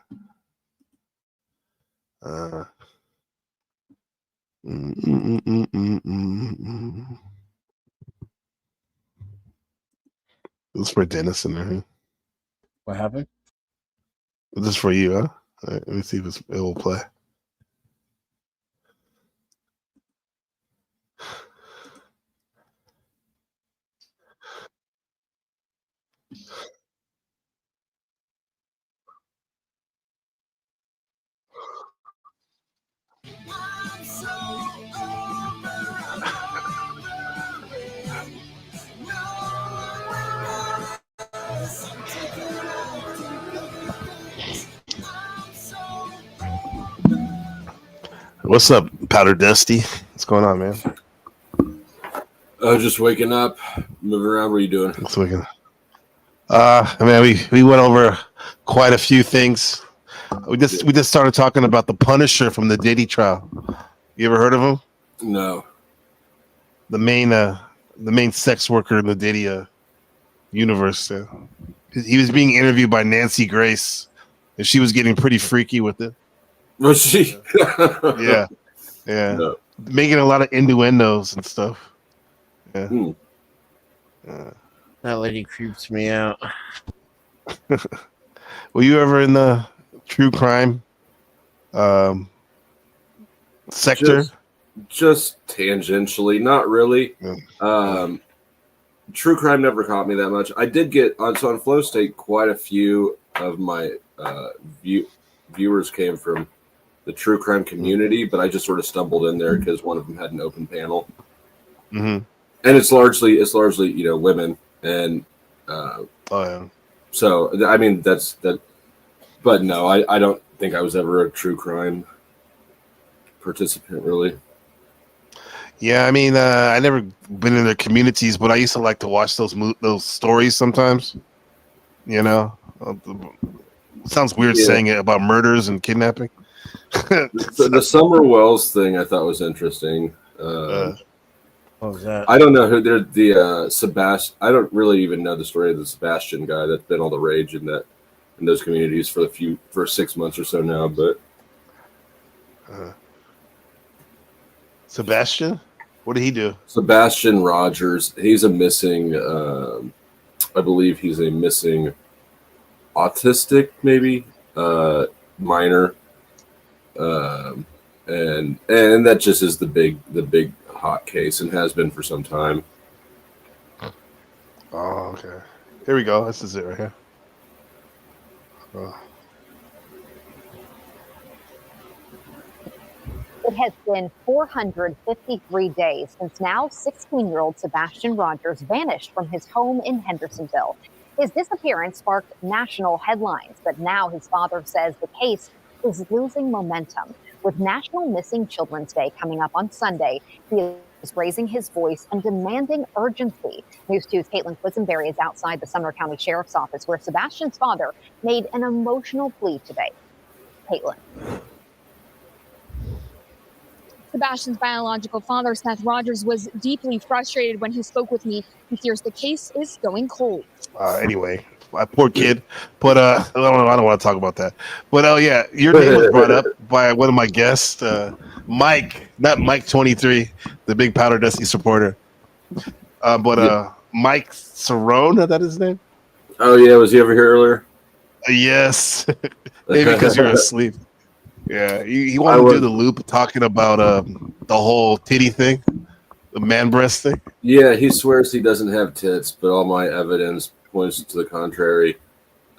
This is for Dennison, right? What happened? This is for you, huh? All right, let me see if it will play. What's up, Powder Dusty? What's going on, man? Just waking up, moving around. What are you doing? Just waking up. We went over quite a few things. We just started talking about the Punisher from the Diddy trial. You ever heard of him? No. The main sex worker in the Diddy universe. He was being interviewed by Nancy Grace, and she was getting pretty freaky with it. Was she? Yeah. No. Making a lot of innuendos and stuff. Yeah. That lady creeps me out. Were you ever in the true crime sector? Just tangentially, not really. True crime never caught me that much. I did get on Flow State. Quite a few of my viewers came from the true crime community, but I just sort of stumbled in there because one of them had an open panel. Mm-hmm. And it's largely women, and so I mean that's that. But no, I don't think I was ever a true crime participant, really. Yeah, I mean, I never been in their communities, but I used to like to watch those stories sometimes. You know, sounds weird saying it about murders and kidnapping. The Summer Wells thing I thought was interesting. What was that? I don't know who they're the Sebastian. I don't really even know the story of the Sebastian guy that's been all the rage in those communities for 6 months or so now. But Sebastian, what did he do? Sebastian Rogers, he's a missing. I believe he's a missing autistic, maybe minor, and that just is the big hot case and has been for some time. Oh, okay. Here we go. This is it right here. It has been 453 days since now 16-year-old Sebastian Rogers vanished from his home in Hendersonville. His disappearance sparked national headlines, but now his father says the case is losing momentum. With National Missing Children's Day coming up on Sunday, he is raising his voice and demanding urgency. News 2's Caitlin Quisenberry is outside the Sumner County Sheriff's Office, where Sebastian's father made an emotional plea today. Caitlin. Sebastian's biological father, Seth Rogers, was deeply frustrated when he spoke with me. He fears the case is going cold. Anyway, my poor kid. But I don't want to talk about that. But yeah, your name was brought up by one of my guests, Mike, not Mike 23, the big Powder Dusty supporter. Mike Cerrone, is that his name? Oh yeah, was he over here earlier? Yes, maybe because you're asleep. Yeah, he wanted to do the loop talking about the whole titty thing, the man breast thing. Yeah, he swears he doesn't have tits, but all my evidence points to the contrary.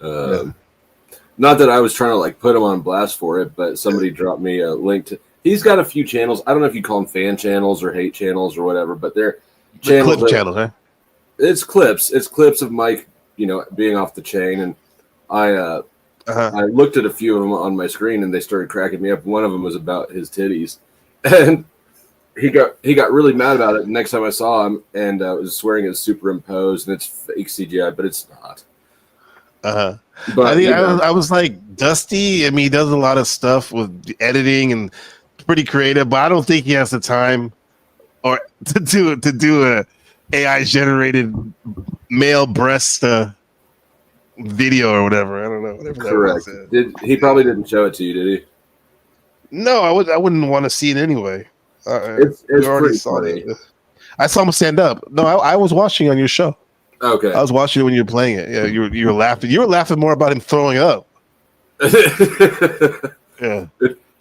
Not that I was trying to put him on blast for it, but somebody dropped me a link to. He's got a few channels. I don't know if you call them fan channels or hate channels or whatever, but they're clip channels, huh? It's clips. It's clips of Mike, being off the chain, and I looked at a few of them on my screen, and they started cracking me up. One of them was about his titties, and he got really mad about it. The next time I saw him, and was swearing it's superimposed and it's fake CGI, but it's not. But I was like, Dusty. I mean, he does a lot of stuff with editing and pretty creative, but I don't think he has the time or to do a AI generated male breast video or whatever. I don't know. Whatever Correct. That was. He probably didn't show it to you, did he? No, I wouldn't want to see it anyway. It's already saw it. I saw him stand up. No, I was watching on your show. Okay. I was watching it when you were playing it. Yeah, you were laughing. You were laughing more about him throwing up. Yeah.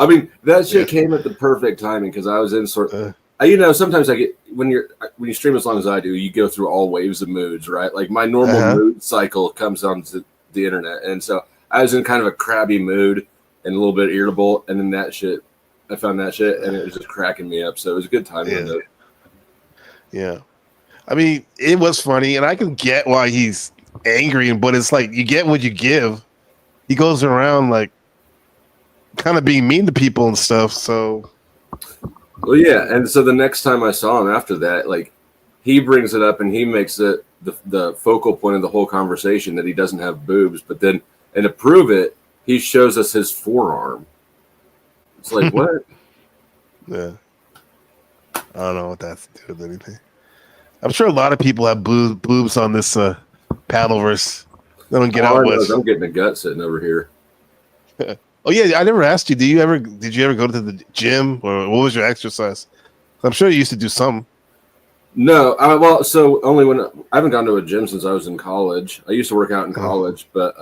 I mean, that shit came at the perfect timing because I was in sometimes I get when you stream as long as I do, you go through all waves of moods, right? Like my normal mood cycle comes onto the internet, and so I was in kind of a crabby mood and a little bit irritable, and then I found that shit, and it was just cracking me up. So it was a good time window. Yeah. I mean, it was funny, and I can get why he's angry, but it's like you get what you give. He goes around kind of being mean to people and stuff. So, well, yeah, and so the next time I saw him after that, he brings it up and he makes it the focal point of the whole conversation that he doesn't have boobs, but then and to prove it, he shows us his forearm. It's like what? Yeah, I don't know what that's to do with anything. I'm sure a lot of people have boobs on this Paddleverse. They don't get out with. I'm getting a gut sitting over here. Oh yeah, I never asked you. Did you ever go to the gym or what was your exercise? I'm sure you used to do something. No, so only when I haven't gone to a gym since I was in college. I used to work out in college, but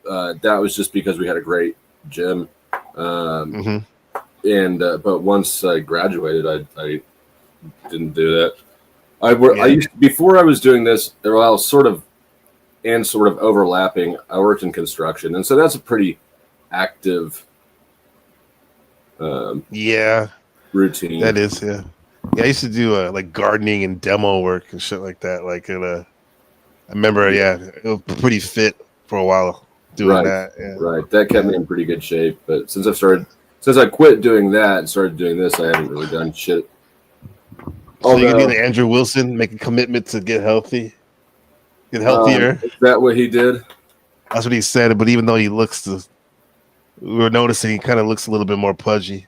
that was just because we had a great gym. And but once I graduated, I didn't do that. I used before I was doing this. I was sort of overlapping. I worked in construction, and so that's a pretty active routine. That is, yeah. Yeah, I used to do like gardening and demo work and shit like that. Like, I remember, it was pretty fit for a while doing that. Yeah. Right, that kept me in pretty good shape. But since I quit doing that and started doing this, I haven't really done shit. So you can be like Andrew Wilson, make a commitment to get healthy, get healthier. Is that what he did? That's what he said. But even though we were noticing he kind of looks a little bit more pudgy.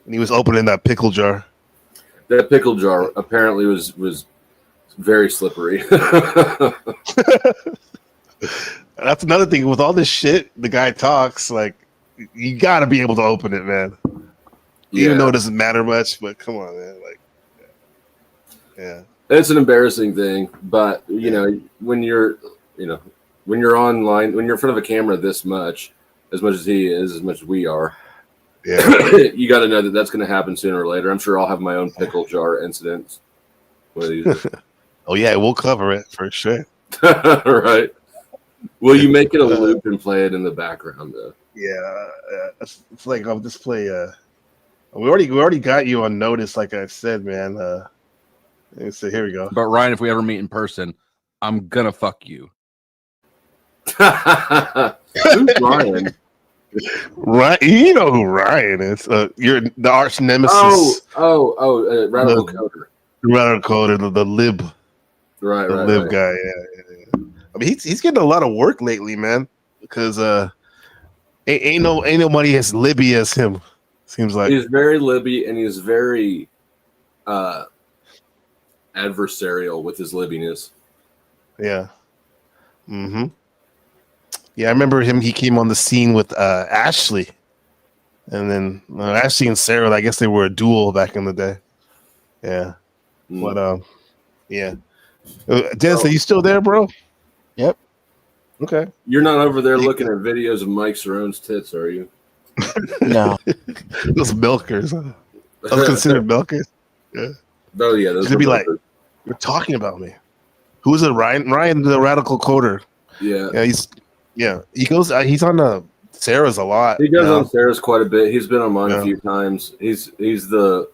And he was opening that pickle jar. That pickle jar apparently was very slippery. That's another thing. With all this shit, the guy talks like you got to be able to open it, man. Even though it doesn't matter much, but come on, man. Like, yeah, it's an embarrassing thing. But you know, when you're online, when you're in front of a camera this much as he is, as much as we are, you got to know that that's going to happen sooner or later. I'm sure I'll have my own pickle jar incidents. Oh yeah, we'll cover it for sure. Right. Will you make it a loop and play it in the background though? Yeah, it's like I'll just play. We already got you on notice, like I said, man. So here we go. But Ryan, if we ever meet in person, I'm gonna fuck you. Who's Ryan? Ryan, you know who Ryan is. You're the arch nemesis. Radical Coder. Radical Coder, the lib. Right, the lib guy. Yeah. I mean, he's getting a lot of work lately, man. Because ain't nobody as libby as him. Seems like he's very libby and he's very adversarial with his libbiness. Yeah. Mm-hmm. Yeah, I remember him. He came on the scene with Ashley, and then Ashley and Sarah. I guess they were a duo back in the day. Yeah, but yeah. Dennis, are you still there, bro? Yep. Okay. You're not over there looking at videos of Mike Cerrone's tits, are you? No. Those milkers. Those considered milkers. Yeah. Oh yeah, those should be like, milkers. you're talking about me. Who is it? Ryan. Ryan, the Radical Coder. Yeah. He goes. He's on Sarah's a lot. He goes on Sarah's quite a bit. He's been on mine a few times. He's the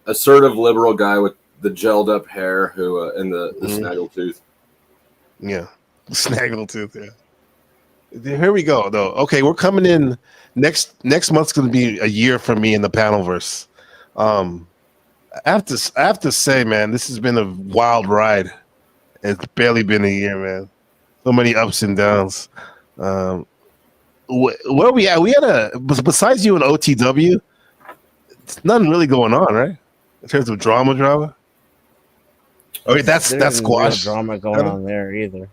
assertive liberal guy with the gelled up hair who and the snaggletooth. Yeah, snaggletooth. Yeah. Here we go though. Okay, we're coming in next month's going to be a year for me in the Panelverse. I have to say, man, this has been a wild ride. It's barely been a year, man. So many ups and downs. Where are we at? We had besides you and OTW, it's nothing really going on, right? In terms of drama. Oh, wait, that's squash. No drama going on there either.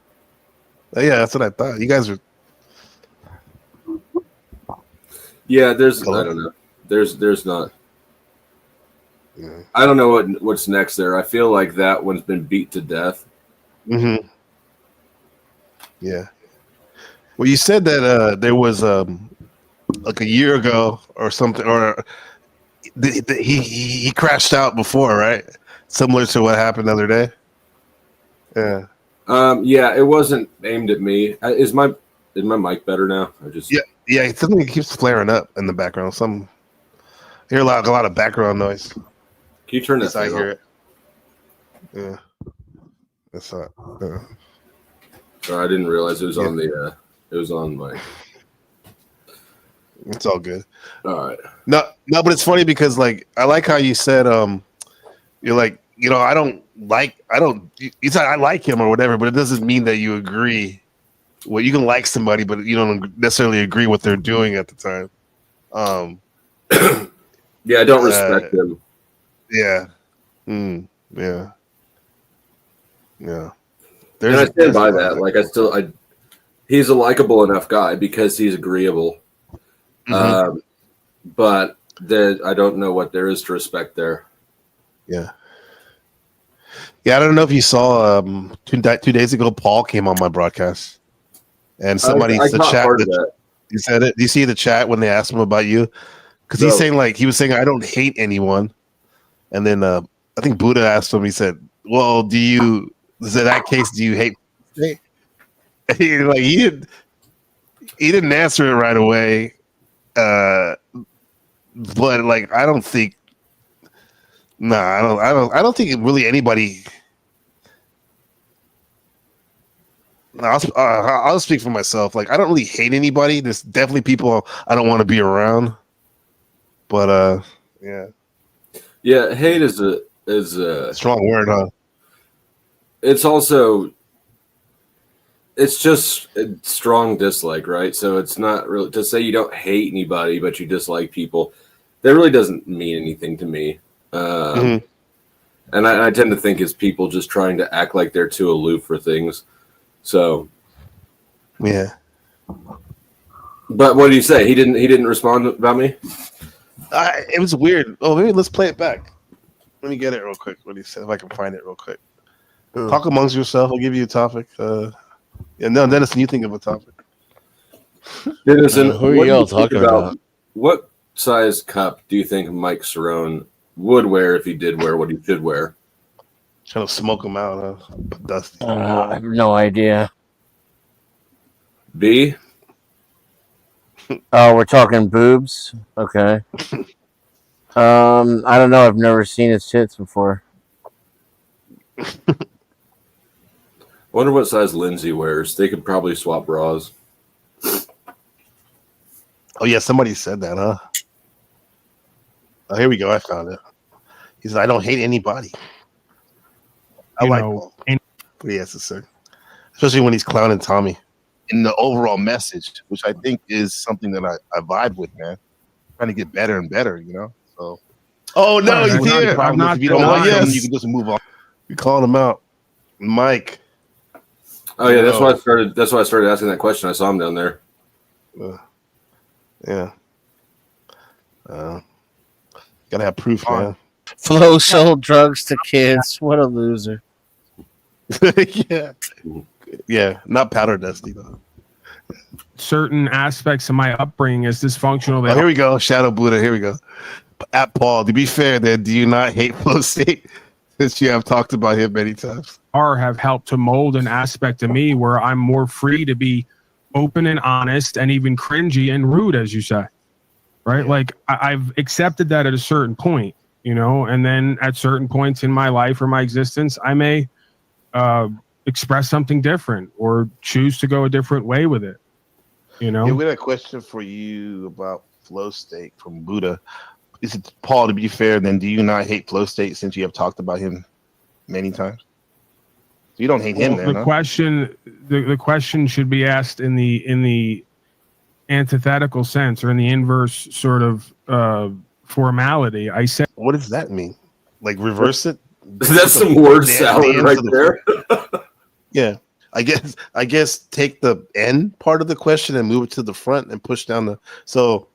Yeah, that's what I thought. You guys are. Yeah, I don't know. There's not. Yeah. I don't know what's next there. I feel like that one's been beat to death. Mm-hmm. Yeah. Well, you said that there was like a year ago or something, or he crashed out before, right? Similar to what happened the other day. Yeah. Yeah, it wasn't aimed at me. Is my mic better now? Yeah. Something keeps flaring up in the background. I hear a lot of background noise. Can you turn this? I hear it. Yeah. That's not. I didn't realize it was on the. It was on my. It's all good. All right. No, but it's funny because like I like how you said you're like, you know, you said I like him or whatever, but it doesn't mean that you agree. Well, you can like somebody, but you don't necessarily agree what they're doing at the time. Yeah, I don't respect them. Yeah. Yeah. Yeah. And I stand by that. Like he's a likable enough guy because he's agreeable. Mm-hmm. But I don't know what there is to respect there. Yeah. Yeah, I don't know if you saw 2 days ago, Paul came on my broadcast, and somebody I caught part of that. He said it. Do you see the chat when they asked him about you? Because he's saying he was saying I don't hate anyone, and then I think Buddha asked him. He said, "Well, in that case, do you hate?" He didn't answer it right away, but like I don't think Nah, I don't think really anybody. I'll speak for myself. Like, I don't really hate anybody. There's definitely people I don't want to be around. But yeah. Yeah, hate is a strong word, huh? It's also it's just a strong dislike, right? So it's not really to say you don't hate anybody, but you dislike people. That really doesn't mean anything to me. And I tend to think it's people just trying to act like they're too aloof for things. So, yeah. But what did he say? He didn't respond about me. It was weird. Oh, maybe let's play it back. Let me get it real quick. What he said, if I can find it real quick. Talk amongst yourself. I'll give you a topic. Yeah, no, Dennison, you think of a topic. Dennison, who are what do y'all you think talking about? What size cup do you think Mike Cerrone would wear if he did wear what he should wear? Trying to smoke him out, huh? Dusty. I have no idea. B? Oh, we're talking boobs? Okay. I don't know. I've never seen his tits before. Wonder what size Lindsay wears. They could probably swap bras. Oh yeah, somebody said that, huh? Oh, here we go. I found it. He said, "I don't hate anybody." I like Paul. What he has to say, especially when he's clowning Tommy. In the overall message, which I think is something that I vibe with, man. Trying to get better and better, you know. So, oh no, he's here. If you don't like him, you can just move on. You called him out, Mike. Oh yeah, that's why I started. That's why I started asking that question. I saw him down there. Yeah. Gotta have proof, man. Flo sold drugs to kids. What a loser. Yeah, not powder dusty though. Certain aspects of my upbringing is dysfunctional. Oh, here we go, Shadow Buddha. Here we go. At Paul, to be fair, then, do you not hate Flow State? Since you have talked about him many times. Have helped to mold an aspect of me where I'm more free to be open and honest and even cringy and rude, as you say. Right? Yeah. Like I've accepted that at a certain point, you know, and then at certain points in my life or my existence, I may express something different or choose to go a different way with it. You know? Yeah, we had a question for you about Flow State from Buddha. Is it Paul, to be fair, then do you not hate Flow State since you have talked about him many times? You don't hate him, then, the question the question should be asked in the antithetical sense or in the inverse sort of formality. I said, what does that mean? Like reverse it? That's some word salad right there. Yeah. I guess take the end part of the question and move it to the front and push down the so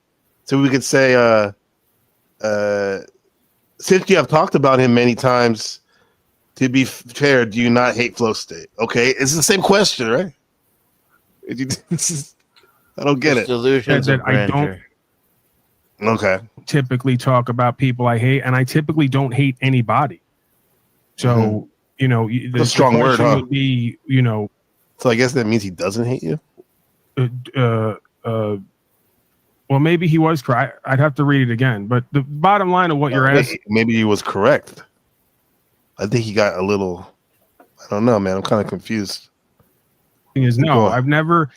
we could say since you have talked about him many times, to be fair, do you not hate Flow State? Okay, it's the same question, right? I don't get it. Delusions of grandeur. Okay. Typically talk about people I hate, and I typically don't hate anybody. So you know, the strong word, huh? Would be, you know. So I guess that means he doesn't hate you. Well, maybe he was correct. I'd have to read it again. But the bottom line of what you're asking, maybe he was correct. I think he got a little. I don't know, man. I'm kind of confused. Is no, I've never.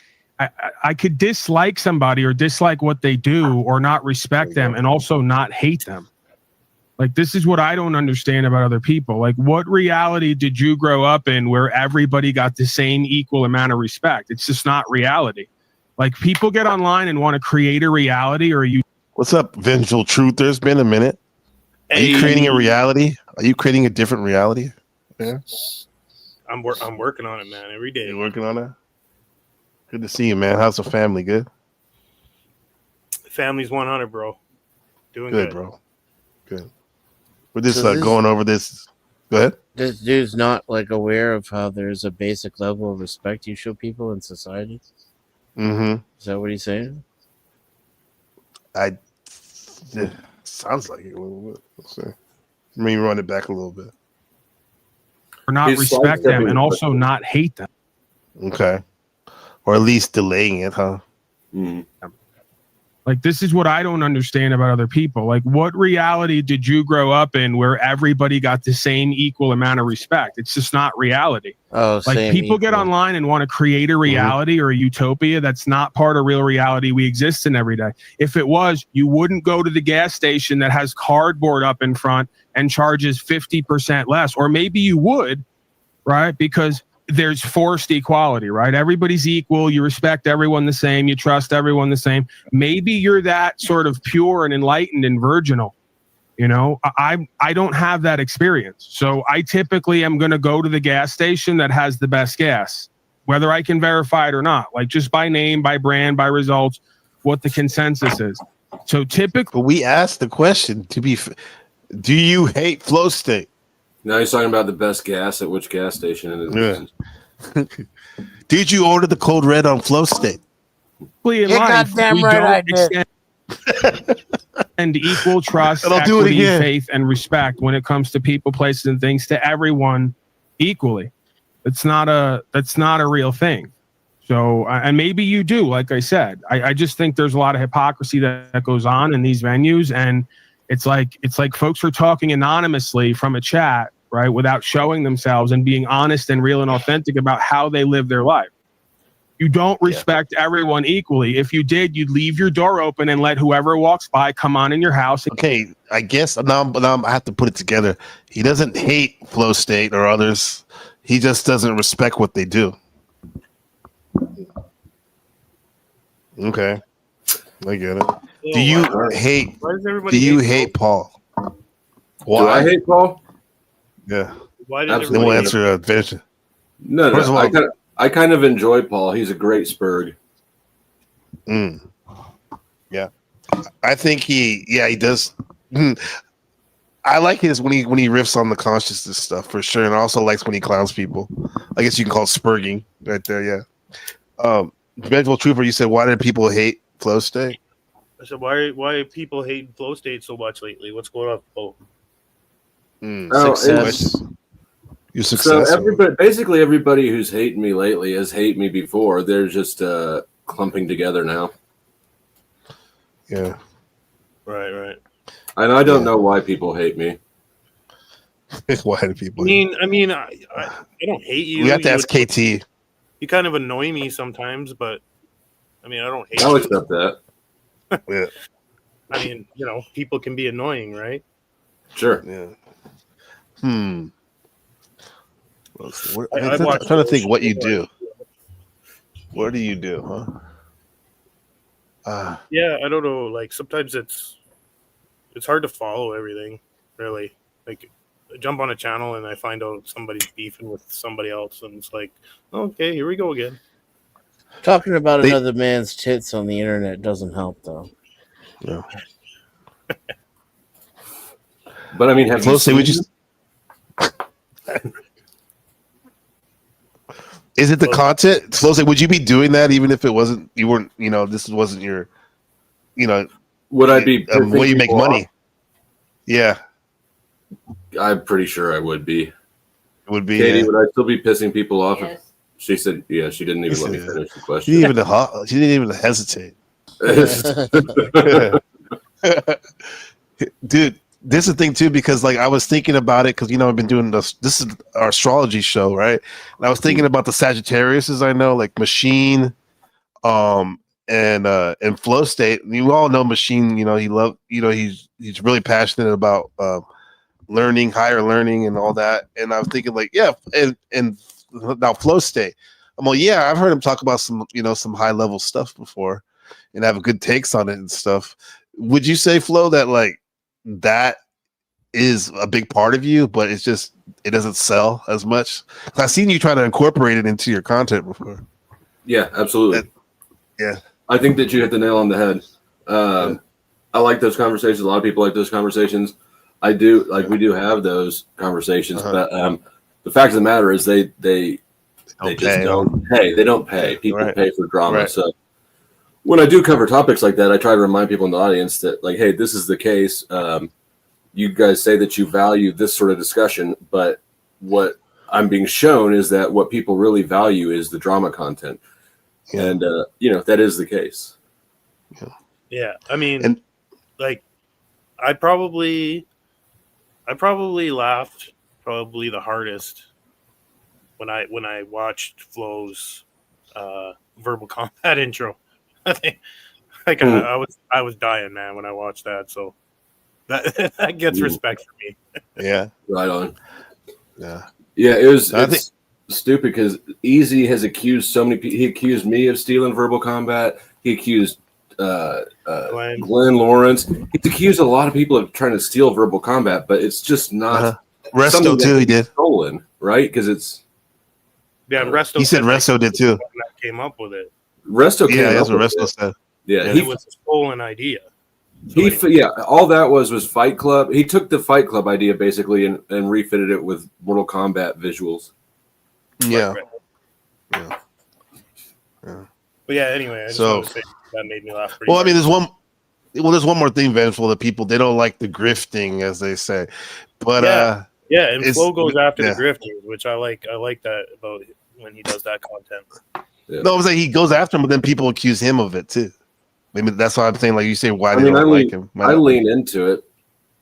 I could dislike somebody or dislike what they do or not respect them and also not hate them. Like, this is what I don't understand about other people. Like, what reality did you grow up in where everybody got the same equal amount of respect? It's just not reality. Like, people get online and want to create a reality, or you. What's up, Vengeful Truth? There's been a minute. Are you creating a reality? Are you creating a different reality? Yeah. I'm working on it, man. Every day. You're working on it? Good to see you, man. How's the family? Good? Family's 100, bro. Doing good, bro. Good. We're just going over this. Go ahead. This dude's not like aware of how there's a basic level of respect you show people in society. Mm-hmm. Is that what he's saying? Sounds like it. Let's see. Let me run it back a little bit. Or not respect them and also not hate them. Okay. Or at least delaying it, huh? Mm. Like, this is what I don't understand about other people. Like, what reality did you grow up in where everybody got the same equal amount of respect? It's just not reality. Oh, like same people get equal. online and want to create a reality or a utopia that's not part of real reality we exist in every day. If it was, you wouldn't go to the gas station that has cardboard up in front and charges 50% less. Or maybe you would, right? Because there's forced equality, right? Everybody's equal. You respect everyone the same. You trust everyone the same. Maybe you're that sort of pure and enlightened and virginal. You know, I don't have that experience. So I typically am going to go to the gas station that has the best gas, whether I can verify it or not, like just by name, by brand, by results, what the consensus is. So typically, we asked the question do you hate Flow State? Now he's talking about the best gas at which gas station. Yeah. Did you order the Code Red on Flow State? In life, we don't extend and equal trust, equity, faith, and respect when it comes to people, places, and things to everyone equally. That's not a real thing. So, and maybe you do, like I said. I just think there's a lot of hypocrisy that goes on in these venues, and it's like folks are talking anonymously from a chat, right, without showing themselves and being honest and real and authentic about how they live their life. You don't respect everyone equally. If you did, you'd leave your door open and let whoever walks by come on in your house. Okay, I guess now I have to put it together. He doesn't hate Flow State or others. He just doesn't respect what they do. Okay, I get it. Do you hate? Do you hate Paul? Why? Do I hate Paul? Yeah. Why then we'll answer a vision. No, First of all, I kind of enjoy Paul. He's a great Spurg. Yeah, I think he does. I like his when he riffs on the consciousness stuff for sure, and I also likes when he clowns people. I guess you can call it spurging right there. Yeah. Vengeful Trooper, you said why did people hate Flow State? I said why people hate Flow State so much lately? What's going on? Success. Your success. So basically everybody who's hating me lately has hated me before. They're just clumping together now. Yeah. Right. And I don't know why people hate me. Why do people? I mean, I don't hate you. We have to ask KT. You kind of annoy me sometimes, but I mean, I don't hate. I'll you. accept that. Yeah. I mean, people can be annoying, right? Sure. Yeah. I'm trying to think what you do. What do you do, huh? Yeah, I don't know. Like sometimes it's hard to follow everything, really. Like I jump on a channel and I find out somebody's beefing with somebody else, and it's like, okay, here we go again. Talking about another man's tits on the internet doesn't help, though. No. But I mean, have you seen? Is it the content? Flow, would you be doing that even if it wasn't? You weren't. This wasn't your. Would I be way you make money? Off? Yeah, I'm pretty sure I would be. It would be. Katie, would I still be pissing people off? Yes. She said, "Yeah." She didn't even let me finish the question. She didn't even hesitate. Dude, this is the thing too, because like I was thinking about it because I've been doing this is our astrology show, right? And I was thinking about the Sagittariuses I know, like Machine, and Flow State. You all know Machine, he's really passionate about learning, higher learning and all that. And I was thinking like, yeah, and now Flow State. I'm like, yeah, I've heard him talk about some high level stuff before and have good takes on it and stuff. Would you say, Flo, that like that is a big part of you, but it doesn't sell as much? I've seen you try to incorporate it into your content before. Yeah, absolutely. Yeah. I think that you hit the nail on the head. I like those conversations. A lot of people like those conversations. I do. Like we do have those conversations, but the fact of the matter is they just don't pay. They don't pay. People pay for drama. Right. So when I do cover topics like that, I try to remind people in the audience that, like, hey, this is the case. You guys say that you value this sort of discussion, but what I'm being shown is that what people really value is the drama content. Yeah. And, that is the case. Yeah. Yeah, I mean, And like, I probably laughed probably the hardest when I watched Flo's verbal combat intro. I think like I was dying, man, when I watched that. So that gets respect for me. Yeah, right on. Yeah, yeah. It's stupid because Easy has accused so many people. He accused me of stealing verbal combat. He accused Glenn Lawrence. He's accused a lot of people of trying to steal verbal combat, but it's just not Resto too. He did stolen, right? Because it's Resto. He said Resto did too. That came up with it. Resto came that's up what with Resto it. said. Yeah, It was a stolen idea. All that was Fight Club. He took the Fight Club idea basically and refitted it with Mortal Kombat visuals. Yeah. But yeah, anyway, I just So- want to say that made me laugh pretty Well, I mean, hard. there's one more thing, Vengeful. That people they don't like the grifting, as they say, but yeah, and it's- Flo goes after yeah. the grifters, which I like. I like that about when he does that content. No, I was like he goes after him, but then people accuse him of it too. Maybe that's why I'm saying, like you say, why they don't like him. I lean into it.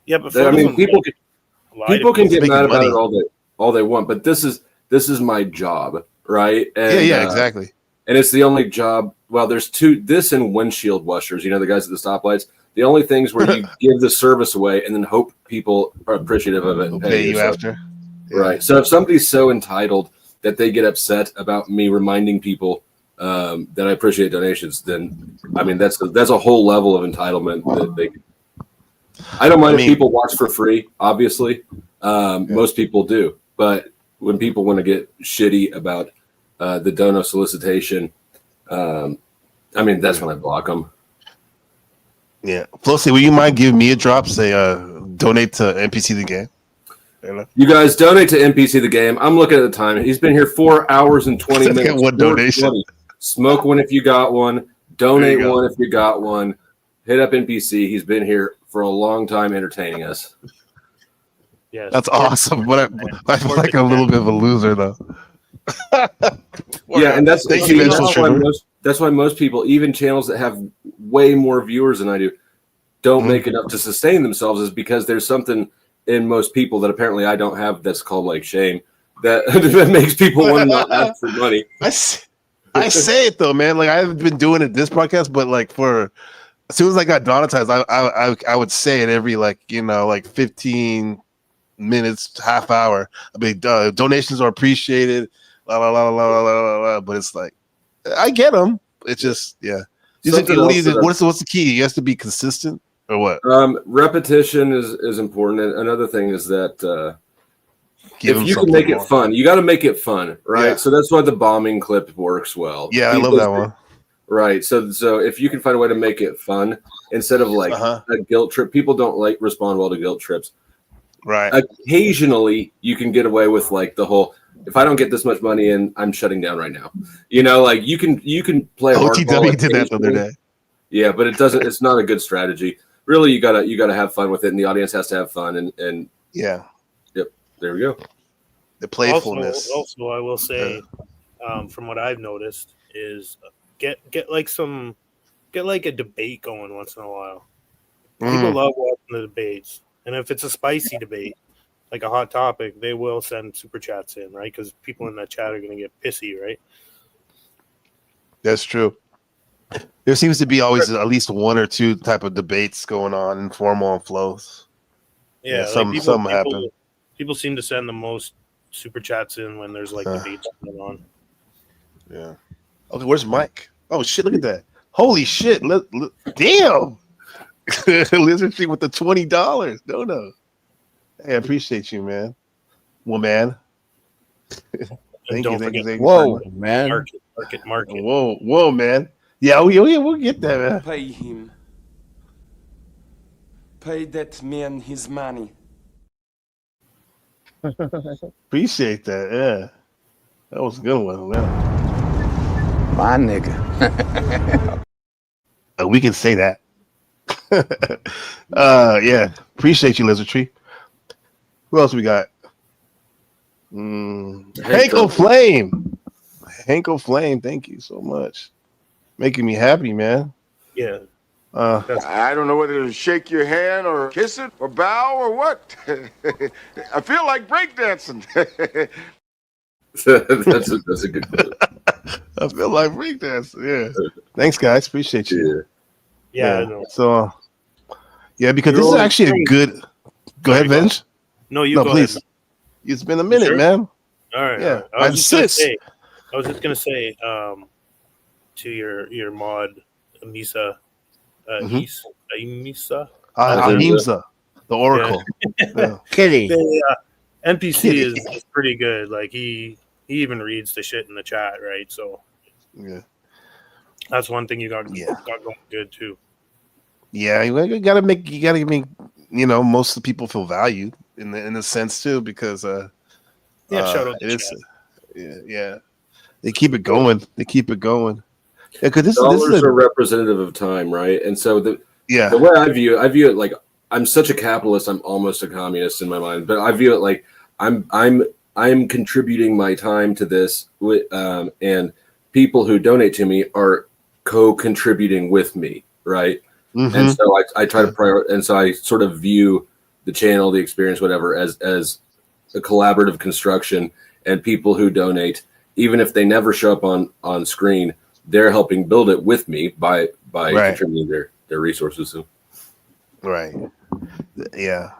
Yeah, but I mean, people people can get making mad about money. it all they want, but this is my job, right? And, Yeah, exactly. And it's the only job. Well, there's two. This and windshield washers. You know, the guys at the stoplights. The only things where you give the service away and then hope people are appreciative of it and Pay you So- after. Right. So if somebody's so entitled that they get upset about me reminding people that I appreciate donations, then I mean that's a whole level of entitlement that they. I don't mind if people watch for free. Obviously, most people do, but when people want to get shitty about the dono solicitation, I mean that's when I block them. Yeah, Flossie, will you mind giving me a drop? Say, donate to NPC the game. You guys donate to NPC the game. I'm looking at the time. He's been here 4 hours and 20 Look at minutes. one donation. 4:20. Smoke one if you got one. There Donate you go. one if you got one. Hit up NPC. He's been here for a long time entertaining us. Yes. That's awesome, but I feel like a little bit of a loser though. Yeah, and that's Thank you, that's Vengeful why Streamer. that's why most people, even channels that have way more viewers than I do, don't make enough to sustain themselves, is because there's something in most people that apparently I don't have that's called like shame that, that makes people want to not ask for money. I say it though, man. Like I haven't been doing it this podcast, but like for as soon as I got monetized, I would say it every like 15 minutes, half hour. I mean, donations are appreciated. La, la, la, la, la, la, la, but it's like I get them. It's just Something else that what's the key? You have to be consistent or what? Repetition is important. And another thing is that Give if 'em you can something make it more. fun, you got to make it fun, right? Yeah. So that's why the bombing clip works well. Yeah, I love that one. Right. So if you can find a way to make it fun instead of like a guilt trip, people don't like respond well to guilt trips. Right. Occasionally, you can get away with like the whole. If I don't get this much money in, I'm shutting down right now. You know, like you can play hardball. OTW did that the other day. Yeah, but it doesn't. It's not a good strategy. Really, you gotta have fun with it, and the audience has to have fun. And yeah, yep. There we go. The playfulness. Also, I will say, from what I've noticed, is get like a debate going once in a while. People love watching the debates, and if it's a spicy debate, like a hot topic, they will send super chats in, right? Because people in that chat are going to get pissy, right? That's true. There seems to be always at least one or two type of debates going on, informal and flows. Yeah, like some happen. People seem to send the most super chats in when there's like debates going on. Yeah. Okay, where's Mike? Oh shit! Look at that. Holy shit! Damn. Lizard Tree with the $20. No. Hey, I appreciate you, man. Well, man. Thank you. Whoa, man. Market. Whoa, man. Yeah, we'll get that, man. Pay him. Pay that man his money. Appreciate that. Yeah, that was a good one. Man. My nigga. We can say that. Yeah. Appreciate you, Lizard Tree. Who else we got? Hank O'Flame. Hank O'Flame, thank you so much. Making me happy, man. Yeah. I don't know whether to shake your hand or kiss it or bow or what. I feel like breakdancing. That's a good quote. I feel like breakdancing. Yeah. Thanks, guys. Appreciate you. Yeah, I know. So, yeah, because You're this is always actually a great. good. Go ahead, Vince. No, you go please. ahead. It's been a minute, sure? man. All right. Yeah, all right. I'm sis. I was just gonna say to your mod, Misa, Misa, Ahimsa, the Oracle. Yeah. Kitty. The NPC Kitty. is pretty good. Like he even reads the shit in the chat, right? So yeah, that's one thing you got going good too. Yeah, you gotta make most of the people feel valued in the sense too, because shout out it to is chat. yeah. They keep it going. Yeah, because this Dollars is are representative of time, right? And so the way I view it like I'm such a capitalist, I'm almost a communist in my mind, but I view it like I'm contributing my time to this, and people who donate to me are co-contributing with me, right? Mm-hmm. And so I try to prioritize, and so I sort of view the channel, the experience, whatever, as a collaborative construction, and people who donate, even if they never show up on screen, they're helping build it with me by contributing their resources. So. Right. Yeah.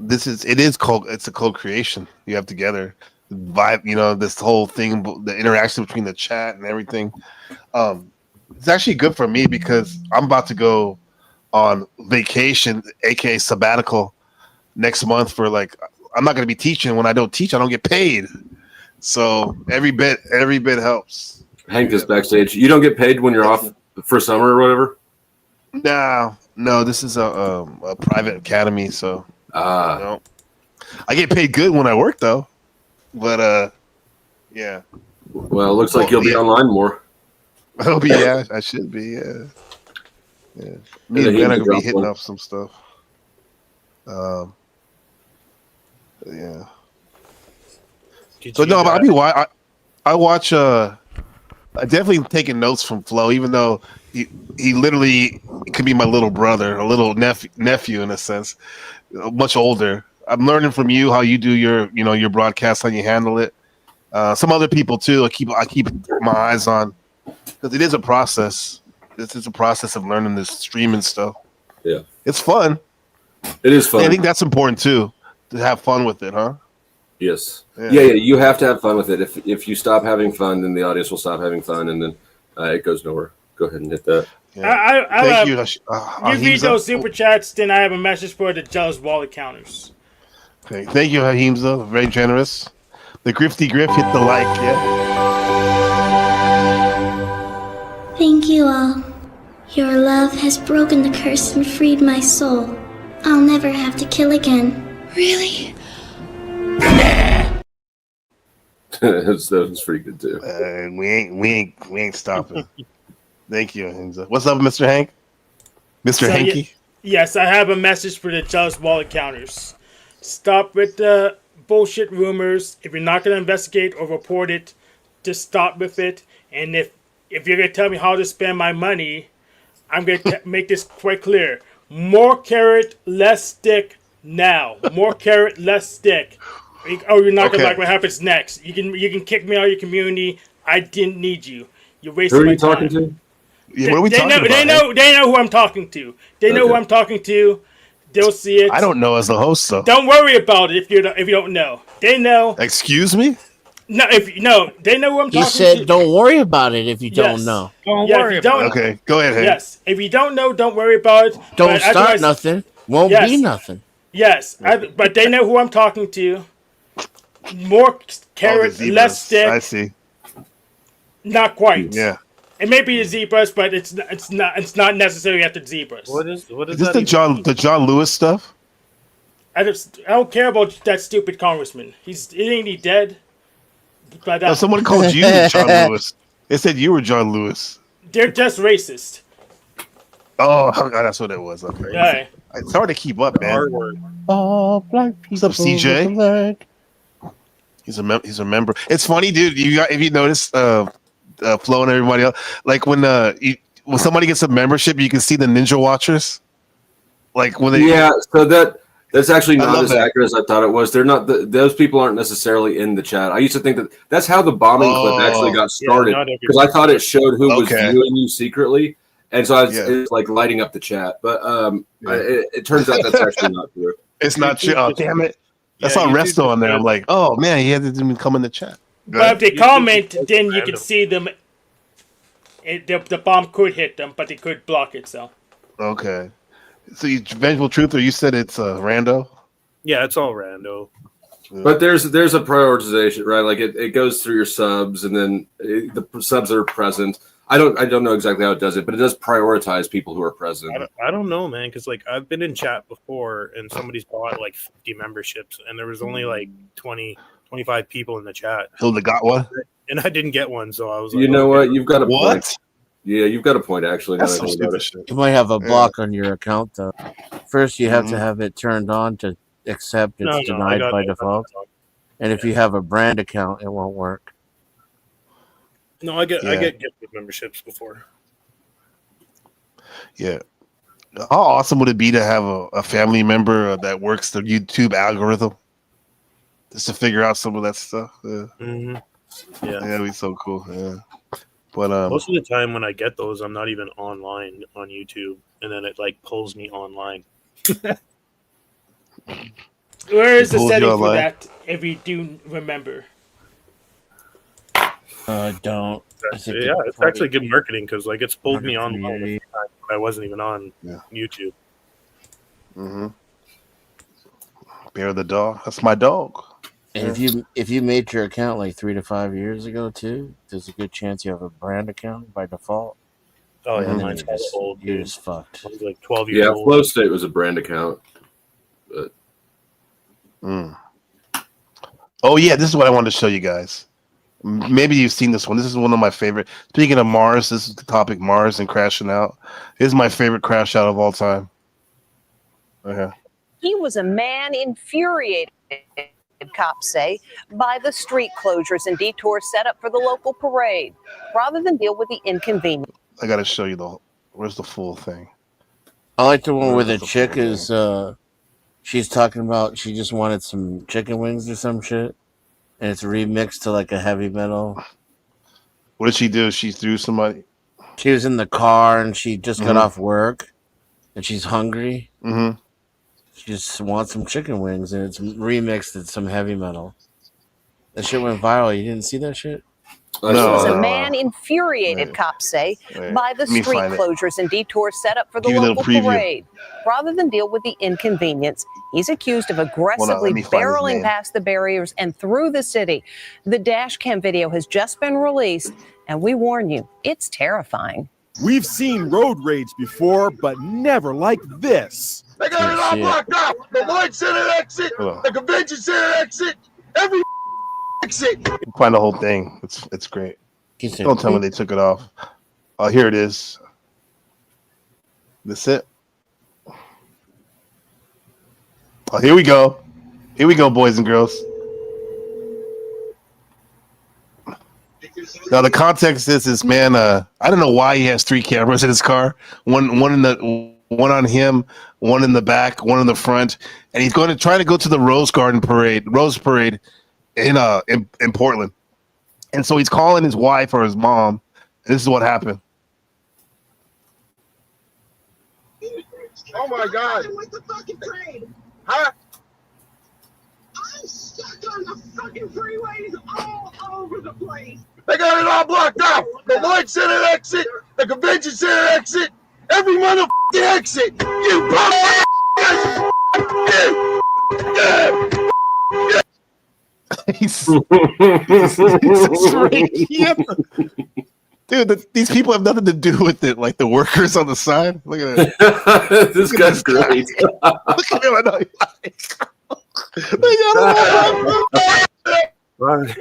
It's a co-creation you have together. Vibe, this whole thing, the interaction between the chat and everything. It's actually good for me because I'm about to go on vacation, aka sabbatical, next month for I'm not going to be teaching. When I don't teach, I don't get paid. So every bit helps. Hank is backstage. You don't get paid when you're off for summer or whatever? No, this is a private academy, so I get paid good when I work though. But yeah. Well, it looks like you'll be online more. I'll be I should be, yeah. Me and Ben are gonna be hitting up some stuff. Yeah. So no, but I watch I definitely taking notes from Flo, even though he literally could be my little brother, a little nephew in a sense, much older. I'm learning from you how you do your broadcast, how you handle it. Some other people too. I keep my eyes on, because it is a process. This is a process of learning this streaming stuff. Yeah, it's fun. It is fun. And I think that's important too, to have fun with it, huh? Yes. Yeah. You have to have fun with it. If you stop having fun, then the audience will stop having fun, and then it goes nowhere. Go ahead and hit that. Yeah. Thank you. You read those super chats, then I have a message for the jealous wallet counters. Okay. Thank you, Haimza. Very generous. The Grifty Griff hit the like, Thank you all. Your love has broken the curse and freed my soul. I'll never have to kill again. Really? That was pretty good too. We ain't stopping. Thank you, Haimza. What's up, Mr. Hank? Mr. Hanky? Yes, I have a message for the jealous wallet counters. Stop with the bullshit rumors. If you're not going to investigate or report it, just stop with it. And if you're going to tell me how to spend my money, I'm going to make this quite clear. More carrot, less stick now. More carrot, less stick. Oh, you're not going to like what happens next. You can kick me out of your community. I didn't need you. You're wasting my time. Who are you talking to? Yeah, what are we talking about? They know who I'm talking to. They know who I'm talking to. They'll see it. I don't know as the host, though. Don't worry about it if you don't know. They know. Excuse me? No, they know who I'm talking to. He said, "Don't worry about it if you don't know." Don't worry about it. Okay, go ahead. Yes, if you don't know, don't worry about it. Don't start nothing. Won't be nothing. Yes, but they know who I'm talking to. More carrot, less stick. I see. Not quite. Yeah. It may be the zebras, but it's not necessarily after the zebras. What is this the John Lewis stuff? I don't care about that stupid congressman. Ain't he dead? But No, someone called you John Lewis. They said you were John Lewis. They're just racist. Oh, that's what it was. Okay. Yeah. It's hard to keep up, man. All black people. What's up, CJ? He's a member. It's funny, dude. If you notice, Flo and everybody else, like when when somebody gets a membership, you can see the Ninja Watchers. Like when they so that's actually not as accurate as I thought it was. They're not those people aren't necessarily in the chat. I used to think that's how the bombing clip actually got started because I thought it showed who was viewing you secretly, and so I was, it was like lighting up the chat. But it turns out that's actually not true. It's not true. Oh damn it! I saw Resto on there. I'm like, oh man, he hasn't even come in the chat. But if they comment, then you can see them. The bomb could hit them, but they could block it. So okay. So you Vengeful Truther, you said it's rando? Yeah, it's all rando. But there's a prioritization, right? Like it goes through your subs, and then the subs that are present. I don't know exactly how it does it, but it does prioritize people who are present. I don't know, man, because like I've been in chat before, and somebody's bought like 50 memberships, and there was only like 20, 25 people in the chat. Hilda got one, and I didn't get one, so I was like, you know what? You've got a what? Point. Yeah, you've got a point, actually. That's some stupid shit. You might have a block on your account, though. First, you have to have it turned on to accept it's denied by default. And if you have a brand account, it won't work. No, I get gifted memberships before. Yeah. How awesome would it be to have a family member that works the YouTube algorithm? Just to figure out some of that stuff. Yeah. Yeah, that'd be so cool. Yeah. But most of the time when I get those, I'm not even online on YouTube, and then it like pulls me online. where is the setting for that? If you do remember, don't. It's actually good marketing because like it's pulled me online. I wasn't even on YouTube. Bear the dog. That's my dog. And if you made your account like 3 to 5 years ago too, there's a good chance you have a brand account by default. Oh yeah, mine's old. You're just fucked. I was like 12 years old. Yeah, Flow State was a brand account. But... Oh yeah, this is what I wanted to show you guys. Maybe you've seen this one. This is one of my favorite. Speaking of Mars, this is the topic: Mars and crashing out. This is my favorite crash out of all time. Okay. He was a man infuriated, cops say, by the street closures and detours set up for the local parade, rather than deal with the inconvenience. I got to show you where's the full thing. I like the one where the chick is, she's talking about she just wanted some chicken wings or some shit, and it's remixed to like a heavy metal. What did she do? She threw somebody? She was in the car and she just got off work, and she's hungry. She just wants some chicken wings, and it's remixed to some heavy metal. That shit went viral. You didn't see that shit? He was a man infuriated, cops say, by the street closures and detours set up for the local parade. Rather than deal with the inconvenience, he's accused of aggressively barreling past the barriers and through the city. The dash cam video has just been released, and we warn you, it's terrifying. We've seen road rage before, but never like this. They got it all blocked off. The Lloyd Center exit, the Convention Center exit, every exit. Find the whole thing. It's great. Don't tell me they took it off. Oh, here it is. That's it. Oh, here we go. Here we go, boys and girls. Now the context is this man. I don't know why he has 3 cameras in his car. One on him, one in the back, one in the front, and he's going to try to go to the Rose Parade in Portland. And so he's calling his wife or his mom. This is what happened. Oh my God! With the fucking train, huh? I'm stuck on the fucking freeways all over the place. They got it all blocked off. The Lloyd Center exit, the Convention Center exit, every motherfucking exit. You Dude, these people have nothing to do with it. Like the workers on the side. Look at it. This guy's great. Look at him. I know.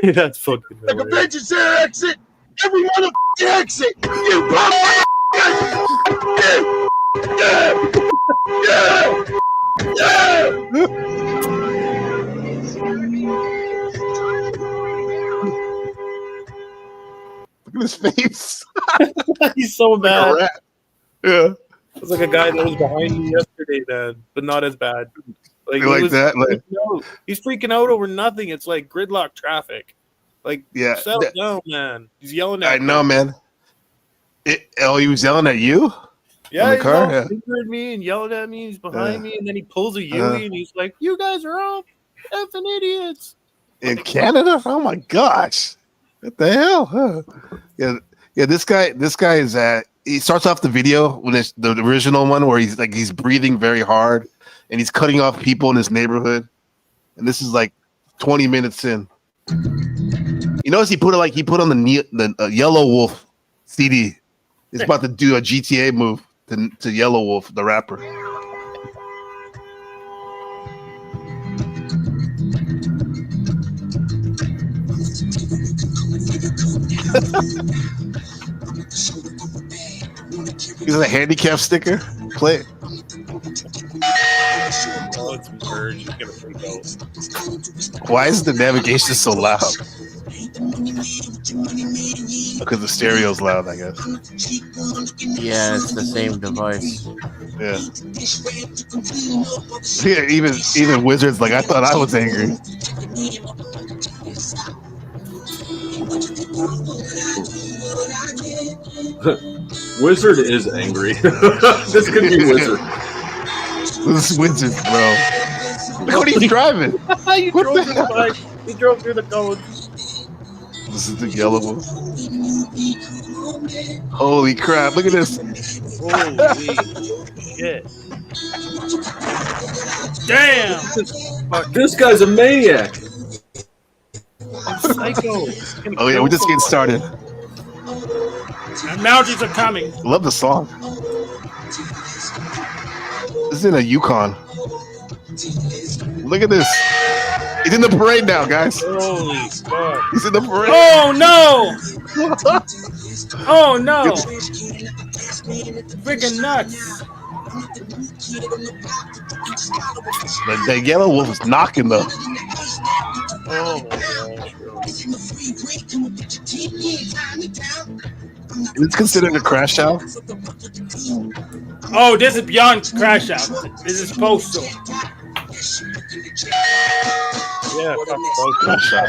That's fucking the Convention Center exit, every motherfucking exit. You Look at his face. He's so bad. Like yeah. It's like a guy that was behind me yesterday, then, but not as bad. Like, he's freaking out over nothing. It's like gridlock traffic. Like, settle down, man. He's yelling at me. I know, man. He was yelling at you? Yeah, in the car? He heard me and yelled at me. He's behind me, and then he pulls a Yui, and he's like, "You guys are all effing idiots." In Canada? Oh my gosh! What the hell? Huh? Yeah. This guy is he starts off the video with the original one where he's breathing very hard, and he's cutting off people in his neighborhood, and this is like 20 minutes in. You notice he put on the Yellow Wolf CD. He's about to do a GTA move to Yellow Wolf, the rapper. Is it a handicap sticker? Play it. Oh, it's merged. He's gonna freak out. Why is the navigation so loud? Because the stereo's loud, I guess. Yeah, it's the same device. Yeah, even Wizard's like, I thought I was angry. Wizard is angry. This could be Wizard. This is Wizard, bro. Look what he's driving. He drove through the code. This is the Yellow Wolf. Holy crap, look at this. Holy shit. Damn! This guy's a maniac. I'm psycho. Oh yeah, we're just getting started. And Mounties are coming. Love the song. This is in a Yukon. Look at this. He's in the parade now, guys. Holy fuck. He's in the parade. Oh no! Oh no! Freaking nuts! The Yellow Wolf is knocking though. Oh my gosh. It's considered a crash out. Oh, this is beyond crash out. This is postal. Yeah, crash out.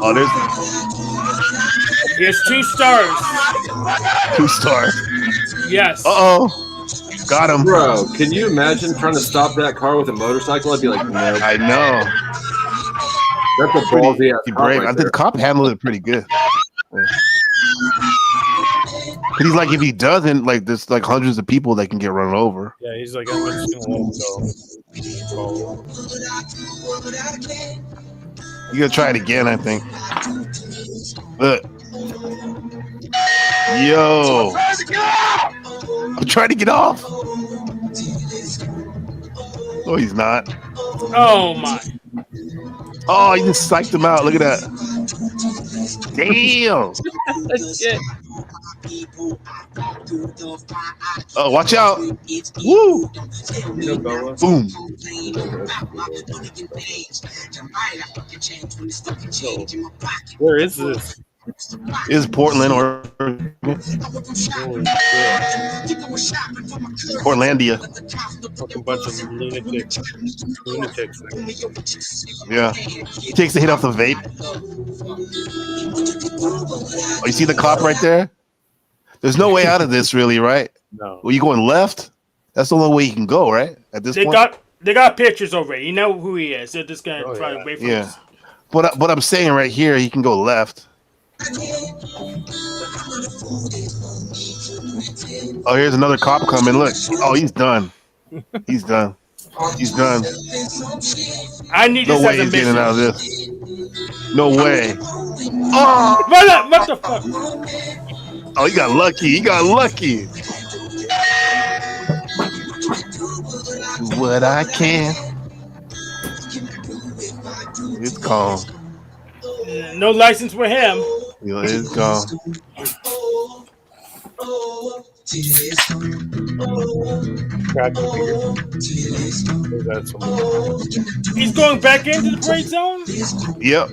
Oh, Here's 2 stars. 2 stars. Yes. Uh-oh. Got him. Bro, can you imagine trying to stop that car with a motorcycle? I'd be like, no. I know. That's a ballsy ass cop brave. right I think the cop handled it pretty good. But he's like, if he doesn't, like, there's like hundreds of people that can get run over. Yeah, he's like, I'm just gonna let him go. You gotta try it again, I think. Look. Yo. I'm trying to get off. Oh, he's not. Oh my. Oh, you just psyched him out. Look at that. Damn. Shit. Oh, watch out. Woo. Boom. Where is this? Is Portland or Portlandia? Fucking bunch of lunatics. Yeah. He takes the hit off the vape. Oh, you see the cop right there? There's no way out of this, really, right? No. Well, you going left? That's the only way you can go, right? At this point. They got pictures already. You know who he is. They're just gonna try to wait for us. But I'm saying right here, he can go left. Oh, here's another cop coming. Look. Oh, he's done. He's done. He's done. I need no this way as a he's getting mission. out of this. No way. Oh, what the fuck? Oh, he got lucky. He got lucky. What I can. It's calm. No license for him. It's gone. He's going back into the parade zone? Yep.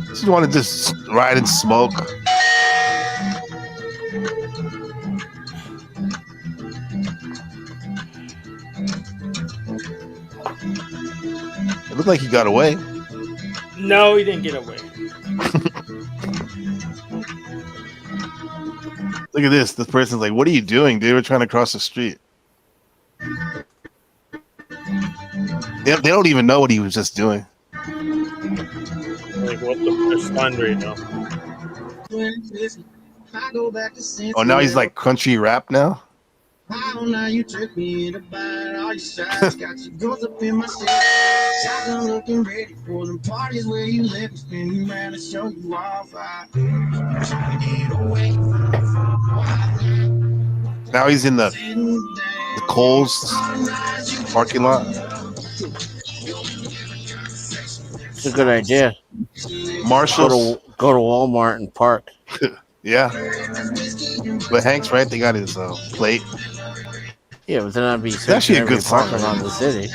This just want to just ride and smoke. It looked like he got away. No, he didn't get away. Look at this. This person's like, "What are you doing, dude? We're trying to cross the street." They don't even know what he was just doing. Like, what the fun right now? Oh, now he's like country rap now. Now he's in the Kohl's parking lot. It's a good idea. Marshall's. Go to Walmart and park. Yeah. But Hank's right. They got his plate. Yeah, but then I'd be It's actually a good song around the city.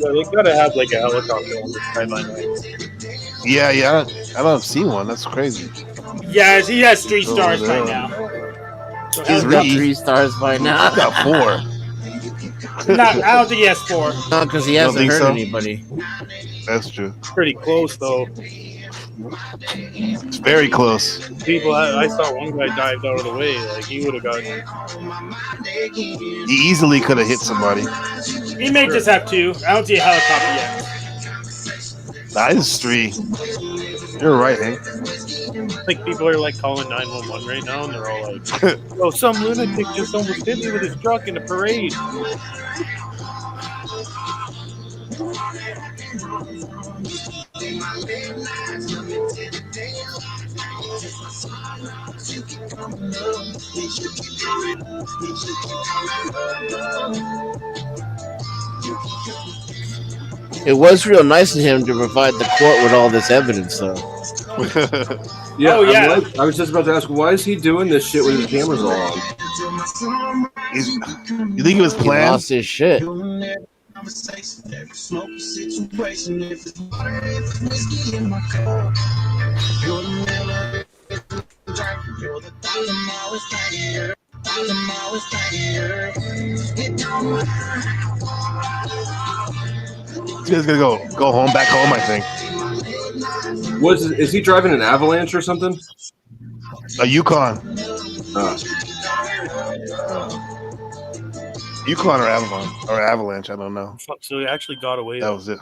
Yeah, they gotta have like a helicopter on the sideline. Yeah. I don't see one. That's crazy. Yeah, he has 3 stars by now. So he's got 3 stars by now. He's got 4. No, I don't think he has 4. No, because he hasn't hurt anybody. That's true. Pretty close though. It's very close. People, I saw one guy dived out of the way. Like he would have gotten. He easily could have hit somebody. He may just have 2. I don't see a helicopter yet. That is 3. You're right, Hank. Like people are like calling 911 right now, and they're all like, "Oh, some lunatic just almost hit me with his truck in a parade." It was real nice of him to provide the court with all this evidence, though. Yeah, Oh, yeah. I was just about to ask, why is he doing this shit with his cameras all on? You think it was He planned? lost his shit. He's gonna go home, back home. I think. Is he driving an Avalanche or something? A Yukon. Yukon or Avalanche, I don't know. So he actually got away. That was it.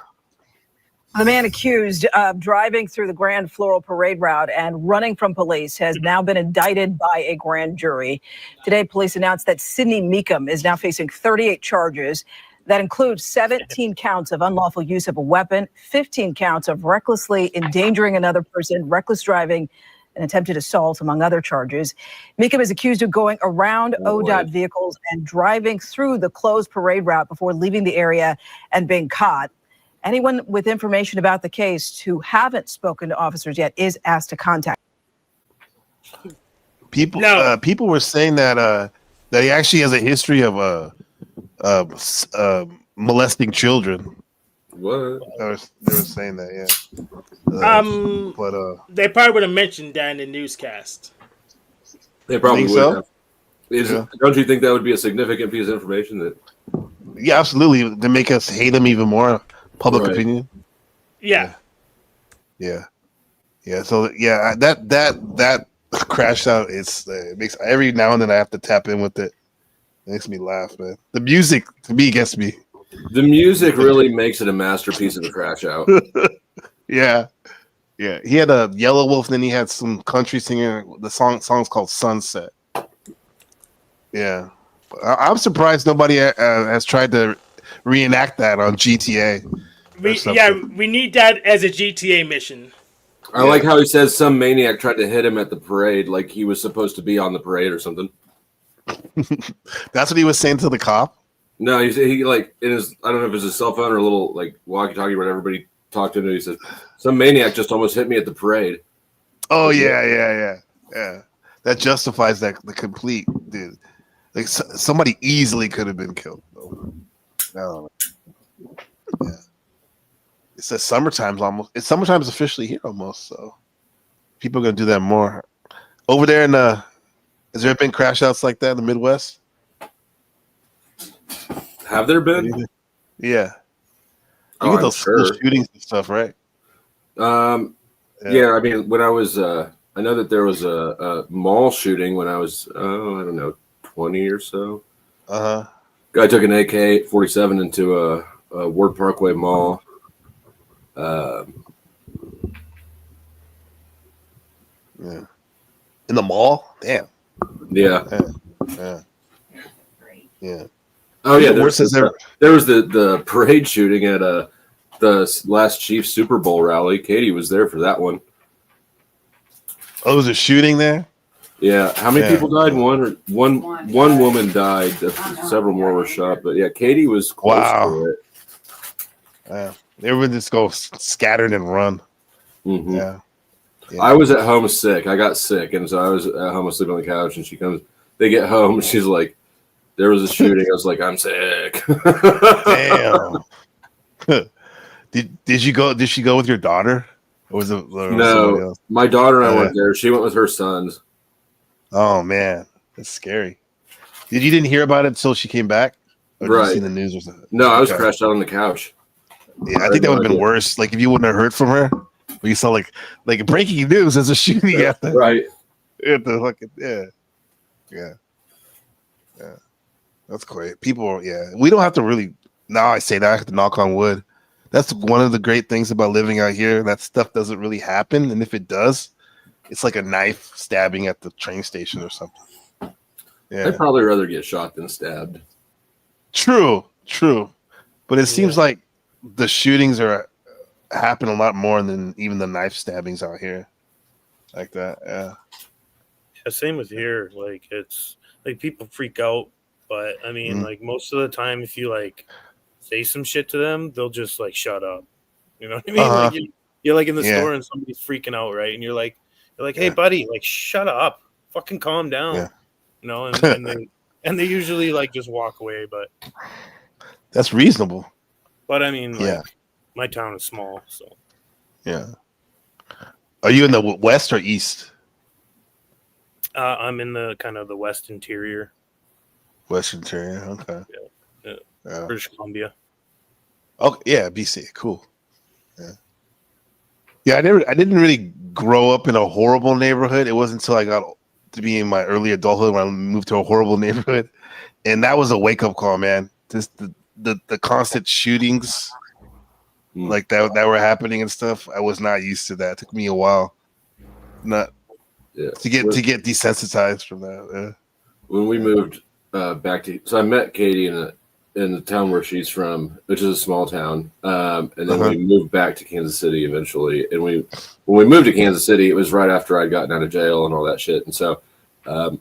The man accused of driving through the Grand Floral Parade route and running from police has now been indicted by a grand jury. Today, police announced that Sidney Meekum is now facing 38 charges. That includes 17 counts of unlawful use of a weapon, 15 counts of recklessly endangering another person, reckless driving, and attempted assault, among other charges. Meekum is accused of going around ODOT vehicles and driving through the closed parade route before leaving the area and being caught. Anyone with information about the case who haven't spoken to officers yet is asked to contact. People were saying that he actually has a history of molesting children. What? They were saying that, yeah. But they probably would have mentioned that in the newscast. They probably would so? have. Don't you think that would be a significant piece of information? That yeah, absolutely, to make us hate him even more. Public opinion. Yeah. So yeah, that crash out. It makes every now and then I have to tap in with it. It makes me laugh, man. The music to me gets me. The music really makes it a masterpiece of a crash out. Yeah. He had a Yellow Wolf, and then he had some country singer. The song's called Sunset. Yeah, I'm surprised nobody has tried to reenact that on GTA. We need that as a GTA mission. I like how he says some maniac tried to hit him at the parade, like he was supposed to be on the parade or something. That's what he was saying to the cop. No, he like in his, I don't know if it's his cell phone or a little like walkie-talkie where everybody talked to him. He says some maniac just almost hit me at the parade. Oh yeah. That justifies the complete dude. Like somebody easily could have been killed. I don't know. Yeah. It says summertime's almost. It's summertime's officially here almost. So people are gonna do that more. Over there in has there been crash outs like that in the Midwest? Have there been? Yeah. You Oh, get I'm those school sure. shootings and stuff, right? Yeah, I mean, when I was, I know that there was a mall shooting when I was, I don't know, 20 or so. Guy took an AK-47 into a Ward Parkway mall. Yeah. In the mall? Damn. Yeah. Yeah. Yeah. Oh yeah, The worst is ever. There was the parade shooting at the last Chiefs Super Bowl rally. Katie was there for that one. Oh, was a shooting there? Yeah. How many people died? One woman died. Several more were shot. But yeah, Katie was close to it. They would just go scattered and run. Mm-hmm. Yeah. I was at home sick. I got sick, and so I was at home asleep on the couch. And she comes. They get home, and she's like, "There was a shooting." I was like, "I'm sick." Damn. Did you go? Did she go with your daughter? Or was it somebody No, else? my daughter and I went there. She went with her sons. Oh man, that's scary. You didn't hear about it until she came back? Or did you see the news or something? No, I was crashed out on the couch. Yeah, I think that would have been worse. Like if you wouldn't have heard from her, but you saw like breaking news. There's a shooting at the right. At the fucking yeah. That's great. People, we don't have to really. Now I say that I have to knock on wood. That's one of the great things about living out here. That stuff doesn't really happen, and if it does, it's like a knife stabbing at the train station or something. Yeah, I'd probably rather get shot than stabbed. True. But it seems like the shootings happen a lot more than even the knife stabbings out here, like that. Yeah. Yeah, same with here. Like it's like people freak out, but I mean, like most of the time, if you like say some shit to them, they'll just like shut up. You know what I mean? Like you're like in the store and somebody's freaking out, right? And you're like, hey, buddy, like shut up, fucking calm down. Yeah. You know, and they usually like just walk away, but that's reasonable. But I mean, like my town is small, so yeah. Are you in the west or east? I'm in the kind of the west interior. West interior, okay. Yeah. British Columbia. Oh yeah, BC, cool. Yeah, I didn't really grow up in a horrible neighborhood. It wasn't until I got to be in my early adulthood when I moved to a horrible neighborhood, and that was a wake up call, man. Just the constant shootings like that were happening and stuff. I was not used to that. It took me a while, to get desensitized from that. Yeah. When we moved back to, so I met Katie in the town where she's from, which is a small town, and then we moved back to Kansas City eventually. And when we moved to Kansas City, it was right after I'd gotten out of jail and all that shit. And so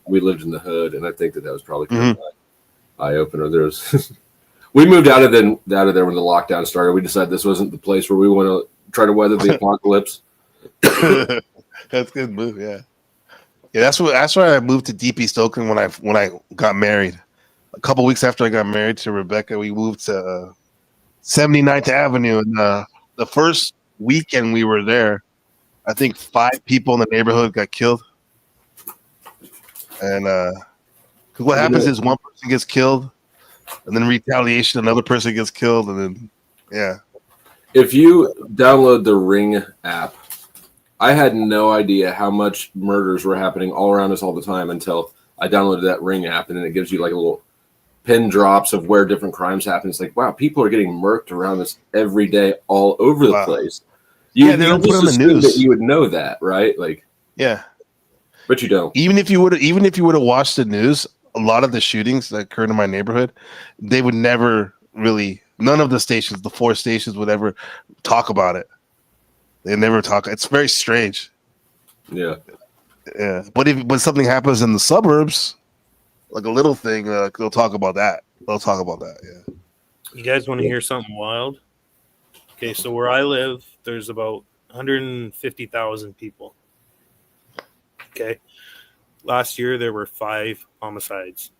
we lived in the hood, and I think that was probably kind of an eye opener. We moved out of there when the lockdown started. We decided this wasn't the place where we want to try to weather the apocalypse. That's a good move, yeah. Yeah, that's why I moved to Deep East Oakland when I got married. A couple weeks after I got married to Rebecca, we moved to 79th Avenue, and the first weekend we were there, I think 5 people in the neighborhood got killed. And because what happens is one person gets killed, and then retaliation, another person gets killed, and then If you download the Ring app, I had no idea how much murders were happening all around us all the time until I downloaded that Ring app, and then it gives you like a little pin drops of where different crimes happen. It's like, wow, people are getting murked around us every day, all over the place. They don't put it on the news. That you would know that, right? Like, but you don't. Even if you would have watched the news, a lot of the shootings that occurred in my neighborhood, they would never really. None of the stations, the 4 stations, would ever talk about it. They never talk. It's very strange. Yeah. But when something happens in the suburbs, like a little thing, they'll talk about that. Yeah. You guys want to hear something wild? Okay, so where I live, there's about 150,000 people. Okay. Last year, there were 5 homicides.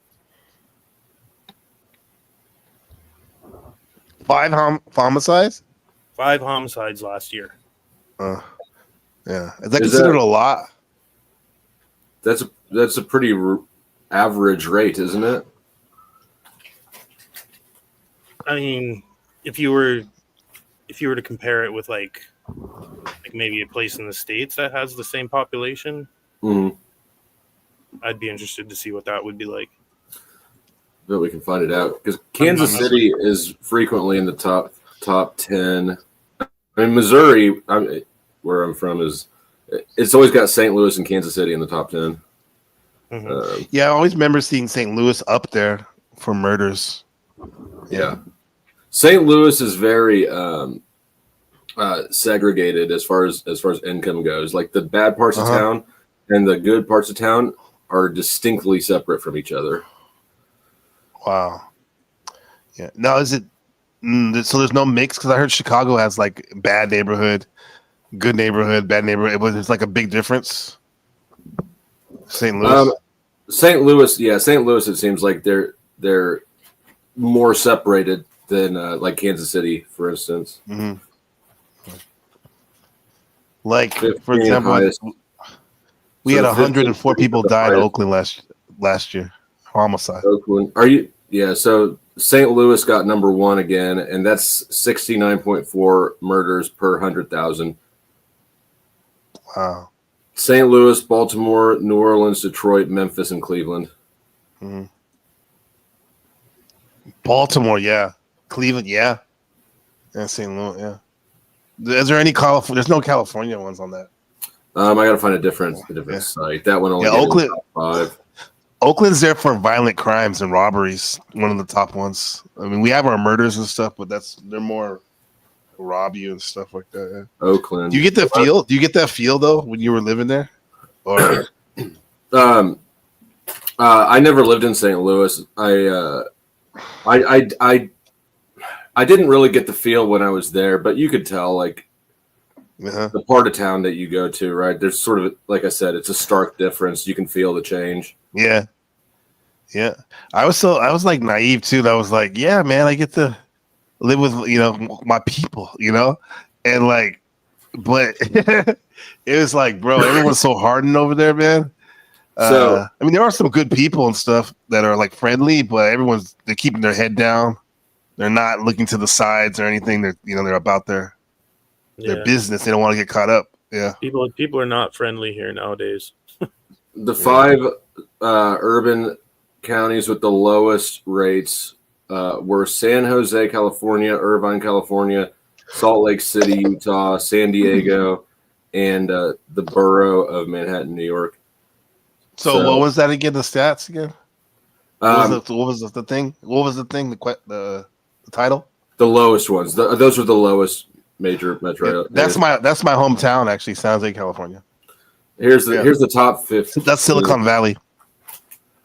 5 homicides? 5 homicides last year. Yeah. Is that considered a lot? That's a pretty average rate, isn't it? I mean, if you were to compare it with like maybe a place in the States that has the same population, I'd be interested to see what that would be like. But we can find it out because Kansas City is frequently in the top 10. I mean, Missouri, where I'm from, it's always got St. Louis and Kansas City in the top 10. Yeah, I always remember seeing St. Louis up there for murders. Yeah, St. Louis is very segregated as far as income goes. Like the bad parts of town and the good parts of town are distinctly separate from each other. Wow. Yeah. Now, is it so? There's no mix because I heard Chicago has like bad neighborhood, good neighborhood, bad neighborhood. It's like a big difference. St. Louis. St. Louis, yeah, St. Louis. It seems like they're more separated than like Kansas City, for instance. Like for example, we had 104 people died in Oakland last year. Homicide. Oakland. Are you? Yeah. So St. Louis got number 1 again, and that's 69.4 murders per 100,000. Wow. St. Louis, Baltimore, New Orleans, Detroit, Memphis, and Cleveland. Baltimore, yeah. Cleveland, yeah. And St. Louis, yeah. Is there any California? There's no California ones on that. I got to find a different site. That one only. Yeah, Oakland. Top 5. Oakland's there for violent crimes and robberies. One of the top ones. I mean, we have our murders and stuff, but they're more rob you and stuff like that. Yeah. Oakland. Do you get the feel? Do you get that feel though when you were living there? Or I never lived in St. Louis. I didn't really get the feel when I was there, but you could tell like the part of town that you go to, right? There's sort of, like I said, it's a stark difference. You can feel the change. Yeah. Yeah. I was like naive too. That I was like, yeah, man, I get to live with, my people, and like, but it was like, bro, everyone's so hardened over there, man. So, I mean, there are some good people and stuff that are like friendly, but they're keeping their head down. They're not looking to the sides or anything. They're about their business. They don't want to get caught up. Yeah. People are not friendly here nowadays. The 5 urban counties with the lowest rates were San Jose, California, Irvine, California, Salt Lake City, Utah, San Diego, and the borough of Manhattan, New York. So what was that again? The stats again? What was the thing? What was the thing? The title? The lowest ones. Those were the lowest major metro. That's my hometown, actually, San Jose, California. Here's the top 50. That's Silicon Valley.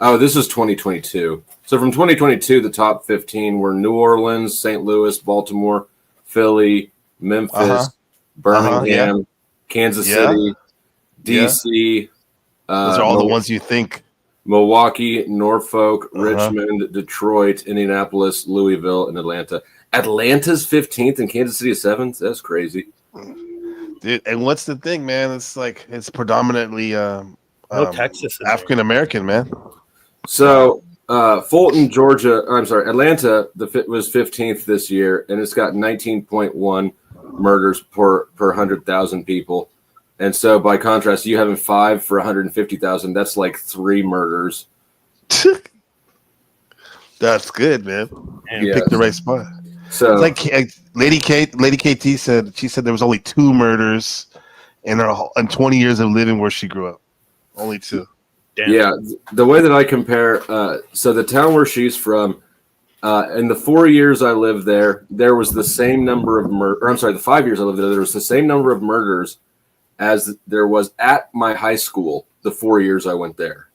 Oh, this is 2022. So from 2022, the top 15 were New Orleans, St. Louis, Baltimore, Philly, Memphis, Birmingham, Kansas City, DC. Those are all the ones you think. Milwaukee, Norfolk, Richmond, Detroit, Indianapolis, Louisville, and Atlanta. Atlanta's 15th and Kansas City is 7th. That's crazy. Dude, and what's the thing, man? It's like it's predominantly Texas African American, man. So Fulton, Georgia, Atlanta was 15th this year, and it's got 19.1 murders per 100,000 people. And so, by contrast, you having 5 for 150,000, that's like 3 murders. That's good, man. You picked the right spot. So, it's like Lady KT said, there was only 2 murders in 20 years of living where she grew up. Only 2. Damn. Yeah, the way that I compare, so the town where she's from, in the 4 years I lived there, there was the same number of the 5 years I lived there was the same number of murders as there was at my high school the 4 years I went there.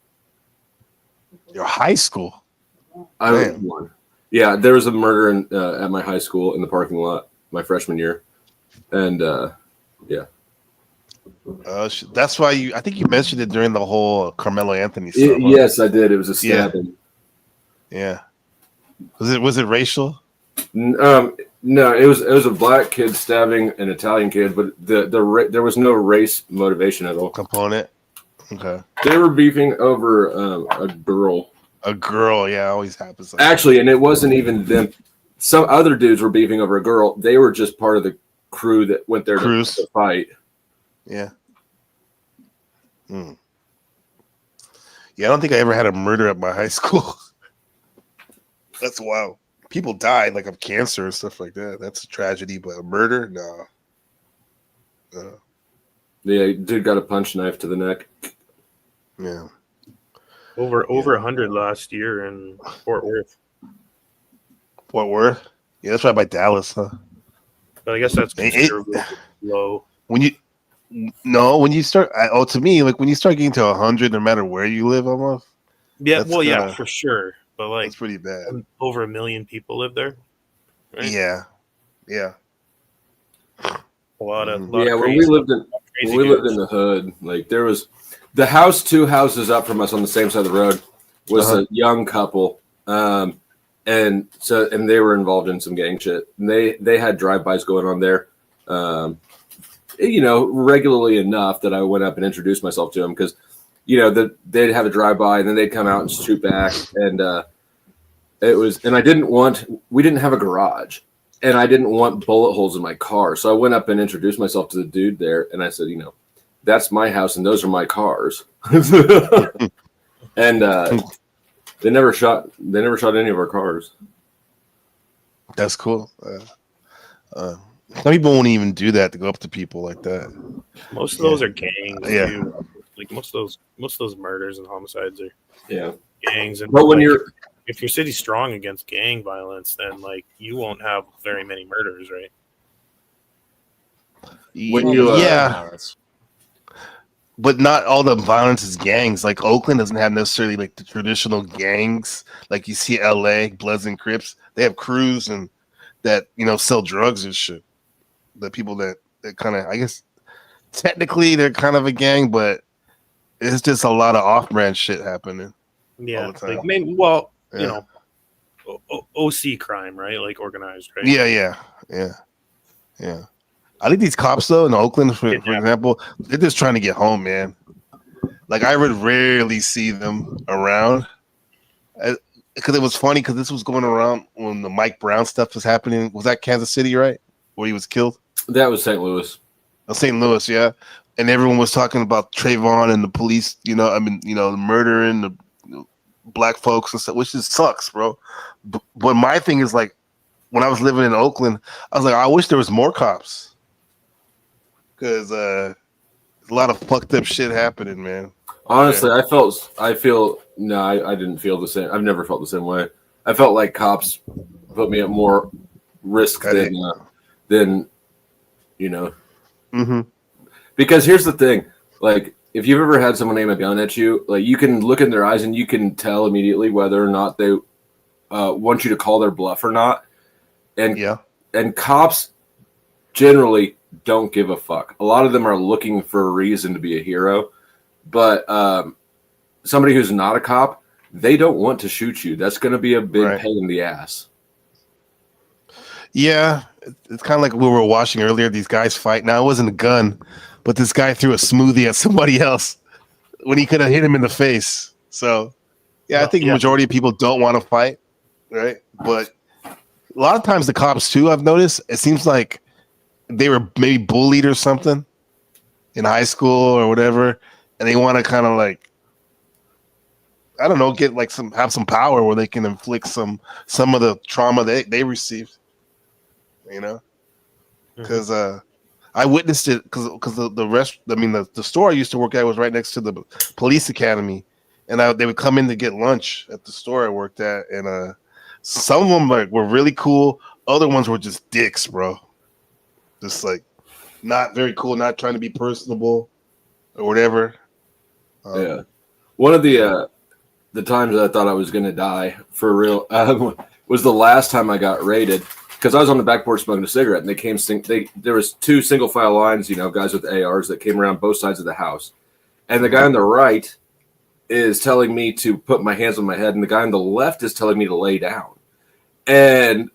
Your high school? I went one. Yeah, there was a murder at my high school in the parking lot my freshman year. And yeah. That's why I think you mentioned it during the whole Carmelo Anthony stuff. Yes, I did. It was a stabbing. Yeah. Was it racial? No, it was a black kid stabbing an Italian kid, but there was no race motivation at all. Component. Okay. They were beefing over a girl. A girl, yeah, always happens. Like Actually, and it wasn't even them. Some other dudes were beefing over a girl. They were just part of the crew that went there to fight. Yeah. Yeah, I don't think I ever had a murder at my high school. That's wild. People died like of cancer and stuff like that. That's a tragedy, but a murder, no. Yeah, dude got a punch knife to the neck. Yeah. Over 100 last year in Fort Worth. Fort Worth? Yeah, that's right by Dallas, huh? But I guess that's considerably low. When you start, to me, like when you start getting to 100, no matter where you live, almost. Yeah, yeah, for sure. But like, it's pretty bad. Over 1 million people live there. Right? Yeah. A lot of when we lived in the hood, like there was the house 2 houses up from us on the same side of the road was a young couple, and they were involved in some gang shit. And they had drive-bys going on there, regularly enough that I went up and introduced myself to them because, they'd have a drive-by and then they'd come out and shoot back, and we didn't have a garage. And I didn't want bullet holes in my car. So I went up and introduced myself to the dude there. And I said, that's my house and those are my cars. And they never shot any of our cars. That's cool. Some people won't even do that, to go up to people like that. Most of those are gangs. Too. Like most of those murders and homicides are gangs. And but if your city's strong against gang violence, then like you won't have very many murders, right? But not all the violence is gangs. Like Oakland doesn't have necessarily like the traditional gangs like you see LA, Bloods and Crips. They have crews and that sell drugs and shit. The people that kind of, I guess technically they're kind of a gang, but it's just a lot of off-brand shit happening. Yeah, all the time. Like OC crime, right? Like organized, right? Yeah. I think these cops though in Oakland, for example, they're just trying to get home, man. Like I would rarely see them around, because it was funny because this was going around when the Mike Brown stuff was happening. Was that Kansas City, right, where he was killed? That was St. Louis. St. Louis, yeah. And everyone was talking about Trayvon and the police, the murdering the black folks and stuff, which just sucks, bro. But my thing is like, when I was living in Oakland, I was like, I wish there was more cops, because a lot of fucked up shit happening, man. Honestly, I didn't feel the same. I've never felt the same way. I felt like cops put me at more risk than Because here's the thing, like if you've ever had someone aim a gun at you, like you can look in their eyes and you can tell immediately whether or not they want you to call their bluff or not. And cops generally don't give a fuck. A lot of them are looking for a reason to be a hero, but somebody who's not a cop, they don't want to shoot you. That's going to be a big pain in the ass. Yeah, it's kind of like we were watching earlier. These guys fight. Now it wasn't a gun, but this guy threw a smoothie at somebody else when he could have hit him in the face. So, I think the majority of people don't want to fight, right? But a lot of times the cops too, I've noticed, it seems like they were maybe bullied or something in high school or whatever, and they want to kind of like, I don't know, get like have some power where they can inflict some of the trauma they received. Because I witnessed it because the store I used to work at was right next to the police academy, and they would come in to get lunch at the store I worked at, and some of them were really cool, other ones were just dicks, bro. Just like not very cool, not trying to be personable or whatever. One of the times I thought I was gonna die for real was the last time I got raided. Because I was on the back porch smoking a cigarette, and there was 2 single file lines, guys with ARs that came around both sides of the house, and the guy on the right is telling me to put my hands on my head, and the guy on the left is telling me to lay down, and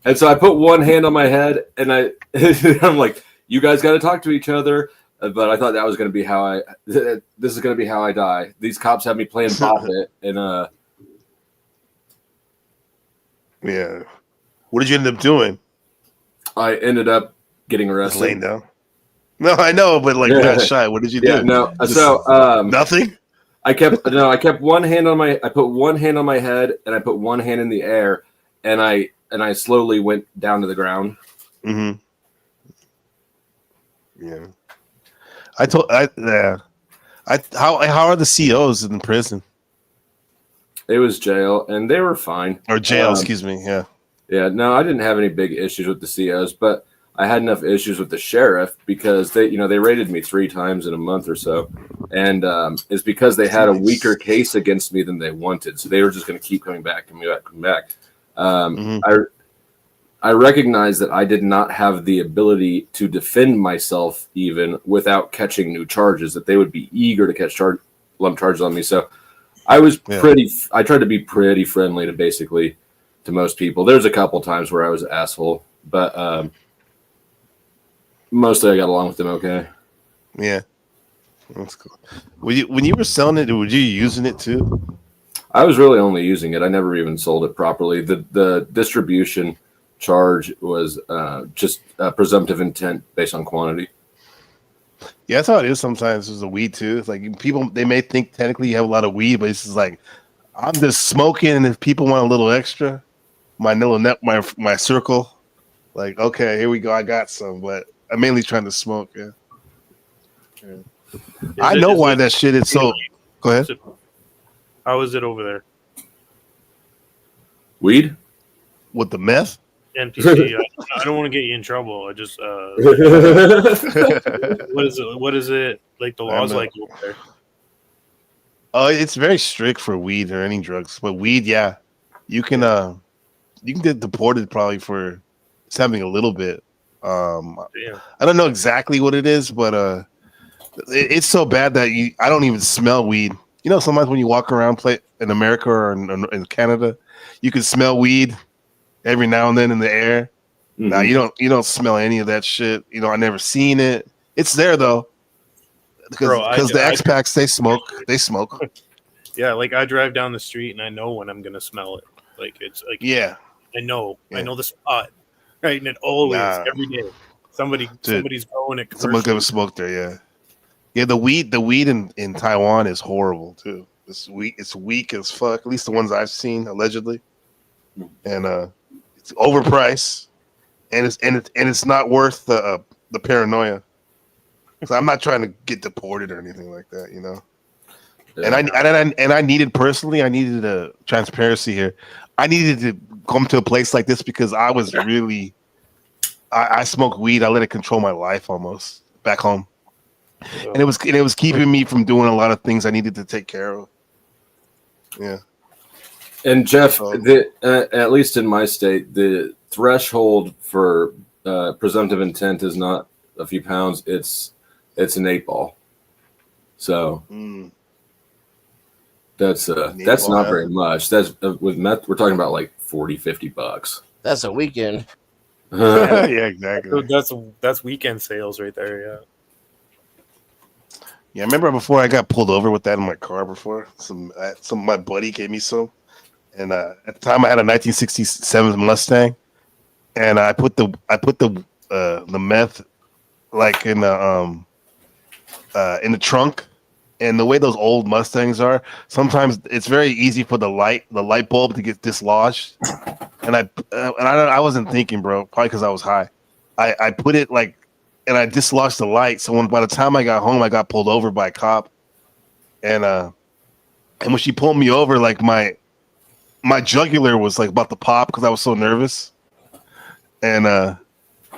And so I put one hand on my head, and I'm like, "You guys got to talk to each other." But I thought that was going to be how I. This is going to be how I die. These cops have me playing Bop-It, and yeah. What did you end up doing? I ended up getting arrested. Just laying down. No, I know, but like not shy. What did you do? Yeah, no. Just nothing. I kept one hand on my. I put one hand on my head, and I put one hand in the air, and I slowly went down to the ground. Mm-hmm. Yeah. How are the COs in prison? It was jail, and they were fine. Or jail, excuse me. Yeah. Yeah. No, I didn't have any big issues with the COs, but I had enough issues with the sheriff because they raided me 3 times in a month or so, and it's because they had a weaker case against me than they wanted, so they were just going to keep coming back. I recognize that I did not have the ability to defend myself even without catching new charges, that they would be eager to catch lump charges on me. So I was I tried to be pretty friendly to most people. There's a couple times where I was an asshole, but mostly I got along with them okay. Yeah. That's cool. When you were selling it, were you using it too? I was really only using it. I never even sold it properly. The distribution charge was just presumptive intent based on quantity. Yeah, that's how it is sometimes with the weed too. It's like people, they may think technically you have a lot of weed, but it's just like, I'm just smoking, and if people want a little extra, my circle, like, okay, here we go, I got some, but I'm mainly trying to smoke. Yeah. I know why that shit is so. Go ahead. How is it over there? Weed? With the meth? NPC. I don't want to get you in trouble. I just what is it like the laws like over there? Oh, it's very strict for weed or any drugs, but weed, yeah, you can get deported probably for having a little bit. I don't know exactly what it is, but it's so bad that I don't even smell weed. You know, sometimes when you walk around in America or in Canada, you can smell weed every now and then in the air. Mm-hmm. Now you don't smell any of that shit. You know, I never seen it. It's there though, because the expats they smoke. Yeah, like I drive down the street and I know when I'm gonna smell it. Like it's like I know the spot, right? And it always every day somebody's growing it. Someone's gonna smoke there. Yeah. The weed in Taiwan is horrible too. It's weak as fuck. At least the ones I've seen allegedly, and it's overpriced, and it's not worth the paranoia. So I'm not trying to get deported or anything like that, you know. Yeah. And I needed a transparency here. I needed to come to a place like this because I was really, I smoked weed. I let it control my life almost back home, and it was keeping me from doing a lot of things I needed to take care of. Yeah. And Jeff, at least in my state, the threshold for presumptive intent is not a few pounds; it's an 8-ball. So that's not very much. That's with meth, we're talking about like $40-$50. That's a weekend. Yeah, exactly. That's weekend sales right there. Yeah, I remember before I got pulled over with that in my car before. Some my buddy gave me some. And at the time, I had a 1967 Mustang, and I put the meth like in the trunk. And the way those old Mustangs are, sometimes it's very easy for the light bulb to get dislodged. And I wasn't thinking, bro, probably because I was high. I put it and I dislodged the light. So by the time I got home, I got pulled over by a cop. And when she pulled me over, like my jugular was like about to pop because I was so nervous. And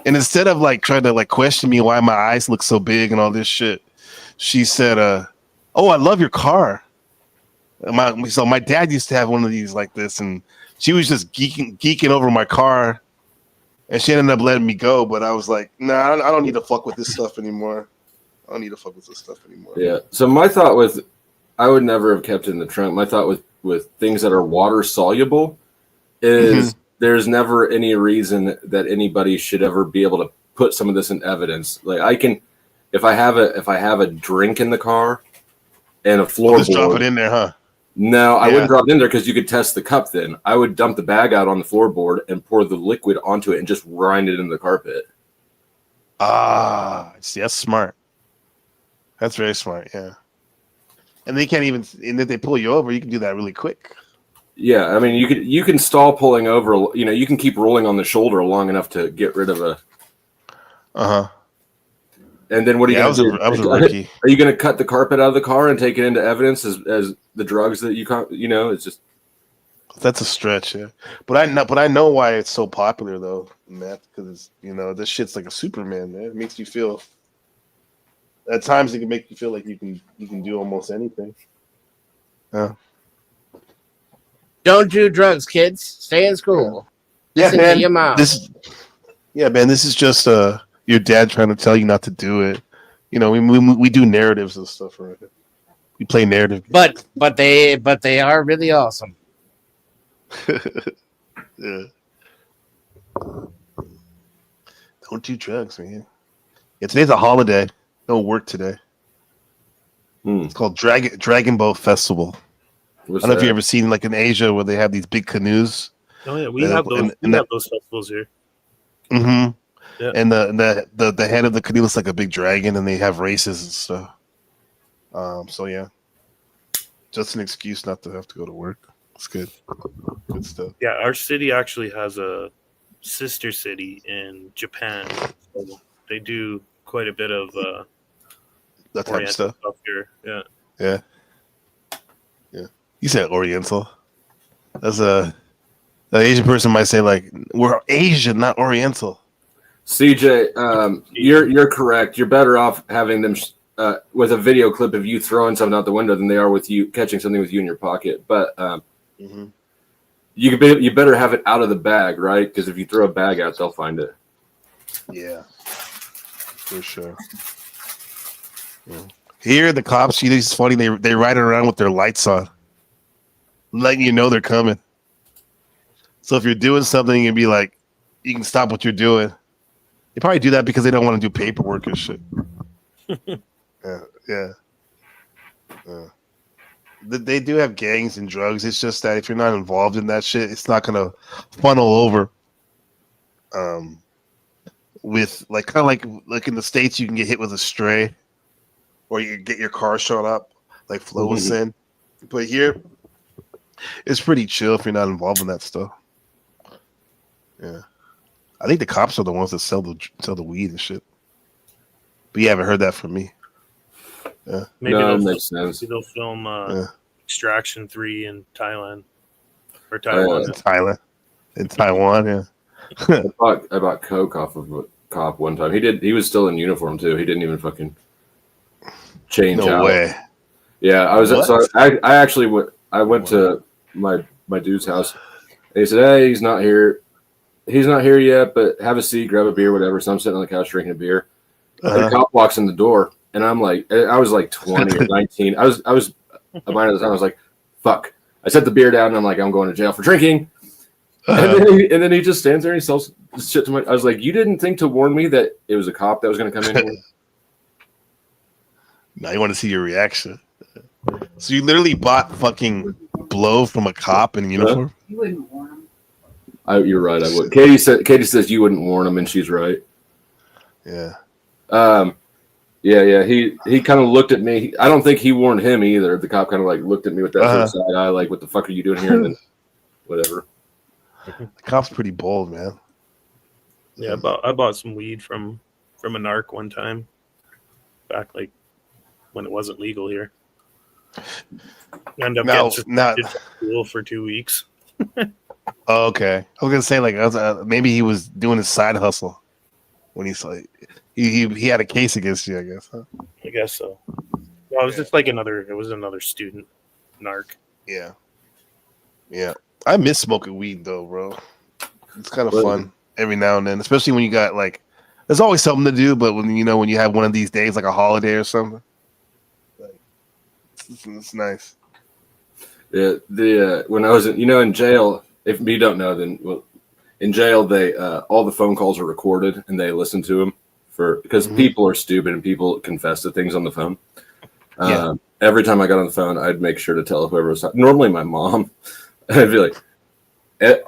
instead of like trying to like question me why my eyes look so big and all this shit, she said, "Oh, I love your car." So my dad used to have one of these like this, and she was just geeking over my car, and she ended up letting me go. But I was like, "Nah, I don't need to fuck with this stuff anymore. Yeah. So my thought was, I would never have kept it in the trunk. My thought with things that are water soluble is there's never any reason that anybody should ever be able to put some of this in evidence. Like I can, if I have a drink in the car and a floorboard, just drop it in there, huh? No, I wouldn't drop it in there because you could test the cup. Then I would dump the bag out on the floorboard and pour the liquid onto it and just grind it into the carpet. See, that's smart. That's very smart. Yeah. And they can't even, and if they pull you over, you can do that really quick. Yeah, I mean, you can stall pulling over. You know, you can keep rolling on the shoulder long enough to get rid of a. And then what are you going to do? I was a rookie. Are you going to cut the carpet out of the car and take it into evidence as the drugs that you can't? You know, it's just. That's a stretch, yeah. But I know why it's so popular though, Matt. Because this shit's like a Superman, man. It makes you feel. At times, it can make you feel like you can do almost anything. Yeah. Don't do drugs, kids. Stay in school. Yeah, Listen man. to your mom. This is just your dad trying to tell you not to do it. You know, we do narratives and stuff, right? We play narrative. But they are really awesome. Yeah. Don't do drugs, man. Yeah, today's a holiday. No work today. It's called Dragon Boat Festival. I don't know if you ever seen like in Asia where they have these big canoes. Oh yeah, we have those. We have those festivals here. Mm-hmm. Yeah. And the head of the canoe looks like a big dragon, and they have races and stuff. So yeah, just an excuse not to have to go to work. It's good. Good stuff. Yeah, our city actually has a sister city in Japan. So they do quite a bit of that type of stuff here. Yeah. Yeah. Yeah. You said Oriental. That's an Asian person might say like we're Asian, not Oriental. CJ, you're correct. You're better off having them with a video clip of you throwing something out the window than they are with you catching something with you in your pocket. But you better have it out of the bag, right? Because if you throw a bag out, they'll find it. Yeah, for sure. Yeah. Here, the cops, it's funny. They ride around with their lights on, letting you know they're coming. So if you're doing something, you can be like, you can stop what you're doing. They probably do that because they don't want to do paperwork and shit. Yeah. They do have gangs and drugs. It's just that if you're not involved in that shit, it's not gonna funnel over. With like kind of like in the States, you can get hit with a stray, or you get your car shot up, like Flo was saying. But here, it's pretty chill if you're not involved in that stuff. Yeah. I think the cops are the ones that sell the weed and shit. But you haven't heard that from me. Yeah. Maybe that makes sense. They'll film Extraction 3 in Thailand or Taiwan. In Taiwan, yeah. I bought coke off of a cop one time. He was still in uniform too. He didn't even fucking change out. No way. Yeah, I was. So I actually went to my dude's house. And he said, "Hey, he's not here. He's not here yet, but have a seat, grab a beer, whatever." So I'm sitting on the couch drinking a beer. And the cop walks in the door, and I was like 20 or 19. I was a minor at the time. I was like, "Fuck!" I set the beer down, and I'm like, "I'm going to jail for drinking." And then he just stands there and he sells shit to my. I was like, "You didn't think to warn me that it was a cop that was going to come in here?" Now you want to see your reaction. So you literally bought fucking blow from a cop in uniform? You wouldn't warn him. You're right. I would. Katie says you wouldn't warn him, and she's right. Yeah. Yeah. He kind of looked at me. I don't think he warned him either. The cop kind of like looked at me with that side eye, like, "What the fuck are you doing here?" And then whatever. The cop's pretty bold, man. Yeah, I bought some weed from a narc one time, back like when it wasn't legal here. End up getting suspended from school for 2 weeks. Oh, okay, I was gonna say like maybe he was doing his side hustle when he's like he had a case against you, I guess. Huh? I guess so. Well, it was just like another student narc. Yeah. I miss smoking weed though, bro. It's kind of fun every now and then, especially when you got like, there's always something to do. But when you have one of these days, like a holiday or something, like, it's nice. Yeah, when I was in jail, if you don't know, then in jail, they all the phone calls are recorded and they listen to them because people are stupid and people confess to things on the phone. Every time I got on the phone, I'd make sure to tell whoever was normally my mom. I'd be like,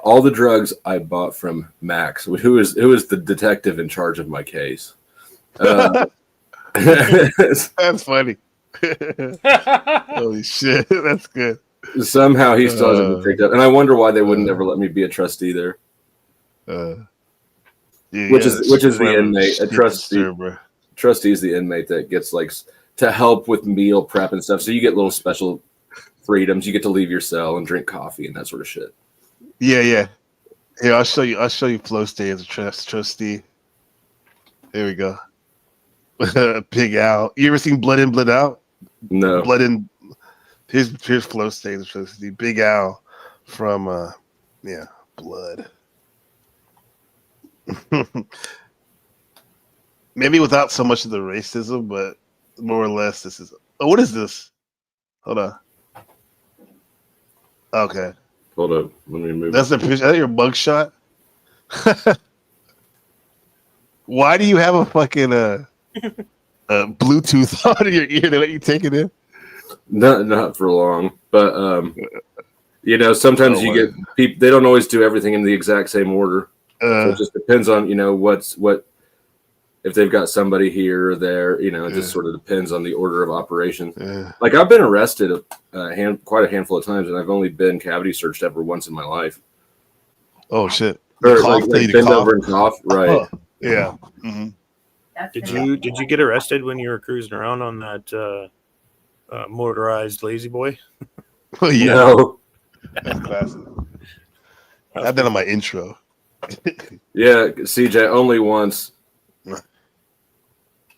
all the drugs I bought from Max, who is the detective in charge of my case. That's funny. Holy shit, that's good. Somehow he still hasn't been picked up, and I wonder why they wouldn't ever let me be a trustee there. Which is the inmate. A trustee is the inmate that gets like to help with meal prep and stuff. So you get little special freedoms. You get to leave your cell and drink coffee and that sort of shit. Yeah. Here, I'll show you Flow Stay as a trustee. There we go. Big Al. You ever seen Blood In, Blood Out? No. Blood In. Here's Flow Stay as a trustee. Big Al from Blood. Maybe without so much of the racism, but more or less this is. Oh, what is this? Hold on. Okay. Hold up. Let me move. That's the picture. Is that your mugshot? Why do you have a fucking Bluetooth on in your ear to let you take it in? Not for long, but sometimes you get people. They don't always do everything in the exact same order. So it just depends on what if they've got somebody here or there. It just sort of depends on the order of operation. Like I've been arrested quite a handful of times, and I've only been cavity searched ever once in my life. Oh shit! Or like bend over and cough, right? Oh, yeah. Mm-hmm. Did you get arrested when you were cruising around on that motorized lazy boy? Oh yeah. No. That's classic. I had that on my intro. Yeah, CJ, only once.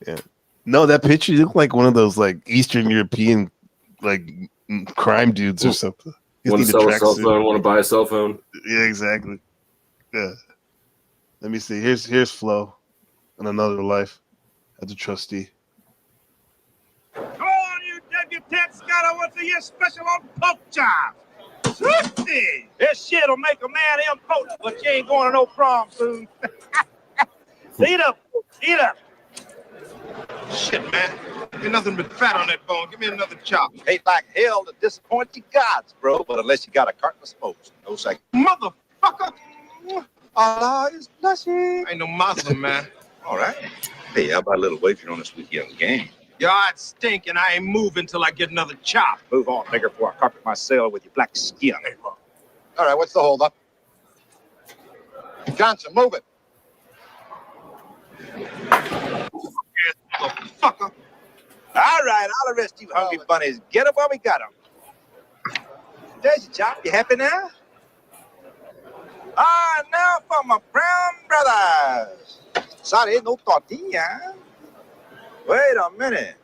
Yeah. No, that picture you look like one of those like Eastern European like crime dudes or something. Want to sell a cell phone? Want to buy a cell phone? Yeah, exactly. Yeah. Let me see. Here's Flo in another life as a trustee. Go on, you debutante Scott. I want to hear special on pork chops. This shit'll make a man impotent, but you ain't going to no prom soon. Eat up. Shit, man. There's nothing but fat on that bone. Give me another chop. Hate like hell to disappoint you gods, bro, but unless you got a carton of smokes, no second. Motherfucker. Allah is blessing. Ain't no Muslim, man. All right. Hey, how about a little wager on this weekend's game? Your eyes stink, and I ain't moving till I get another chop. Move on, nigger, before I carpet my cell with your black skin. All right, what's the holdup? Johnson, move it. Motherfucker. All right, I'll arrest you hungry bunnies. Get them while we got them. There's your chop. You happy now? Now for my brown brothers. Sorry, no tortilla. Wait a minute.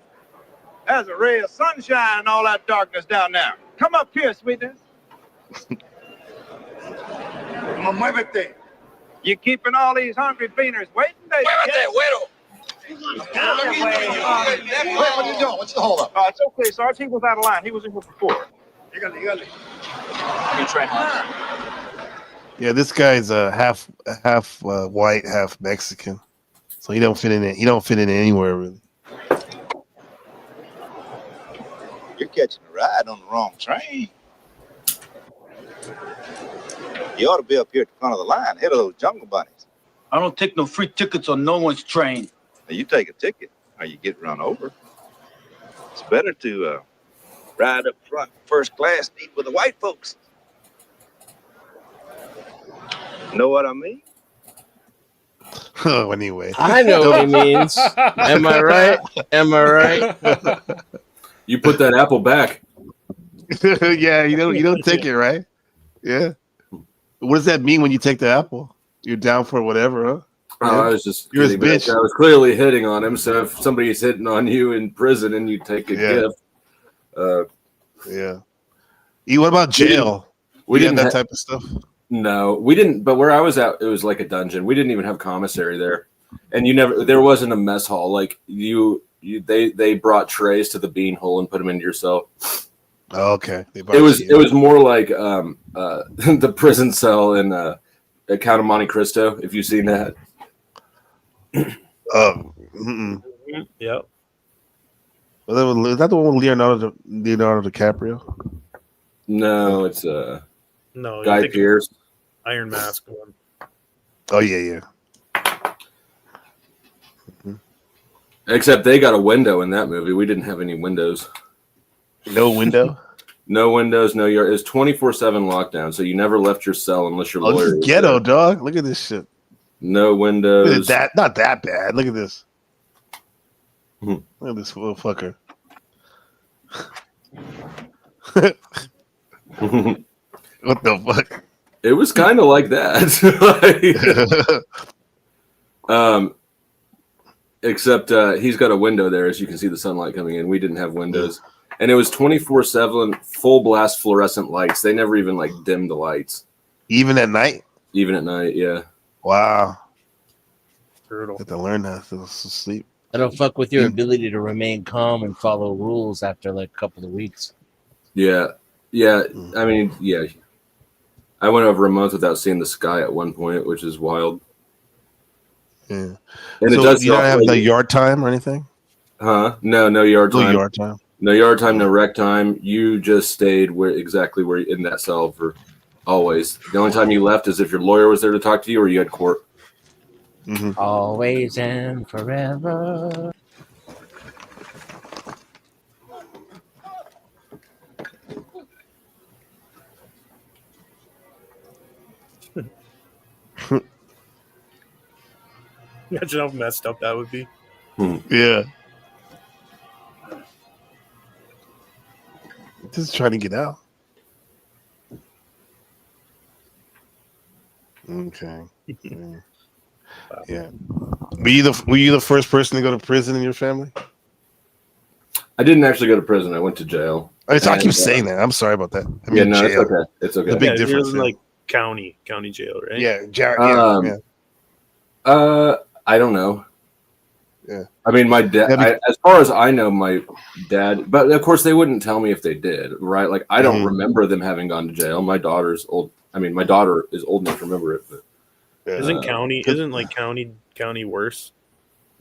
There's a ray of sunshine in all that darkness down there. Come up here, sweetness. Muévete. You keeping all these hungry beaners waiting? Muévete, güero. What are you doing? What's the holdup? It's okay, Sarge. He was out of line. He was in here before. You try. Yeah, this guy's half white, half Mexican, so he don't fit in. He don't fit in anywhere really. You're catching a ride on the wrong train. You ought to be up here at the front of the line, head of those jungle bunnies. I don't take no free tickets on no one's train. Now, you take a ticket or you get run over. It's better to ride up front, first class, eat with the white folks. Know what I mean? Oh, anyway. I know what he means. Am I right? Am I right? You put that apple back. Yeah, you don't take it, right? Yeah. What does that mean when you take the apple? You're down for whatever, huh? Oh, Yeah. I was just You're his kidding, bitch. I was clearly hitting on him. So if somebody's hitting on you in prison and you take a gift, yeah. What about jail? We You had didn't that type of stuff. No, we didn't. But where I was at, it was like a dungeon. We didn't even have commissary there, and there wasn't a mess hall. Like they brought trays to the bean hole and put them into your cell. Oh, okay. It was more like the prison cell in Count of Monte Cristo. If you've seen that. Mm-mm. Yep. Is that the one with Leonardo DiCaprio? No, it's No, Guy Pearce. Iron Mask one. Oh yeah. Except they got a window in that movie. We didn't have any windows. No window? No windows, no yard. It's 24/7 lockdown, so you never left your cell unless your lawyer. This is ghetto, dog. Look at this shit. No windows. Look at that. Not that bad. Look at this. Look at this little fucker. What the fuck? It was kind of like that. Except he's got a window there, as you can see the sunlight coming in. We didn't have windows. And it was 24/7 full blast fluorescent lights. They never even like dimmed the lights. Even at night? Even at night, yeah. Wow. Brutal. Have to learn that to sleep. That'll fuck with your ability to remain calm and follow rules after like a couple of weeks. Yeah. I mean, yeah. I went over a month without seeing the sky at one point, which is wild. Yeah. And so it does. You don't have the yard time or anything? Huh? No yard time. No yard time. No yard time, no rec time. You just stayed exactly where in that cell for always. The only time you left is if your lawyer was there to talk to you or you had court. Mm-hmm. Always and forever. Imagine how messed up that would be. Yeah. Just trying to get out. Okay. Yeah. Were you the first person to go to prison in your family? I didn't actually go to prison. I went to jail. I keep saying that. I'm sorry about that. I mean, no, jail. it's okay. It's okay. There's a big difference. You're in like county jail, right? Yeah, I don't know. Yeah. I mean, my dad. As far as I know, my dad. But of course, they wouldn't tell me if they did, right? Like, I don't remember them having gone to jail. My daughter's old. I mean, my daughter is old enough to remember it. But Isn't county worse?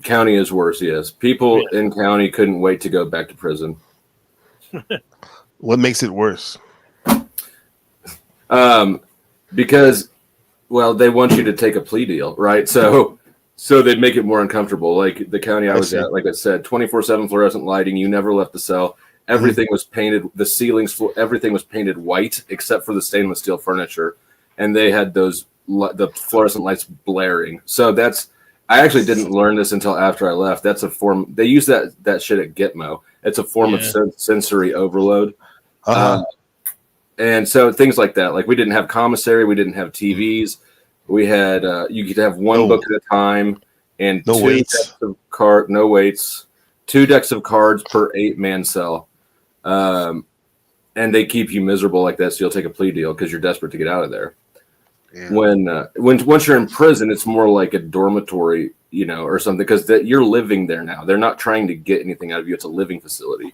County is worse. Yes, people in county couldn't wait to go back to prison. What makes it worse? Because, well, they want you to take a plea deal, right? So they'd make it more uncomfortable. Like the county I was at, like I said, 24/7 fluorescent lighting. You never left the cell. Everything was painted. The ceilings, everything was painted white except for the stainless steel furniture, and they had the fluorescent lights blaring. So I actually didn't learn this until after I left. That's a form. They use that shit at Gitmo. It's a form of sensory overload. And so things like that. Like we didn't have commissary. We didn't have TVs. We had you could have one book at a time and no weights. No weights. 2 decks of cards per 8-man cell. And they keep you miserable like that, so you'll take a plea deal because you're desperate to get out of there. Yeah. Once you're in prison, it's more like a dormitory, or something, because you're living there now. They're not trying to get anything out of you. It's a living facility.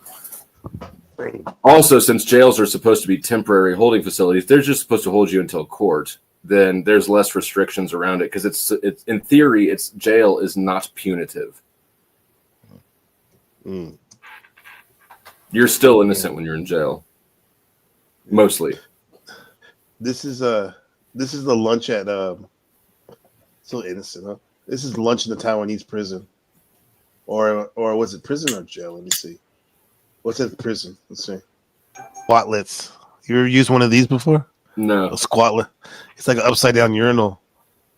Also, since jails are supposed to be temporary holding facilities, they're just supposed to hold you until court. Then there's less restrictions around it because it's in theory, jail is not punitive. You're still innocent when you're in jail, mostly. This is the lunch at still innocent, huh? This is lunch in the Taiwanese prison, or was it prison or jail? Let me see. What's at the prison? Let's see. Squatlets. You ever used one of these before? No. A squatlet. It's like an upside down urinal.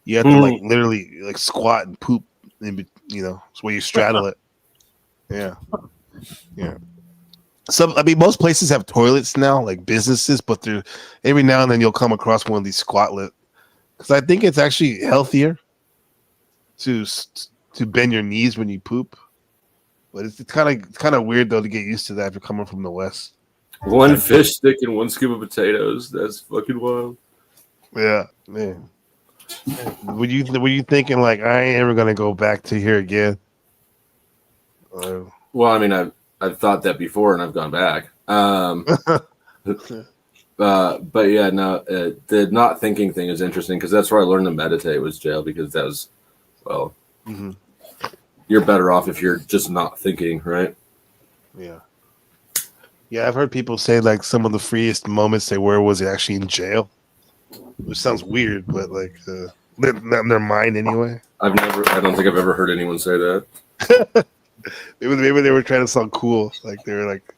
You have to like literally like squat and poop. It's where you straddle it. Yeah. Most places have toilets now, like businesses, but every now and then you'll come across one of these squatlet, because I think it's actually healthier to bend your knees when you poop. But it's kind of weird though to get used to that if you're coming from the West. One fish stick and 1 scoop of potatoes. That's fucking wild. Yeah, man. Were you thinking like I ain't ever gonna go back to here again? Well, I mean, I've thought that before and I've gone back. But yeah, no, the not thinking thing is interesting because that's where I learned to meditate was jail because that was, well, you're better off if you're just not thinking, right? Yeah. Yeah, I've heard people say like some of the freest moments they were was actually in jail, which sounds weird, but like not in their mind anyway. I don't think I've ever heard anyone say that. Maybe they were trying to sound cool, like they were like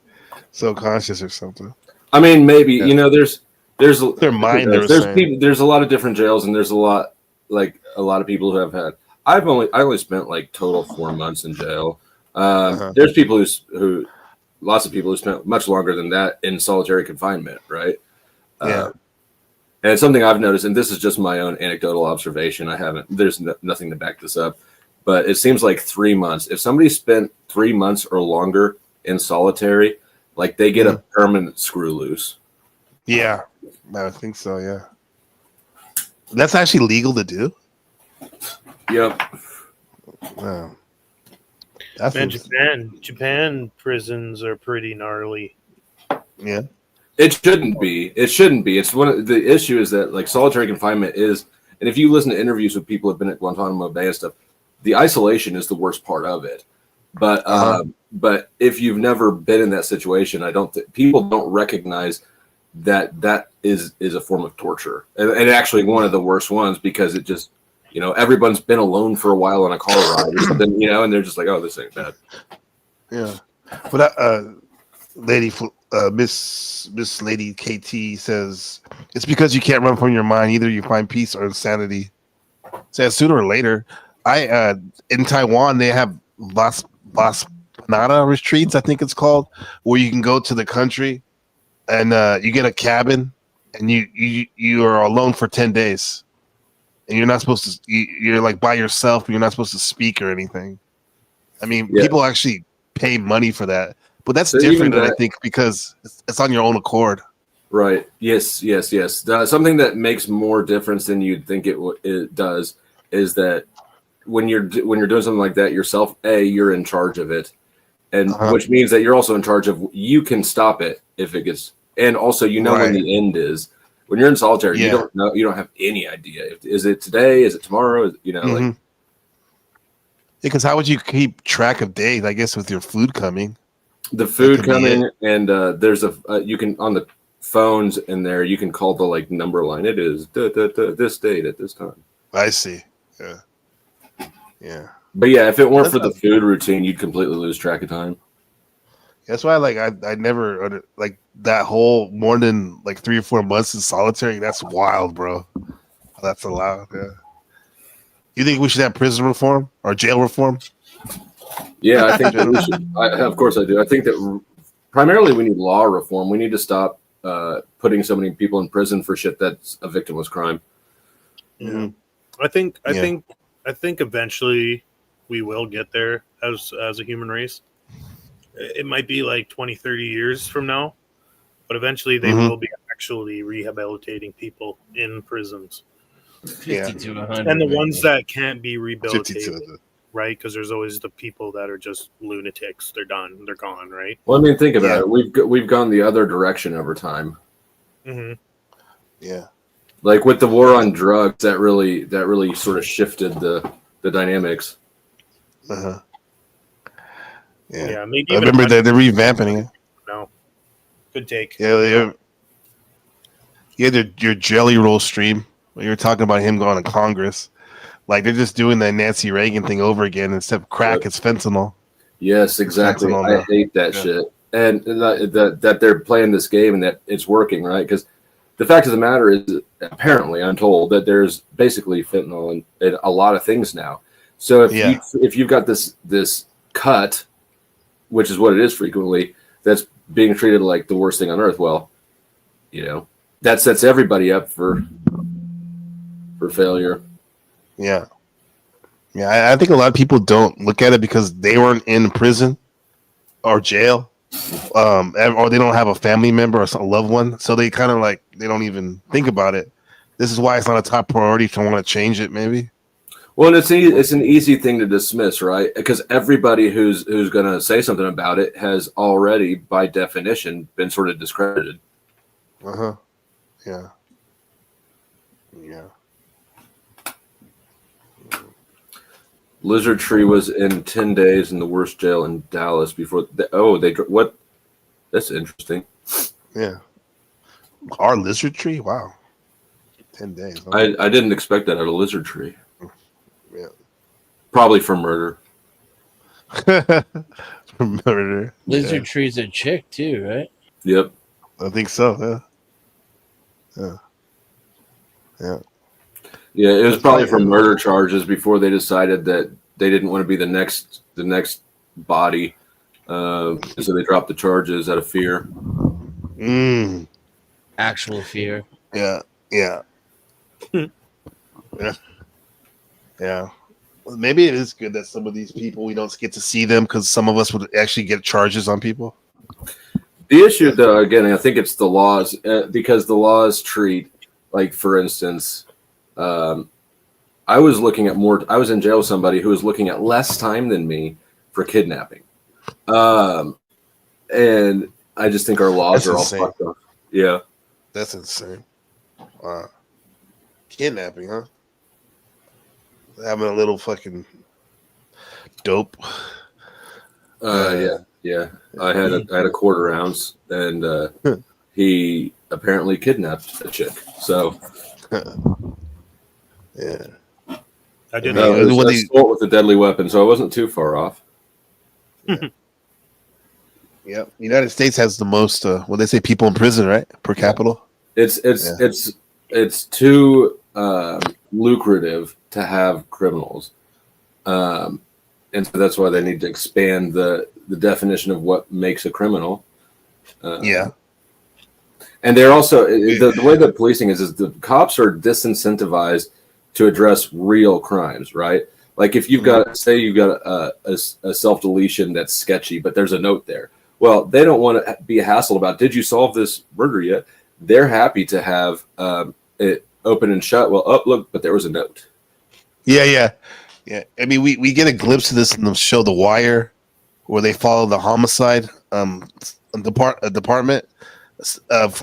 so conscious or something. I mean, maybe there's their mind. There's a lot of different jails, and there's a lot of people who have had. I only spent like total 4 months in jail. There's people who lots of people who spent much longer than that in solitary confinement, right? Yeah. And it's something I've noticed, and this is just my own anecdotal observation. There's nothing to back this up, but it seems like 3 months. If somebody spent 3 months or longer in solitary, like they get a permanent screw loose. Yeah, I think so. Yeah, that's actually legal to do. Yep. Wow. Man, Japan prisons are pretty gnarly. Yeah. It shouldn't be. It's one of the issue is that like solitary confinement is, and if you listen to interviews with people who've been at Guantanamo Bay and stuff, the isolation is the worst part of it. But if you've never been in that situation, people don't recognize that is a form of torture, and actually one of the worst ones because it just, everyone's been alone for a while on a car ride or something, and they're just like, oh, this ain't bad. Yeah, but Miss Lady KT says it's because you can't run from your mind. Either you find peace or insanity. Says sooner or later. In Taiwan they have Las Panada retreats, I think it's called, where you can go to the country and you get a cabin and you are alone for 10 days. And you're not supposed to. You're like by yourself. But you're not supposed to speak or anything. I mean, people actually pay money for that, but that's different, I think, because it's on your own accord. Right. Yes. Something that makes more difference than you'd think it does is that when you're doing something like that yourself, you're in charge of it, and which means that you're also in charge of. You can stop it if it gets, and also when the end is. When you're in solitary, you don't know. You don't have any idea. Is it today? Is it tomorrow? Like. Because how would you keep track of days? I guess with your food coming. The food coming, and there's you can on the phones in there. You can call the number line. It is this date at this time. I see. Yeah. But yeah, if it weren't for the food routine, you'd completely lose track of time. That's why, I never that whole more than 3 or 4 months in solitary. That's wild, bro. That's allowed. Yeah. You think we should have prison reform or jail reform? Yeah, I think that we should. Of course, I do. I think that primarily we need law reform. We need to stop putting so many people in prison for shit that's a victimless crime. Yeah. I think eventually we will get there as a human race. It might be 20, 30 years from now, but eventually they will be actually rehabilitating people in prisons. 50 to 100. And the ones that can't be rehabilitated, right? Because there's always the people that are just lunatics. They're done. They're gone, right? Well, I mean, think about it. We've gone the other direction over time. Mm-hmm. Yeah. Like with the war on drugs, that really sort of shifted the dynamics. Yeah, maybe. I remember they're revamping it. No, good take. Yeah, your Jelly Roll stream. You were talking about him going to Congress. They're just doing that Nancy Reagan thing over again. Instead of crack, it's fentanyl. Yes, exactly. I hate that shit. And that they're playing this game and that it's working, right? Because the fact of the matter is, apparently, I'm told that there's basically fentanyl in a lot of things now. So if you've got this cut, which is what it is frequently, that's being treated like the worst thing on earth. Well, that sets everybody up for failure. Yeah. I think a lot of people don't look at it because they weren't in prison or jail, or they don't have a family member or a loved one, so they kind of they don't even think about it. This is why it's not a top priority to want to change it, maybe. Well, it's an easy thing to dismiss, right? Because everybody who's going to say something about it has already, by definition, been sort of discredited. Yeah. Yeah. Lizard Tree was in 10 days in the worst jail in Dallas before. What? That's interesting. Yeah. Our Lizard Tree? Wow. 10 days. Huh? I didn't expect that out of Lizard Tree. Yeah. Probably for murder. For murder. Lizard Tree's a chick too, right? Yep. I think so. Yeah. Yeah, it was probably for murder charges before they decided that they didn't want to be the next body. So they dropped the charges out of fear. Actual fear. Yeah. Yeah. Yeah. Well, maybe it is good that some of these people we don't get to see them because some of us would actually get charges on people. The issue, though, again, I think it's the laws because the laws treat, like, for instance, I was in jail with somebody who was looking at less time than me for kidnapping. And I just think our laws are all fucked up. Yeah. That's insane. Wow. Kidnapping, huh? Having a little fucking dope. Yeah. I had a quarter ounce, and he apparently kidnapped a chick. So, yeah, I did assault with a deadly weapon, so I wasn't too far off. Yeah, the United States has the most. They say people in prison, right, per capita. It's too lucrative to have criminals, and so that's why they need to expand the definition of what makes a criminal. And they're also the way that policing is the cops are disincentivized to address real crimes, right? Like if you've got a self-deletion that's sketchy, but there's a note there. Well, they don't want to be hassled about, did you solve this murder yet? They're happy to have it open and shut. Well, look, but there was a note. Yeah. I mean, we get a glimpse of this in the show The Wire, where they follow the homicide department of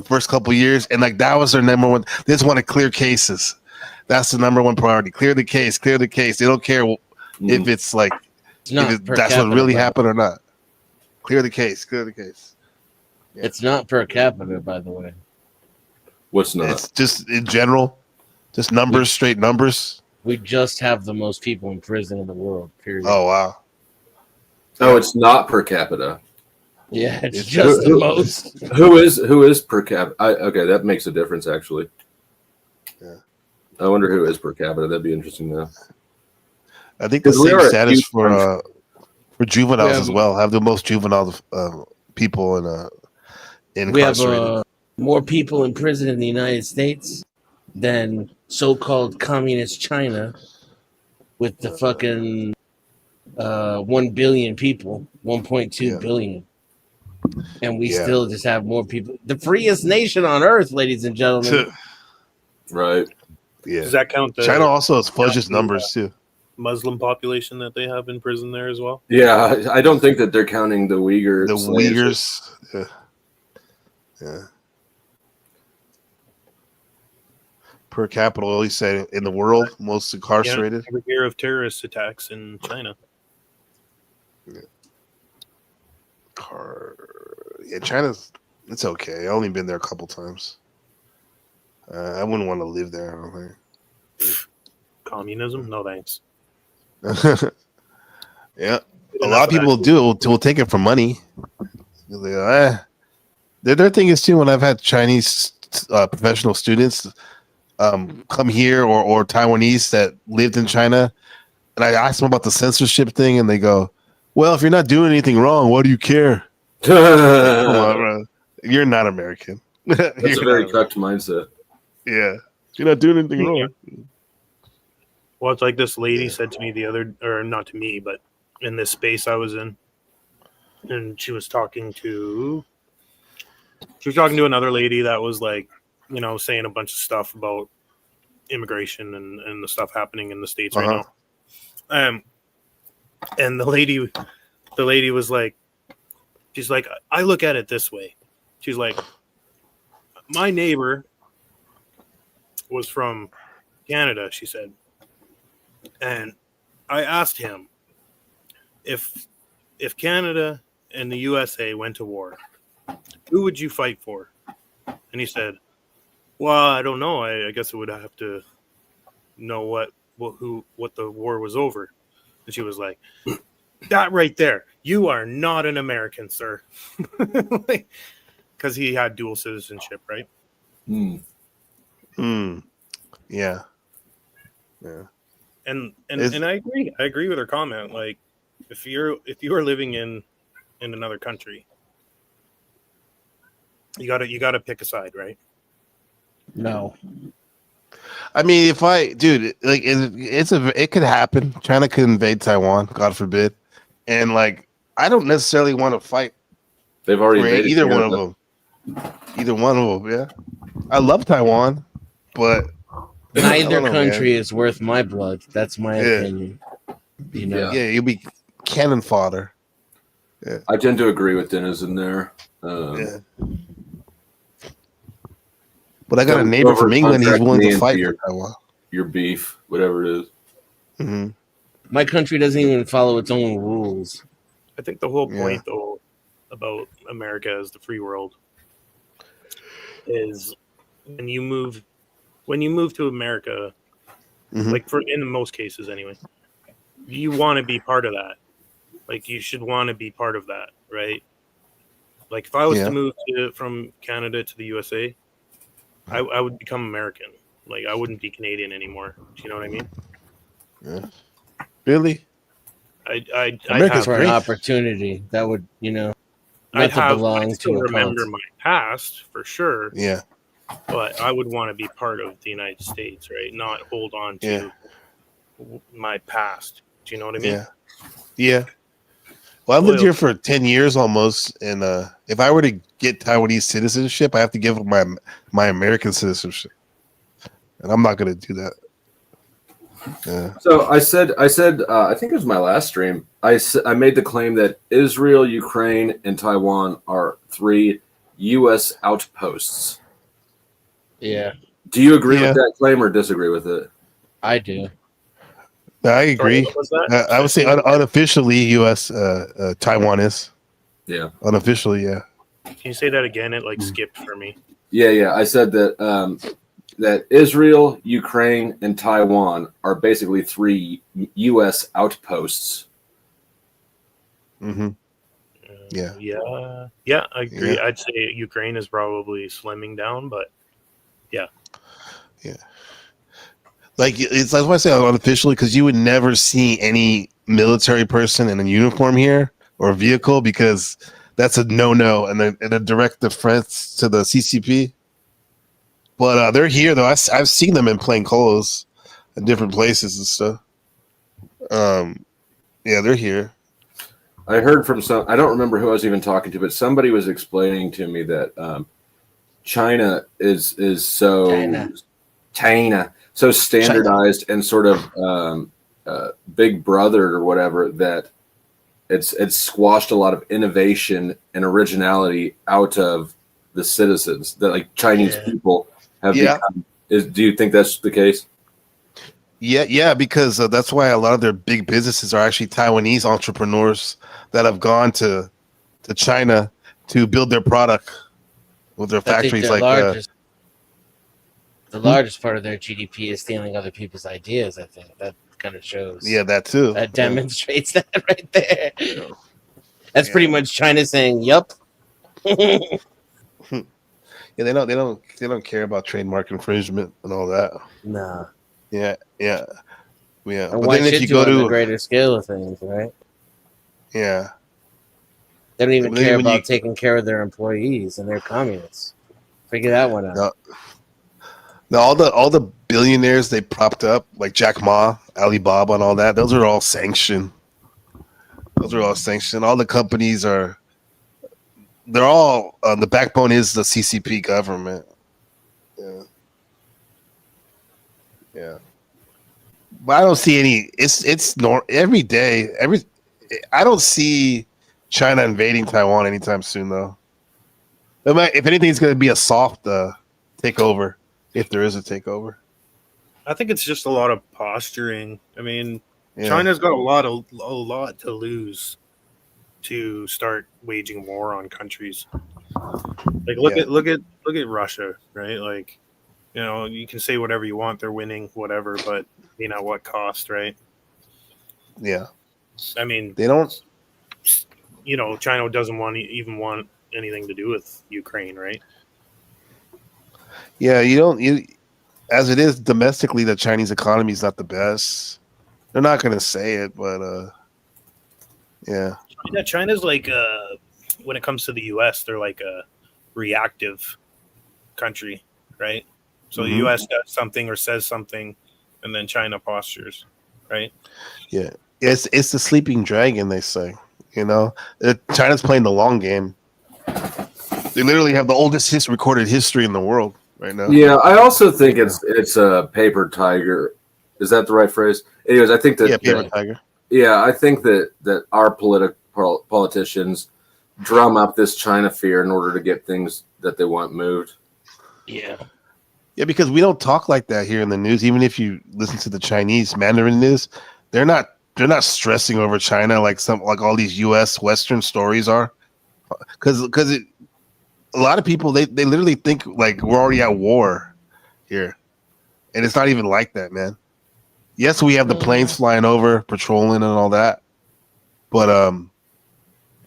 first couple years, and like that was their number one. They just want to clear cases. That's the number one priority. Clear the case. They don't care if it's like that's what really happened or not. Clear the case. Yeah. It's not per capita, by the way. What's not? It's just in general, just numbers, straight numbers. We just have the most people in prison in the world. Period. Oh wow. Oh, it's not per capita. Yeah, it's just the most. Who is per capita? Okay, that makes a difference actually. Yeah. I wonder who is per capita. That'd be interesting though. I think the same status for juveniles as well. Have the most juvenile people incarcerated. We have more people in prison in the United States than so-called communist China, with the fucking 1 billion people, 1.2 billion. And we still just have more people. The freest nation on earth, ladies and gentlemen. Right. Yeah. Does that count? China also has fudges numbers too. Muslim population that they have in prison there as well. Yeah, I don't think that they're counting the Uyghurs. The Uyghurs. Yeah. Per capita, at least say in the world, most incarcerated. Every year of terrorist attacks in China. Yeah, China's it's okay. I've only been there a couple times. I wouldn't want to live there. I don't think. Communism? No thanks. Yeah, a lot of people will take it for money. Their thing is too. When I've had Chinese professional students come here or Taiwanese that lived in China, and I asked them about the censorship thing, and they go, "Well, if you're not doing anything wrong, why do you care?" Come on, bro. You're not American. That's a very cucked mindset. Yeah, you're not doing anything wrong. Well, it's like this lady said to me or not to me, but in this space I was in, and she was talking to another lady that was like, saying a bunch of stuff about immigration and the stuff happening in the States right now. And the lady was like, she's like, I look at it this way. She's like, my neighbor was from Canada, she said. And I asked him if Canada and the USA went to war, who would you fight for? And he said, well, I don't know. I guess I would have to know what the war was over. And she was like, that right there, you are not an American, sir. Because he had dual citizenship, right? Yeah. And I agree with her comment. Like, if you are living in another country, you gotta pick a side, right? No. I mean, it could happen. China could invade Taiwan, God forbid, and like I don't necessarily want to fight. They've already invaded either Canada. one of them. Either one of them, yeah. I love Taiwan, but neither country is worth my blood. That's my opinion. You know, yeah, you'll be cannon fodder. Yeah. I tend to agree with Dennis in there. But I got a neighbor from England. He's willing to fight for Taiwan. Your beef, whatever it is. Mm-hmm. My country doesn't even follow its own rules. I think the whole point, though, about America as the free world is when you move to America, like in most cases anyway, you want to be part of that. Like, you should want to be part of that, right? Like, if I was to move from Canada to the USA, I would become American. Like, I wouldn't be Canadian anymore. Do you know what I mean? Yeah. Really? I'd have for an opportunity that would, not to belong to a remember my past for sure. Yeah. But I would want to be part of the United States, right? Not hold on to my past. Do you know what I mean? Yeah. Yeah. Well, I lived here for 10 years almost, and if I were to get Taiwanese citizenship, I have to give up my American citizenship, and I'm not going to do that. Yeah. So I said, I think it was my last stream. I made the claim that Israel, Ukraine, and Taiwan are 3 U.S. outposts. Yeah. Do you agree with that claim or disagree with it? I do. I agree. I would say unofficially, U.S. Taiwan is. Yeah. Unofficially, yeah. Can you say that again? It skipped for me. Yeah. I said that that Israel, Ukraine, and Taiwan are basically 3 U.S. outposts. Mm-hmm. Yeah. Yeah, I agree. I'd say Ukraine is probably slimming down, but yeah. Like, that's why I say unofficially, because you would never see any military person in a uniform here or a vehicle, because that's a no-no and a direct offense to the CCP. But they're here, though. I've seen them in plain clothes in different places and stuff. Yeah, they're here. I heard from I don't remember who I was even talking to, but somebody was explaining to me that China is so so standardized and sort of big brother or whatever, that it's squashed a lot of innovation and originality out of the citizens that, like, Chinese people have become. Do you think that's the case? Yeah, because that's why a lot of their big businesses are actually Taiwanese entrepreneurs that have gone to China to build their product with their factories. The largest part of their GDP is stealing other people's ideas. I think that kind of shows. Yeah, that too. That demonstrates that right there. That's pretty much China saying, "Yup." Yeah, they don't care about trademark infringement and all that. Nah. Yeah. And but why then if should you you go on to the greater scale of things, right? Yeah. They don't even care about taking care of their employees, and they're communists. Figure that one out. No, all the billionaires they propped up, like Jack Ma, Alibaba, and all that, those are all sanctioned. All the companies they're all the backbone is the CCP government. Yeah. But I don't see any. It's every day. I don't see China invading Taiwan anytime soon, though. If anything, it's going to be a soft takeover, if there is a takeover. I think it's just a lot of posturing. I mean, Yeah. China's got a lot to lose to start waging war on countries. Like look at Russia, right? Like, you know, you can say whatever you want, they're winning, whatever, but you know what cost, right? Yeah. I mean, They don't. You know, China doesn't even want anything to do with Ukraine, right? Yeah, as it is domestically, the Chinese economy is not the best. They're not going to say it, but yeah. Yeah, China's like when it comes to the U.S., they're like a reactive country, right? So the U.S. does something or says something, and then China postures, right? Yeah, it's the sleeping dragon, they say. You know, China's playing the long game. They literally have the oldest recorded history in the world right now. Yeah, I also think it's a paper tiger. Is that the right phrase? Anyways, I think that paper tiger. Yeah, I think that our politicians drum up this China fear in order to get things that they want moved. Yeah. Yeah, because we don't talk like that here in the news. Even if you listen to the Chinese Mandarin news, they're not stressing over China like all these U.S. Western stories are. Because a lot of people they literally think like we're already at war here, and it's not even like that, man. Yes, we have the planes flying over, patrolling and all that, but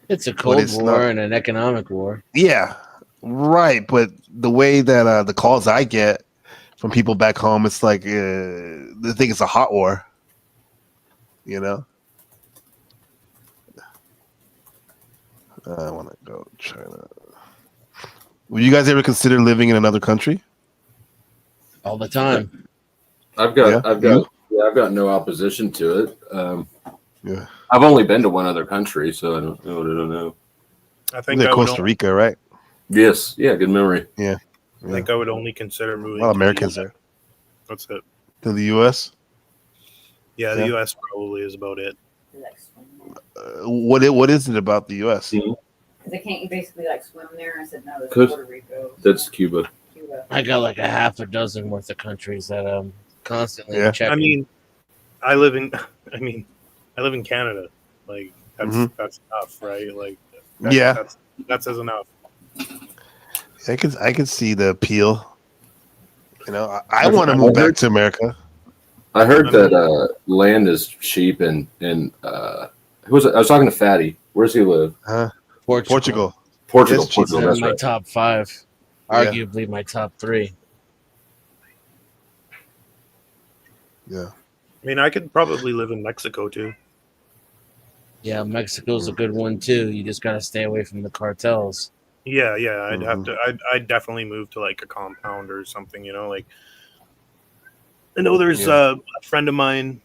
it's a cold war and an economic war. Yeah, right. But the way that the calls I get from people back home, it's like they think it's a hot war. You know, I want to go to China. Would you guys ever consider living in another country? All the time. I've got no opposition to it. Yeah, I've only been to one other country, so I don't know. I think Costa Rica, right? Yes, yeah, good memory. Yeah, I think I would only consider moving. A lot of Americans there. That's it. To the U.S. Yeah, the U.S. probably is about it. What is it about the U.S.? Because they can't basically like swim there. I said no, that's Puerto Rico. That's Cuba. I got like a half a dozen worth of countries that I'm constantly checking. I mean, I live in Canada. Like that's enough, right? Like that says enough. I can see the appeal. You know, I want to move back to America. I heard that land is cheap and who was it? I was talking to Fatty. Where's he live? Portugal. Portugal. That's my top 5. Arguably my top 3. Yeah. I mean, I could probably live in Mexico too. Yeah, Mexico's a good one too. You just gotta stay away from the cartels. Yeah. I'd have to. I'd definitely move to like a compound or something. You know, like I know there's a friend of mine.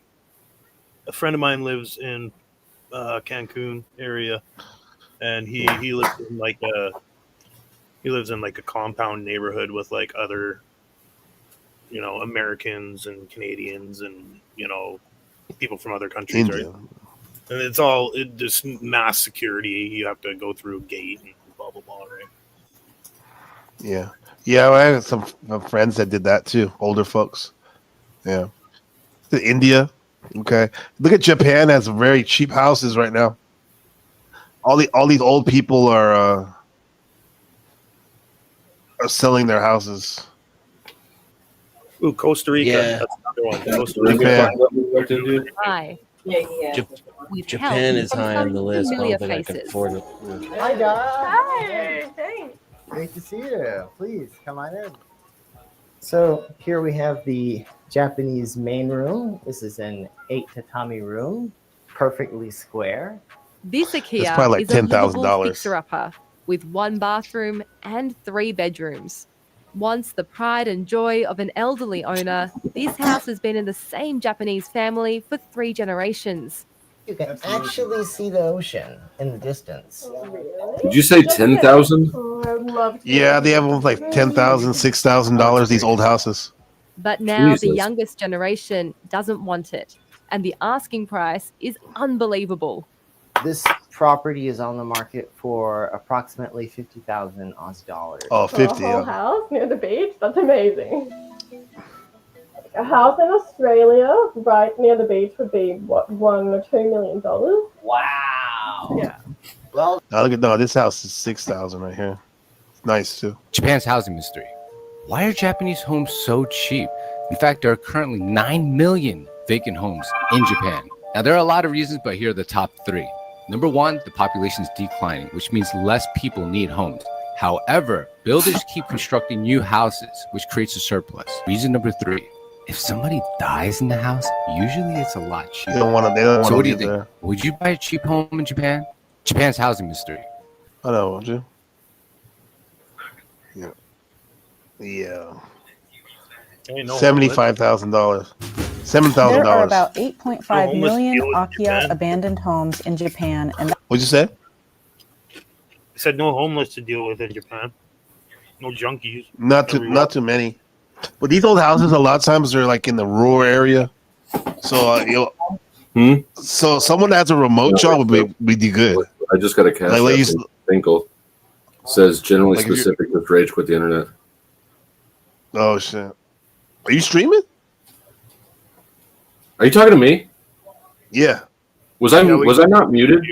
A friend of mine lives in Cancun area, and he lives in like a compound neighborhood with like other, you know, Americans and Canadians and, you know, people from other countries, India. right? And it's all just mass security. You have to go through a gate and blah blah blah, right? Yeah. I had some friends that did that too. Older folks. Yeah. India. Okay. Look at Japan has very cheap houses right now. All these old people are selling their houses. Ooh, Costa Rica. Yeah. That's another one. Costa Rica. Hi. Japan is high on the list. I don't think I can afford it. Hi, guys. Hi. Thanks. Great to see you. Please come on in. So here we have the Japanese main room. This is an 8 tatami room, perfectly square. This IKEA It's probably like is a livable $10,000. fixer-upper with 1 bathroom and 3 bedrooms. Once the pride and joy of an elderly owner, this house has been in the same Japanese family for 3 generations. You can actually see the ocean in the distance. Did you say 10,000? Yeah, they have them like $10,000, $6,000. These old houses. But now the Jesus. youngest generation doesn't want it, and the asking price is unbelievable. This property is on the market for approximately 50,000 Aussie dollars. Oh, 50. For a whole house near the beach? That's amazing. A house in Australia right near the beach would be, what, $1 or $2 million? Wow. Yeah. Well, Now look at this house is 6,000 right here. It's nice too. Japan's housing mystery. Why are Japanese homes so cheap? In fact, there are currently 9 million vacant homes in Japan. Now, there are a lot of reasons, but here are the top 3. Number 1, the population is declining, which means less people need homes. However, builders keep constructing new houses, which creates a surplus. Reason number 3, if somebody dies in the house, usually it's a lot cheaper. They don't want to. So what do you think? Would you buy a cheap home in Japan? Japan's housing mystery. I know, would you? Yeah. Yeah. $75,000. $7,000. There are about 8.5 million Akia abandoned homes in Japan, and What'd you say? I said no homeless to deal with in Japan. No junkies. Not too many. But these old houses, a lot of times they're like in the rural area. So so someone that has a remote job would be good. I just got a cash Like, app from Finkel. Says generally specific with rage quit the internet. Oh shit! Are you streaming? Are you talking to me? Yeah. Was I not muted?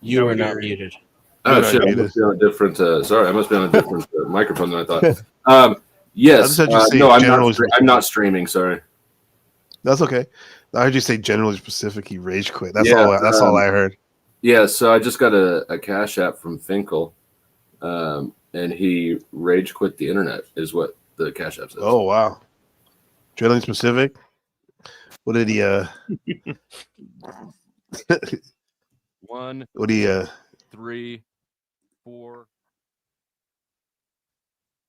You were not muted. Oh shit! I must be on a different. Sorry, I must be on a different microphone than I thought. Yes. No, I'm not streaming. Sorry. That's okay. I heard you say generally specific. He rage quit. That's all I heard. Yeah. So I just got a cash app from Finkel, and he rage quit the internet. Is what the cash app says. Oh wow. Generally specific. What did he? 1. What do you? 3, 4.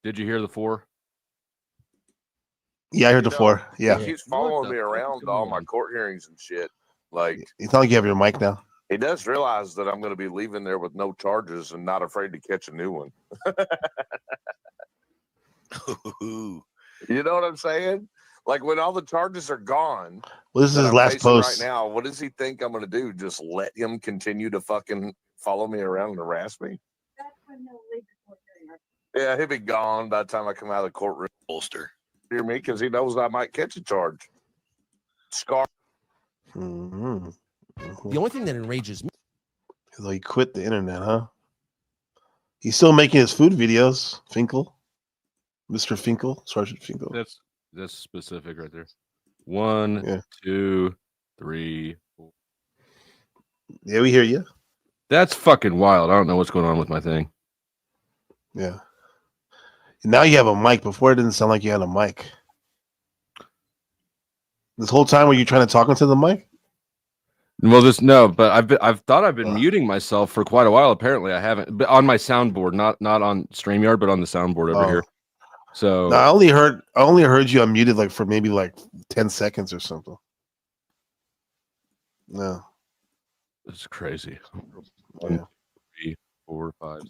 Did you hear the 4? Yeah, I heard the 4. Yeah. He keeps following me around to all my court hearings and shit. Like, It's not like you have your mic now. he does realize that I'm going to be leaving there with no charges and not afraid to catch a new one. You know what I'm saying? Like, when all the charges are gone. Well, this is that his I'm last facing post. right now. What does he think I'm going to do? Just let him continue to fucking follow me around and harass me? Yeah, he'll be gone by the time I come out of the courtroom. Bolster. Hear me? Because he knows I might catch a charge. Scar. Mm-hmm. The only thing that enrages me. So he quit the internet, huh? He's still making his food videos. Finkel, Mr. Finkel, Sergeant Finkel. That's specific right there. 1, 2, 3, 4. Yeah, we hear you. That's fucking wild. I don't know what's going on with my thing. Yeah. Now you have a mic. Before it didn't sound like you had a mic. This whole time were you trying to talk into the mic? Well, but I've thought I've been muting myself for quite a while. Apparently, I haven't. But on my soundboard, not on StreamYard, but on the soundboard over here. So no, I only heard you unmuted like for maybe like 10 seconds or something. No, it's crazy. Yeah. 1, 3, 4, 5.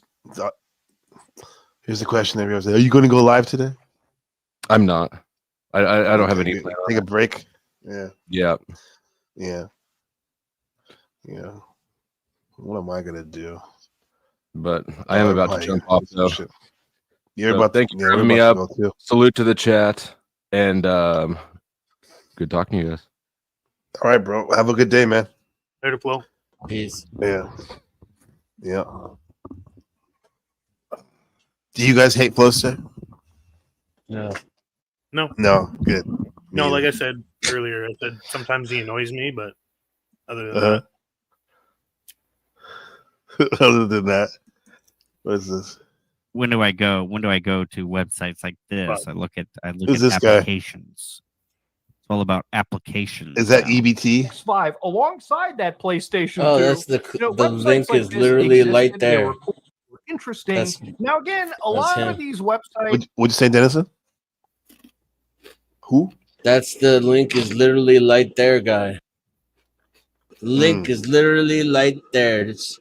Here's the question everyone said: are you going to go live today? I'm not. I don't have any plan. Take a break. Yeah. Yeah. Yeah. Yeah. What am I gonna do? But I am about to jump off though. You're So about thank you for having me up. Salute to the chat and good talking to you guys. All right, bro. Have a good day, man. Later, Flo. Peace. Yeah. Yeah. Do you guys hate Flow State? No. No. No. Good. No, like I said earlier, I said sometimes he annoys me, but other than that. Other than that, what is this? When do I go to websites like this? I look at Who's this guy? applications. It's all about applications. Is that EBT? X5 alongside that PlayStation 2. Oh, that's the websites link like is this literally existed, right they there. were cool, they were interesting. That's- now again, a lot him. of these websites. What'd you say, Dennison? Who? That's the link is literally right there, guy. The link is literally right there. It's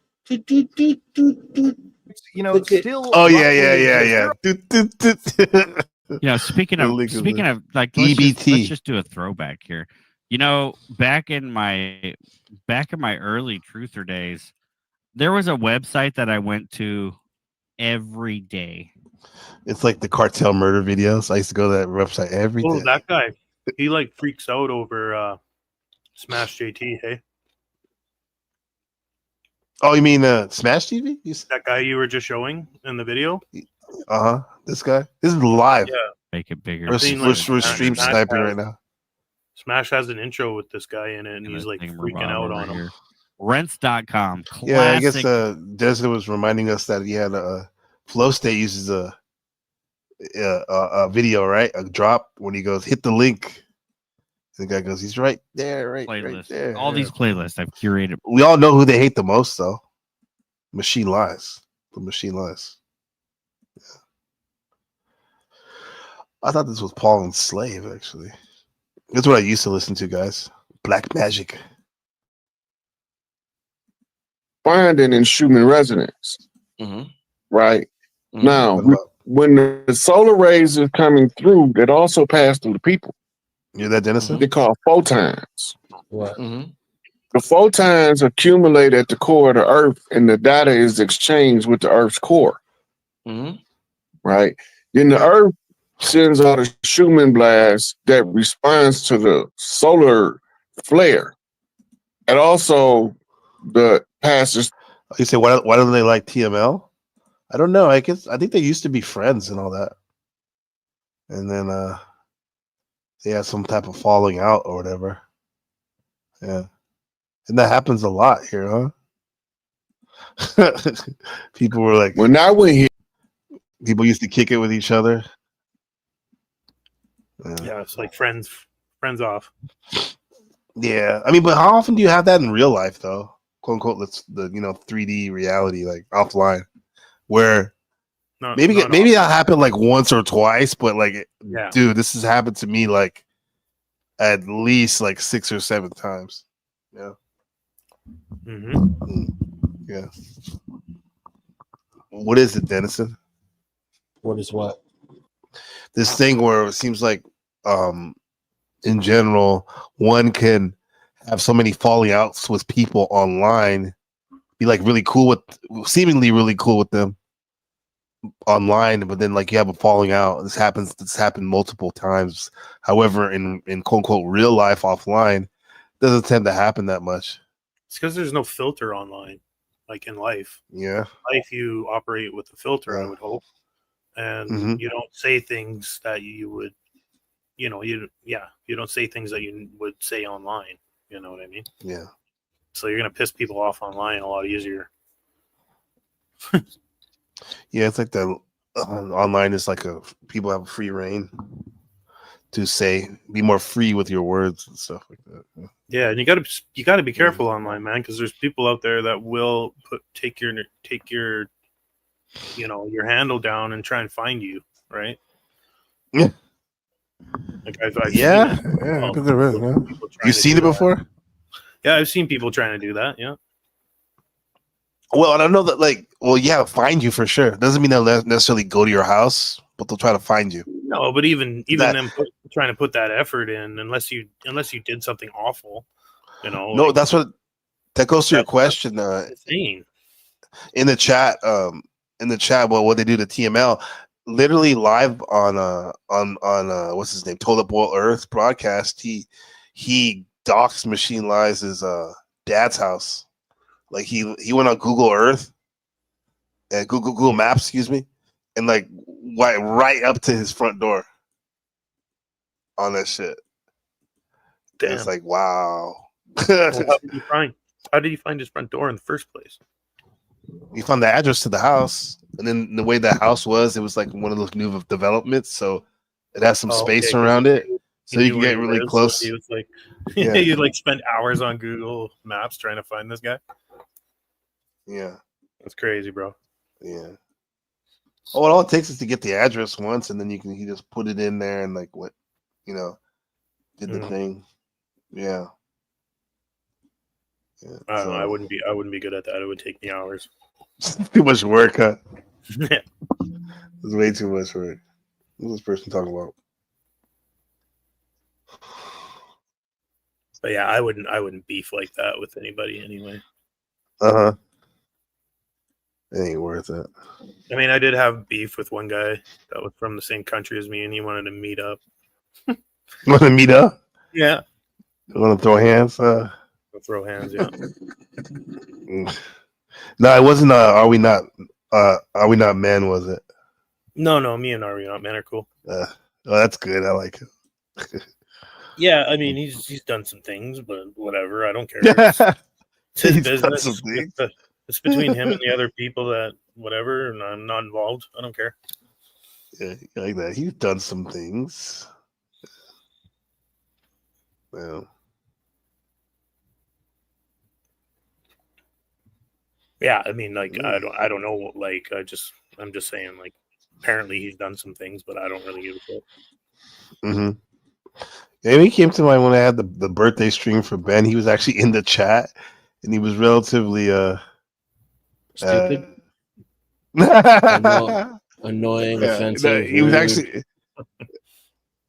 Still. Oh yeah. Speaking of like EBT. let's just do a throwback here. Back in my early truther days, There was a website that I went to every day. It's like the cartel murder videos. I used to go to that website every day. Oh, that guy. He like freaks out over Smash JT, hey? Oh, you mean Smash TV? That guy you were just showing in the video? This guy. This is live. Yeah. Make it bigger. We're Seeing, stream Smash sniping has- right now. Smash has an intro with this guy in it, and he's like freaking out on him. Rents.com. Classic. Yeah, I guess Desmond was reminding us that he had a Flow State uses a video, right? A drop when he goes, hit the link. The guy goes, he's right there, right there. All these playlists I've curated. We all know who they hate the most, though. Machine Lies. The Machine Lies. Yeah. I thought this was Paul and Slave, actually. That's what I used to listen to, guys. Black Magic. Finding in Schumann resonance. Right? Now, when the solar rays are coming through, it also pass through the people. You hear that, Dennison? They call photons. What? The photons accumulate at the core of the Earth, and the data is exchanged with the Earth's core. Right? Then the Earth sends out a Schumann blast that responds to the solar flare. And also the passes. You say, why don't they like TML? I don't know. I think they used to be friends and all that. And then they had some type of falling out or whatever. Yeah. And that happens a lot here, huh? People were like, when I went here, people used to kick it with each other. Yeah, it's like friends off. Yeah, I mean, but how often do you have that in real life, though? "Quote unquote," let's 3D reality, like offline, where maybe that happened like once or twice, but like, dude, this has happened to me like at least like 6 or 7 times. Yeah. Yeah. What is it, Dennison? What is what? This thing where it seems like in general one can have so many falling outs with people online, be like seemingly really cool with them online, but then like you have a falling out. This happened multiple times. However, in quote unquote real life offline, it doesn't tend to happen that much. It's because there's no filter online, like in life. Yeah. Life, you operate with a filter, I would hope. And you don't say things that you would, you don't say things that you would say online. You know what I mean? Yeah. So you're gonna piss people off online a lot easier. Yeah, it's like the online is like people have free reign to be more free with your words and stuff like that. Yeah, and you gotta be careful online, man, because there's people out there that will take your your handle down and try and find you, right? Yeah. Like I've You seen it before? Yeah, I've seen people trying to do that. Yeah. Well, I don't know that find you for sure. Doesn't mean they'll necessarily go to your house, but they'll try to find you. No, but even them trying to put that effort in, unless you did something awful, No, like, that goes to your question. Insane. In the chat, what they do to TML, literally live on what's his name, Toilet Bowl Earth broadcast. He doxed Machine Lies' dad's house. Like he went on Google Earth and Google Maps, excuse me, and like went right up to his front door on that shit. Damn. It's like, wow. Well, how did you find his front door in the first place? He found the address to the house, and then the way the house was, it was like one of those new developments, so it has some space around it, so you can get really close. So he was like, you'd like spend hours on Google Maps trying to find this guy. Yeah, that's crazy, bro. Yeah. Oh, all it takes is to get the address once, and then he just put it in there and like what, did the thing. Yeah. I don't know. I wouldn't be good at that. It would take me hours. Too much work, huh? Yeah. It's way too much work. What's this person talking about? But yeah, I wouldn't beef like that with anybody anyway. Uh-huh. It ain't worth it. I mean, I did have beef with one guy that was from the same country as me, and he wanted to meet up. Want to meet up? Yeah. Want to throw hands? We'll throw hands, yeah. No, it wasn't. Are we not men? Was it? No, me and Ari Not Man are cool. Oh, that's good. I like it. Yeah, I mean, he's done some things, but whatever. I don't care. It's his He's done business. some things. It's between him and the other people that whatever, and I'm not involved. I don't care. Yeah, like that. He's done some things. Well, Yeah, I mean, like I don't know. Like I'm just saying. Like apparently he's done some things, but I don't really give a shit. mm-hmm. Yeah, he came to mind when I had the birthday stream for Ben. He was actually in the chat, and he was relatively stupid, annoying, yeah, offensive. he was actually,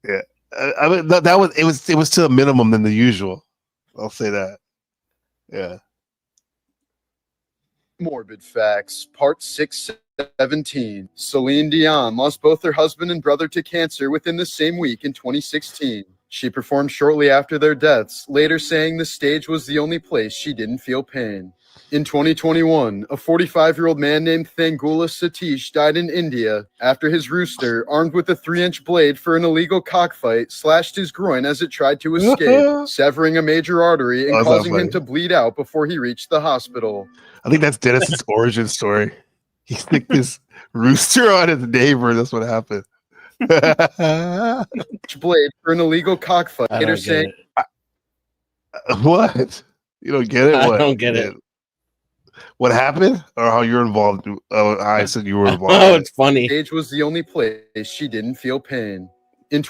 yeah. I mean, that was it was to a minimum than the usual. I'll say that. Yeah. Morbid Facts, Part 617. Celine Dion lost both her husband and brother to cancer within the same week in 2016. She performed shortly after their deaths, later saying the stage was the only place she didn't feel pain. In 2021, a 45-year-old man named Thangula Satish died in India after his rooster, armed with a 3-inch blade for an illegal cockfight, slashed his groin as it tried to escape, severing a major artery and causing him to bleed out before he reached the hospital. I think that's Dennis's origin story. He sticked his rooster on his neighbor. That's what happened. Blade for an illegal cockfight. I don't get it. What? You don't get it? I What? don't get it. What happened, or how you're involved? Oh, I said you were involved. Oh, it's funny. Stage was the only place she didn't feel pain. In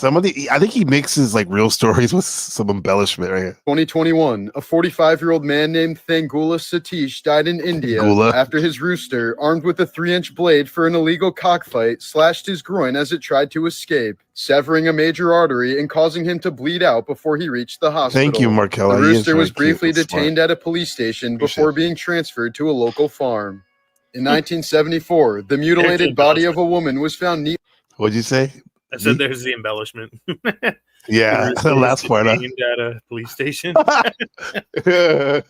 I think he mixes like real stories with some embellishment right here. 2021, a 45-year-old man named Thangula Satish died in India after his rooster, armed with a 3-inch blade for an illegal cockfight, slashed his groin as it tried to escape, severing a major artery and causing him to bleed out before he reached the hospital. Thank you, Markella. The He is rooster very was briefly cute and smart. detained at a police station before being transferred to a local farm. In 1974, the mutilated body of a woman was found neat. What'd you say? I said there's the embellishment. Yeah, the last part. Detained at a police station. They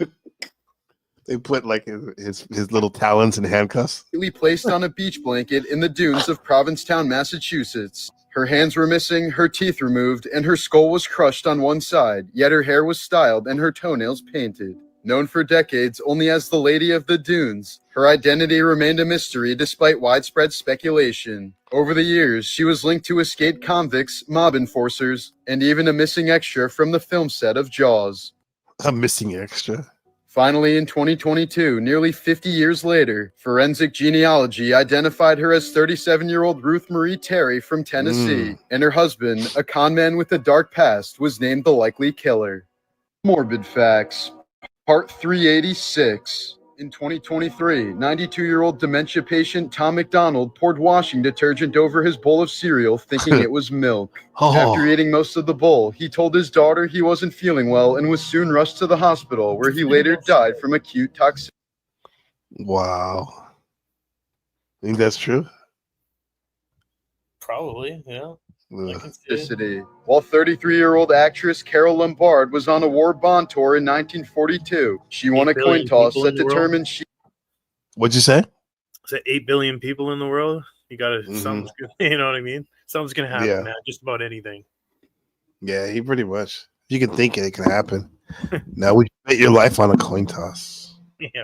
put like his little talons in handcuffs. Placed on a beach blanket in the dunes of Provincetown, Massachusetts. Her hands were missing, her teeth removed, and her skull was crushed on one side, yet her hair was styled and her toenails painted. Known for decades only as the Lady of the Dunes, her identity remained a mystery despite widespread speculation. Over the years, she was linked to escaped convicts, mob enforcers, and even a missing extra from the film set of Jaws. A missing extra. Finally, in 2022, nearly 50 years later, forensic genealogy identified her as 37-year-old Ruth Marie Terry from Tennessee, and her husband, a con man with a dark past, was named the likely killer. Morbid Facts, Part 386. In 2023, 92-year-old dementia patient Tom McDonald poured washing detergent over his bowl of cereal thinking it was milk. After eating most of the bowl, he told his daughter he wasn't feeling well and was soon rushed to the hospital, where he later died from acute toxicity. Wow. Think that's true? Probably, yeah. Toxicity. While 33-year-old actress Carol Lombard was on a war bond tour in 1942, she won a coin toss that determined she. What'd you say? Is it 8 billion people in the world? You gotta something's good, you know what I mean? Something's gonna happen, Yeah. man. Just about anything. Yeah, he pretty much. If you can think it can happen. Now would you bet your life on a coin toss? Yeah.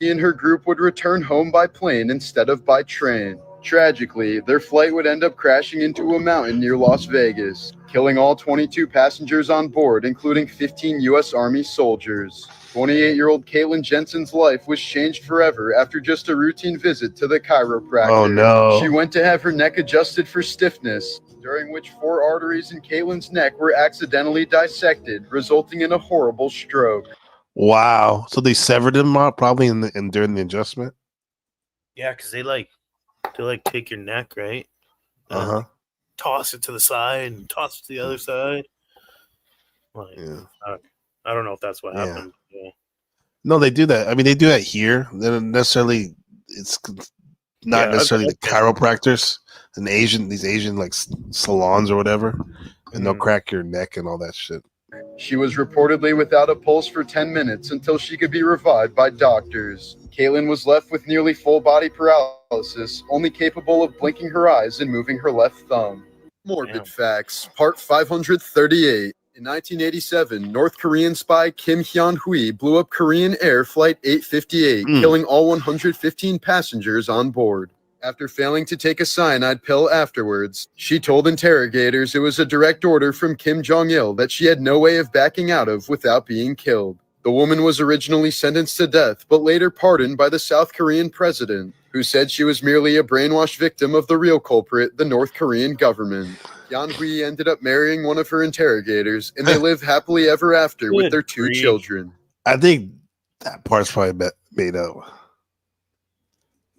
He and her group would return home by plane instead of by train. Tragically, their flight would end up crashing into a mountain near Las Vegas, killing all 22 passengers on board, including 15 U.S. Army soldiers. 28-year-old Caitlin Jensen's life was changed forever after just a routine visit to the chiropractor. Oh, no. She went to have her neck adjusted for stiffness, during which 4 arteries in Caitlin's neck were accidentally dissected, resulting in a horrible stroke. Wow. So they severed him out probably during the adjustment? Yeah, because they take your neck, right? Uh-huh. Toss it to the side and toss it to the other side. Like, I don't know if that's what happened. Yeah. No, they do that. I mean, they do that here. They don't necessarily it's not necessarily the chiropractors and these Asian like salons or whatever, and they'll crack your neck and all that shit. She was reportedly without a pulse for 10 minutes until she could be revived by doctors. Caitlin was left with nearly full body paralysis, only capable of blinking her eyes and moving her left thumb. Morbid Facts, Part 538. In 1987, North Korean spy Kim Hyun-hui blew up Korean Air Flight 858, killing all 115 passengers on board. After failing to take a cyanide pill afterwards, she told interrogators it was a direct order from Kim Jong-il that she had no way of backing out of without being killed. The woman was originally sentenced to death, but later pardoned by the South Korean president, who said she was merely a brainwashed victim of the real culprit, the North Korean government. Hyun-hui ended up marrying one of her interrogators, and they live happily ever after with their 2 children. I think that part's probably made up.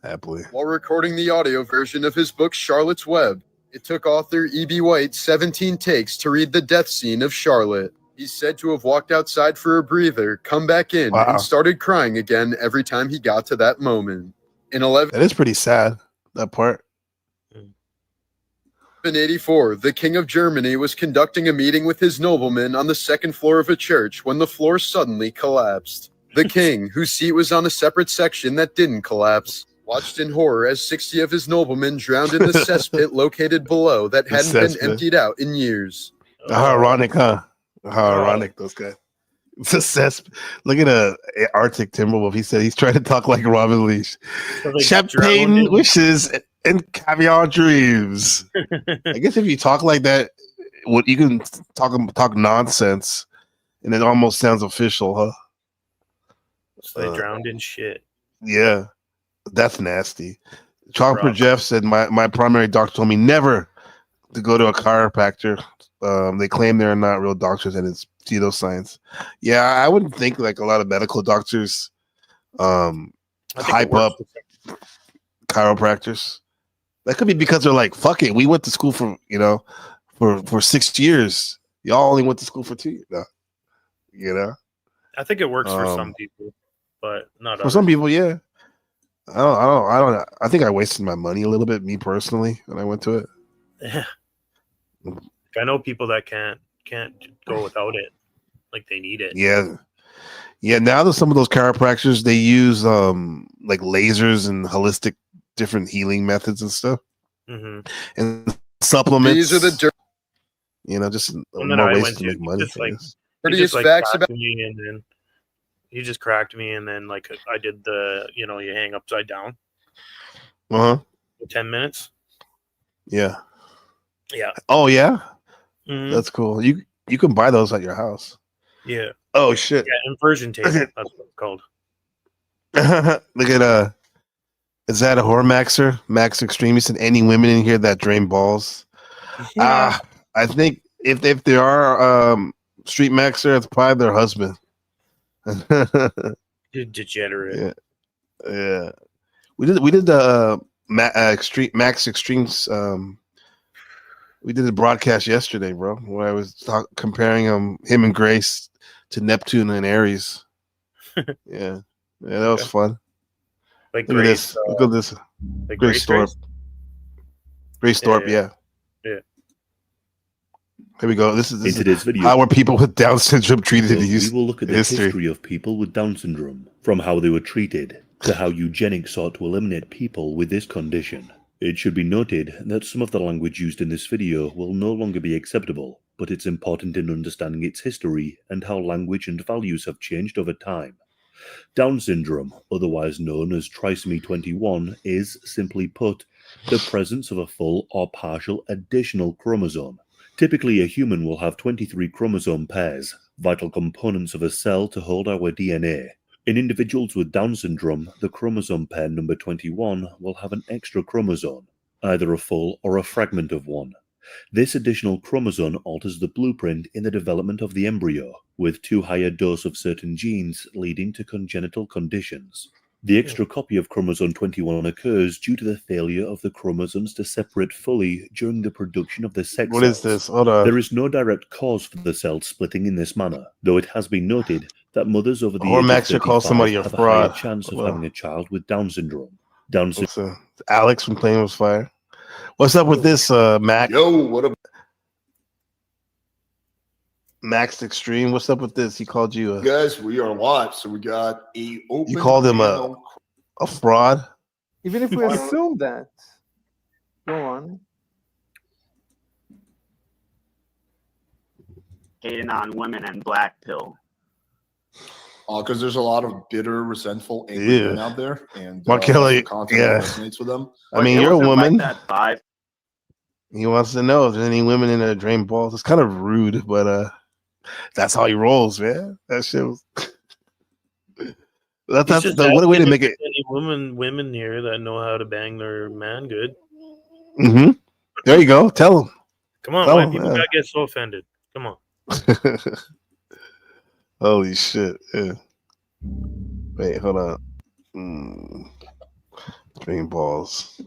Happily. While recording the audio version of his book Charlotte's Web, it took author E.B. White 17 takes to read the death scene of Charlotte. He's said to have walked outside for a breather, come back in, and started crying again every time he got to that moment. That is pretty sad, that part. In 1884, the King of Germany was conducting a meeting with his noblemen on the second floor of a church when the floor suddenly collapsed. The king, whose seat was on a separate section that didn't collapse, watched in horror as 60 of his noblemen drowned in the cesspit located below that hadn't been emptied out in years. How ironic, huh? How ironic, those guys. It's a cesspit. Look at Arctic Timberwolf. He said he's trying to talk like Robin Leach. So champagne wishes and caviar dreams. I guess if you talk like that, you can talk nonsense, and it almost sounds official, huh? So they drowned in shit. Yeah. That's nasty. Chopper Jeff said, my primary doctor told me never to go to a chiropractor. They claim they're not real doctors and it's pseudoscience. Yeah, I wouldn't think like a lot of medical doctors hype up chiropractors. That could be because they're like, fuck it, we went to school for 6 years. Y'all only went to school for 2 years. I think it works for some people, but not for some people, yeah. I don't know. I think I wasted my money a little bit, me personally, when I went to it. Yeah. I know people that can't go without it. Like they need it. Yeah. Yeah, now that some of those chiropractors, they use like lasers and holistic different healing methods and stuff. Mm-hmm. And supplements. These are the just more ways to make money. He just cracked me, and then like I did the you hang upside down. 10 minutes. Yeah. Yeah. Oh yeah. Mm-hmm. That's cool. You can buy those at your house. Yeah. Oh shit. Yeah, inversion tape. That's what it's called. Look at is that a horror maxer? Max Extreme. You said any women in here that drain balls? I think if there are street maxer, it's probably their husband. Degenerate. Yeah. We did the Max Extremes. We did a broadcast yesterday, bro, where I was comparing him and Grace to Neptune and Aries. Yeah, that was fun. Like Look Grace, Look at this. like Grace Thorpe. Grace Thorpe, yeah. Yeah. Here we go. This is today's video. How were people with Down syndrome treated in We will look at the history of people with Down syndrome, from how they were treated to how eugenics sought to eliminate people with this condition. It should be noted that some of the language used in this video will no longer be acceptable, but it's important in understanding its history and how language and values have changed over time. Down syndrome, otherwise known as trisomy 21, is, simply put, the presence of a full or partial additional chromosome. Typically, a human will have 23 chromosome pairs, vital components of a cell to hold our DNA. In individuals with Down syndrome, the chromosome pair number 21 will have an extra chromosome, either a full or a fragment of one. This additional chromosome alters the blueprint in the development of the embryo, with too high a dose of certain genes leading to congenital conditions. The extra copy of chromosome 21 occurs due to the failure of the chromosomes to separate fully during the production of the sex cells. What is this? Hold on. There is no direct cause for the cells splitting in this manner, though it has been noted that mothers over the age of 35 calls somebody a have a fraud. higher chance of having a child with Down syndrome. Down Alex from Playing with Fire. What's up with this, Mac? Yo, what up? Max Extreme, what's up with this? He called you Guys, we are live, so we got a open. you called him a fraud? Even if we assume that. Go on. Hating on women and black pill. Because there's a lot of bitter, resentful, angry men out there, and Markelli, content yeah. resonates with them. I mean, you're a woman. Like that He wants to know if there's any women in there drain balls. It's kind of rude, but that's how he rolls, man. That shit was. that's the one way to make it. Any women here that know how to bang their man good. Mm-hmm. There you go. Tell him. Come on, Tell why him, people yeah. gotta get so offended? Come on. Holy shit. Yeah. Wait, hold on. Drain balls.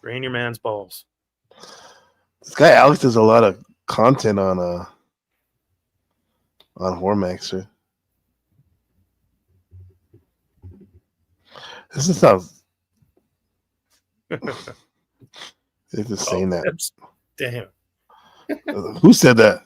Drain your man's balls. This guy Alex does a lot of content on Hormaxer. This is sounds. They're just saying that. Damn. Who said that?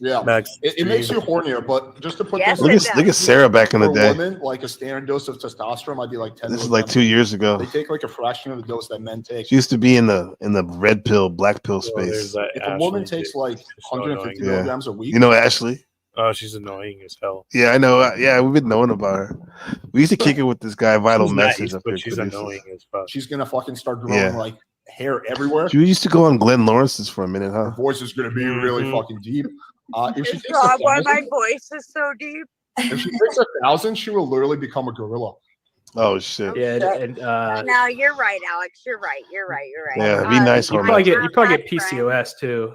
Yeah, Max, it makes you hornier, but just to put Yes, this, Look at Sarah back in the for day. women, like a standard dose of testosterone might be like 10. This is like 2 years ago. They take like a fraction of the dose that men take. She used to be in the red pill, black pill space. If a woman takes like 150 Yeah. milligrams a week, You know Ashley? Oh, she's annoying as hell. Yeah, I know. Yeah, we've been knowing about her. We used to kick it with this guy, Vital She's Message. nice, up but here. she's Producer. annoying as fuck. she's gonna fucking start growing Yeah. like hair everywhere. She used to go on Glenn Lawrence's for a minute, huh? Her voice is gonna be really fucking deep. If she takes God, why 1,000, my voice is so deep. if she takes 1,000, she will literally become a gorilla. Oh shit! Yeah, and No, you're right, Alex. You're right. Yeah, be nice, you probably get PCOS too.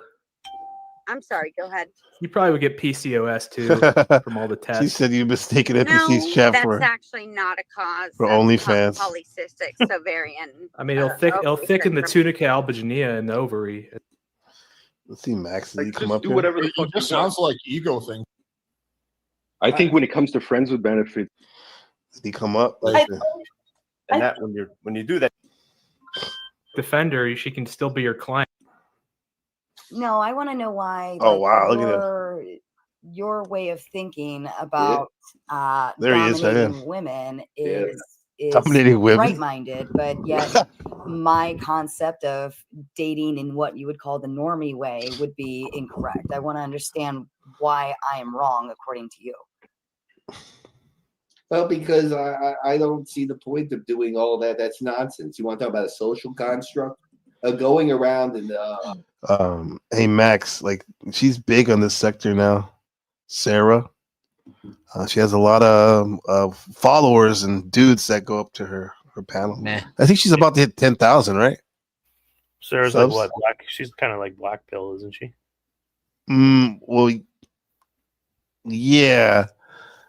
I'm sorry. Go ahead. You probably would get PCOS too from all the tests. She said you mistaken No, NPC's chat that's for actually not a cause for of OnlyFans. polycystic ovarian. I mean, it'll thicken the tunica albuginea in the ovary. Let's see, Max. Did he come Just up do here? whatever the fuck. It just sounds like ego thing. I think when it comes to friends with benefits, Did he come up? and that when you do that, Defender, she can still be your client. No, I want to know why. Oh, wow, look at your way of thinking about There he is, right dominating here. women Yeah. is Dominating women. right-minded, but yet my concept of dating in what you would call the normie way would be incorrect. I want to understand why I am wrong according to you. Well, because I don't see the point of doing all that. That's nonsense. You want to talk about a social construct? Going around and Hey Max, like she's big on this sector now. Sarah, she has a lot of followers and dudes that go up to her panel. Nah. I think she's about to hit 10,000, right? Sarah's Subs? like what? Black? She's kind of like black pill, isn't she? Well, yeah.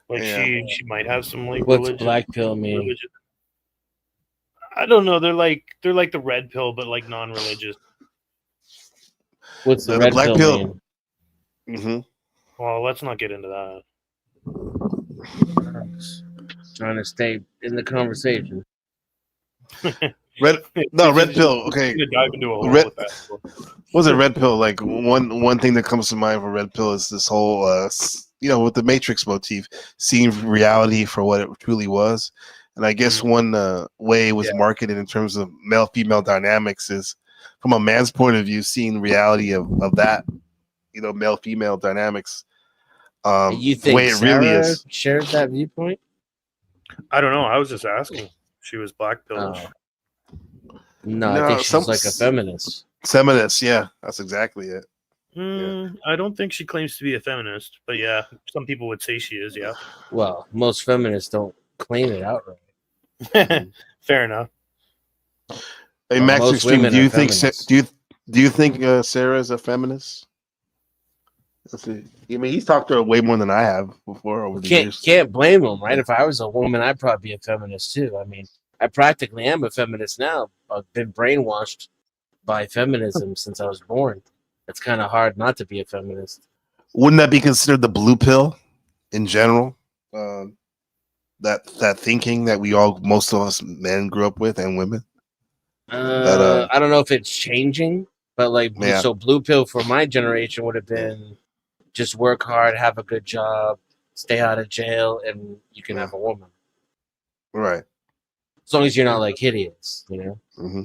Like Yeah. she might have some like What's religion. black pill mean? religion. I don't know. They're like the red pill, but like non-religious. What's the The red black pill, pill- mean? Mm-hmm. Well, let's not get into that. Trying to stay in the conversation. Red pill. Okay. Gonna dive into a hole Red, with that. what's a red pill? Like one thing that comes to mind for red pill is this whole with the Matrix motif, seeing reality for what it truly was. And I guess one way it was marketed in terms of male-female dynamics is from a man's point of view, seeing reality of that, male-female dynamics. You the think way it Sarah really is. shares that viewpoint? I don't know. I was just asking. She was black pill. No, I think she's like a feminist. Feminist, yeah, that's exactly it. I don't think she claims to be a feminist, but yeah, some people would say she is. Yeah. Well, most feminists don't claim it outright. Fair enough. Hey, Max most Extreme, women do are you think feminists. do you think Sarah is a feminist? Let's see. I mean, he's talked to her way more than I have before over the years. Can't blame them, right? If I was a woman, I'd probably be a feminist too. I mean, I practically am a feminist now. I've been brainwashed by feminism since I was born. It's kind of hard not to be a feminist. Wouldn't that be considered the blue pill in general? that thinking that most of us men grew up with and women? I don't know if it's changing, but like, Yeah. so blue pill for my generation would have been just work hard, have a good job, stay out of jail, and you can have a woman. Right. As long as you're not like hideous, you know? Mm-hmm.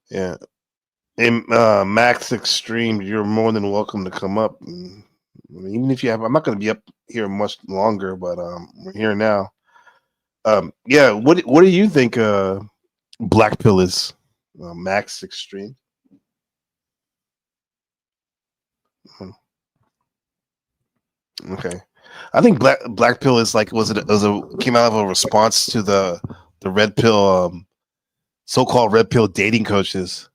Yeah. And Max Extreme, you're more than welcome to come up. Even if you have, I'm not going to be up here much longer, but we're here now. Yeah. What do you think? Black pill is Max Extreme. Okay, I think black pill is like came out of a response to the red pill so-called red pill dating coaches,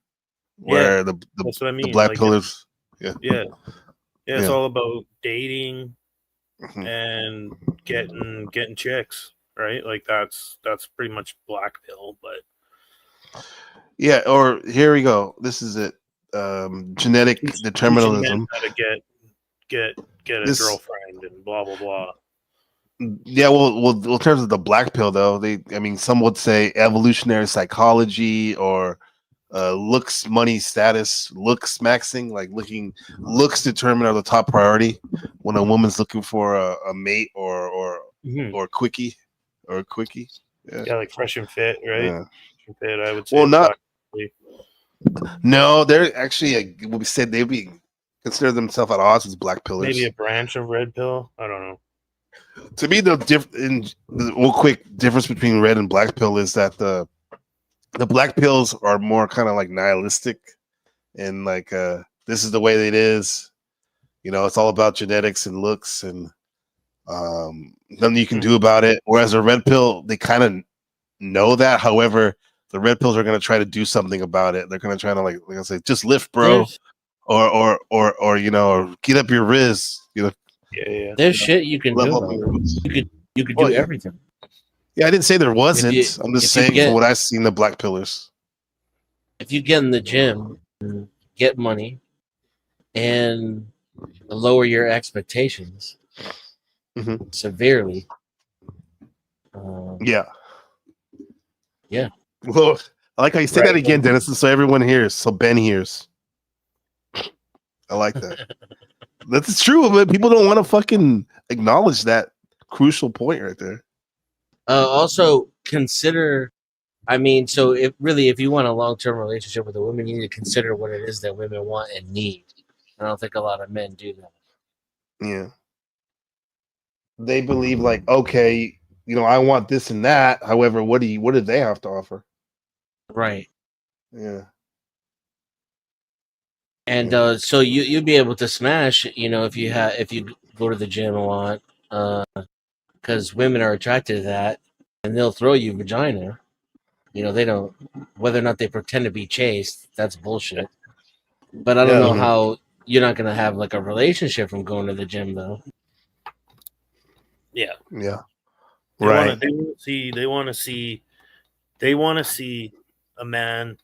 where the that's what I mean. black Like, pillars. yeah, it's Yeah. all about dating and getting chicks, right? Like that's pretty much black pill, but Yeah, or here we go. This is it. Genetic determinism. How to get a This- girlfriend and blah blah blah. Yeah, well, in terms of the black pill, though, some would say evolutionary psychology or looks, money, status, looks maxing, like looks determine are the top priority when a woman's looking for a mate or quickie or a quickie. Yeah, like fresh and fit, right? Yeah. Fresh and fit, I would say. Well, not. black- No, they're actually what we said they'd be consider themselves at odds as black pillars. maybe a branch of red pill. I don't know. To me, the real quick difference between red and black pill is that the black pills are more kind of like nihilistic and like this is the way it is. You know, it's all about genetics and looks and nothing you can do about it. Whereas a red pill, they kind of know that. However, the red pills are going to try to do something about it. They're going to try to like I say, just lift, bro, or you know, or get up your riz. You know, yeah. There's shit you can do. Level up About your it. riz. You could Well, do yeah. everything. Yeah, I didn't say there wasn't. I'm just if you saying get- from what I've seen, the black pillars. If you get in the gym, get money, and lower your expectations severely. Yeah. Yeah. Well, I like how you say that again, Dennis, so everyone hears. So Ben hears. I like that. That's true, but people don't want to fucking acknowledge that crucial point right there. Also consider, I mean, so if you want a long-term relationship with a woman, you need to consider what it is that women want and need. I don't think a lot of men do that. Yeah. They believe like, okay, you know, I want this and that. However, what do they have to offer? Right. Yeah. And so you'd be able to smash, you know, if you go to the gym a lot, because women are attracted to that, and they'll throw you vagina. You know, they don't, whether or not they pretend to be chaste, that's bullshit. But I don't know how you're not gonna have like a relationship from going to the gym though. Yeah. Yeah. They Right. They want to see a man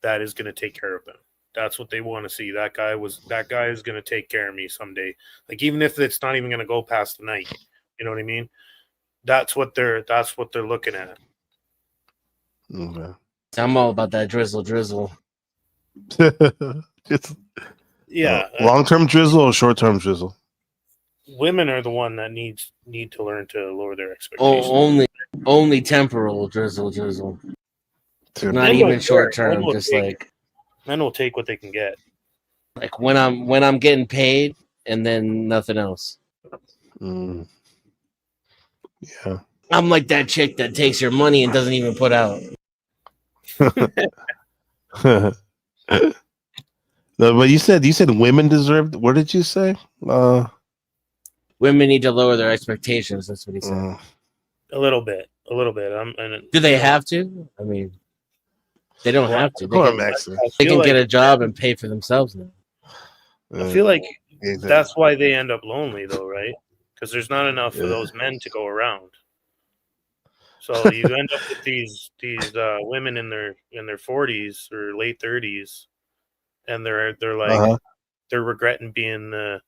that is going to take care of them. That's what they want to see. That guy is going to take care of me someday. Like even if it's not even going to go past the night, you know what I mean? That's what they're looking at. Okay. I'm all about that drizzle. It's Yeah. long-term drizzle or short-term drizzle? Women are the one that need to learn to lower their expectations. Only temporal drizzle. Not Men even don't short care. Men term, will just take- like men will take what they can get. like when I'm getting paid and then nothing else. Yeah. I'm like that chick that takes your money and doesn't even put out. No, but you said women deserve. What did you say? Women need to lower their expectations. That's what he said. A little bit. Do they have to? I mean, they don't have to. They Poor can, Maxie. they can feel get like- a job and pay for themselves now. I feel like Exactly. that's why they end up lonely, though, right? Because there's not enough of those men to go around. So you end up with these women in their 40s or late 30s, and they're like they're regretting being the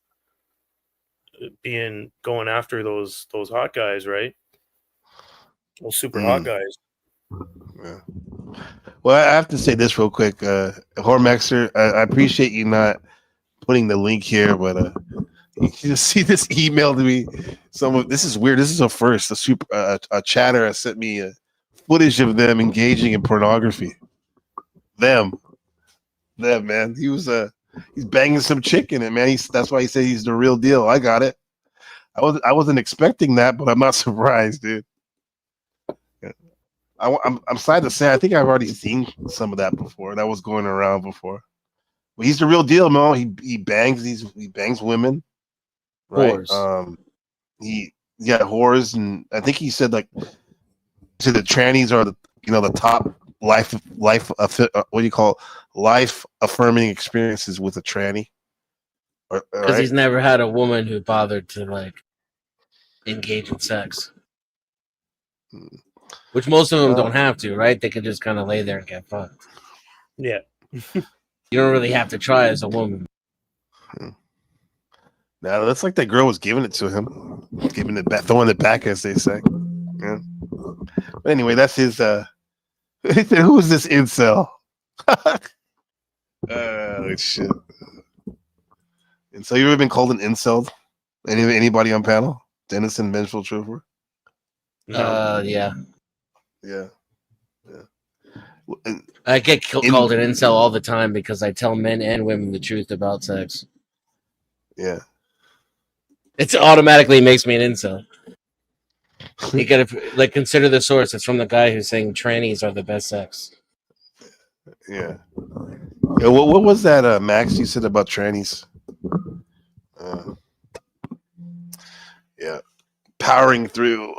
going after those hot guys, right? Those super hot guys. Yeah. Well, I have to say this real quick, Hormaxer. I appreciate you not putting the link here, but you can just see this email to me. This is weird. This is a first. A chatter has sent me footage of them engaging in pornography. Them, man. He's banging some chick in it, man. That's why he said he's the real deal. I got it. I wasn't expecting that, but I'm not surprised, dude. I'm sad to say I think I've already seen some of that before. That was going around before. But he's the real deal, man. He bangs women, right? Whores. Whores, and I think he said like to the trannies are the top life what do you call it? Life affirming experiences with a tranny. Because he's never had a woman who bothered to like engage in sex. Which most of them don't have to, right? They can just kind of lay there and get fucked. Yeah. You don't really have to try as a woman. Now that's like that girl was giving it to him, giving it back, throwing it back, as they say. Yeah. But anyway, that's his. He said, "Who is this incel?" Shit. And so you ever been called an incel? Anybody on panel? Dennison, Vengeful Trooper. Yeah. Yeah. I get called an incel all the time because I tell men and women the truth about sex. Yeah. It automatically makes me an incel. You gotta consider the source. It's from the guy who's saying trannies are the best sex. Yeah. Yeah. What was that, Max? You said about trannies. Yeah. Powering through.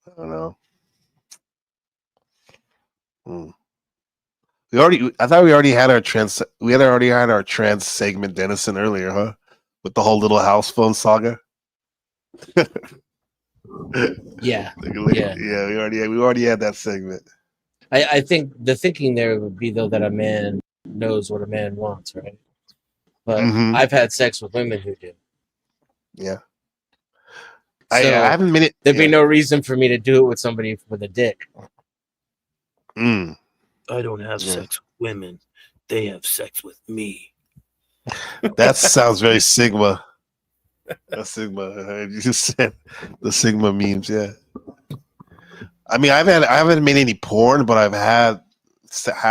I don't know. I thought we already had our trans. We had already had our trans segment, Dennison, earlier, huh? With the whole little house phone saga. Yeah. We already had that segment. I think the thinking there would be though that a man knows what a man wants, right? But I've had sex with women who do. Yeah. So I haven't been it. There'd be no reason for me to do it with somebody with a dick. Mm. I don't have sex with women. They have sex with me. That sounds very Sigma. That's Sigma. You just said the Sigma memes, yeah. I mean, I haven't made any porn, but I've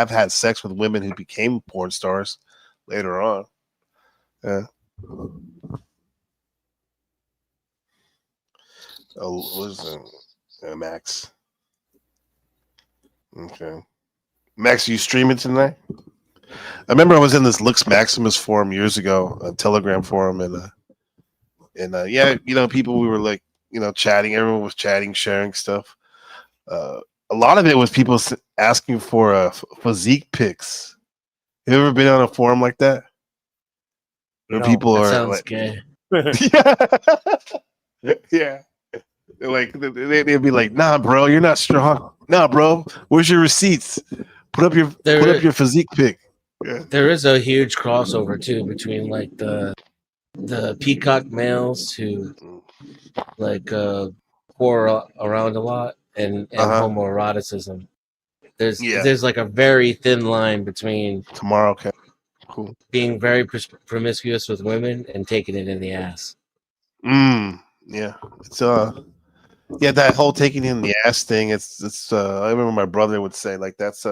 had sex with women who became porn stars later on. Yeah. Oh, what is that? Max. Okay. Max, are you streaming tonight? I remember I was in this Lux Maximus forum years ago, a Telegram forum, and yeah, people we were like, chatting. Everyone was chatting, sharing stuff. A lot of it was people asking for physique pics. You ever been on a forum like that? Where people are sounds like, gay. Yeah. Like they'd be like, "Nah, bro, you're not strong. Nah, bro, where's your receipts? Put up your physique pic." Yeah. There is a huge crossover too between like the peacock males who like whore around a lot and homoeroticism. There's like a very thin line between tomorrow. Okay, cool. Being very promiscuous with women and taking it in the ass. Yeah. It's that whole taking in the ass thing. It's I remember my brother would say like that's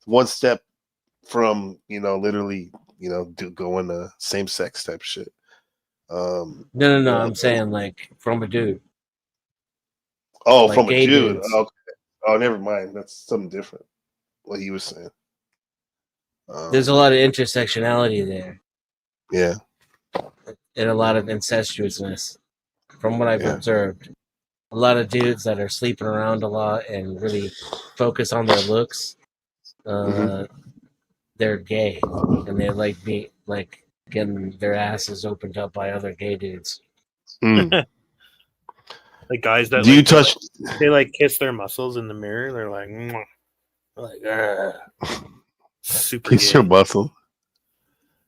one step from literally going to same sex type shit. No. I'm saying like from a dude. Oh, like from a dude. Dudes. Okay. Oh, never mind. That's something different. What he was saying. There's a lot of intersectionality there. Yeah. And a lot of incestuousness, from what I've observed. A lot of dudes that are sleeping around a lot and really focus on their looks. They're gay, and they like getting their asses opened up by other gay dudes. Like guys that Do you touch? They like kiss their muscles in the mirror. They're like, mwah. Like super Kiss gay. your muscle.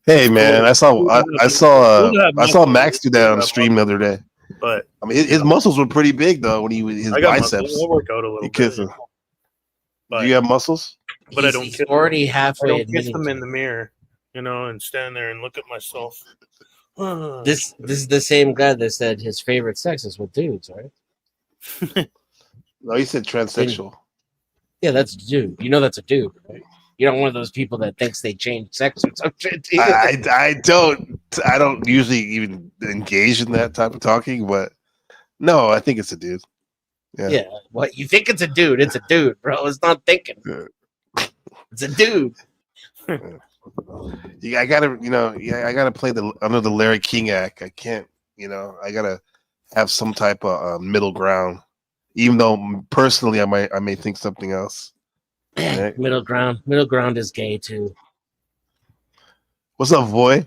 Hey man, I saw Max do that on stream the other day. But I mean, his muscles were pretty big though when his I got biceps. muscles. I work out a little He bit. kissed him. Do you have muscles? But I don't He's kiss already them. halfway I don't kiss admitting them to in the mirror, and stand there and look at myself. This is the same guy that said his favorite sex is with dudes, right? No, he said transsexual. Yeah, that's a dude. You know that's a dude, right? You're not one of those people that thinks they change sex or some shit. Do you? I don't usually even engage in that type of talking, but no, I think it's a dude. Yeah. What you think it's a dude? It's a dude, bro. It's not thinking. It's a dude. I gotta play under the Larry King Act. I can't, I gotta have some type of middle ground, even though personally I may think something else. Right? Middle ground is gay too. What's up, boy?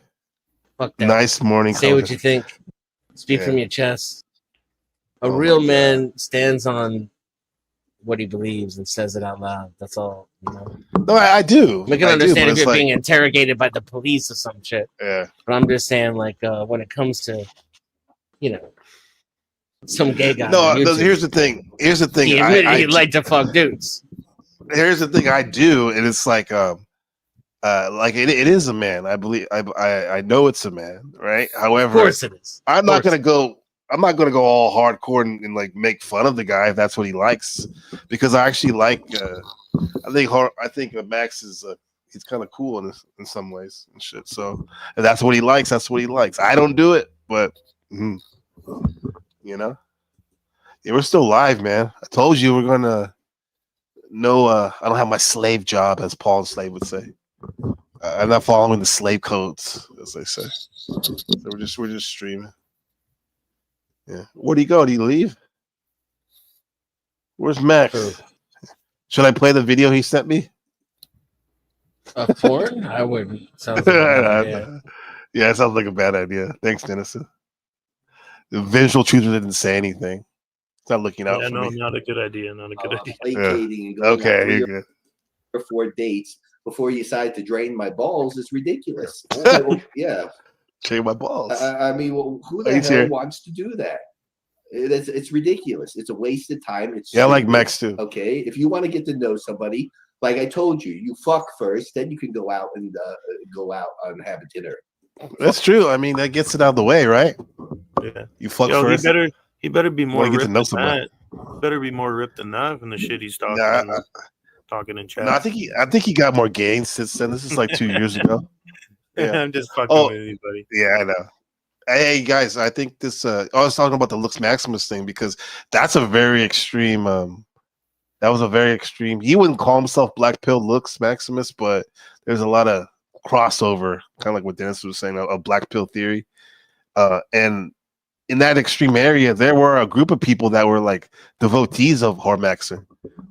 Fuck that. Nice morning. Say what you think. Speak from your chest. A real man stands on what he believes and says it out loud. That's all. No, I do. We can I understand do, if but you're it's being interrogated by the police or some shit. Yeah. But I'm just saying, like, when it comes to, some gay guy. No, on YouTube, here's the thing. He's he admitted he'd like to fuck dudes. Here's the thing I do, and it's like it is a man. I believe I know it's a man, right? However, Of course it is. I'm not gonna go all hardcore and like make fun of the guy if that's what he likes, because I actually like. I think Max is he's kind of cool in some ways and shit. So if that's what he likes, that's what he likes. I don't do it, but yeah, we're still live, man. I told you we're gonna. No, I don't have my slave job, as Paul Slave would say. I'm not following the slave codes, as they say. So we're just streaming. Yeah. Where'd he go? Did he leave? Where's Max? Should I play the video he sent me? Porn? I wouldn't. Sounds like a bad idea. Yeah, it sounds like a bad idea. Thanks, Denison. The visual truther didn't say anything. It's not looking out for me. Not a good idea. Not a good idea. Placating and going Okay, on you're 3 good. or 4 dates before you decide to drain my balls is ridiculous. Yeah. Drain my balls. I mean, who the Thanks, hell here. wants to do that? It's ridiculous. It's a waste of time. It's Yeah, I like stupid. Max too. Okay, if you want to get to know somebody, like I told you, you fuck first, then you can go out and have a dinner. That's true. I mean, that gets it out of the way, right? Yeah. You fuck Yo, first. He better be more Wanna get to ripped know than somebody. that. Better be more ripped than that from the shit he's talking. Talking in chat. No, I think he got more gains since then. This is like 2 years ago. Yeah. I'm just fucking with you, buddy. Yeah, I know. Hey guys, I think this. I was talking about the Lux Maximus thing because that's a very extreme. That was a very extreme. He wouldn't call himself Black Pill Lux Maximus, but there's a lot of crossover, kind of like what Dennis was saying, a Black Pill theory. And in that extreme area, there were a group of people that were like devotees of Hormaxer.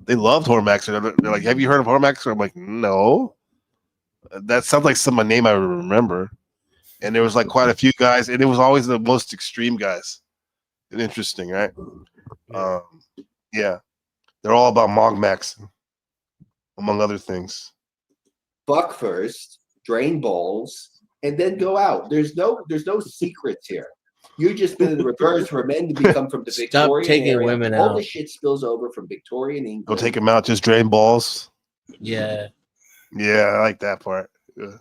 They loved Hormaxer. They're like, "Have you heard of Hormaxer?" I'm like, "No." That sounds like some name I remember. And there was like quite a few guys, and it was always the most extreme guys. And interesting, right? Yeah. They're all about Mogmax, among other things. Fuck first, drain balls, and then go out. There's no secrets here. You've just been in the reverse for men to become from the Stop Victorian taking area. women All out. the shit spills over from Victorian England. Go take them out, just drain balls. Yeah. Yeah, I like that part. Yeah.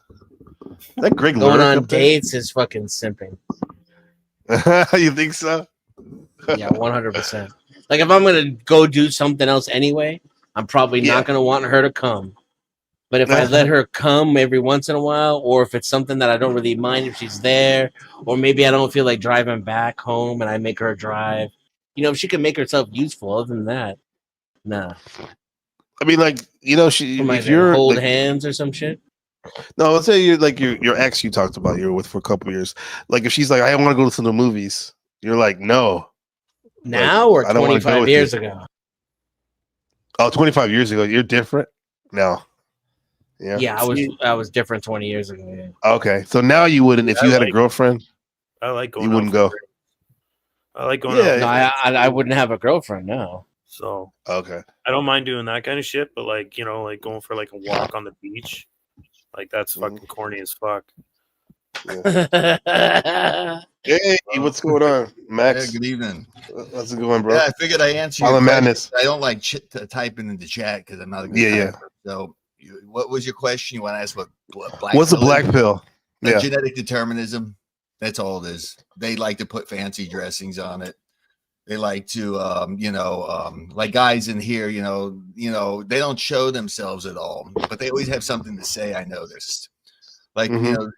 Is that Greg Going Lyric on up there? dates is fucking simping. You think so? Yeah, 100%. Like if I'm gonna go do something else anyway, I'm probably not gonna want her to come. But if I let her come every once in a while, or if it's something that I don't really mind if she's there, or maybe I don't feel like driving back home and I make her drive, if she can make herself useful. Other than that, nah. I mean, like, she Am I if you're hold like, hands or some shit? no, let's say you're like your ex you talked about you were with for a couple years. Like if she's like, I want to go to the movies, you're like, no. Now Like, or I don't wanna go 25 with years you. ago? Oh, 25 years ago, you're different now. Yeah. Yeah, I was different 20 years ago. Yeah. Okay, so now you wouldn't if you had a girlfriend. I like going. You wouldn't out go. for I like going. Yeah, out. No, I wouldn't have a girlfriend now. So okay, I don't mind doing that kind of shit, but like like going for like a walk on the beach, like that's fucking corny as fuck. Hey, what's going on, Max? Yeah, good evening. How's it going, bro? Yeah, I figured I answer your Follow question. Madness. I don't like typing in the chat because I'm not a good typer. So, what was your question? You want to ask what black? What's a pill black is? pill? Yeah. Genetic determinism. That's all it is. They like to put fancy dressings on it. They like to, like guys in here, they don't show themselves at all, but they always have something to say. I noticed. Like,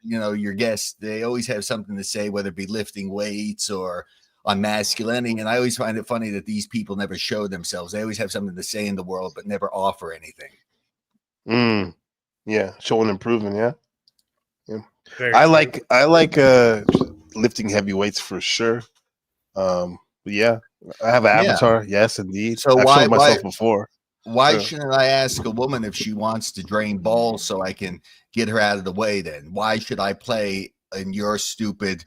your guests, they always have something to say, whether it be lifting weights or on masculinity. And I always find it funny that these people never show themselves. They always have something to say in the world, but never offer anything. Yeah, showing improvement. Yeah. Very I like lifting heavy weights for sure. But yeah, I have an avatar. Yes, indeed. So I've shown myself before. Why shouldn't I ask a woman if she wants to drain balls so I can get her out of the way? Then why should I play in your stupid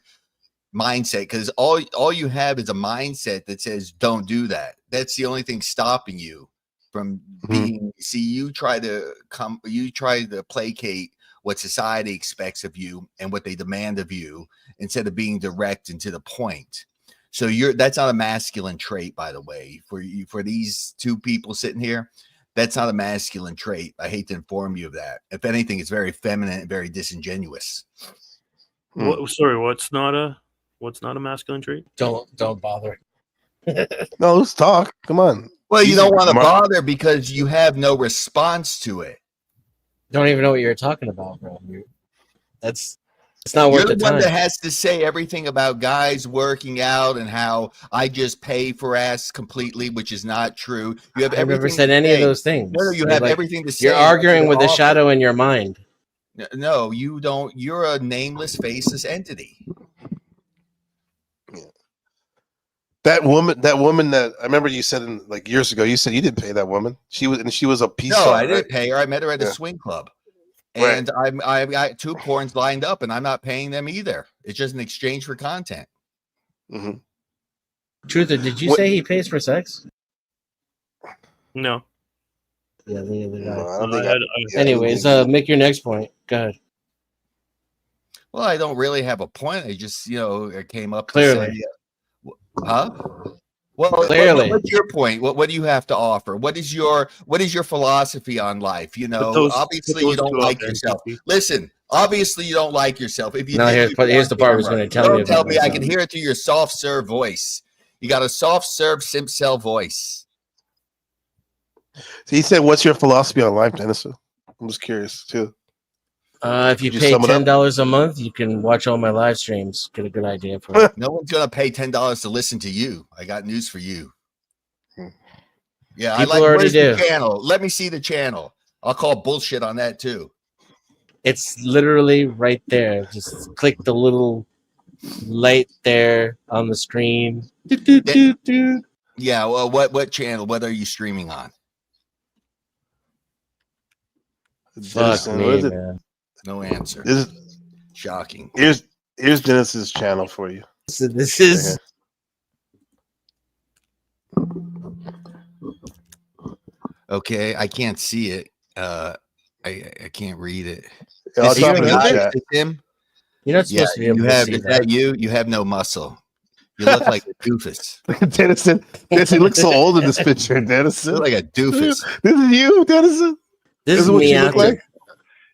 mindset? Because all you have is a mindset that says don't do that. That's the only thing stopping you from being. See, you try to placate what society expects of you and what they demand of you instead of being direct and to the point. So that's not a masculine trait, by the way, for these two people sitting here. That's not a masculine trait. I hate to inform you of that. If anything, it's very feminine and very disingenuous. Sorry, what's not a masculine trait? Don't bother. No, let's talk. Come on. Well, you don't want to bother because you have no response to it. Don't even know what you're talking about, bro. It's not worth You're the the one time. that has to say everything about guys working out and how I just pay for ass completely, which is not true. You have I've never everything said to any of say. those things. No, you You're have like- everything to say. You're arguing with a shadow in your mind. No, you don't. You're a nameless, faceless entity. That woman that I remember you said like years ago, you said you didn't pay that woman. She was a peace. No, star, I didn't right? pay her. I met her at a swing club. And I've got 2 porns lined up, and I'm not paying them either. It's just an exchange for content. Truther, did you say he pays for sex? No. Yeah, the other No, I guy. don't think Anyways, make your next point. Go ahead. Well, I don't really have a point. I just, it came up Clearly. to say, huh? Well, Clearly. what's your point? What do you have to offer? What is your philosophy on life? Obviously you don't like yourself. Listen, obviously you don't like yourself. If you No, did, here's the part I was going to tell you. Don't tell about me. I myself. can hear it through your soft serve voice. You got a soft serve simp cell voice. So he said, "What's your philosophy on life, Dennis?" I'm just curious too. If you Could you pay sum it up? $10 a month, you can watch all my live streams. Get a good idea for it. No one's gonna pay $10 to listen to you. I got news for you. Yeah, People I like. already Where's do. the channel? Let me see the channel. I'll call bullshit on that too. It's literally right there. Just click the little light there on the screen. Yeah. Well, what channel? What are you streaming on? Fuck What me, is it? man. No answer. This is Shocking. Here's Dennis's channel for you. So this is. Okay, I can't see it. I can't read it. Yeah, I'll Is drop he it in the guy? chat. Is him? You're not supposed to be able you to have. see Is that. that you? You have no muscle. You look like a doofus. Dennison looks so old in this picture. Dennison, You look like a doofus. This is you, Dennison. This is what me you look after. like.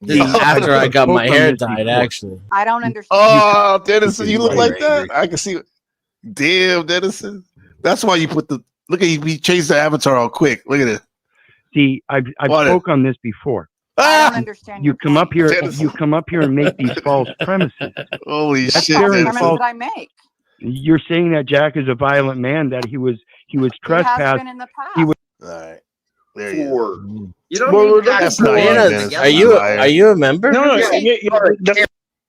This is after I got my hair dyed, actually. I don't understand. Oh, Dennison, you look You're like that. angry. I can see it. Damn, Dennison. That's why you put the look at you. He changed the avatar all quick. Look at it. See, I've spoke on this before. I don't understand. You come up here. Dennis. You come up here and make these false premises. Holy That's shit, very What false. premise did I make? You're saying that Jack is a violent man. That he was He has trespassed. been in the past. He was. All right. There you go. You don't Well, need that's to not have right, four. Dennis. Are you a member? No,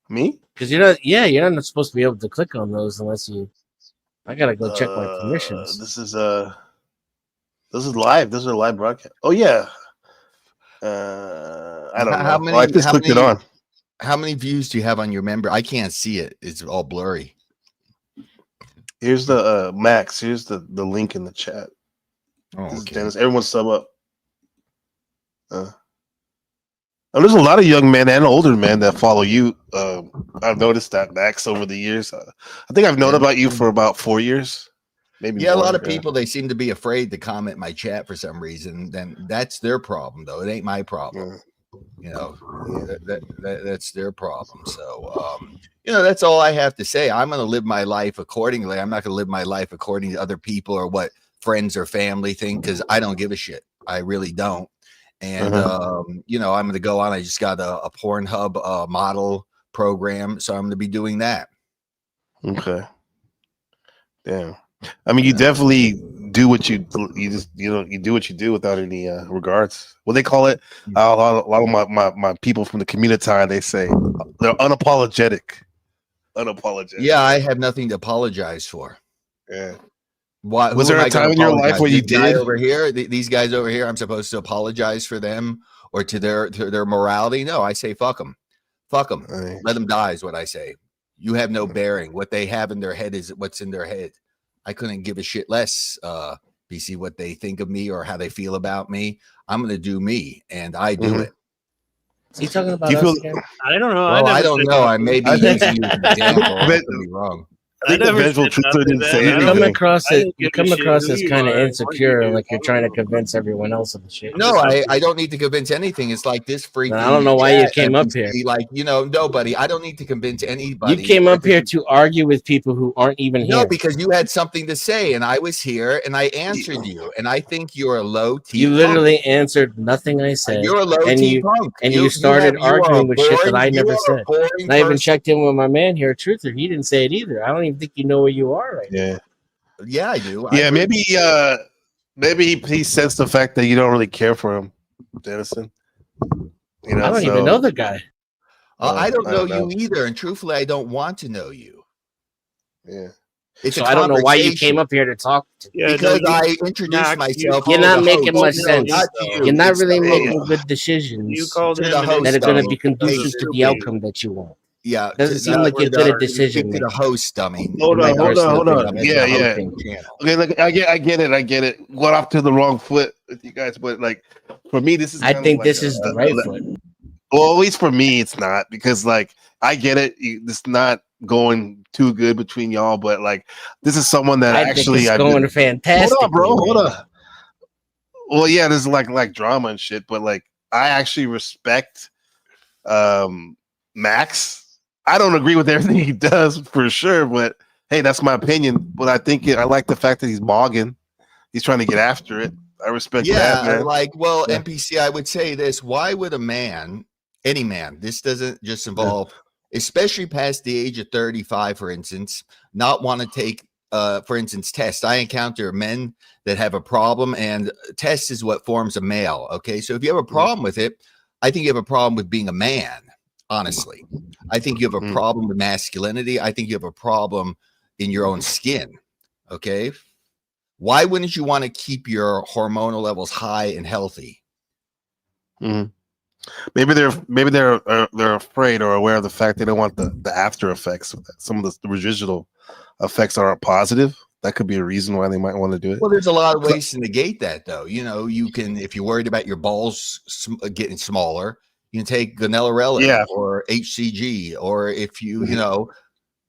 Me? Because you're not supposed to be able to click on those unless you. I gotta go check my permissions. This is live. This is a live broadcast. Oh yeah. I don't know. I just clicked it on. How many views do you have on your member? I can't see it. It's all blurry. Here's the Max. Here's the link in the chat. Oh, This is okay. Dennis. Everyone sub up. Oh, there's a lot of young men and older men that follow you. I've noticed that, Max, over the years. I think I've known about you for about 4 years, maybe. Yeah, a more, lot of people, they seem to be afraid to comment my chat for some reason. Then that's their problem, though. It ain't my problem. You know, that's their problem. So, you know, that's all I have to say. I'm going to live my life accordingly. I'm not going to live my life according to other people or what friends or family think, because I don't give a shit. I really don't. And, you know, I'm going to go on. I just got a Pornhub model program, so I'm going to be doing that. Okay. Damn. I mean, you definitely do what you do what you do without any regards. What they call it? A lot of my people from the community, they say they're unapologetic. Unapologetic. Yeah, I have nothing to apologize for. Yeah. Why? Was there a time in your life where you did? Over here, these guys over here, I'm supposed to apologize for them or to their morality? No, I say fuck them. Fuck them. Let them die is what I say. You have no bearing. What they have in their head is what's in their head. I couldn't give a shit less, BC, what they think of me or how they feel about me. I'm going to do me, and I do it. Is he talking about us again? I don't know. Well, I don't know. I may be using you as an example. I bet- could be wrong. I think the vengeful truthler didn't say You come anything. across as kind of insecure, like you're trying to convince everyone else of the shit. No, I don't need to convince anything. It's like this freaky. I don't know why you came up here. Like, you know, nobody. I don't need to convince anybody. You came up here to argue with people who aren't even here. No, because you had something to say, and I was here, and I answered you, and I think you're a low T. You literally answered nothing I said. You're a low and T you, punk. And you started arguing with shit that I never said. And I even checked in with my man here, Truther. He didn't say it either. I don't even think you know where you are right now. Yeah, I do. Yeah, maybe he sensed the fact that you don't really care for him, Dennison. You know, I don't even know the guy. I don't know you either, and truthfully, I don't want to know you. Yeah. So I don't know why you came up here to talk to me. Because I introduced myself. You're not making much No, sense. not you. You're not It's really the making host. good decisions You called him that an are going to be dummy. conducive to the Stupid. outcome that you want. Yeah, Doesn't seem like you're good at decision making. making. The host dummy. Hold on. Personal Yeah. hosting channel. Okay, look, I get it. Got off to the wrong foot with you guys, but like for me, this is. I kind of think like this is the right foot. Well, at least for me, it's not, because like I get it. It's not going too good between y'all, but like this is someone that I actually think it's going fantastic. Hold on, bro. Hold on. Well, yeah, there's like drama and shit, but like I actually respect Max. I don't agree with everything he does for sure, but hey, that's my opinion. But I like the fact that he's mogging. He's trying to get after it. I respect that, man. Like, well, NPC, I would say this. Why would a man, any man, this doesn't just involve, especially past the age of 35, for instance, not want to take, for instance, tests? I encounter men that have a problem, and test is what forms a male. Okay. So if you have a problem with it, I think you have a problem with being a man. Honestly, I think you have a problem with masculinity. I think you have a problem in your own skin. Okay. Why wouldn't you want to keep your hormonal levels high and healthy? Maybe they're afraid or aware of the fact they don't want the after effects. Some of the residual effects aren't positive. That could be a reason why they might want to do it. Well, there's a lot of ways to negate that, though. You know, you can, if you're worried about your balls getting smaller, you can take Ganellarella or HCG, or if you, you know,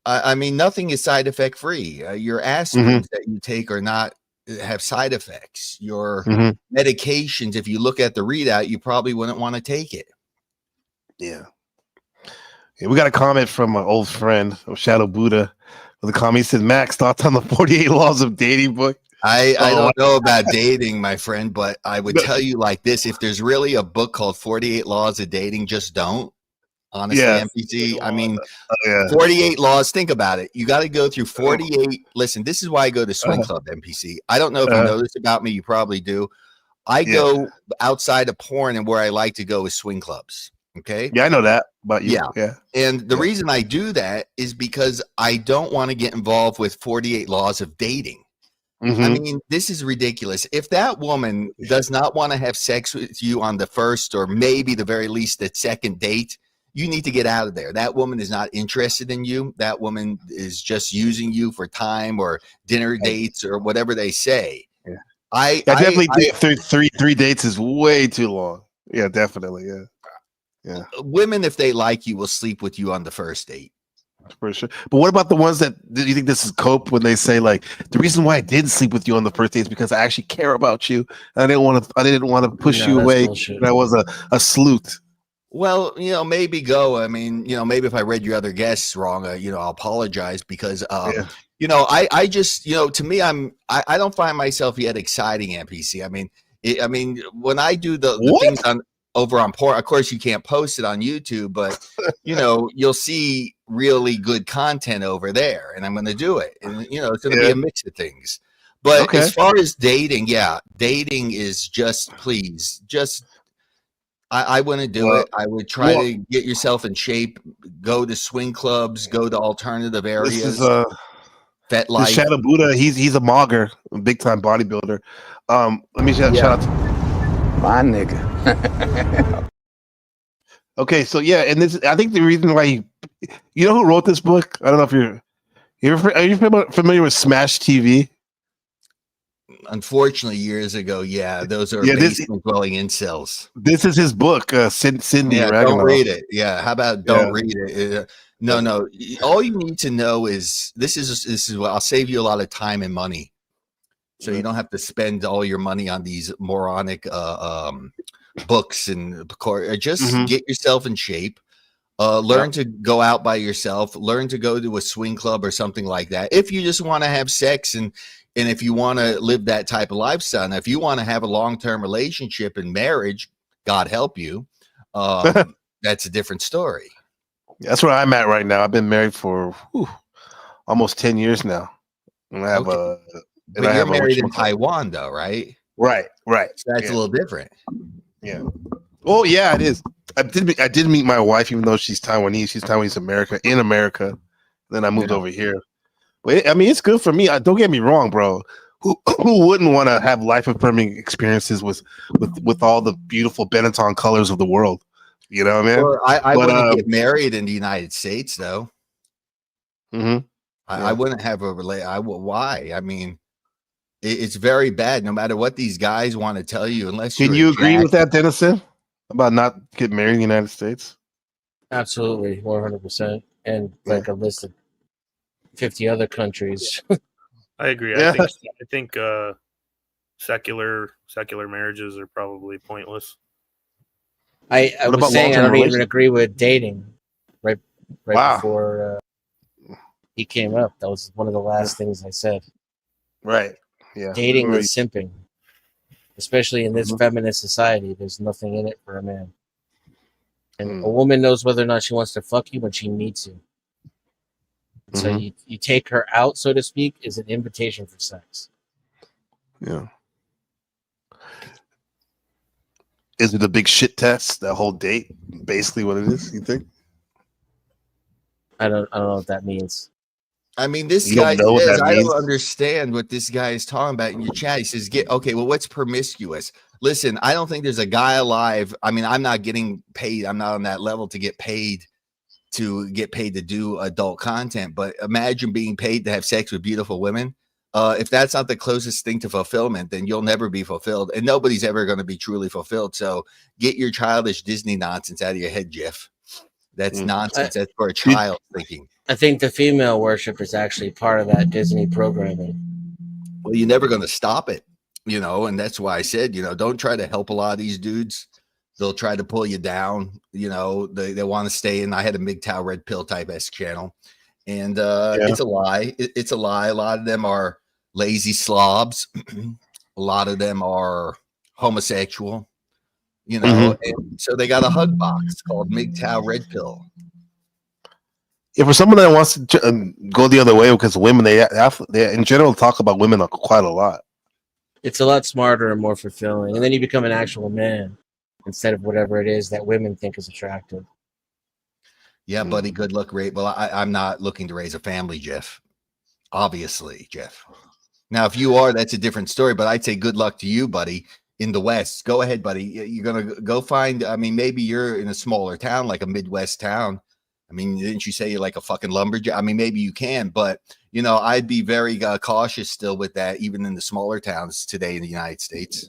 I mean, nothing is side effect free. Your aspirins that you take are not have side effects. Your medications, if you look at the readout, you probably wouldn't want to take it. Yeah, we got a comment from an old friend of Shadow Buddha. The comment said, "Max, thoughts on the 48 Laws of Dating book?" I don't know about dating, my friend, but I would tell you like this: if there's really a book called 48 Laws of Dating, just don't. Honestly, NPC. I mean, 48 laws. Think about it. You got to go through 48. Listen, this is why I go to Swing Club, NPC. I don't know if you know this about me. You probably do. I go outside of porn, and where I like to go is swing clubs. Okay. Yeah, I know that about you. Yeah. And the reason I do that is because I don't want to get involved with 48 laws of dating. I mean, this is ridiculous. If that woman does not want to have sex with you on the first or maybe the very least the second date, you need to get out of there. That woman is not interested in you. That woman is just using you for time or dinner dates or whatever they say. Yeah. I definitely think three dates is way too long. Yeah, definitely. Yeah. Yeah. Women, if they like you, will sleep with you on the first date. For sure. But what about the ones that do you think this is cope when they say like the reason why I didn't sleep with you on the first date is because I actually care about you. I didn't want to push you that's away. bullshit. And I was a sleuth. Well, maybe go. I mean, maybe if I read your other guests wrong, I'll apologize because, I just, to me, I don't find myself yet exciting NPC. I mean, when I do the things over on porn, of course you can't post it on YouTube, but you'll see really good content over there, and I'm going to do it, and it's going to be a mix of things. But as far as dating, dating is just I wouldn't do it. I would try to get yourself in shape, go to swing clubs, go to alternative areas. This is FetLife. Shadow Buddha. He's a mogger, a big time bodybuilder. Let me shout out to my nigga. Okay, so and this I think the reason why you know who wrote this book? I don't know if are you familiar with Smash TV? Unfortunately, years ago, those are basement dwelling incels. This is his book, Cindy. Yeah, Ragnarok. don't read it. Yeah, how about don't read it? No. All you need to know is this is what I'll save you a lot of time and money, so you don't have to spend all your money on these moronic books and just get yourself in shape. Learn to go out by yourself. Learn to go to a swing club or something like that. If you just want to have sex and if you want to live that type of lifestyle, now, if you want to have a long-term relationship and marriage, God help you, that's a different story. That's where I'm at right now. I've been married for almost 10 years now. And I have but you're married in Taiwan, though, right? Right. So that's a little different. Yeah. Oh, yeah, it is. I did meet my wife, even though she's Taiwanese. She's Taiwanese in America. Then I moved over here. But I mean, it's good for me. Don't get me wrong, bro. Who wouldn't want to have life affirming experiences with all the beautiful Benetton colors of the world? You know what I mean? Well, I wouldn't get married in the United States, though. Mm-hmm. I wouldn't have a why? I mean, it's very bad. No matter what these guys want to tell you, unless can you agree with that, Dennison, about not getting married in the United States? Absolutely, 100%. And like a list of 50 other countries. I agree. I think secular marriages are probably pointless. I was saying I don't even agree with dating. Right before he came up, that was one of the last things I said. Right. Yeah. Dating is simping, especially in this feminist society. There's nothing in it for a man, and a woman knows whether or not she wants to fuck you when she meets you. So you take her out, so to speak, is an invitation for sex. Yeah. Is it a big shit test, that whole date? Basically what it is, you think? I don't know what that means. I mean, this guy says, I don't understand what this guy is talking about in your chat. He says, what's promiscuous? Listen, I don't think there's a guy alive. I mean, I'm not getting paid. I'm not on that level to get paid to do adult content, but imagine being paid to have sex with beautiful women. If that's not the closest thing to fulfillment, then you'll never be fulfilled, and nobody's ever going to be truly fulfilled. So get your childish Disney nonsense out of your head, Jeff. That's nonsense. That's for a child thinking. I think the female worship is actually part of that Disney programming. Well, you're never going to stop it, and that's why I said, don't try to help a lot of these dudes. They'll try to pull you down. They want to stay in. I had a MGTOW red pill type S channel, and it's a lie. It's a lie. A lot of them are lazy slobs. A lot of them are homosexual. And so they got a hug box called MGTOW red pill. Yeah, for someone that wants to go the other way, because women, they in general talk about women quite a lot. It's a lot smarter and more fulfilling, and then you become an actual man instead of whatever it is that women think is attractive. Yeah, buddy. Good luck, Ray. Well, I'm not looking to raise a family, Jeff. Obviously, Jeff. Now, if you are, that's a different story. But I'd say good luck to you, buddy. In the West, go ahead, buddy. You're gonna go find. I mean, maybe you're in a smaller town, like a Midwest town. I mean, didn't you say you're like a fucking lumberjack? I mean, maybe you can, but I'd be very cautious still with that, even in the smaller towns today in the United States.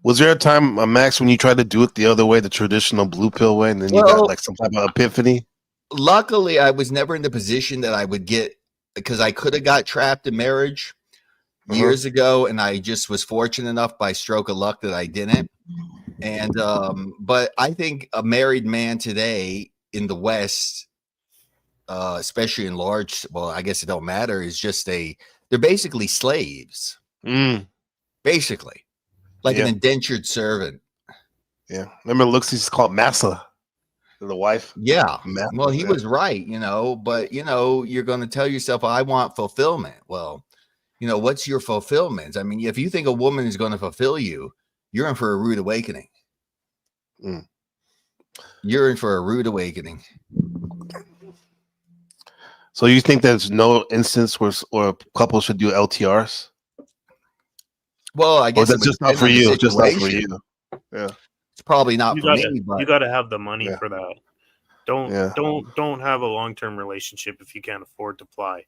Was there a time, Max, when you tried to do it the other way, the traditional blue pill way, and then you got like some type of epiphany? Luckily, I was never in the position that I would get, because I could have got trapped in marriage years ago, and I just was fortunate enough by stroke of luck that I didn't. And but I think a married man today in the West, especially in large, well, I guess it don't matter, is just they're basically slaves. Basically, like an indentured servant. Yeah, remember Luxie's called Massa, the wife. Yeah, Massa, well, he was right, but you're going to tell yourself, I want fulfillment. Well, what's your fulfillment? I mean, if you think a woman is going to fulfill you, you're in for a rude awakening. You're in for a rude awakening. So you think there's no instance where a couple should do LTRs? Well, I guess that's just not for you. Just not for you. Yeah, it's probably not for me. You But got to have the money for that. Don't have a long-term relationship if you can't afford to fly.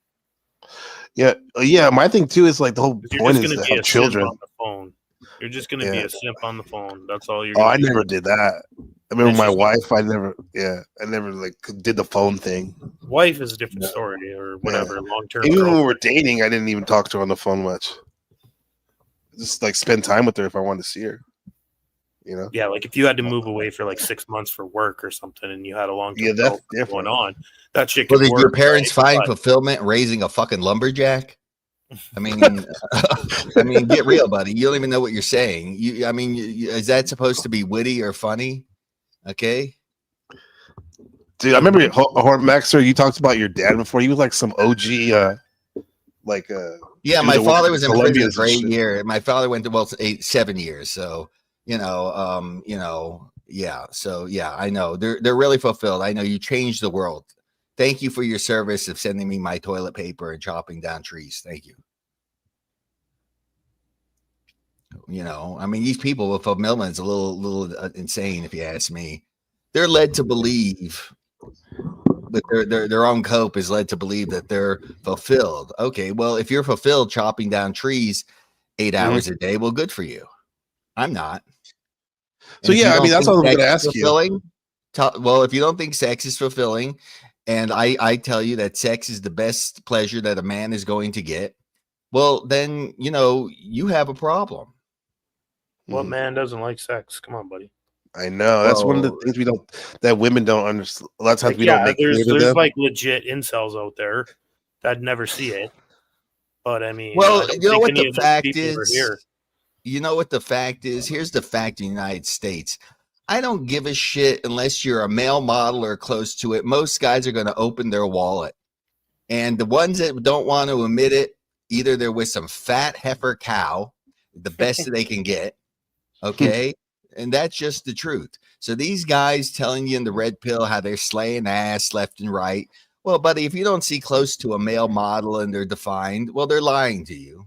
Yeah. My thing too is like the whole point is to have children. On the phone. You're just gonna be a simp on the phone. That's all you're. Oh, I never did that. I remember my wife. I never like did the phone thing. Wife is a different story, or whatever. Long-term. Even when we were dating, I didn't even talk to her on the phone much. Just like spend time with her if I wanted to see her. Yeah, like if you had to move away for like 6 months for work or something, and you had a long-term going on, that shit. Well, did your parents find fulfillment raising a fucking lumberjack? I mean, get real, buddy. You don't even know what you're saying. Is that supposed to be witty or funny? Okay, dude. I remember Maxer. You talked about your dad before. He was like some OG, Yeah, my father was in prison for 8 years. My father went to 7 years. So yeah. So yeah, I know they're really fulfilled. I know you changed the world. Thank you for your service of sending me my toilet paper and chopping down trees. Thank you. These people with fulfillment is a little insane, if you ask me. They're led to believe that their own cope is led to believe that they're fulfilled. Okay, well, if you're fulfilled chopping down trees 8 hours a day, well, good for you. I'm not. So yeah, that's what I'm going to ask you. Well, if you don't think sex is fulfilling, and I tell you that sex is the best pleasure that a man is going to get, well, then, you have a problem. What man doesn't like sex? Come on, buddy. I know. That's one of the things that women don't understand. A lot of times we don't make clear to them. There's like legit incels out there that never see it. But I mean, well, you know what the fact is? You know what the fact is? Here's the fact in the United States. I don't give a shit unless you're a male model or close to it. Most guys are going to open their wallet. And the ones that don't want to admit it, either they're with some fat heifer cow, the best that they can get, okay? And that's just the truth. So these guys telling you in the red pill how they're slaying ass left and right. Well, buddy, if you don't see close to a male model and they're defined, well, they're lying to you.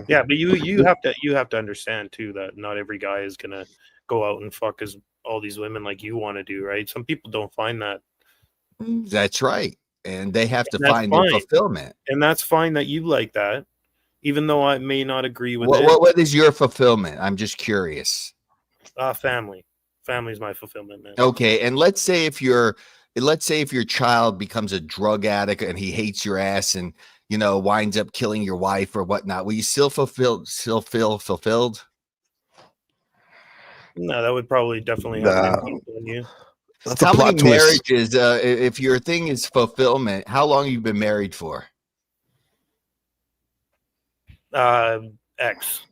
Yeah, but you have to understand too that not every guy is gonna go out and fuck all these women like you want to do, right? Some people don't find that. That's right, and they have to find their fulfillment, and that's fine that you like that, even though I may not agree with it. What is your fulfillment? I'm just curious. Family is my fulfillment, man. Okay, and let's say if your child becomes a drug addict and he hates your ass and winds up killing your wife or whatnot, will you still feel fulfilled? No, that would probably definitely have an impact on you. How many marriages, if your thing is fulfillment, how long have you been married for? Ex.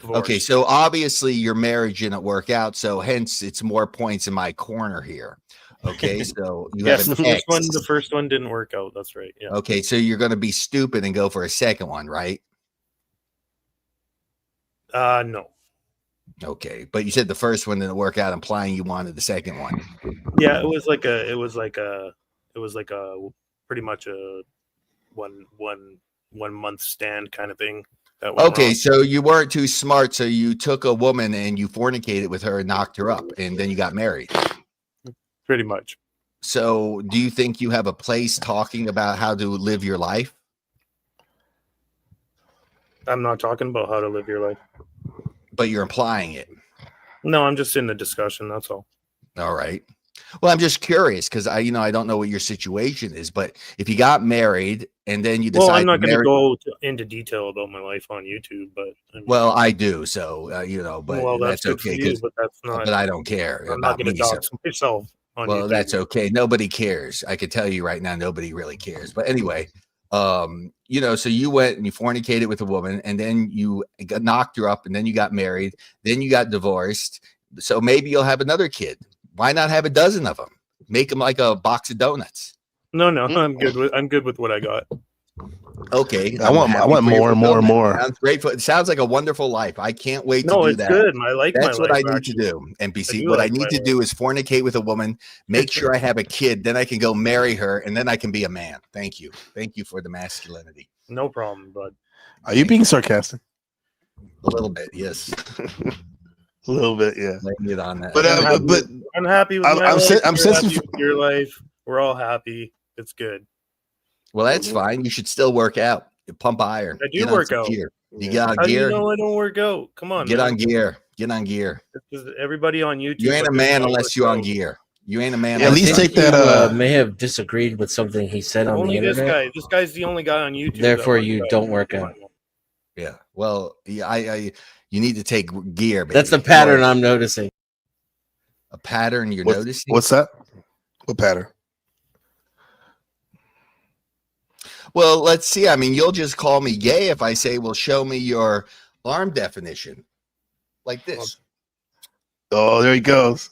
Divorce. Okay, so obviously your marriage didn't work out, so hence it's more points in my corner here. Okay, so you have the first one didn't work out. That's right. Yeah. Okay, so you're going to be stupid and go for a second one, right? No. Okay, but you said the first one didn't work out, implying you wanted the second one. Yeah, it was like a pretty much a one month stand kind of thing. Okay, wrong. So you weren't too smart, so you took a woman and you fornicated with her and knocked her up, and then you got married. Pretty much. So do you think you have a place talking about how to live your life? I'm not talking about how to live your life. But you're implying it. No, I'm just in the discussion. That's all. All right. Well, I'm just curious because I don't know what your situation is, but if you got married and then you decide, well, I'm not going to go into detail about my life on YouTube, but well, I do. So but well, that's good for okay. you, but that's not. But I don't care. I'm not going to dox myself on well, YouTube. that's okay. Nobody cares. I can tell you right now, nobody really cares. But anyway, so you went and you fornicated with a woman, and then you knocked her up, and then you got married, then you got divorced. So maybe you'll have another kid. Why not have a dozen of them? Make them like a box of donuts. No, I'm good with what I got. Okay, I want more and more and more. Sounds great. It sounds like a wonderful life. I can't wait to do it's that. good. I like That's my what life, I need actually. to do. NPC. I What I like need my to do is fornicate with a woman, make sure I have a kid, then I can go marry her, and then I can be a man. Thank you. Thank you for the masculinity. No problem, bud. Are you being sarcastic? A little bit, yes. A little bit, yeah. Laying it on that. But I'm happy with my life. I'm You're sensitive happy with your life. We're all happy. It's good. Well, that's fine. You should still work out. You pump iron. I do Get on work some out. Gear. You get on How do gear. you know I don't work out? Come on, Get man. on gear. Get on gear. Because everybody on YouTube. You ain't a but man they unless work you're on out. gear. You ain't a man. I unless think you're on you, gear. may have disagreed with something he said on Only the this internet. guy. This guy's the only guy on YouTube. that Therefore, works you out. don't work out. Yeah. Well, you need to take gear. Baby. That's the pattern I'm noticing. A pattern you're noticing. What's that? What pattern? Well, let's see. I mean, you'll just call me gay if I say, "Well, show me your arm definition," like this. Oh, there he goes.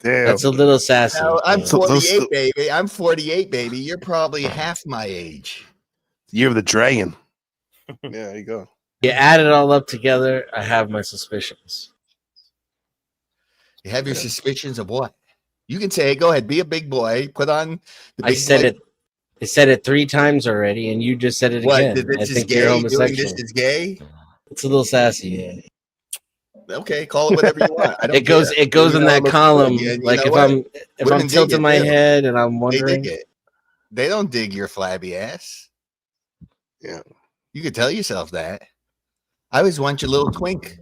Damn. That's a little sassy. Now, I'm Yeah. 48, baby. I'm 48, baby. You're probably half my age. Year of the Dragon. Yeah, there you go. You add it all up together, I have my suspicions. You have your suspicions of what? You can say, "Go ahead, be a big boy. Put on the." I said it. I said it 3 times already, and you just said it What? again. This I is think gay. you're Doing homosexual. this is gay. It's a little sassy. Yeah. Okay, call it whatever you want. I don't It goes. care. It goes in that column. Yeah, you Like know if what? I'm Women dig tilting it, my too. head and I'm They wondering. dig it. They don't dig your flabby ass. Yeah, you could tell yourself that. I always want your little twink.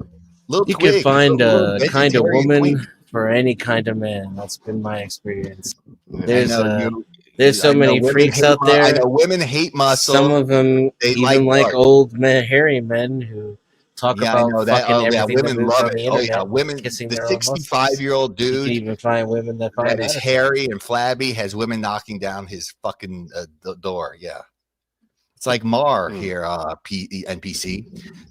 Little You twig, can find little a kind of vegetarian woman twink. for any kind of man. That's been my experience. I There's know there's so I know many women freaks hate out there. I know women hate muscle. Some of them They even like dark. old men, hairy men who talk Yeah, I about know that. fucking Oh, yeah, everything that women moves love on the it. Oh, internet, yeah, women. kissing The their own muscles. 65-year-old You dude can even find women that find that is that hairy and flabby has women knocking down his fucking door. Yeah. It's like Mar here, NPC.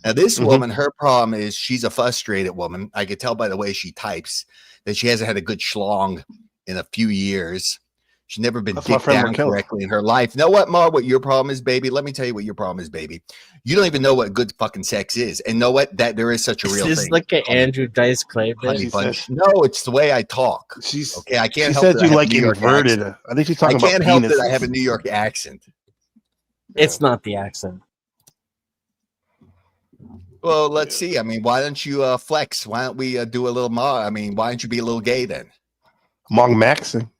Now, this woman, her problem is she's a frustrated woman. I could tell by the way she types that she hasn't had a good schlong in a few years. She's never been That's my dicked friend down Raquel. correctly in her life. You know what, Mar? What your problem is, baby? Let me tell you what your problem is, baby. You don't even know what good fucking sex is. And know what? That there is such a Is real this thing. like an Andrew Dice Clay Honey bit? punch. No, it's the way I talk. Okay, I can't She help said that you I have a like New York inverted. accent. I think she's I talking about can't help that I penises. have a New York accent. It's not the accent. Well, let's see. I mean, why don't you flex? Why don't we do a little more? I mean, why don't you be a little gay then? Mong Maxon.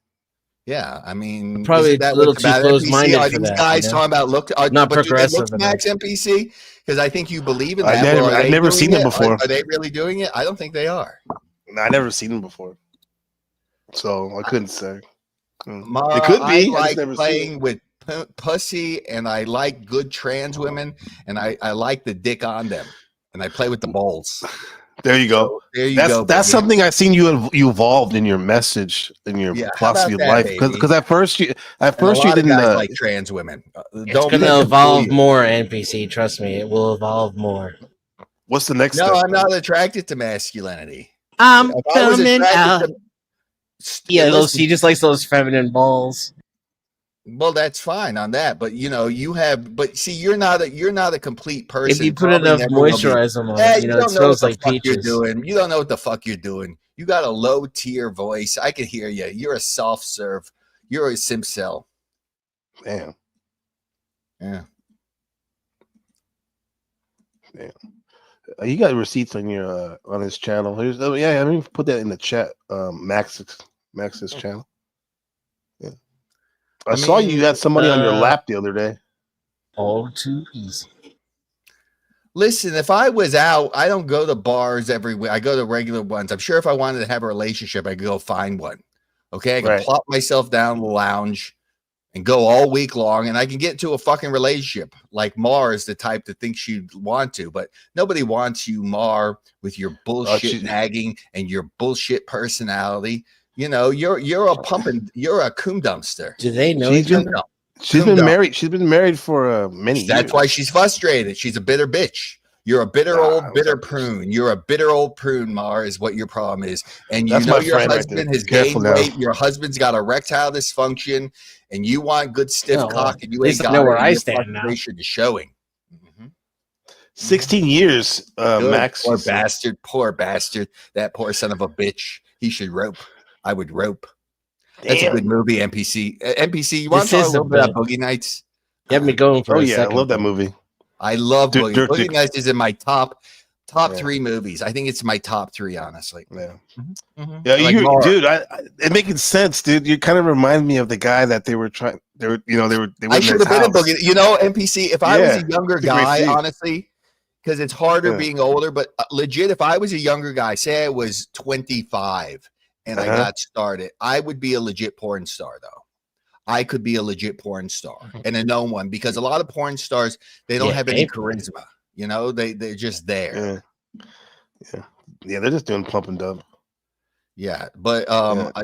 Yeah, I mean, Probably isn't that a little what's too about close-minded NPC? Are for these that, guys you know? talking about look? Are, Not but do they progressive look max NPC? Because I think you believe in that. I've never seen them before. Are they really doing it? I don't think they are. No, I never seen them before, so I couldn't say. Ma, It could be. I I just like never seen playing with pussy, and I like good trans women, and I like the dick on them, and I play with the balls. There you go. There you that's go. That's baby. something I've seen you evolved in your message, in your Yeah, how philosophy of about that, life. baby? Because at first you And a lot of didn't guys like trans women. It's Don't going let to them evolve fool you. more, NPC. Trust me, it will evolve more. What's the next No, step? I'm not attracted to masculinity. I'm If I was coming attracted out. to- Yeah, listen, he just likes those feminine balls. well, that's fine on that, but you have. But see, you're not a complete person. If you put Probably enough never will be. moisturizer on Yeah, it, you it don't know what smells the like fuck you're peaches. doing. You don't know what the fuck you're doing. You got a low tier voice. I can hear you. You're a soft serve. You're a simp cell. Damn. Yeah. Damn. You got receipts on your on his channel. Here's I mean put that in the chat. Max's channel. Yeah. I saw you had somebody on your lap the other day. All too easy. Listen, if I was out, I don't go to bars every week. I go to regular ones. I'm sure if I wanted to have a relationship, I could go find one. Okay, I can plop myself down in the lounge and go all week long, and I can get into a fucking relationship. Like Mar is the type that thinks she'd want to, but nobody wants you, Mar, with your bullshit nagging and your bullshit personality. You know, you're a coom dumpster. Do they know She's been married. She's been married for many years. That's why she's frustrated. She's a bitter bitch. You're a bitter old prune. You're a bitter old prune, Mar, is what your problem is. And you know your husband has gained weight. Your husband's got erectile dysfunction, and you want good stiff cock, and you ain't got know where it. I Your stand now. frustration is showing. 16 years, Max. Poor bastard. That poor son of a bitch. He should rope. I would rope. That's a good movie, NPC. NPC, you want to talk a little bit about Boogie Nights? Get me going for a second. I love that movie. I love Boogie. Boogie Nights is in my top 3 movies. I think it's my top 3, honestly. Yeah, dude. It making sense, dude. You kind of remind me of the guy that they were trying. They I should have been in Boogie. You know, NPC. If I was a younger guy, honestly, because it's harder being older. But legit, if I was a younger guy, say I was 25 and I got started, I would be a legit porn star, though. I could be a legit porn star and a known one, because a lot of porn stars, they don't have any charisma. You know, they're just there. Yeah, they're just doing pump and dump. Yeah, but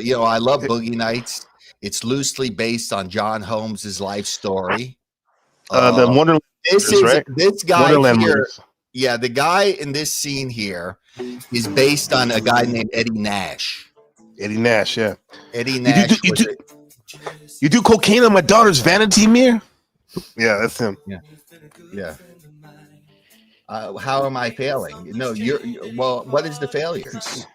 you know, I love Boogie Nights. It's loosely based on John Holmes's life story. The Wonderland. This guy Wonderland here. movies. Yeah, the guy in this scene here is based on a guy named Eddie Nash. Eddie Nash, yeah. Eddie Nash. You do cocaine on my daughter's vanity mirror? Yeah, that's him. Yeah. How am I failing? No, well, what is the failures?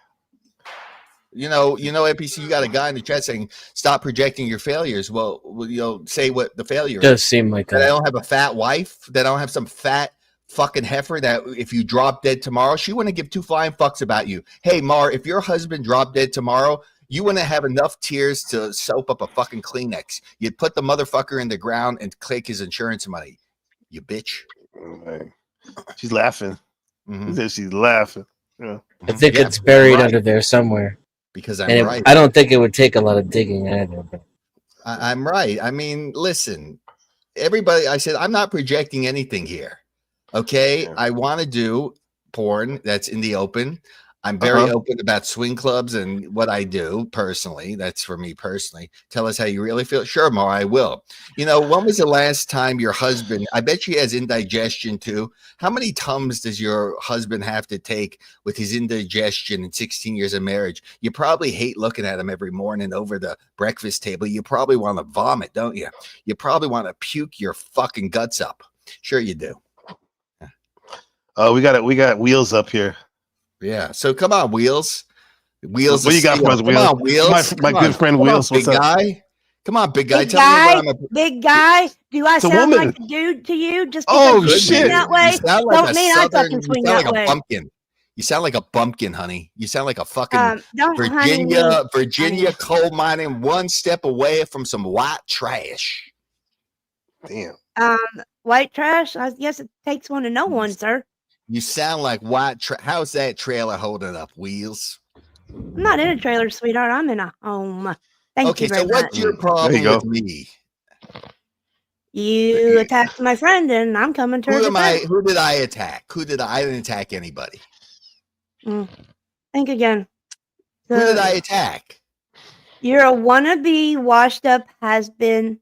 You know, NPC, you got a guy in the chat saying, stop projecting your failures. Well, you know, say what the failure is. Does seem like that I don't have a fat wife, that I don't have some fat fucking heifer that if you drop dead tomorrow, she wouldn't give 2 flying fucks about you. Hey, Mar, if your husband dropped dead tomorrow, you wouldn't have enough tears to soap up a fucking Kleenex. You'd put the motherfucker in the ground and take his insurance money. You bitch. She's laughing. She's laughing. Yeah. I think it's buried under there somewhere. Because I'm right. I don't think it would take a lot of digging either. But. I'm right. I mean, listen, everybody, I said, I'm not projecting anything here. Okay. I want to do porn that's in the open. I'm very open about swing clubs and what I do personally. That's for me personally. Tell us how you really feel. Sure, Mar, I will. You know, when was the last time your husband, I bet she has indigestion too. How many Tums does your husband have to take with his indigestion in 16 years of marriage? You probably hate looking at him every morning over the breakfast table. You probably want to vomit, don't you? You probably want to puke your fucking guts up. Sure you do. We got Wheels up here. Yeah, so come on, Wheels. Wheels. What you got for us, Wheels? Come on, Wheels. My good friend Wheels. What's up, guy? Come on, big guy. Big guy. Big guy. Do I sound woman. like a dude to you? Just because you swing that way? Don't mean I fucking swing that way. Bumpkin. You sound like a bumpkin, honey. You sound like a fucking don't Virginia coal mining, one step away from some white trash. Damn. White trash? I guess it takes one to know one, sir. You sound like white trash. How's that trailer holding up, Wheels? I'm not in a trailer, sweetheart. I'm in a home. Thank you very much. What's your problem with me? You attacked my friend, and I'm coming to her defense. Who did I attack? I didn't attack anybody. Think again. Who did I attack? You're a wannabe, washed up has-been.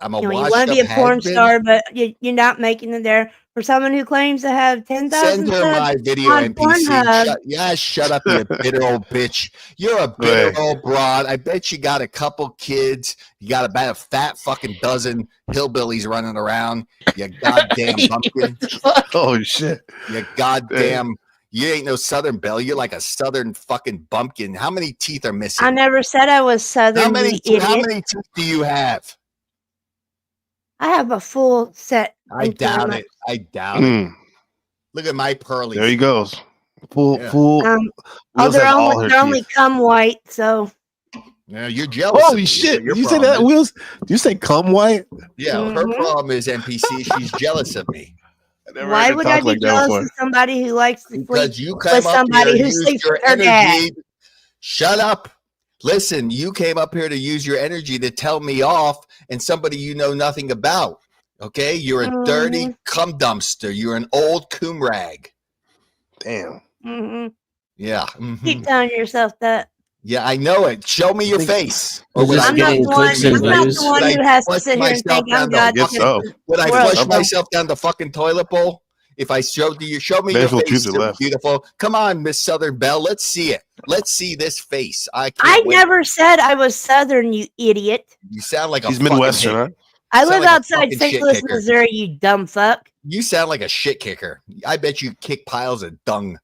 I'm a you washed want to be up a porn has-been? star, but you're not making it there. For someone who claims to have 10,000 Send her my video, on NPC. Shut up, you bitter old bitch. You're a bitter old broad. I bet you got a couple kids. You got about a fat fucking dozen hillbillies running around. You goddamn bumpkin. Oh, shit. You goddamn. You ain't no Southern belle. You're like a Southern fucking bumpkin. How many teeth are missing? I never said I was Southern. How many teeth do you have? I have a full set. I doubt it. I doubt it. Look at my pearly. There he goes. Full. They're only cum white, so. Yeah, you're jealous. Holy shit! Did you say that, Wheels? Did you say cum white? Yeah, her problem is NPC. She's jealous of me. Why would I be jealous of somebody who likes to sleep Because you with came up here somebody and who used sleeps your with her dad? energy. Shut up. Listen, you came up here to use your energy to tell me off and somebody you know nothing about. Okay? You're a dirty cum dumpster. You're an old coom rag. Damn. Yeah. Keep telling yourself that. Yeah, I know it. Show me your face. Is this I'm not getting the one. clicks and I'm not the views? one who has to sit here and think I'm God. Would I flush myself down the fucking toilet bowl? If I showed you, show me your Beautiful face, truth you're left. beautiful. Come on, Miss Southern Belle. Let's see it. Let's see this face. I never said I was Southern, you idiot. You sound like She's a fucking Midwestern, hick. huh? I Sound live like a outside fucking St. shit Louis, kicker. Missouri, you dumb fuck. You sound like a shit kicker. I bet you kick piles of dung.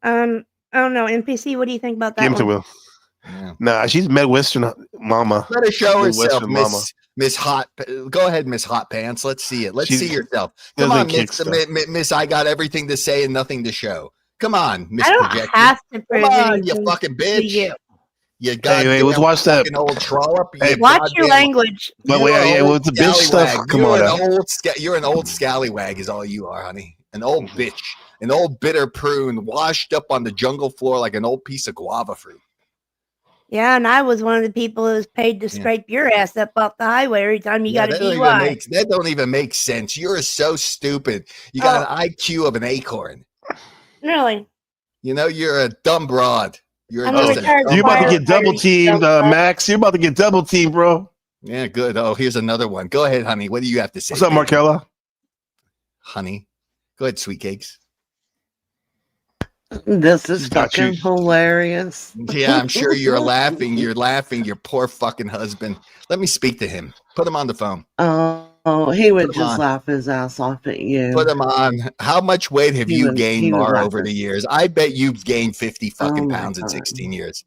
I don't know. NPC, what do you think about that Give him to one? Will. Nah, she's Midwestern mama. Let her show herself, Midwestern Miss Hot. Go ahead, Miss Hot Pants. Let's see it. Let's see yourself. Come doesn't on, kick Miss. I got everything to say and nothing to show. Come on, Miss I don't Projector. have to prove Come on, you anything fucking to bitch. you. You goddamn hey, let's watch that. fucking old trollop. Hey, Watch your language. But wait, yeah, with the bitch stuff, come on now. You're an old scallywag is all you are, honey. An old bitch. An old bitter prune washed up on the jungle floor like an old piece of guava fruit. Yeah, and I was one of the people who was paid to scrape your ass up off the highway every time you got a DUI. That don't even make sense. You're so stupid. You got an IQ of an acorn. Really? You know, you're a dumb broad. You're you about to get double teamed, Max. You're about to get double teamed, bro. Yeah, good. Oh, here's another one. Go ahead, honey. What do you have to say? What's up, Markella? Honey. Go ahead, sweet cakes. This is fucking hilarious. Yeah, I'm sure you're laughing. You're laughing. Your poor fucking husband. Let me speak to him. Put him on the phone. Oh, he would just laugh his ass off at you. Put him on. How much weight have you gained, Mar, over the years? I bet you've gained 50 fucking pounds in 16 years.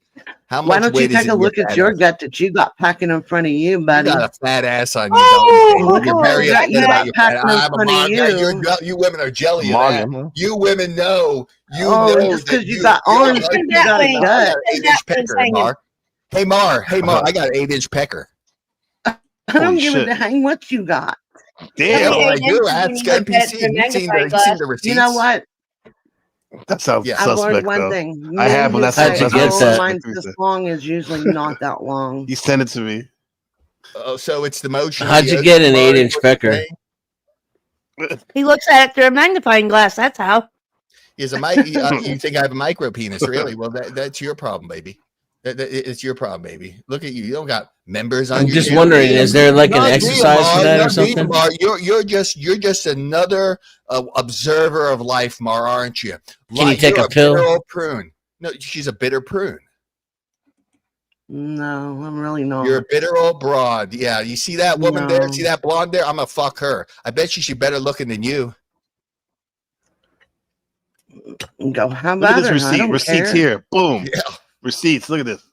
How much Why don't you weight is take a in look at your gut that you got packing in front of you, buddy? You got a fat ass on you. Oh, You're very upset you about your fat packing in I'm a front of mom. you. You women are jelly of Morgan, that. huh? You women know. You Oh, know just that because you got arms, you got a gut. 8-inch pecker, Mar. Hey, Mar. I got an 8-inch pecker. I don't give a dang what you got. Damn, I do. Ask NPC. You seen the receipts? You know what? That sounds I've suspect, learned one though. thing. I have, but Men that's who suspect. say, "Oh, mine's this long" is usually not that long. You send it to me. Oh, so it's the motion. How'd you get an 8-inch pecker? He looks at it through a magnifying glass. That's how. Is a mic? You think I have a micro penis? Really? Well, that's your problem, baby. It's your problem, baby. Look at you. You don't got members on. I'm your just channel. wondering, is there like an exercise for that or something? Mar, you're just another observer of life, Mar, aren't you? Can you take a pill? Bitter old prune. No, she's a bitter prune. No, I'm really not. You're a bitter old broad. Yeah, you see that woman there? See that blonde there? I'm gonna fuck her. I bet she's better looking than you. Go. How Look about at this her? receipt. Receipts here. Boom. Yeah. Receipts. Look at this.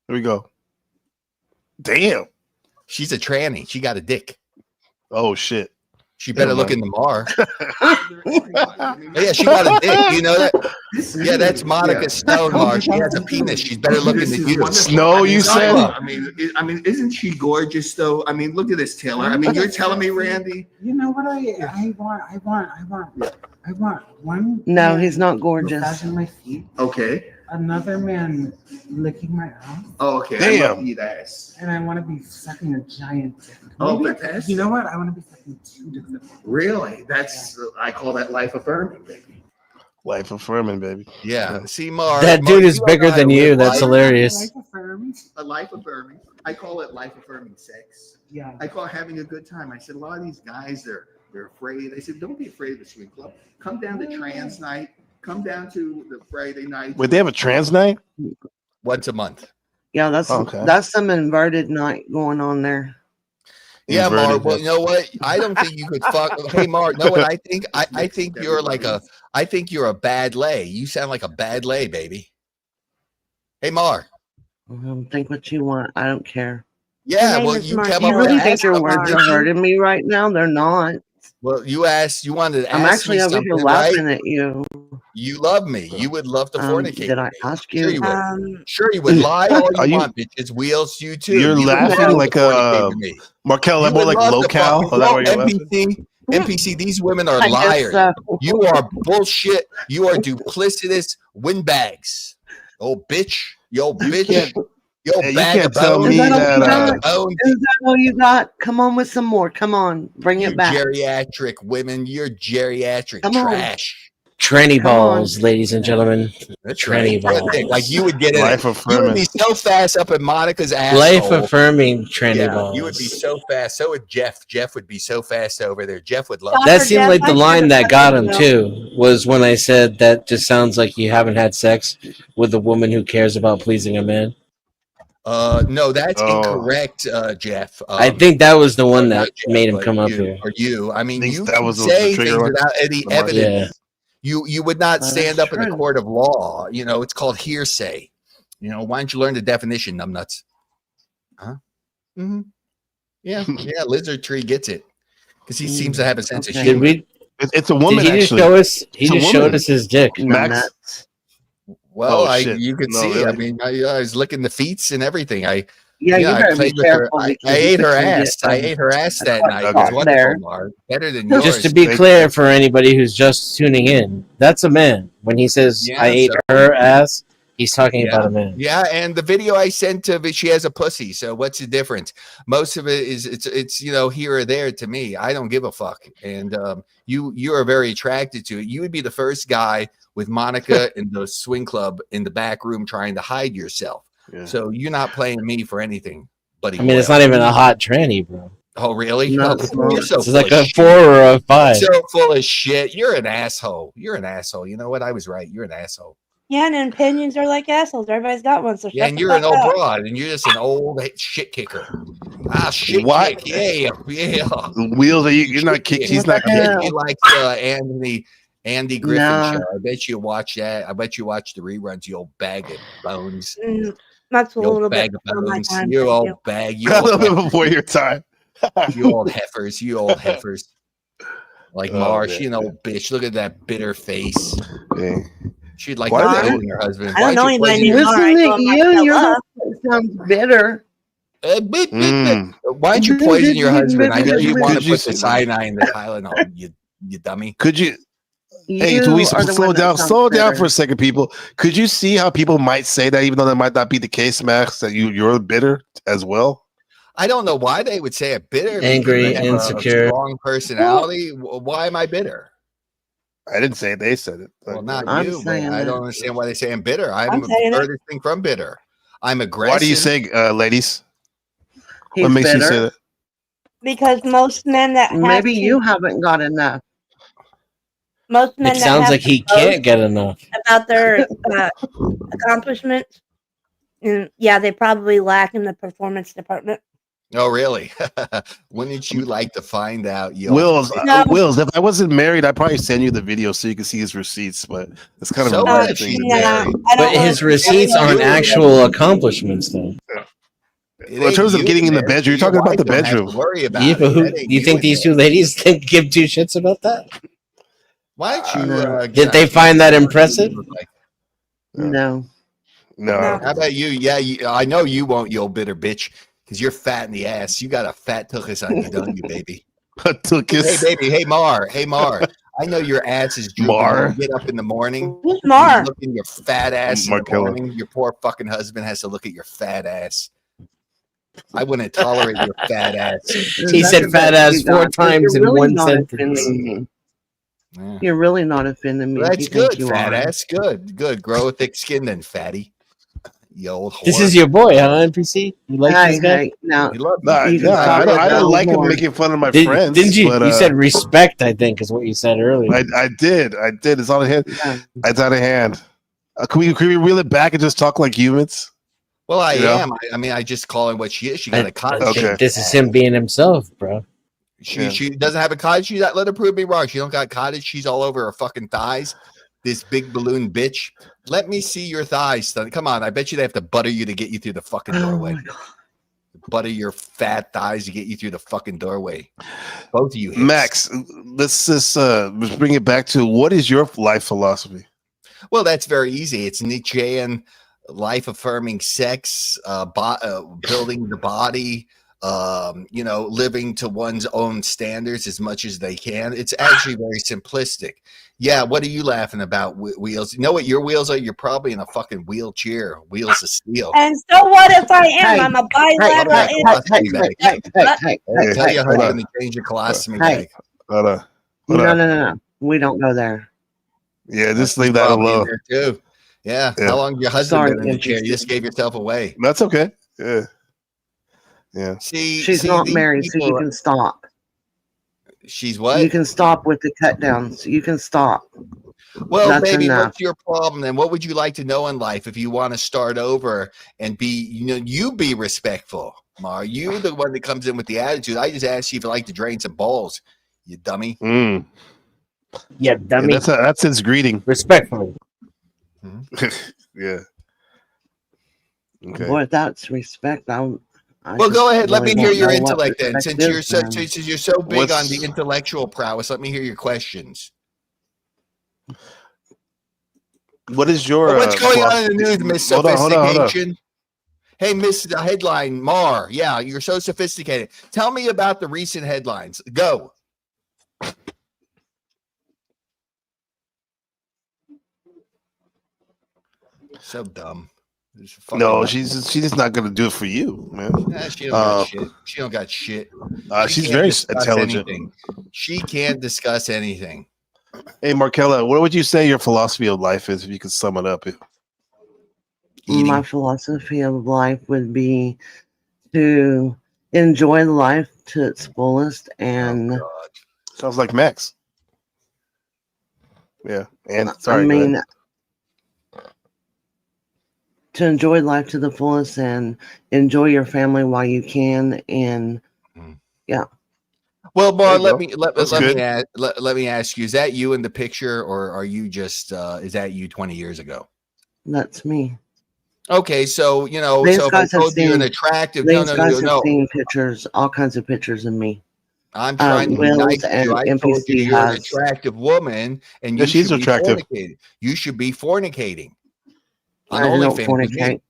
Here we go. Damn. She's a tranny. She got a dick. Oh shit. She better look in the Mar. Yeah, she got a dick. You know that? Yeah, that's Monica Stone, Mar. She has a penis. She's better looking than you. Snow, you said? I mean, isn't she gorgeous though? I mean, look at this, Taylor. I mean, you're telling me, Randy. You know what I want one. No, man he's not gorgeous. massaging my feet. Okay. Another man licking my ass. Oh, okay. Damn. I love eat ass. And I want to be sucking a giant dick. Oh, Maybe- fantastic. You know what? I want to be sucking 2 dicks. at once. Really? That's I call that life affirming, baby. Life affirming, baby. Yeah. See, Mar. That Mar, dude is you bigger and I than you. live That's life- hilarious. Life affirming. A life affirming. I call it life affirming sex. Yeah. I call it having a good time. I said a lot of these guys they're afraid. I said don't be afraid of the swing club. Come down to trans night. Come down to the Friday night. Wait, they have a trans night? Once a month. Yeah, that's some inverted night going on there. Yeah, Mar. Inverted. Well, you know what? I don't think you could fuck. Hey, Mar. Know what I think? I think you're like a. I think you're a bad lay. You sound like a bad lay, baby. Hey, Mar. Think what you want. I don't care. Yeah, well, you came You up really with think your words are hurting me right now? They're not. Well, you asked. You wanted to I'm ask actually me over something, here laughing at you. You love me. You would love to fornicate. Did I with me. ask you? Sure you would. Sure you would lie all you want, bitches. Wheels, you too. You're You would laughing love like to fornicate with me. Markel, You more would like love to locale. fuck Is that me. where you're laughing? NPC, NPC, these women are I guess liars. so. You are bullshit. You are duplicitous windbags. Oh, bitch. Yo, bitch. Yo, you bag can't of tell bones. me Is that all you that. Bag got? of bones. Is that all you got? Come on with some more. Come on. Bring You it back. geriatric women. You're geriatric Come on. trash. Tranny Come on. balls, ladies and gentlemen. That's Tranny right. Good thing. Like balls. you would get in Life it. You would be affirming. so fast up in Monica's Life asshole. affirming tranny Yeah, balls. you would be so fast. So would Jeff. Jeff would be so fast over there. Jeff would love Stop That her, seemed Jeff. like the I line should've that got fucking him known. too. Was when I said that just sounds like you haven't had sex with a woman who cares about pleasing a man. No, that's Oh. incorrect, Jeff. I think that was the one not that Jeff, made him but come up you, here. or you. I mean, Thinks you that can was the say trigger things line? without any The mark? evidence. You would not Well, stand that's up in a true. court of law. You know, it's called hearsay. You know, why don't you learn the definition, numbnuts? Huh? Mm-hmm. Yeah, yeah. Lizard Tree gets it because he seems to have a sense of Okay. Did humor. we? It's a woman, Did he just actually. show us? He It's a just woman. showed us his dick. Max. Well, Oh, shit. you could No, see. really? I mean, I was licking the feet and everything. Yeah, Yeah, you I better be played with her. careful I because ate you her could ass. get, I ate her ass that a night. It caught was wonderful, there. Mark. Better than yours. Just to be clear for anybody who's just tuning in, that's a man. When he says Yeah, I ate so- her ass, he's talking Yeah, about a man. yeah, and the video I sent to she has a pussy. So what's the difference? Most of it is it's you know here or there to me. I don't give a fuck. And you are very attracted to it. You would be the first guy with Monica in the swing club in the back room trying to hide yourself. Yeah. So you're not playing me for anything, buddy. I mean, it's boy. not even a hot tranny, bro. Oh, really? No, Oh, it's not. you're so It's full like of a shit. 4 or a 5. So full of shit. You're an asshole. You're an asshole. You know what? I was right. You're an asshole. Yeah, and opinions are like assholes. Everybody's got one, so Yeah, shut and the you're fuck an old up. broad, and you're just an old shit kicker. Ah, shit Why- kick. Yeah, yeah. Wheels, you're not kicked. He's not I bet kicked. you like Andy Griffin Nah. show. I bet you watch that. I bet you watch the reruns, you old bag of bones. That's a You old little bit bag of before my bones. time. You thank old you. bag. You A old little bit heifers. before your time. You old heifers. You old heifers. Like Oh, Marsh, man. you know, bitch. Look at that bitter face. Yeah. She'd like Why to did they- poison her husband. I don't know Why'd you anybody poison named your- Mara. I Isn't told it him I you? fell You're up. the one that sounds bitter. Beep, beep, beep. Mm. Why don't you poison your husband? I know you want Could to you put the see- cyanide in the Tylenol, you dummy. Could you? Hey, You do we are the slow one that down? sounds Slow down bitter. for a second, people. Could you see how people might say that, even though that might not be the case, Max? That you're bitter as well. I don't know why they would say it bitter. Angry, because I have insecure. a strong personality. Why am I bitter? I didn't say it. They said it. Well, not I'm you, but saying I that. don't understand why they say I'm bitter. I'm I'm saying it. furthest thing from bitter. I'm aggressive. Why do you say, ladies? He's What makes you say bitter. that? Because most men that have Maybe to- you haven't got enough. most men It that sounds have like to he boast can't get enough. about their accomplishments. And yeah, they probably lack in the performance department. Oh, really? Wouldn't you like to find out? You Wills, No. Wills. If I wasn't married, I'd probably send you the video so you can see his receipts. But it's kind of So a what weird if thing she's to do. married? I don't But his want- receipts aren't actual accomplishments, though. It Well, in terms ain't of getting you, in the man. bedroom, you're Your talking about wife the don't have to bedroom. worry about Yeah, it. but who That ain't do you think in these there. two ladies think give two shits about that? Why don't you? Did they find that impressive? No. No. How about you? Yeah, I know you won't, you old bitter bitch, because you're fat in the ass. You got a fat tuchus on you, don't you, baby? Tuchus. Hey, baby. Hey, Mar. Hey, Mar. I know your ass is drooping. Mar. You get up in the morning. Who's You Mar? look in your fat ass in the Markella. morning. Your poor fucking husband has to look at your fat ass. I wouldn't tolerate your fat ass. He said fat ass 4 times in one sentence. Me. Yeah. You're really not offending me. Well, if that's you think good, you fat are. ass. Good, good. Grow a thick skin then, fatty. You old whore. This is your boy, huh, NPC? You like Hey, this guy? hey, now You love Nah, You can nah, stop I it don't now. like him More. making fun of my Didn't friends. you? But, You said respect, I think, is what you said earlier. I did. It's out of hand. Yeah. It's out of hand. Can we reel it back and just talk like humans? Well, I You know? am. I mean, I just call her what she is. She got a I cottage. think this is him being himself, bro. She doesn't have a cottage. Let her prove me wrong. She don't got cottage. She's all over her fucking thighs. This big balloon bitch. Let me see your thighs, son. Come on. I bet you they have to butter you to get you through the fucking Oh doorway. my God. Butter your fat thighs to get you through the fucking doorway. Both of you. hips. Max, let's just bring it back to what is your life philosophy? Well, that's very easy. It's Nietzschean, life affirming sex, building the body, living to one's own standards as much as they can. It's actually very simplistic. Yeah, what are you laughing about, Wheels? You know what your wheels are? You're probably in a fucking wheelchair, wheels of steel. And so what if I am? I'm a bilateral. Tell your husband to change your colostomy bag. Hold on. No. We don't go there. Yeah, just leave that Probably in alone. there too. Yeah. How long your husband been in the chair? You just gave yourself away. That's okay. Yeah. Yeah. She's not married, so you can stop. She's what? You can stop with the cut downs. You can stop. Well, That's baby, enough. what's your problem then? What would you like to know in life if you want to start over and be, you be respectful, Mar? You the one that comes in with the attitude. I just asked you if you like to drain some balls, you dummy. Yeah, dummy. Yeah, that's his greeting. Respectfully. Yeah. Okay. Boy, if that's respect, Well, go ahead. Let me hear your intellect then. Since you're so big on the intellectual prowess, let me hear your questions. What is your what's going on in the news, Miss Hold on. Sophistication? Hey, Miss Headline Mar. Yeah, you're so sophisticated. Tell me about the recent headlines. Go. So dumb. No, she's just not gonna do it for you, man. Nah, she don't got shit. She don't got shit. She's very intelligent. Anything. She can't discuss anything. Hey, Markella, what would you say your philosophy of life is if you could sum it up? My philosophy of life would be to enjoy life to its fullest and sounds like Max. Yeah, and sorry. I mean, to enjoy life to the fullest and enjoy your family while you can, and yeah. Well, Bar, let me ask you: is that you in the picture, or are you just? Is that you 20 years ago? That's me. Okay, so These so if I told you an attractive, These guys have no. seen pictures, all kinds of pictures of me. I'm trying to be nice to you. I told you you're an attractive woman, and you she's should attractive. Be fornicating. You should be fornicating. I don't fornicate.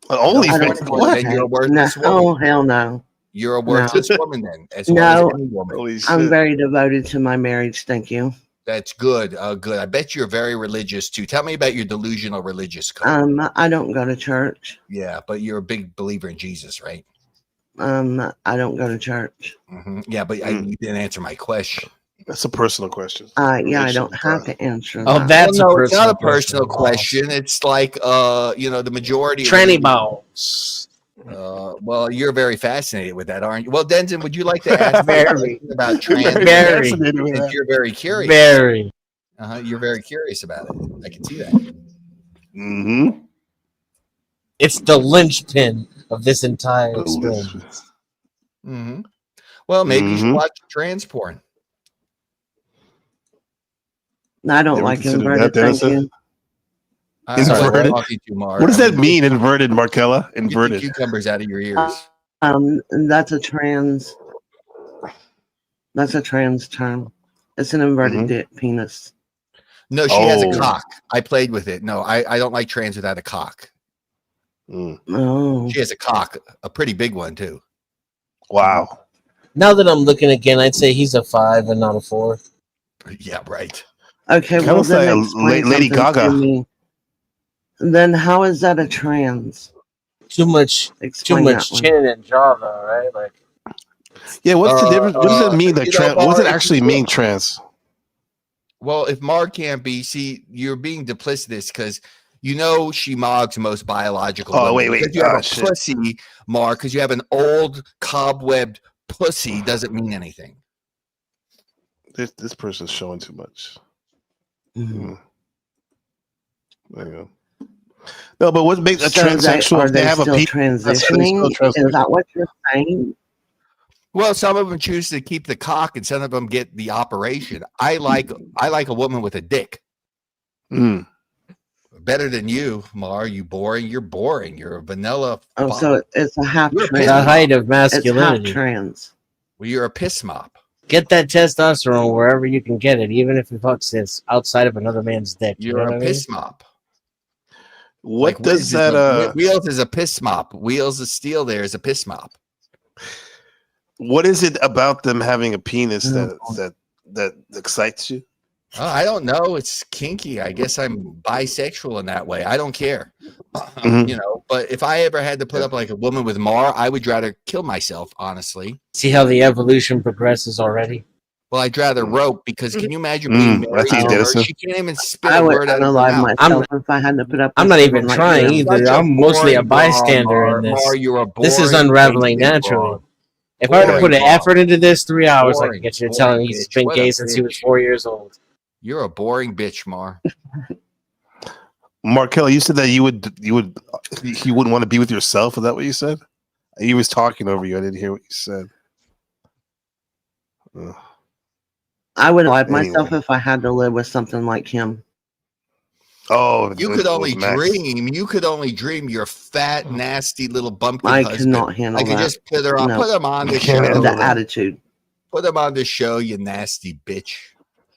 OnlyFans? What? Then you're a worthless woman. Oh, hell no. You're a worthless woman then, as well No, as any woman. I'm very devoted to my marriage. Thank you. That's good. Good. I bet you're very religious too. Tell me about your delusional religious code. I don't go to church. Yeah, but you're a big believer in Jesus, right? I don't go to church. Yeah, but you didn't answer my question. That's a personal question. Yeah, I don't have to answer. Oh, that. that's it's not a personal question. It's like the majority tranny balls. Well, you're very fascinated with that, aren't you? Well, Denton, would you like to ask Very. about trans? Very. Since you're very curious. Very. You're very curious about it. I can see that. Mm-hmm. It's the linchpin of this entire experience. Mm-hmm. Well, maybe you should watch trans porn. I don't like inverted. Thank you. Inverted. What does that mean? Inverted, Markella. Inverted. Cucumbers out of your ears. That's a trans. That's a trans term. It's an inverted dick penis. No, she has a cock. I played with it. No, I don't like trans without a cock. Oh. She has a cock, a pretty big one too. Wow. Now that I'm looking again, I'd say he's a 5 and not a 4. Yeah, right. Okay, well then explain Lady Gaga. to me. Then how is that a trans? Too much chin and jaw, though, right? Like, yeah. What's the difference? What does it mean? Like, what does it actually mean? Trans. Well, if Mark can't be, you're being duplicitous because she mogs most biological. Oh, women. wait. Because you have a pussy, Mark, because you have an old cobwebbed pussy doesn't mean anything. This person's showing too much. Mm-hmm. There you go. No, but what makes a transsexual? They have still a transitioning. Is that what you're saying? Well, some of them choose to keep the cock, and some of them get the operation. I like a woman with a dick. Better than you, Mar. You boring. You're boring. You're a vanilla. Oh, so it's a half trans. The height of masculinity. It's half trans. Well, you're a piss mop. Get that testosterone wherever you can get it, even if it fucks this outside of another man's dick. You're a piss mop. What does that? Wheels is a piss mop. Wheels of Steel there is a piss mop. What is it about them having a penis that excites you? I don't know. It's kinky. I guess I'm bisexual in that way. I don't care. Mhm. You know, but if I ever had to put up like a woman with Mar, I would rather kill myself, honestly. See how the evolution progresses already? Well, I'd rather rope because can you imagine being I married see, to her? Denison. She can't even spit I a would word out of her unalive mouth. myself if I had to put up. I'm with not someone even like trying him. either. Such a I'm mostly a boring broad, bystander in this. Mar, you're a This is boring, unraveling basic naturally. broad. If I were to Boring put an broad. effort into this, 3 hours, I Boring, could get you to boring tell he's bitch. been What gay a since he was bitch. 4 years old. You're a boring bitch, Mar. Markel, you said that he wouldn't want to be with yourself. Is that what you said? He was talking over you. I didn't hear what you said. I would alive Anyway. myself if I had to live with something like him. Oh, You could only dream. You could only dream. Your fat, nasty little bumpkin I husband. cannot handle I could that. just put her on. No. Put him on the You can't show. handle The attitude. Put him on the show. You nasty bitch.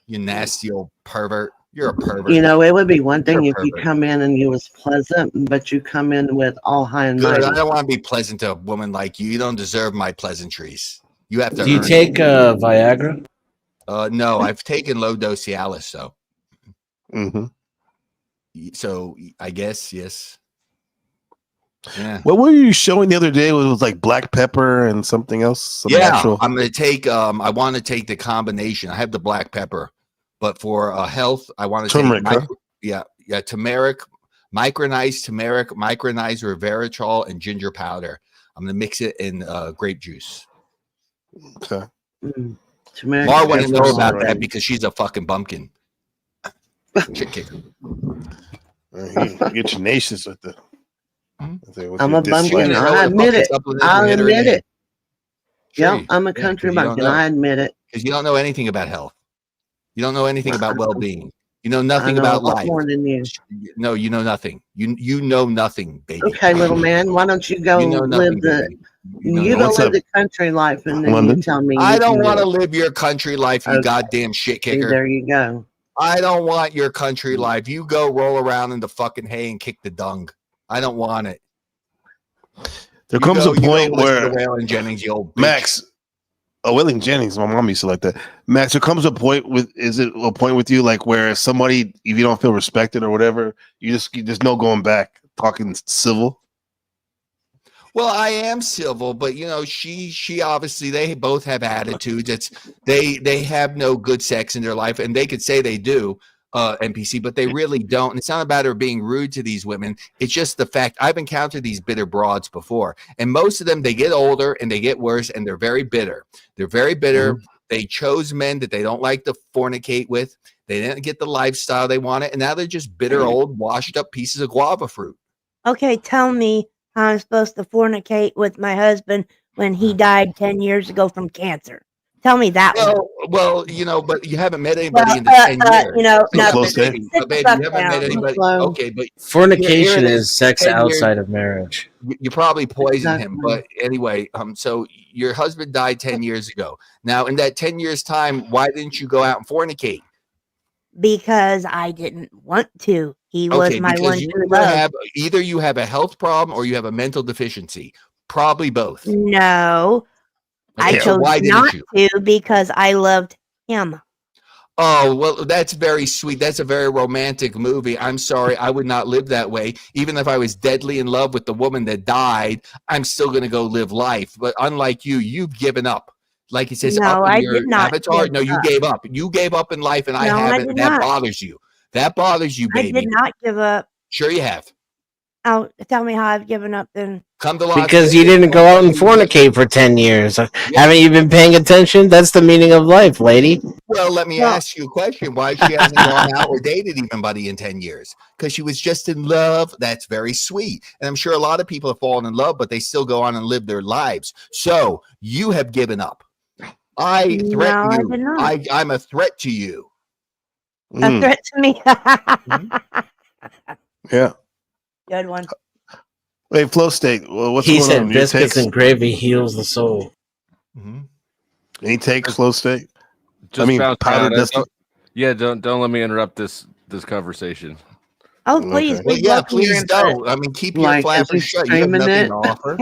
You nasty old pervert. You're a pervert. You know, it would be one thing You're if a you pervert. come in and you was pleasant, but you come in with all high and Good. I mighty. don't want to be pleasant to a woman like you. You don't deserve my pleasantries. You have to. Do you earn take it. Viagra? No, I've taken low dose Cialis, so. Mm-hmm. So I guess yes. Yeah. What were you showing the other day? It was like black pepper and something else. Some natural. I'm going to take. I want to take the combination. I have the black pepper, but for health, I want to Turmeric, take. huh? Yeah, turmeric, micronized turmeric, micronized resveratrol, and ginger powder. I'm going to mix it in grape juice. Okay. Mar wouldn't know about right. that because she's a fucking bumpkin. Shit kicker. You get your nations with the. I'm a bumpkin. I admit it. I'll admit it. Yeah, I'm a country bumpkin. I admit it. Because you don't know anything about health. You don't know anything about well-being. You know I nothing know about a lot life. more than you. No, you know nothing. You know nothing, baby. Okay, little man, why don't you go You know live nothing, the baby. You know you go nothing. live the country life and then London? you tell me I you don't can want to do it. live your country life, you Okay. goddamn shit See, kicker. there you go. I don't want your country life. You go roll around in the fucking hay and kick the dung. I don't want it. There comes a point listen where to Waylon Jennings, you old bitch. Max. Oh, Willing Jennings, my mom used to like that. Max, there comes a point is it a point with you like where somebody, if you don't feel respected or whatever, you just no going back, talking civil? Well, I am civil, but you know, she obviously they both have attitudes. It's they have no good sex in their life, and they could say they do, NPC, but they really don't. And it's not about her being rude to these women. It's just the fact I've encountered these bitter broads before, and most of them they get older and they get worse, and they're very bitter. They're very bitter. Mm-hmm. They chose men that they don't like to fornicate with. They didn't get the lifestyle they wanted, and now they're just bitter, old, washed up pieces of guava fruit. Okay, tell me how I'm supposed to fornicate with my husband when he died 10 years ago from cancer. Tell me that one. Well, you know, but you haven't met anybody in the 10 years. You know, Yeah, no, but sit baby, the you fuck haven't down. met anybody. Okay, but Fornication here it is sex 10 years, outside of marriage. you probably poisoned him, Exactly. but anyway, so your husband died 10 years ago. Now, in that 10 years time, why didn't you go out and fornicate? Because I didn't want to. He was my one true love. Either you have a health problem or you have a mental deficiency. Probably both. No, I Okay, so chose why didn't not you? to because I loved him. Oh, well, that's very sweet. That's a very romantic movie. I'm sorry. I would not live that way. Even if I was deadly in love with the woman that died, I'm still going to go live life. But unlike you, you've given up. Like it says No, up in I your did not avatar. give No, you up. gave up. You gave up in life, and I No, I haven't. did That not. bothers you. That bothers you, I baby. did not give up. Sure you have. Oh, tell me how I've given up then. Come to Las Because you Vegas, didn't go out and fornicate for 10 years. Haven't you been paying attention? That's the meaning of life, lady. Well, let me ask you a question. Why she hasn't gone out or dated anybody in 10 years? Because she was just in love. That's very sweet. And I'm sure a lot of people have fallen in love, but they still go on and live their lives. So you have given up. I threaten No, I you. did not. I'm a threat to you. A threat to me. Yeah. Good one. Wait, Flow State. Well, what's He going said on? Your biscuits takes? and gravy heals the soul. Any takes, Flow State? Just I mean, bounce powder around. dusty. Don't let me interrupt this conversation. Oh, please. Well, we'd yeah, love to hear please input. don't. I mean, keep your Like, is he flappers shut. You have streaming nothing it? to offer.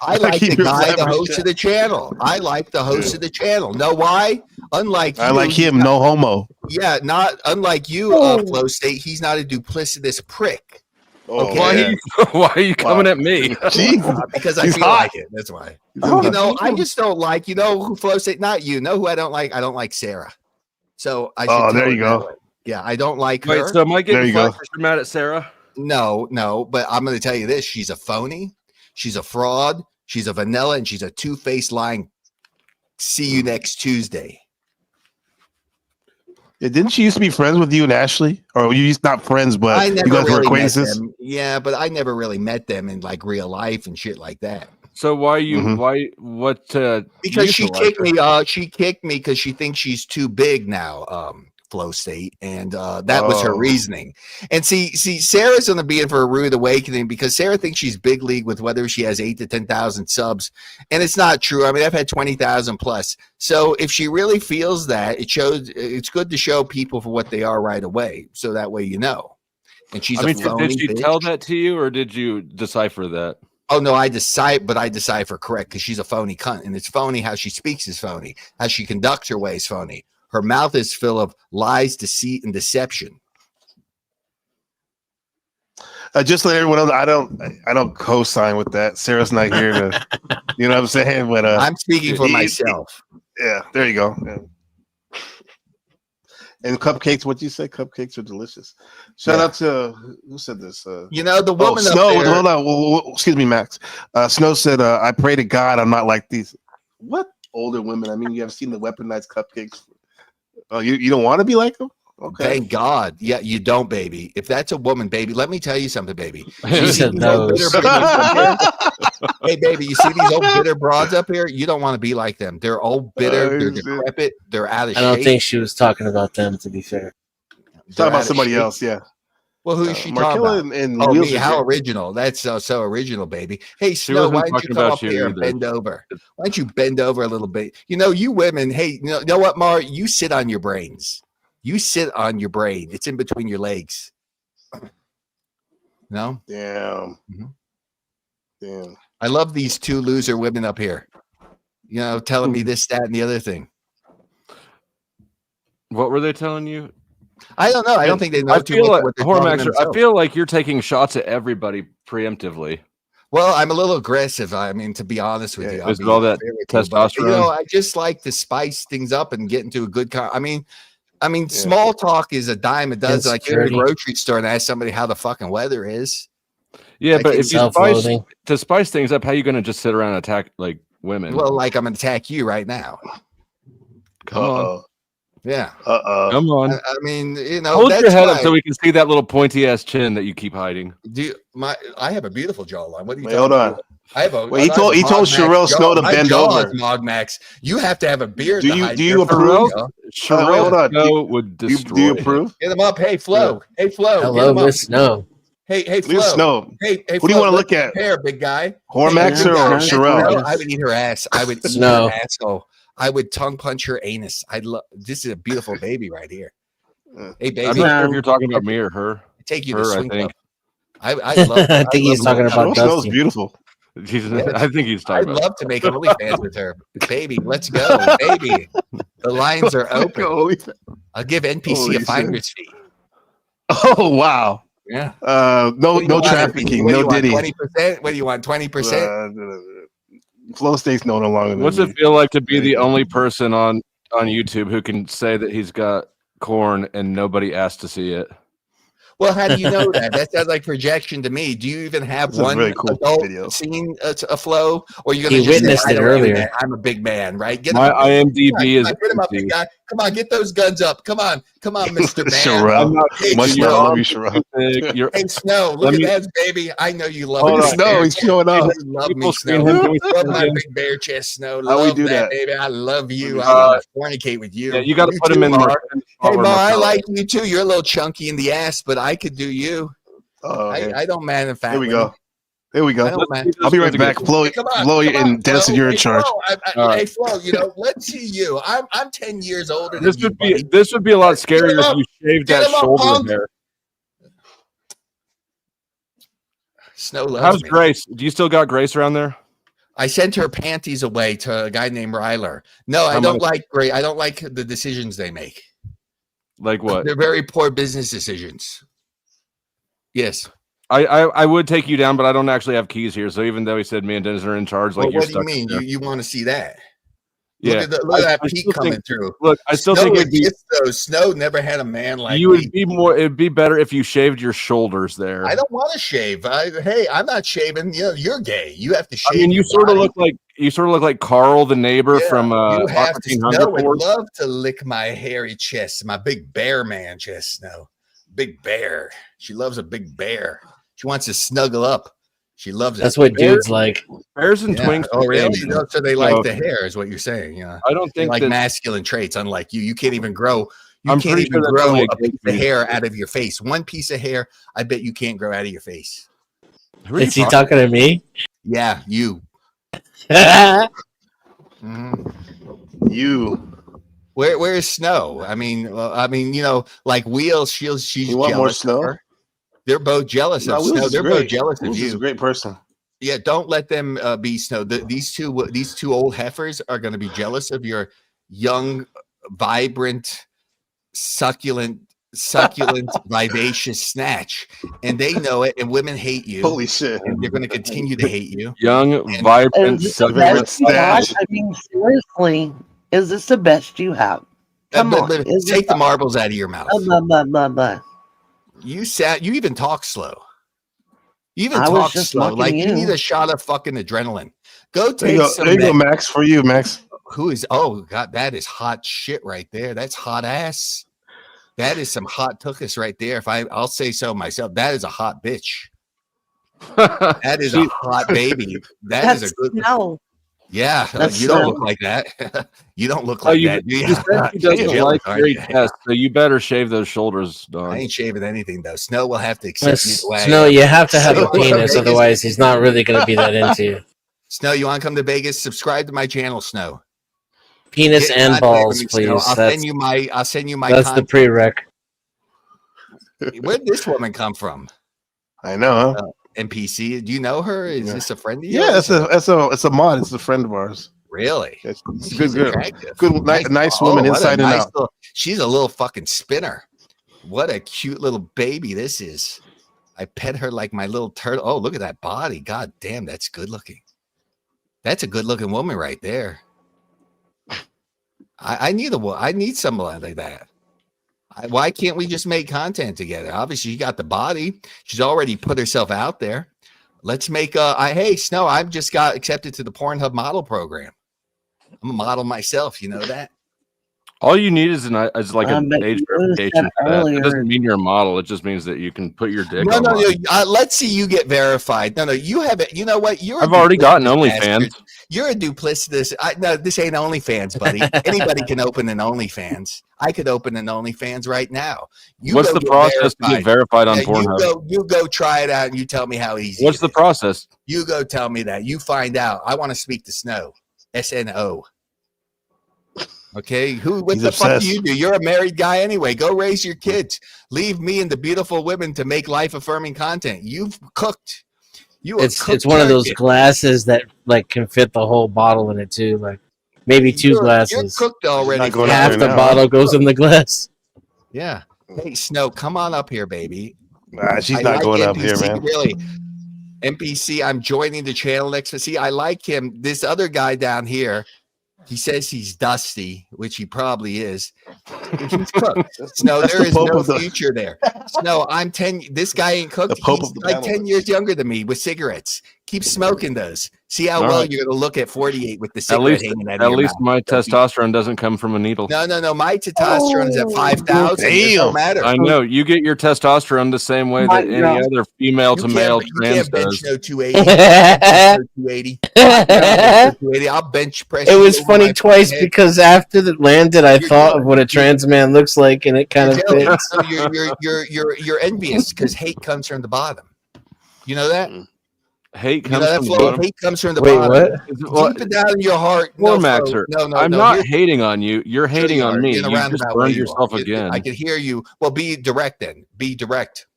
I like the guy, the host of the channel. I like the host of the channel. Know why? Unlike I you, like him. No homo. Yeah, not unlike you, Flow State. He's not a duplicitous prick. Oh, Okay. Why are you coming at me? Because I He's feel hot. like it. That's why. You know, I just don't like. You know who Flow State? Not you. Know who I don't like? I don't like Sarah. So I. Oh, should there tell you her that go. way. Yeah, I don't like Wait, her. so am I There getting you flack go. because you're mad at Sarah? No, but I'm going to tell you this: she's a phony, she's a fraud, she's a vanilla, and she's a two-faced lying. See you next Tuesday. Yeah, didn't she used to be friends with you and Ashley? Or you used not friends, but I you never guys were really met acquaintances? them. Yeah, but I never really met them in like real life and shit like that. So why you Mhm. why what Because you she feel like kicked her? me. She kicked me because she thinks she's too big now. Flow State, and that was her Oh. reasoning. And see, Sarah's going to be in for a rude awakening because Sarah thinks she's big league with whether she has 8,000 to 10,000 subs, and it's not true. I mean, I've had 20,000 plus. So if she really feels that, it shows. It's good to show people for what they are right away, so that way you know. And she's I mean, a phony did she bitch. tell that to you, or did you decipher that? Oh no, I decipher correct because she's a phony cunt, and it's phony how she speaks is phony, how she conducts her way is phony. Her mouth is full of lies, deceit, and deception. Just let everyone know that I don't co-sign with that. Sarah's not here to, you know what I'm saying? But I'm speaking for myself. Yeah, there you go. Yeah. And cupcakes, what'd you say? Cupcakes are delicious. Shout out to who said this? You know, the woman up Snow. there- Hold on. Well, excuse me, Max. Snow said, "I pray to God I'm not like these." What older women? I mean, you have seen the weaponized cupcakes. Oh, you don't want to be like them? Okay. Thank God. Yeah, you don't, baby. If that's a woman, baby, let me tell you something, baby. He You see said these old those. bitter broads up here? Hey, baby, you see these old bitter broads up here? You don't want to be like them. They're old, bitter, they're decrepit, they're out of I shape. don't think she was talking about them, to be fair. Talk about somebody else, yeah. Well, who's she talking Markella about? and Oh, Wheels me, are how great. original. That's so original, baby. Hey, She Snow, wasn't why don't you talking come about up you here and either. bend over? Why don't you bend over a little bit? You know, you women, hey, you know what, Mar? You sit on your brains. You sit on your brain. It's in between your legs. No? Damn. Damn. I love these two loser women up here. You know, telling me this, that, and the other thing. What were they telling you? I don't know. I don't think they know I too feel much like, what they're telling Hormax, I themselves. feel like you're taking shots at everybody preemptively. Well, I'm a little aggressive. I mean, to be honest with you, I'll Is be it all that fair with you, but, you testosterone? know, I just like to spice things up and get into a good. I mean, small talk is a dime a dozen. Like you're in the grocery store and ask somebody how the fucking weather is. Yeah, I but can if you spice things up, how are you going to just sit around and attack like women? Well, like I'm gonna attack you right now. Come on. Yeah. Come on. I mean, you know, Hold that's your head why, up so we can see that little pointy ass chin that you keep hiding. I have a beautiful jawline. What are you Wait, talking hold on. about? I have a. Wait, he I have told a Mog Sherelle Max Snow to jaw. bend My jaw over. is Mog Max. You have to have a beard. Do to you hide do your you approve? jaw. Wait, hold on. would Do you destroy approve? Get him up. Hey, Flo. Hey, Flo. Hello, Get him up. Miss Snow. Hey, Look at Flo. Snow. Hey, Who do you Flo, want to let's look at? compare, big guy. Hormax Hey, or Sherelle? No, I would eat her ass. I would eat Snow. her asshole. I would tongue punch her anus. I love. This is a beautiful baby right here. Hey, baby. I'm not sure if you're talking about me or her. Take you her, to I swing think. club. I love. I think he's talking about Snow's Dusty. beautiful. I think he's talking I'd about. love to make OnlyFans with her, baby. Let's go, baby. The lines are open. I'll give NPC Holy a shit. finder's fee. Oh wow. Yeah. No trafficking. No Diddy. 20%. What do you want? 20%. Flow State's no longer. What's than it me. feel like to be the only person on YouTube who can say that he's got corn and nobody asked to see it? Well, how do you know that? That sounds like projection to me. Do you even have That's a one really cool adult video. seen a flow, or are you going He to just witnessed say, it "I don't do earlier. that. I'm a big man, right? Get My him up, baby. IMDb is Get him up, big empty. guy. Come on, get those guns up. Come on, Mr. Man. Sherelle. I'm not Hey, Much Snow. love, love you, Sherelle. You're, Hey, Snow, Let look me- at that, baby. I know you love Hold me. on. Snow, he's showing up. You love me, People Snow. screen him. Can we see Love him my again? big bear chest, Snow. How we Love do that, that? baby. I love you. I want to fornicate with you. Yeah, you got to put him too, in Mar. the Hey, Ma, I like you too. You're a little chunky in the ass, but I could do you. Oh, okay. I don't man and fat. Here we women. go. Here we go. I don't man. I'll be right back. Flo, Hey, come on, Flo come on, and Dennis, Flo. you're in Hey, charge. Flo, hey, Flo, you know, let's see you. I'm 10 years older This than you, would be buddy. this would be a lot Get him scarier up. if you shaved Get that him up, shoulder punk. hair. Snow loves How's me. Grace? Do you still got Grace around there? I sent her panties away to a guy named Ryler. No, I don't like great. I don't like the decisions they make. Like what? They're very poor business decisions. Yes. I would take you down, but I don't actually have keys here. So even though he said me and Dennis are in charge, like, Well, you're what do you stuck mean? there. You want to see that? Yeah. Look at that peak coming through. Look, I still think it'd be, Snow never had a man like you me. would be more. It'd be better if you shaved your shoulders there. I don't want to shave. Hey, I'm not shaving. You know, you're gay. You have to shave. I mean, you your sort of body. look like Carl, the neighbor from You have Aqua to. Teen Snow Hunger would Force. love to lick my hairy chest, my big bear man chest. Snow, big bear. She loves a big bear. She wants to snuggle up. She loves it. That's what dudes like. Bears and twinks. Oh, really? Same. So they like the hair, is what you're saying. Yeah. I don't think like that, masculine traits. Unlike you, you can't even grow. I'm can't pretty even sure that's grow only a a piece gay of trait. hair out of your face. One piece of hair, I bet you can't grow out of your face. Is he talking to me? Yeah, you. You. Where is Snow? I mean, you know, like Wheel, she's You want more jealous of Snow? her. They're both jealous of Snow. They're both jealous of Wheels you. is a great person. Yeah, don't let them be Snow. These two old heifers are going to be jealous of your young, vibrant, succulent, vivacious snatch, and they know it. And women hate you. Holy shit! And they're going to continue to hate you. Young, vibrant, Is this the best you have? snatch. I mean, seriously, is this the best you have? Come on, is take this the marbles out of your mouth. You even talk slow. You even I was talk just slow. mocking Like you you. need a shot of fucking adrenaline. Go There you take go, some. there you go, Met- Max. For you, Max. Who is? Oh God, that is hot shit right there. That's hot ass. That is some hot tuchus right there. I'll say so myself. That is a hot bitch. That is a hot baby. That is a good. No. Yeah, That's you don't Snow. look like that. You don't look like that. Do you? You said he doesn't Jealous, like aren't hairy you? chest, so you better shave those shoulders, I dog. ain't shaving anything though. Snow will have to accept you the way. Snow, you have to have Snow, a penis, otherwise he's not really going to be that into you. Snow, you want to come to Vegas? Subscribe to my channel, Snow. Penis Get in and contact with balls, me, Snow. please. I'll That's, send you my. I'll send you my. that's the prereq. Where'd this woman come from? I know. Huh? NPC. Do you know her? Is this a friend of yours? Yeah, it's a mod. It's a friend of ours. Really? It's a She's good girl. attractive. Good, nice woman what a inside and nice out. She's a little fucking spinner. What a cute little baby this is. I pet her like my little turtle. Oh, look at that body. God damn, that's good looking. That's a good looking woman right there. I need someone like that. Why can't we just make content together? Obviously, she got the body. She's already put herself out there. Let's make hey, Snow, I've just got accepted to the Pornhub model program. I'm a model myself. You know that? All you need is like an but age you noticed verification. that For that. It earlier. doesn't mean you're a model. It just means that you can put your dick. No, online. let's see you get verified. No, you have it. You know what? I've already gotten OnlyFans. You're a duplicitous. No, this ain't OnlyFans, buddy. Anybody can open an OnlyFans. I could open an OnlyFans right now. What's the process to get verified on Pornhub? You go try it out and you tell me how easy. What's the process? You go tell me that. You find out. I want to speak to Snow. SNO. Okay, what the fuck do you do? You're a married guy anyway. Go raise your kids. Leave me and the beautiful women to make life affirming content. You've cooked. It's one of those glasses that like can fit the whole bottle in it too. Like maybe two glasses. You're cooked already. Half the bottle goes in the glass. Yeah. Hey, Snow, come on up here, baby. Nah, she's not going up here, man. Really. NPC, I'm joining the channel next. See, I like him. This other guy down here, he says he's dusty, which he probably is. He's cooked. Snow, there is no future there. Snow, I'm 10. This guy ain't cooked. He's like 10 years younger than me with cigarettes. Keep smoking those. See how well you're going to look at 48 with the cigarette hanging out of your mouth. My testosterone doesn't come from a needle. No. My testosterone is at 5,000. It don't matter. I know. You get your testosterone the same way that any other female to male trans does. No 280. 280. I'll bench press. It was funny twice because after it landed, I thought of what a trans man looks like, and it kind of fits. So you're envious because hate comes from the bottom. You know that? Hate comes that from flow the of bottom. hate comes from the Wait, bottom. what? Deep it down in your heart. Poor No, Maxer. no. I'm not hating on you. You're hating on me. In a You just roundabout way burned you yourself are. again. I can hear you. Well, be direct then. Be direct.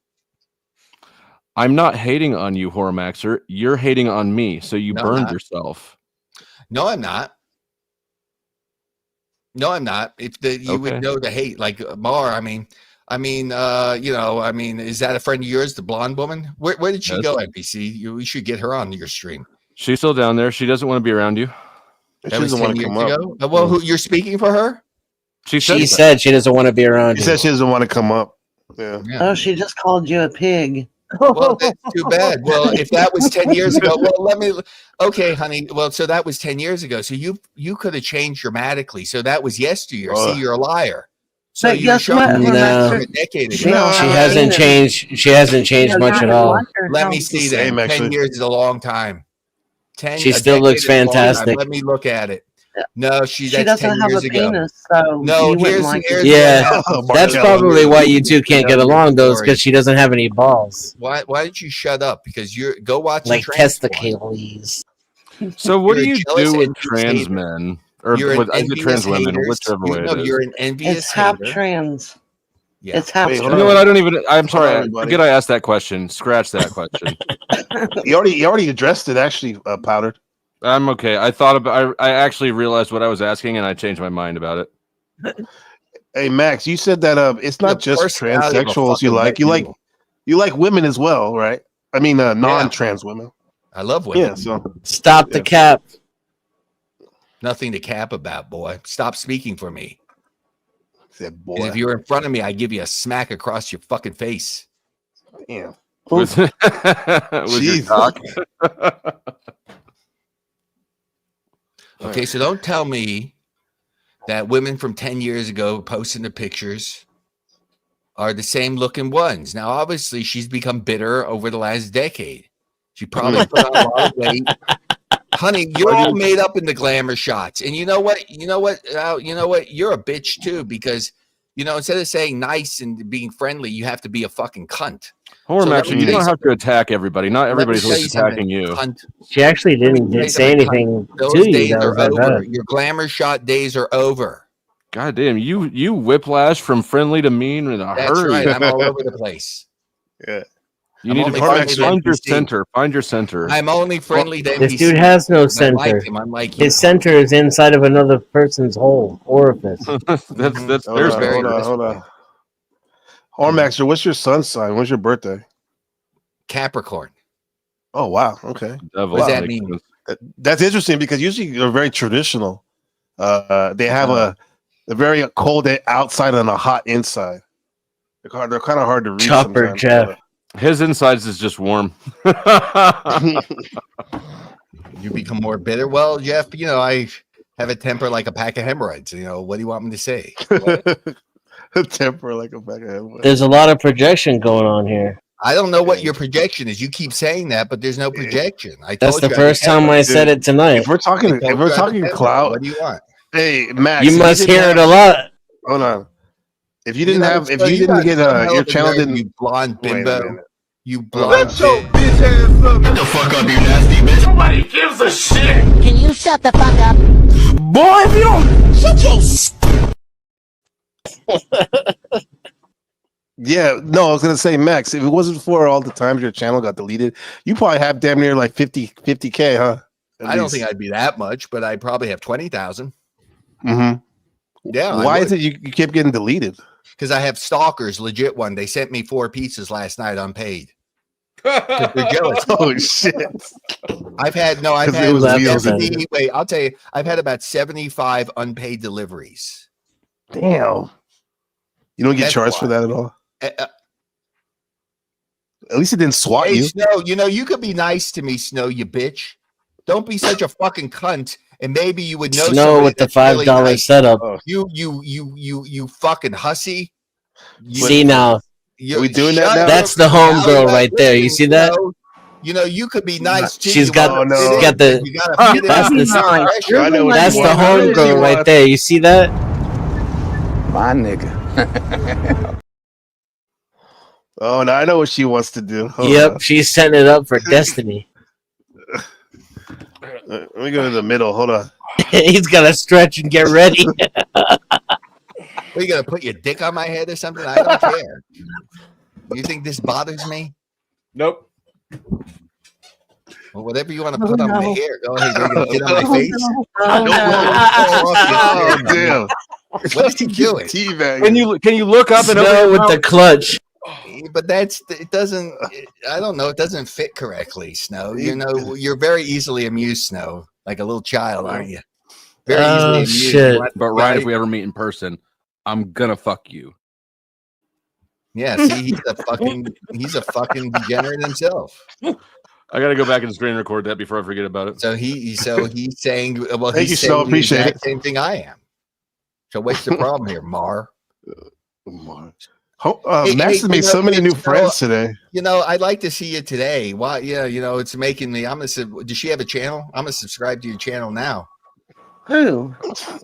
I'm not hating on you, Hormaxer. You're hating on me, so you No, I'm burned not. yourself. No, I'm not. No, I'm not. If you would Okay. know the hate, like Mar. I mean, is that a friend of yours, the blonde woman? Where did she Yes. go, NPC? We should get her on your stream. She's still down there. She doesn't want to be around you. That was 10 years ago. Well, who you're speaking for her? She said she doesn't want to be around She you. said she doesn't want to come up. Yeah. Oh, she just called you a pig. Well, that's too bad. Well, if that was 10 years ago, okay, honey. Well, so that was 10 years ago. So you could have changed dramatically. So that was yesteryear. See, you're a liar. So But you're guess showing what? me No. from a decade She ago. hasn't changed. She hasn't changed much at all. Let me see that. Same, 10 actually. years is a long time. She still looks fantastic. Let me look at it. No, She that's doesn't 10 have years a ago. penis, so No, you wouldn't here's like the Yeah, that's probably why you two can't Yeah, get along, though, sorry. because she doesn't have any balls. Why don't you shut up? Because go watch Like the trans porn. testicles. So what You're do a you jealous, do with envious trans hater. men? Or You're an with is it envious trans women, haters. whichever way it is. You're an envious It's half hater. trans. Yeah. It's half Wait, You trans. know what? I don't even. I'm Hold sorry. on, I everybody. forget I asked that question. Scratch that question. You already addressed it, actually, Powdered. I'm okay. I thought about. I actually realized what I was asking, and I changed my mind about it. Hey, Max, you said that it's not The just personality of a transsexuals you fucking like. red You like women as well, right? I mean, non-trans women. I love women. Yeah. So Stop the cap. Nothing to cap about, boy. Stop speaking for me. said, And if you're in front of me, I give you a smack across your fucking face. Damn. With your cock. Okay, so don't tell me that women from 10 years ago posting the pictures are the same looking ones. Now, obviously, she's become bitter over the last decade. She probably put on a lot of weight. Honey, you're all made up in the glamour shots. And you know what? You know what? You're a bitch too, because instead of saying nice and being friendly, you have to be a fucking cunt. Hormax, you don't have to attack everybody. Not everybody's always attacking you. She actually didn't say anything Those to you. days That are was that over. bad. Your glamour shot days are over. God damn, you whiplash from friendly to mean in a That's hurry. right. I'm all over the place. Yeah. You I'm need only to friendly find to your NPC. center. Find your center. I'm only friendly to This NPC. dude has no I center. like him. I'm like you. His center is inside of another person's hole orifice. that's Hold there's on, hold on. Hormaxer, what's your sun's sign? When's your birthday? Capricorn. Oh wow. Okay. Devil. What does that mean? That's interesting because usually they're very traditional. They have a very cold outside and a hot inside. They're kind of hard to read. Chopper sometimes. Jeff. His insides is just warm. You become more bitter. Well, Jeff, I have a temper like a pack of hemorrhoids. What do you want me to say? A temper like a pack of hemorrhoids. There's a lot of projection going on here. I don't know what your projection is. You keep saying that, but there's no projection. That's the first time I said it tonight. If we're talking clout, what do you want? hey Max, You must hear it a lot. Hold on. If you didn't have, if you didn't get your channel didn't. You blonde Wait a bimbo. minute. You blonde. bitch ass up. Get the fuck up, you nasty bitch. Nobody gives a shit. Can you shut the fuck up? Boy, if you don't shut your Yeah, no, I was gonna say, Max, if it wasn't for all the times your channel got deleted, you probably have damn near like 50K, huh? I don't think I'd be that much, but I'd probably have 20,000. Mm-hmm. Yeah. Why is it you kept getting deleted? Because I have stalkers, legit one. They sent me 4 pizzas last night unpaid. 'Cause they're jealous. Oh shit! I've had 70. Wait, I'll tell you. I've had about 75 unpaid deliveries. Damn. You don't get That's charged for why. that at all. At least it didn't swat Hey, you. Snow, you could be nice to me, Snow, you bitch. Don't be such a fucking cunt, and maybe you would know. Snow somebody with the that's really $5 nice. setup. You fucking hussy. See now, You're, we doing that now? that's the homegirl right there. You see that? You could be nice too. She's got, Oh, no. she's got the. You gotta fit it That's out. the. I know what That's you the want. I know what you homegirl right want. there. You see that? My nigga. Oh, now I know what she wants to do. Hold Yep, on. she's setting it up for destiny. Let me go to the middle. Hold on. He's got to stretch and get ready. What, you gonna put your dick on my head or something? I don't care. You think this bothers me? Nope. Well, whatever you want to Oh, put on my no. hair, go ahead. You're gonna get on my Oh, face. no. Don't Oh, blow off your Oh, chair, damn. What is he doing? Can you look up and open Snow your with mouth? the clutch. But it doesn't. I don't know. It doesn't fit correctly, Snow. You know, you're very easily amused, Snow, like a little child, aren't you? Very easily amused. Shit. But Ryan, if we ever meet in person, I'm gonna fuck you. Yeah, see, he's a fucking degenerate himself. I gotta go back and screen record that before I forget about it. So he's saying, well, Thank you, he's Snow. saying the Appreciate exact it. same thing I am. So what's the problem here, Mar? Max has made so many new friends today. You know, I'd like to see you today. Why? Yeah, you know, it's making me. Does she have a channel? I'm gonna subscribe to your channel now. Who?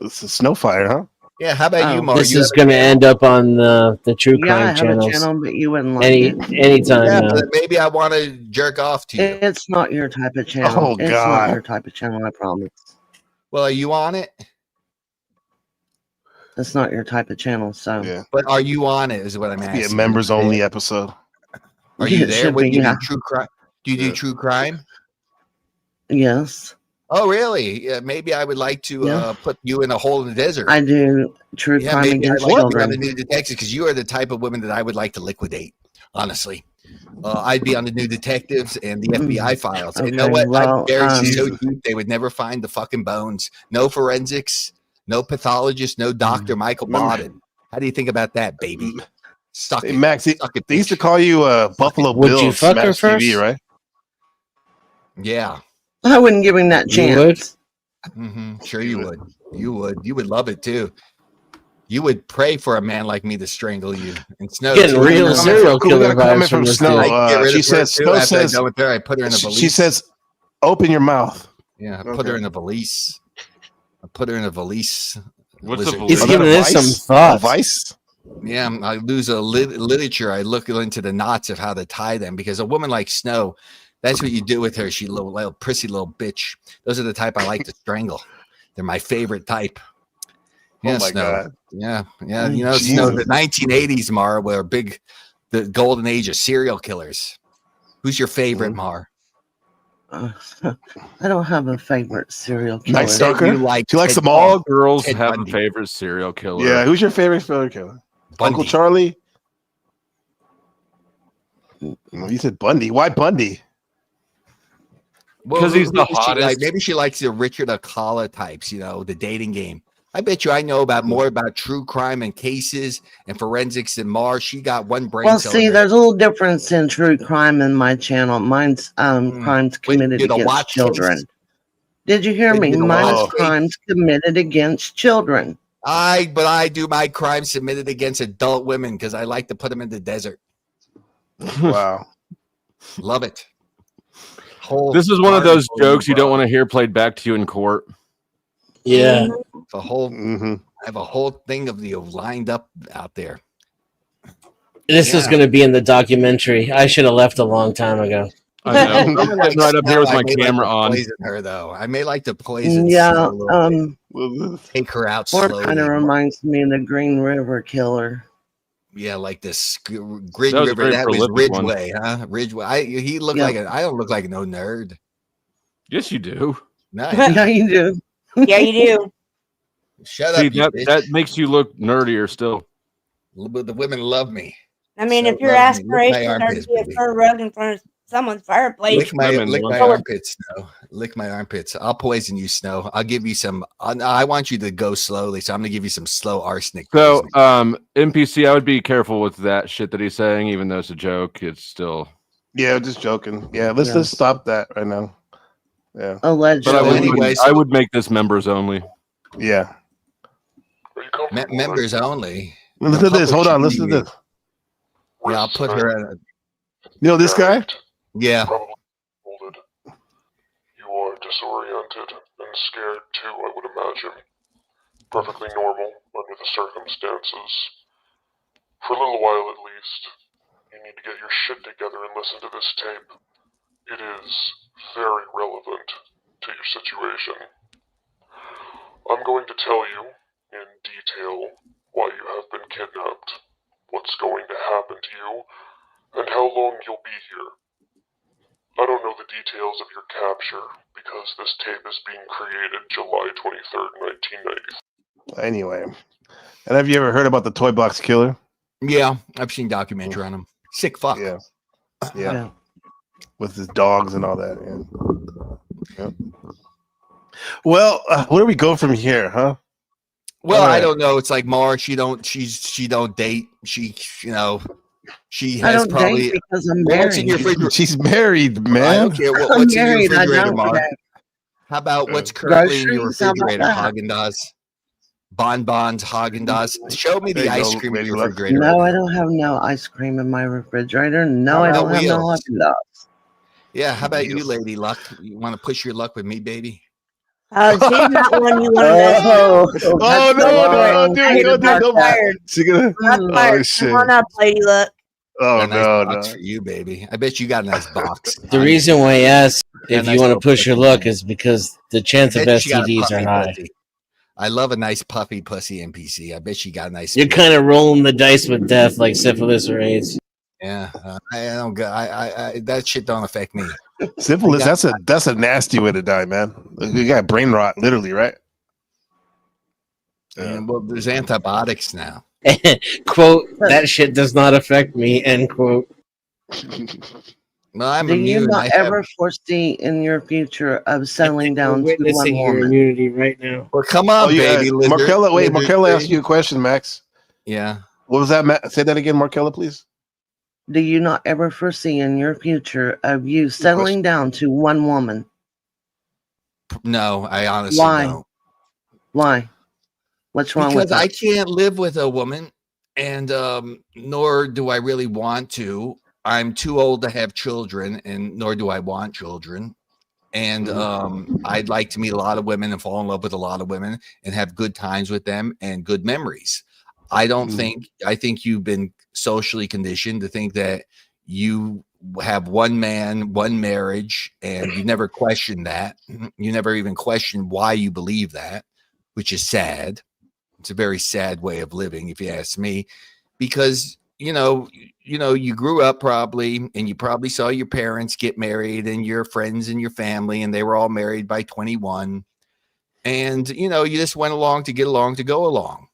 It's a Snowfire, huh? Yeah. How about you, Mar? This You is have a going to channel? end up on the true Yeah, I crime have channels. a channel, but you wouldn't like it. Anytime Yeah, now. but maybe I want to jerk off to you. It's not your type of channel. Oh, It's God. not your type of channel, I promise. Well, are you on it? It's not your type of channel, so. Yeah. But are you on it? Is what I'm asking. Be a members only episode. Are you It there? should What, be, do you yeah. do true crime? Do you do true crime? Yes. Oh, really? Yeah, maybe I would like to Yeah. put you in a hole in the desert. I do true Yeah, crime maybe I'd against like to be on children. the new detectives because you are the type of women that I would like to liquidate. Honestly, I'd be on the new detectives and the FBI files. And you know Okay, what? well, I'd bury you so deep they would never find the fucking bones. No forensics, no pathologist, no doctor. Michael Bodden. How do you think about that, baby? Suck Hey, it. Max, they used to call you Buffalo Would Bill you of fuck her Smash TV, first? right? Yeah. I wouldn't give him that You would? chance. Sure you would. You would. You would love it too. You would pray for a man like me to strangle you. And Snow Getting too. real I serial We got killer a comment vibes from from this Snow. dude. get rid She of her says, too. Snow After I says, go with her, I put her in a she valise. says, open your mouth. Yeah, I put her in a valise. I put her in a valise. What's a Lizard. valise? He's Oh, giving that a this some vice? thought. A vice? Yeah, I lose a literature. I look into the knots of how to tie them because a woman like Snow, that's what you do with her. She little prissy little bitch. Those are the type I like to strangle. They're my favorite type. Yeah, Oh my Snow. God. Yeah. You know, Snow. The 1980s, Mar, were the golden age of serial killers. Who's your favorite, Mar? I don't have a favorite serial killer. Night Stalker? You like She likes Ted them All all. girls Ted have Bundy. a favorite serial killer. Yeah, who's your favorite serial killer? Bundy. Uncle Charlie? No, you said Bundy. Why Bundy? Because he's the who does she like? hottest. Maybe she likes the Richard Alcala types, you know, the dating game. I bet you I know more about true crime and cases and forensics than Mar. She got one brain Well, cell. see, there's a little difference in true crime in my channel. Mine's crimes committed did a against watch children. case? Did you hear They me? did a Mine's watch case? crimes committed against children. But I do my crime submitted against adult women because I like to put them in the desert. Wow. Love it. This is one of those jokes you don't want to hear played back to you in court. Yeah. The whole Mm-hmm. I have a whole thing of you lined up out there. This is going to be in the documentary. I should have left a long time ago. I know. I'm sitting right up here with my camera on. Poison her though. I may like to poison. Yeah, Snow a little bit. Take her out More slowly. kind of reminds me of the Green River Killer. Yeah, like this Green That was a River. very That was prolific one. Ridgeway, huh? Ridgeway. He looked Yeah. like I don't look like no nerd. Yes, you do. Nice. Yeah, you do. Yeah, you do. Shut See, up, you bitch. that makes you look nerdier still. The women love me. I mean, So if your love me. Lick my aspirations are to armpits, be a baby. fur rug in front of someone's fireplace, Lick my women love armpits, Snow. Lick my armpits. I'll poison you, Snow. I'll give you some. I want you to go slowly, so I'm gonna give you some slow arsenic. So, poisoning. NPC, I would be careful with that shit that he's saying, even though it's a joke. It's still. Yeah, just joking. Yeah, let's stop that right now. Yeah. Allegedly. But anyways, I would make this members only. Yeah. Members only. Listen to this. Hold on. Listen to this. Yeah, I'll put her in. You know this guy? Yeah. You are disoriented and scared too, I would imagine. Perfectly normal under the circumstances. For a little while at least, you need to get your shit together and listen to this tape. It is very relevant to your situation. I'm going to tell you in detail why you have been kidnapped, what's going to happen to you, and how long you'll be here. I don't know the details of your capture because this tape is being created July 23rd, 1990. Anyway, and have you ever heard about the Toy Box Killer? Yeah, I've seen documentary on him. Sick fuck. Yeah. With his dogs and all that. Yeah. Well, where do we go from here, huh? Well, All right. I don't know. It's like Mars. She don't date. She I has don't probably. date because I'm Well, what's in married. your refrigerator? She's married, man. I don't care. I'm What's in your married. I refrigerator, don't Mark? today. How about what's currently in your Groceries, how about refrigerator? that? Haagen-Dazs, bonbons, Haagen-Dazs. Show me There the you ice go, cream in Lady your Luck. refrigerator. No, right I now. don't have no ice cream in my refrigerator. No, How I about don't have no wheels? Haagen-Dazs. Yeah, how about you, Lady Luck? You want to push your luck with me, baby? She's not one you want to mess with. Oh, Oh that's so no, boring. do I it, hit don't do it, mark don't that. Fired. She gonna, Not oh fired. shit. Come on up, Lady Luck. Oh Got a nice no, box no. for you, baby. I bet you got a nice box. The reason why I ask Yeah, if nice you want to little push your pussy. luck is because the chance I of bet she got a STDs are puffy high. pussy. I love a nice puffy pussy NPC. I bet she got a nice. You're kind of rolling the dice with death like syphilis or AIDS. Yeah, I don't go. I that shit don't affect me. Syphilis, that's a nasty way to die, man. You got brain rot, literally, right? And well, there's antibiotics now. Quote, that shit does not affect me, end quote. No, I'm Do you immune. not I ever have. foresee in your future of settling down to one Witnessing your woman? immunity right now. Well, come on, baby. Markella, wait, Markella asked you a question, Max. Yeah. What was that? Say that again, Markella, please. Do you not ever foresee in your future of you settling down to one woman? No, I honestly Why? don't. Why? What's wrong Because with I that? can't live with a woman, and nor do I really want to. I'm too old to have children, and nor do I want children. And I'd like to meet a lot of women and fall in love with a lot of women and have good times with them and good memories. I don't think. I think you've been socially conditioned to think that you have one man, one marriage, and you never question that. You never even question why you believe that, which is sad. It's a very sad way of living, if you ask me, because you grew up probably, and you probably saw your parents get married, and your friends and your family, and they were all married by 21, and you just went along to get along to go along.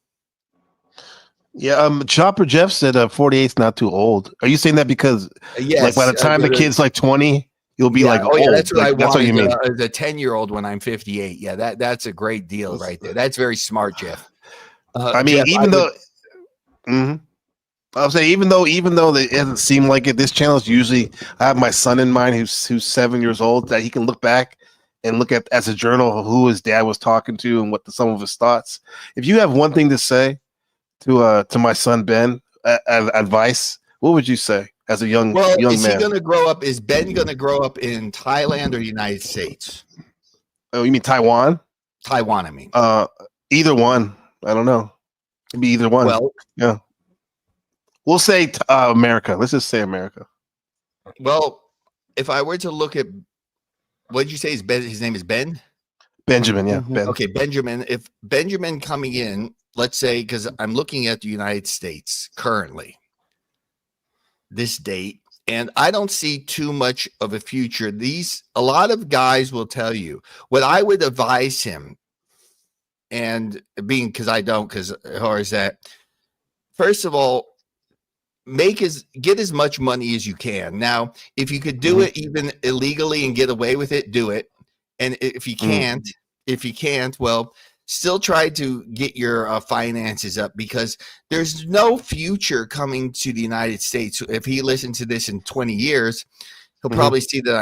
Yeah, Chopper Jeff said 48's not too old. Are you saying that because like by the time the kid's like 20, you'll be like, oh yeah, that's what I that's what you mean? As a 10-year-old when I'm 58. Yeah, that's a great deal right there. That's very smart, Jeff. I mean, Jeff, even though I'll say, even though it doesn't seem like it, this channel is usually, I have my son in mind who's 7 years old, that he can look back and look at as a journal of who his dad was talking to and what some of his thoughts. If you have one thing to say to my son Ben, advice, what would you say as a young man? Is he going to grow up? Is Ben going to grow up in Thailand or United States? Oh, you mean Taiwan? Taiwan, I mean. Either one. I don't know. It'd be either one. Well, yeah. We'll say America. Let's just say America. Well, if I were to look at, what did you say? His name is Ben? Benjamin, yeah. Ben. Okay, Benjamin. If Benjamin coming in, let's say, because I'm looking at the United States currently, this date, and I don't see too much of a future. A lot of guys will tell you what I would advise him, and because I don't, because or is that, first of all, get as much money as you can. Now, if you could do it even illegally and get away with it, do it. And if you can't, well, still try to get your finances up, because there's no future coming to the United States. If he listened to this in 20 years, he'll probably see that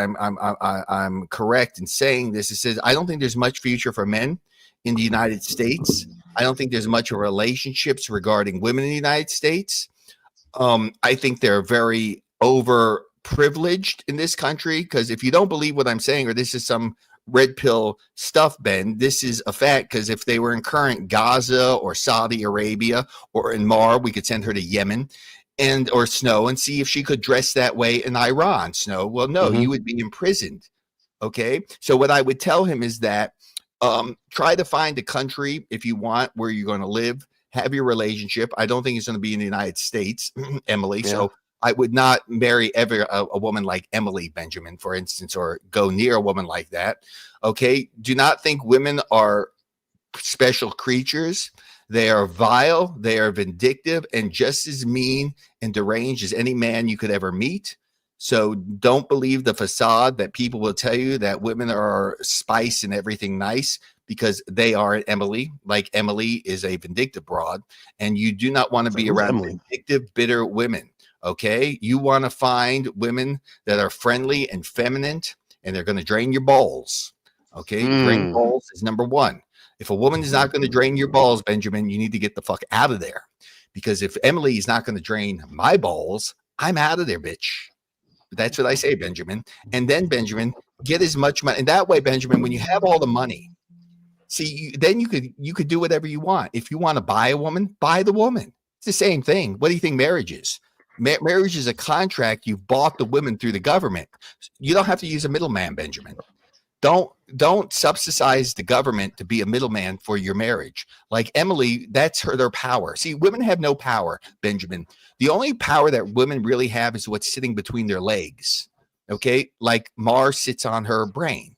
I'm correct in saying this. It says, I don't think there's much future for men in the United States. I don't think there's much of relationships regarding women in the United States. I think they're very over privileged in this country, because if you don't believe what I'm saying, or this is some red pill stuff, Ben, this is a fact, because if they were in current Gaza or Saudi Arabia or in Mar, we could send her to Yemen or Snow and see if she could dress that way in Iran. Snow, well, no, you would be imprisoned. Okay. So what I would tell him is that try to find a country, if you want, where you're going to live, have your relationship. I don't think it's going to be in the United States, Emily. Yeah. So I would not marry ever a woman like Emily Benjamin, for instance, or go near a woman like that. Okay. Do not think women are special creatures. They are vile, they are vindictive, and just as mean and deranged as any man you could ever meet. So don't believe the facade that people will tell you that women are spice and everything nice, because they aren't. Emily, like Emily, is a vindictive broad, and you do not want to be around vindictive, bitter women. Okay, you want to find women that are friendly and feminine, and they're going to drain your balls. Okay, drain balls is number one. If a woman is not going to drain your balls, Benjamin, you need to get the fuck out of there. Because if Emily is not going to drain my balls, I'm out of there, bitch. That's what I say, Benjamin. And then, Benjamin, get as much money. And that way, Benjamin, when you have all the money, see, then you could do whatever you want. If you want to buy a woman, buy the woman. It's the same thing. What do you think marriage is? Marriage is a contract. You've bought the women through the government. You don't have to use a middleman, Benjamin. Don't subsidize the government to be a middleman for your marriage. Like Emily, that's their power. See, women have no power, Benjamin. The only power that women really have is what's sitting between their legs. Okay, like Mars sits on her brain,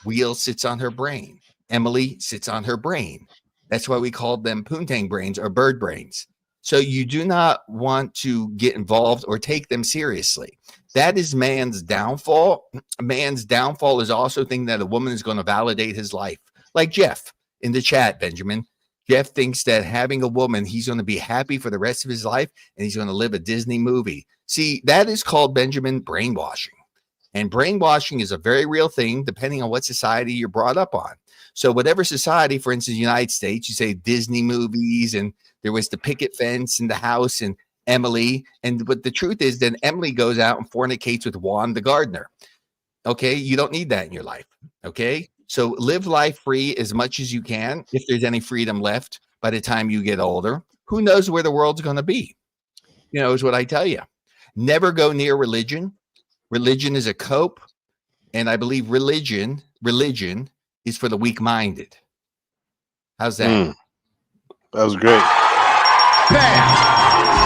Wheel sits on her brain, Emily sits on her brain. That's why we called them poontang brains or bird brains. So you do not want to get involved or take them seriously. That is man's downfall. Man's downfall is also thinking that a woman is going to validate his life. Like Jeff in the chat, Benjamin. Jeff thinks that having a woman, he's going to be happy for the rest of his life and he's going to live a Disney movie. See, that is called, Benjamin, brainwashing. And brainwashing is a very real thing depending on what society you're brought up on. So whatever society, for instance, United States, you say Disney movies, and there was the picket fence in the house and Emily. But the truth is then Emily goes out and fornicates with Juan the gardener. Okay. You don't need that in your life. Okay. So live life free as much as you can. If there's any freedom left by the time you get older, who knows where the world's going to be? You know, is what I tell you. Never go near religion. Religion is a cope. And I believe religion is for the weak-minded. How's that? That was great. Bam!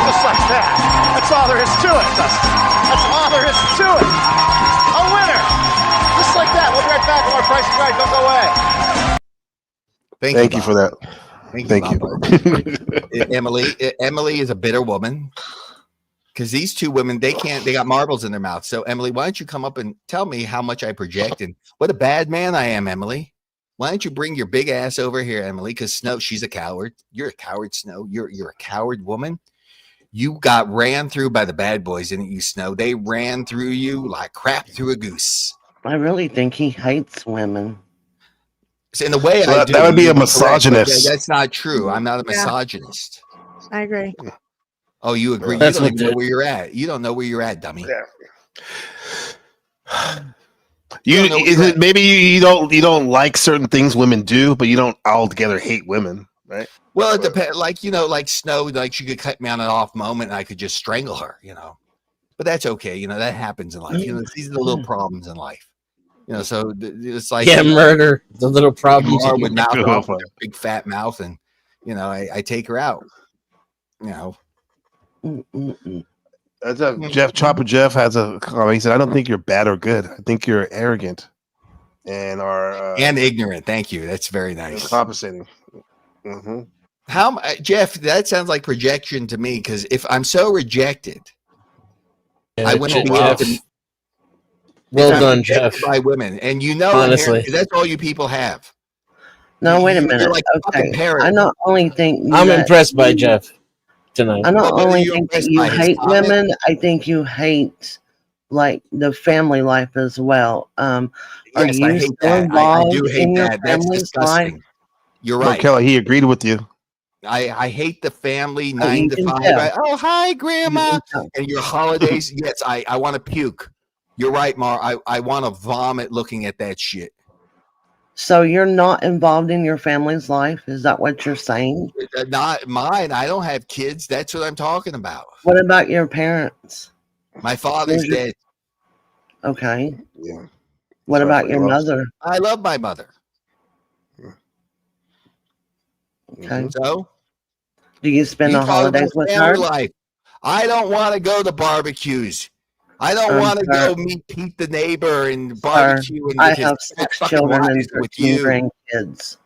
Just like that. That's all there is to it, Dustin. That's all there is to it. A winner. Just like that. We'll be right back with our Price is Right. Don't go away. Thank you for that. Thank you. Emily is a bitter woman. Because these two women, they got marbles in their mouth. So, Emily, why don't you come up and tell me how much I project and what a bad man I am, Emily. Why don't you bring your big ass over here, Emily? Because Snow, she's a coward. You're a coward, Snow. You're a coward woman. You got ran through by the bad boys, didn't you, Snow? They ran through you like crap through a goose. I really think he hates women. So in a way, that would be a misogynist. That's not true. I'm not a misogynist. I agree. Oh, you agree? That's you don't what even know where you're at. You don't know where you're at, dummy. Yeah. Maybe you don't like certain things women do, but you don't altogether hate women, right? Well, it depends. Like like Snow, like she could cut me on an off moment, and I could just strangle her. But that's okay. That happens in life. These are the little problems in life. So it's like murder, the little problems with mouth off, with her big fat mouth, and I take her out. Chopper Jeff has a comment. He said, "I don't think you're bad or good. I think you're arrogant and and ignorant." Thank you. That's very nice. Compensating. How, Jeff? That sounds like projection to me. Because if I'm so rejected, I wouldn't be able to. Well done, Jeff. By women, and honestly, that's all you people have. No, wait a minute. Like okay. I not only think I'm impressed by Jeff tonight. I not only think that you hate women, I think you hate like the family life as well. Are yes, you I hate that. I do hate that. That's disgusting. Life? You're right, Kelly. He agreed with you. I hate the family 9 to 5. Oh, hi, Grandma, and your holidays. Yes, I want to puke. You're right, Mar. I want to vomit looking at that shit. So you're not involved in your family's life? Is that what you're saying? Not mine. I don't have kids. That's what I'm talking about. What about your parents? My father's dead. Okay. Yeah. What about your mother? I love my mother. Okay. So? Do you spend the holidays with her? Life. I don't want to go to barbecues. I don't want to go meet Pete the neighbor and barbecue and I with his have fat 6 fucking children wife and with 13 you. grandkids.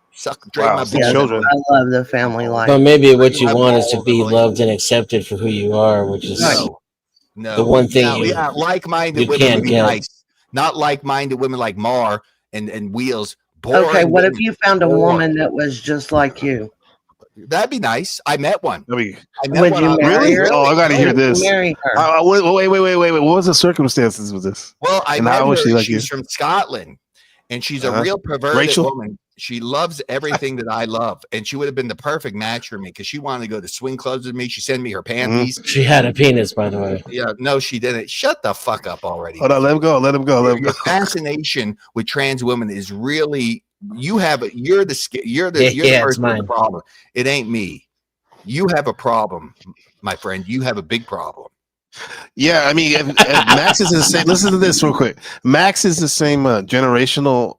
Drink my Yes, blood. I love the family life. But maybe what you want is to be loved and accepted for who you are, which is No. the one thing like-minded you women can't would be get. nice. Not like-minded women like Mar and Wheels. Okay, Boring what if women. you found a Boring. woman that was just like you? That'd be nice. I met one. Would you marry her? Oh, I got to hear Would you this. marry her? Wait. What was the circumstances with this? Well, I and met how was her. she like She's you? from Scotland, and she's a Uh-huh. real perverted Rachel? woman. She loves everything that I love, and she would have been the perfect match for me because she wanted to go to swing clubs with me. She sent me her panties. She had a penis, by the way. Yeah, no, she didn't. Shut the fuck up already. Hold on, let him go. Your fascination with trans women is really you're the it's person with the mine. problem. It ain't me. You have a problem, my friend. You have a big problem. Yeah, I mean, if Max is the same. Listen to this real quick. Max is the same generational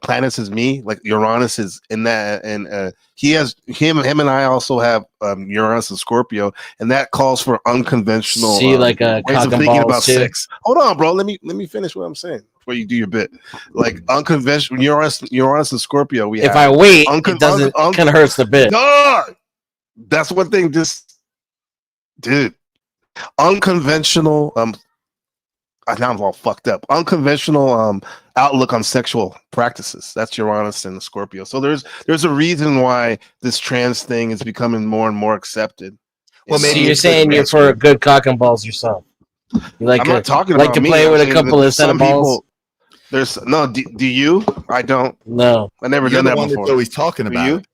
planets as me. Like Uranus is in that, and he has him and I also have Uranus and Scorpio, and that calls for unconventional. See, like a ways cock of and thinking balls about too? sex. Hold on, bro. Let me finish what I'm saying before you do your bit. Like unconventional Uranus and Scorpio. We If have I wait, it doesn't kind of hurts the bit. Dog! That's one thing. Dude. Unconventional now I'm all fucked up. Unconventional outlook on sexual practices. That's Uranus and Scorpio. So there's a reason why this trans thing is becoming more and more accepted. Well, maybe you're saying you're for a good cock and balls yourself. You like I'm not talking like about to me. play I'm with a saying couple that of set of some balls. people. There's no. Do you? I don't. No, I never You're done the that one before. that's always talking Do about you? it.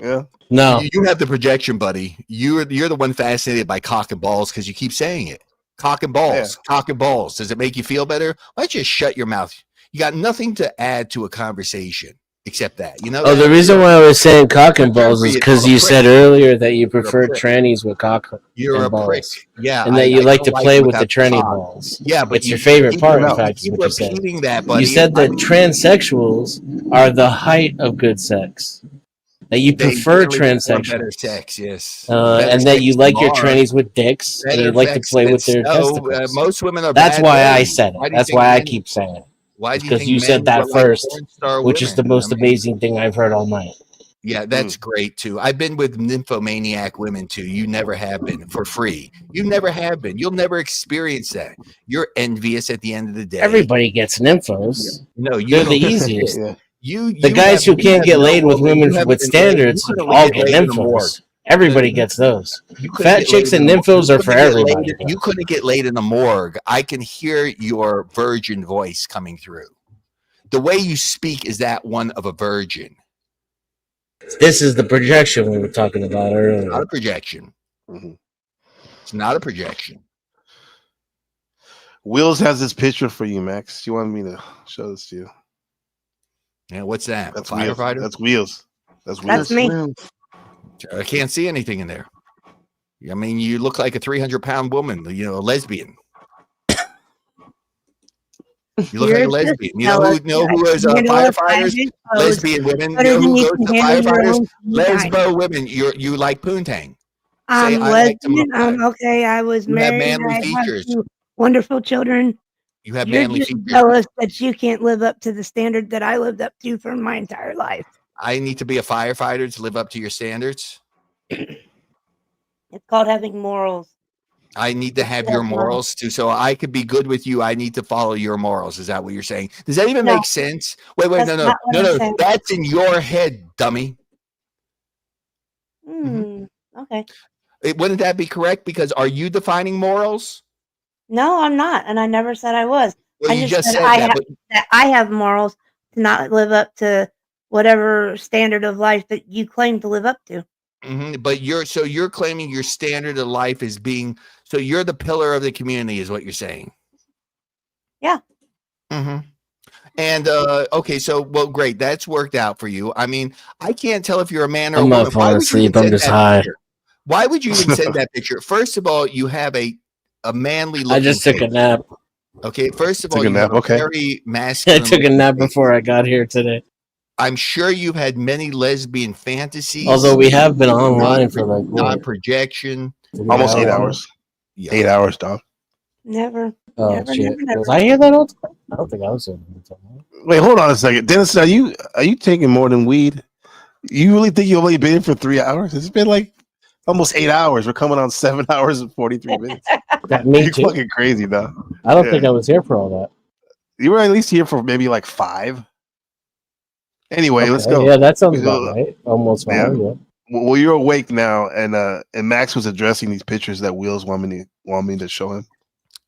Yeah. No. You have the projection, buddy. You're the one fascinated by cock and balls because you keep saying it. Cock and balls. Cock and balls. Does it make you feel better? Why don't you just shut your mouth? You got nothing to add to a conversation except that. You know. Oh, the reason why I was saying cock and balls is because you said earlier that you prefer prick. trannies with cock You're and a prick. balls. Yeah, and that I you like don't to play it with the without tranny cock. balls. Yeah, but it's your favorite part. In fact, is keep what you said. repeating that, buddy. You said that transsexuals are the height of good sex. That you prefer transsexuals. Better sex, yes. And that you like your trannies with dicks, and you like to play with their testicles. Most women are. That's bad why I ways. said it. Why do you That's think why I men- keep saying it. Why do you Because think you said men that are like first, porn star which is the women? most amazing thing I've heard all night. Yeah, that's great too. I've been with nymphomaniac women too. You never have been for free. You never have been. You'll never experience that. You're envious at the end of the day. Everybody gets nymphos. No, you They're the don't. easiest. You The guys who can't get laid with women you with haven't been laid- standards you couldn't all get get laid in a morgue. nymphos. Everybody gets those. You couldn't Fat get chicks laid and in a- nymphos you are for couldn't get laid everybody. in- You couldn't get laid in a morgue. I can hear your virgin voice coming through. The way you speak is that one of a virgin. This is the projection we were talking about earlier. Not a projection. It's not a projection. Wills has this picture for you, Max. You wanted me to show this to you. Yeah, what's that? That's A Wheels. firefighter? That's Wheels. That's Wheels. That's me. I can't see anything in there. I mean, you look like a 300-pound woman, you know, a lesbian. You look like a lesbian. You know who is firefighters? Lesbian women. You know who goes to firefighters? Lesbo women. You like poontang. I'm lesbian. Okay. I was You have married. manly I features. have 2 wonderful children. You have You're manly just features. jealous that you can't live up to the standard that I lived up to for my entire life. I need to be a firefighter to live up to your standards. It's called having morals. I need to have your morals too. So I could be good with you. I need to follow your morals. Is that what you're saying? Does that even make sense? Wait, That's no. not what I'm saying. That's in your head, dummy. Okay. Wouldn't that be correct? Because are you defining morals? No, I'm not, and I never said I was. Well, I you just said I that, have, that I have morals to not live up to whatever standard of life that you claim to live up to. But you're claiming your standard of life is being, so you're the pillar of the community is what you're saying. Yeah. And okay, so well, great, that's worked out for you. I mean, I can't tell if you're a man or I'm a not woman. Why falling would you asleep. even I'm send just that high. picture? Why would you even send that picture? First of all, you have a manly looking I just took a face. nap. Okay, first of all, Took a you nap, have a okay. very I masculine. took a looking nap face. before I got here today. I'm sure you've had many lesbian fantasies. Although we have been online for like what? non-projection. Almost Yeah. 8 hours. Yeah. 8 hours, dog. Never. Oh never, shit! never, never. Was I here that whole time? I don't think I was here the whole time. Wait, hold on a second, Dennis. Are you taking more than weed? You really think you only been here for 3 hours? It's been like almost 8 hours. We're coming on 7 hours and 43 minutes. That me You're too. fucking crazy, dog. I don't think I was here for all that. You were at least here for maybe like 5. Anyway, let's Okay, go. yeah, that sounds about right. Almost 5. Yeah. Well, you're awake now, and Max was addressing these pictures that Wheels want me to show him.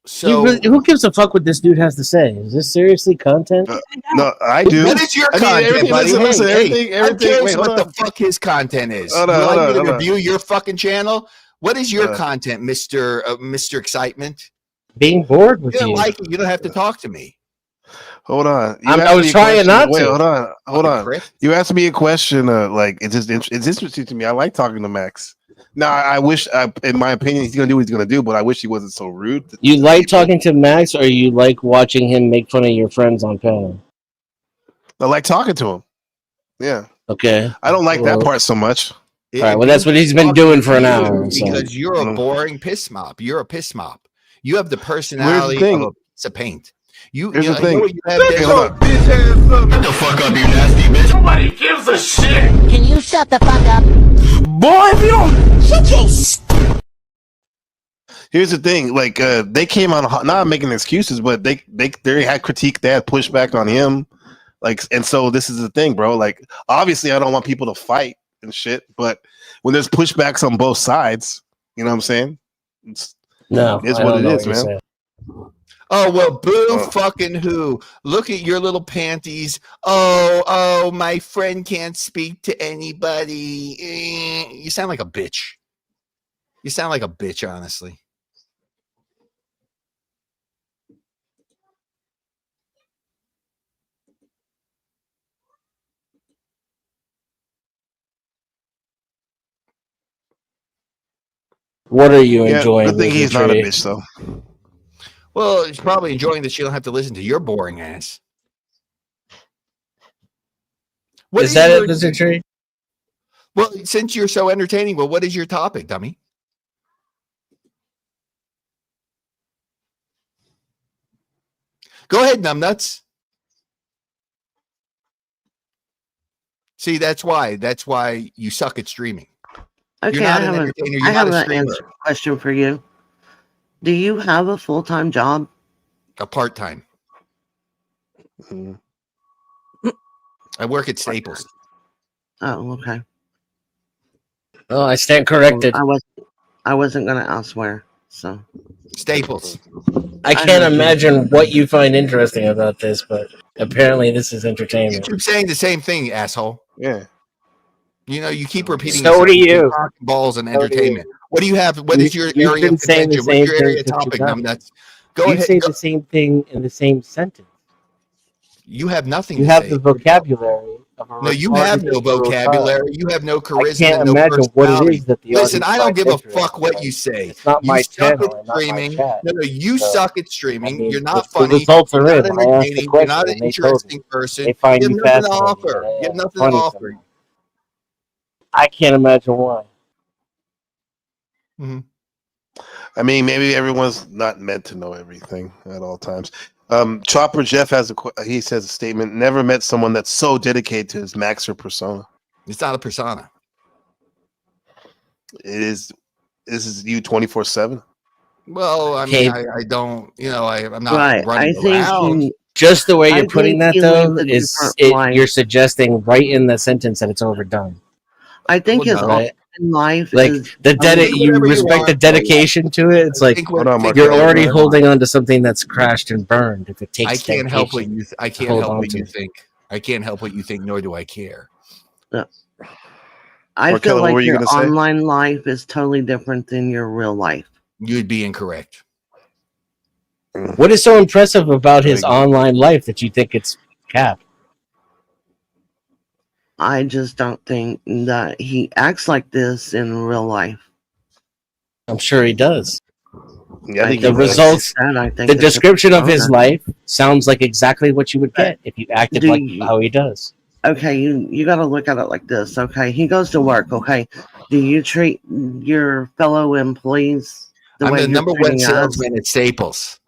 So who gives a fuck what this dude has to say? Is this seriously content? No, I do. What is your I mean, content, everything- buddy? listen, Hey, everything- I'm everything- curious wait, hold what on. the fuck his content is. Hold on, you hold like on, me to hold on. review your fucking channel? What is your content, Mister Excitement? Being bored with You don't you. like it. You don't have to talk to me. Hold on. You I asked was me a trying question. not Wait, to. hold on. prick. You asked me a question. Like it's interesting to me. I like talking to Max. Now, I wish, in my opinion, he's gonna do what he's gonna do, but I wish he wasn't so rude. You like talking to Max, or you like watching him make fun of your friends on panel? I like talking to him. Yeah. Okay. I don't like that Well, part so much. All right. Well, that's what he's been doing for an You, hour. So. because you're a boring piss mop. You're a piss mop. You have the personality thing. of a piece of paint. Here's the know thing. what you have Hey, there? hold on. Shut the fuck up, you nasty bitch. Nobody gives a shit. Can you shut the fuck up? Boy, if you don't. Shut your Here's the thing. Like they came on, not making excuses, but they had critique. They had pushback on him. Like, and so this is the thing, bro. Like, obviously, I don't want people to fight and shit, but when there's pushbacks on both sides, you know what I'm saying? It's what it is, man. Saying. Oh, well, boo fucking who? Look at your little panties. Oh, my friend can't speak to anybody. You sound like a bitch. You sound like a bitch, honestly. What are you enjoying? Good thing he's not a bitch, though. Well, he's probably enjoying that you don't have to listen to your boring ass. What Is that it, Mr. Tree? Well, since you're so entertaining, well, what is your topic, dummy? Go ahead, numbnuts. See, that's why you suck at streaming. Okay, You're not I an have entertainer. I You're have not a an streamer. answer question for you. Do you have a full-time job? A part-time. I work at Staples. Oh, okay. Oh, I stand corrected. I wasn't gonna ask where. So Staples. I can't imagine what you find interesting about this, but apparently this is entertainment. You keep saying the same thing, asshole. Yeah. You know, you keep repeating. So do yourself. you. Cock, balls and So do entertainment. What do you have? What is your You've area been of saying the contention? What's same your thing area of since you topic, got numbnuts? Go You ahead. say Go. the same thing in the same sentence. You have nothing You to have say. the vocabulary of a No, you have no retarded little vocabulary. child. You have no I charisma can't and no imagine what it personality. is that the Listen, audience I don't finds give a interesting. fuck what you say. It's not You my suck channel at and not my streaming. chat. No, you So, suck at streaming. I mean, You're not the funny. results You're are not in. I asked the entertaining. You're question not an and they told interesting me. person. They find You you have nothing to fascinating. offer. Yeah, You have nothing to funny offer. somehow. I can't imagine why. I mean, maybe everyone's not meant to know everything at all times. Chopper Jeff he says a statement: never met someone that's so dedicated to his Maxer persona. It's not a persona. It is. This is you 24/7. Well, I mean, I don't. You know, I'm not Right, running I think around. he- Just the way I you're putting think that, he though, lives a is different life. you're suggesting right in the sentence that it's overdone. I think Well, his no. Right? online life Like is you whatever you respect the want. dedication to it. It's like Hold on, you're Marquez, already man. holding on to something that's crashed and burned. If it takes I can't help what dedication you. I to can't hold help on what to. you think. I can't help what you think, nor do I care. I Markella, feel what like were you your gonna say? online life is totally different than your real life. You'd be incorrect. What is so impressive about his online life that you think it's cap? I just don't think that he acts like this in real life. I'm sure he does. Yeah, I think The he does. results, I think the it's a description of his persona. life sounds like exactly what you would get if you acted Do like you- how he does. Okay, you got to look at it like this. Okay, he goes to work. Okay, do you treat your fellow employees I'm way the you're number one treating us. salesman at Staples.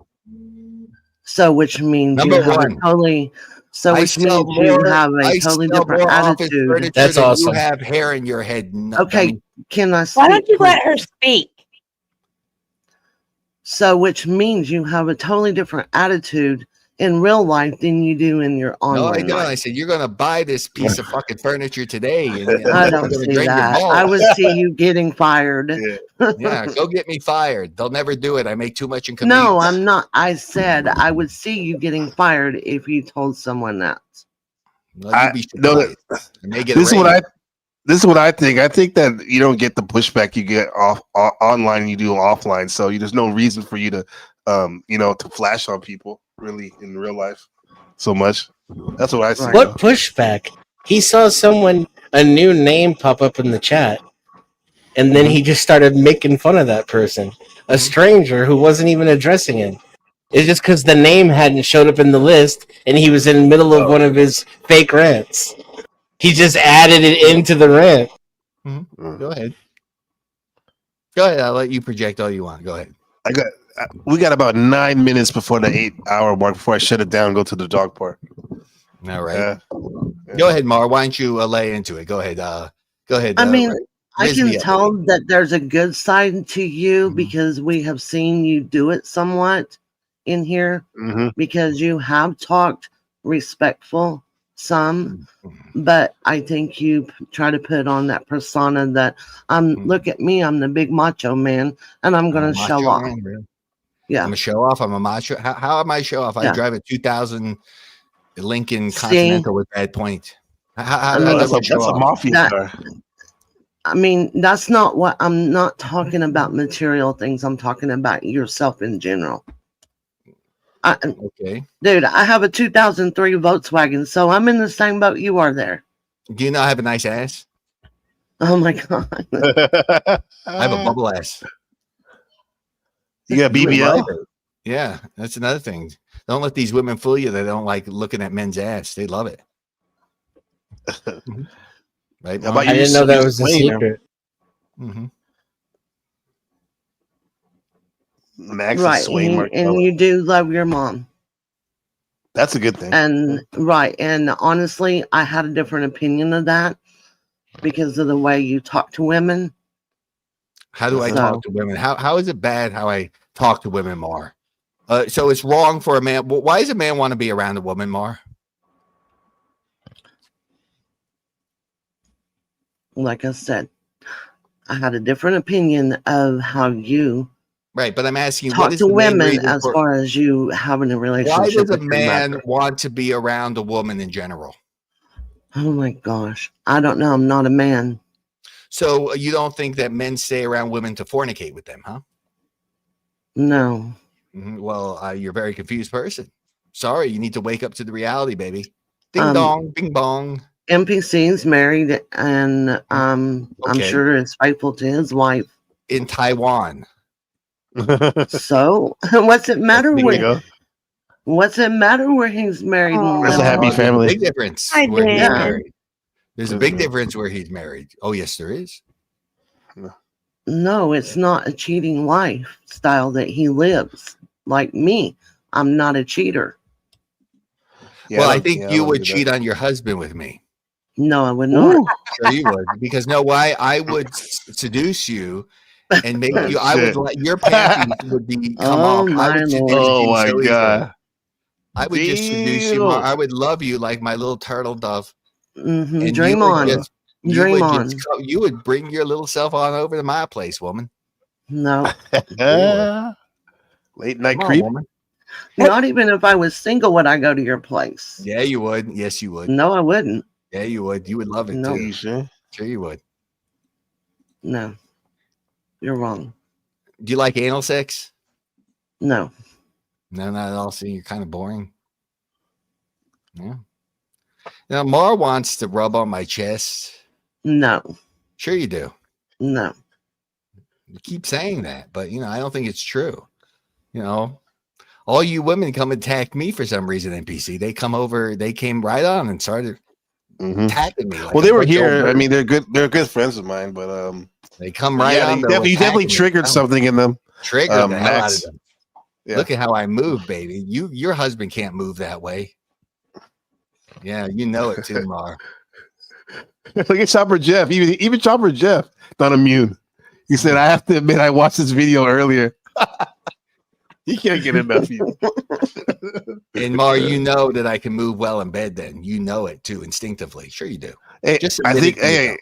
So, which means Number you have one. a totally. So, I which sell means you more. have a I totally sell different more office attitude. furniture That's than awesome. you have hair in your head. Okay, dummy. can I speak? Why don't you please? let her speak? So, which means you have a totally different attitude in real life than you do in your No, I online don't. I life. said you're going to buy this piece of fucking furniture today, and I I'm don't going to see drain your that. balls. I would see you getting fired. Yeah, go get me fired. They'll never do it. I make too much in commute. No, I'm not. I said I would see you getting fired if you told someone that. Well, you'd be No, surprised. I may get a this is what raise. this is what I think. I think that you don't get the pushback you get online you do offline. So there's no reason for you to to flash on people really in real life so much. That's what I see. What pushback? He saw a new name pop up in the chat, and then he just started making fun of that person, a stranger who wasn't even addressing him. It's just because the name hadn't showed up in the list, and he was in the middle of one of his fake rants. He just added it into the rant. Go ahead. Go ahead. I'll let you project all you want. Go ahead. We got about 9 minutes before the 8-hour mark before I shut it down and go to the dog park. All right. Go ahead, Mar. Why don't you lay into it? Go ahead. Go ahead. I mean, I raise can me up. tell that there's a good side to you because we have seen you do it somewhat in here because you have talked respectful some, but I think you try to put on that persona that look at me, I'm the big macho man, and I'm going to show off. Man, really? Yeah, I'm a show off. I'm a macho. How am I show off? Yeah. I drive a 2000 Lincoln See? Continental with bad point. That's a mafia car. I mean, that's not what I'm not talking about material things. I'm talking about yourself in general. Okay. Dude, I have a 2003 Volkswagen, so I'm in the same boat you are there. Do you not have a nice ass? Oh my God. I have a bubble ass. You got BBL? Yeah, that's another thing. Don't let these women fool you. They don't like looking at men's ass. They love it. Right? I didn't know that was a secret. Max Right, and you do love your mom. That's a good thing. And right, and honestly, I had a different opinion of that because of the way you talk to women. How do I talk to women? How is it bad how I talk to women, Mar? So it's wrong for a man. Why does a man want to be around a woman, Mar? Like I said, I had a different opinion of how you right, but I'm asking talk to women as far as you having a relationship. Why does a with your man mother. want to be around a woman in general? Oh my gosh, I don't know. I'm not a man. So you don't think that men stay around women to fornicate with them, huh? No. Well, you're a very confused person. Sorry, you need to wake up to the reality, baby. Ding Um, dong, bing bong. NPC's married, and I'm sure is faithful to his wife in Taiwan. So what's it matter There you where? go. What's it matter where he's married? and That's a living? happy family. Big difference Hi, where he's Dan. married. There's a big difference where he's married. Oh, yes, there is. No, it's not a cheating lifestyle that he lives. Like me, I'm not a cheater. Well, I think you would cheat on your husband with me. No, I would not. Sure, you would. Because know why? I would seduce you and make you. I would let your panties would be come off. I would seduce Oh you my so easily. God. I would just seduce you. I would love you like my little turtle dove. Mm-hmm. And Dream you would on. just- you Dream would on. just you would bring your little self on over to my place, woman. No. Late night Come on, creep. woman. Not even if I was single would I go to your place. Yeah, you would. Yes, you would. No, I wouldn't. Yeah, you would. You would love it No. too. You sure? Sure, you would. No. You're wrong. Do you like anal sex? No. No, not at all. See, you're kind of boring. Yeah. Now, Mar wants to rub on my chest. No. Sure, you do. No. You keep saying that, but I don't think it's true. All you women come attack me for some reason. NPC, they come over. They came right on and started attacking me. Like Well, a they were bunch of here. old I birds. mean, they're good. They're good friends of mine, but they come right yeah, on. you definitely triggered something in them. Trigger the hell out of Max. them. Yeah. Look at how I move, baby. Your husband can't move that way. Yeah, you know it too, Mar. Look at Chopper Jeff. Even Chopper Jeff not immune. He said, "I have to admit, I watched this video earlier." He can't get enough of you. And Mar, you know that I can move well in bed. Then you know it too, instinctively. Sure, you do. Hey, Just I admit think. it to yourself.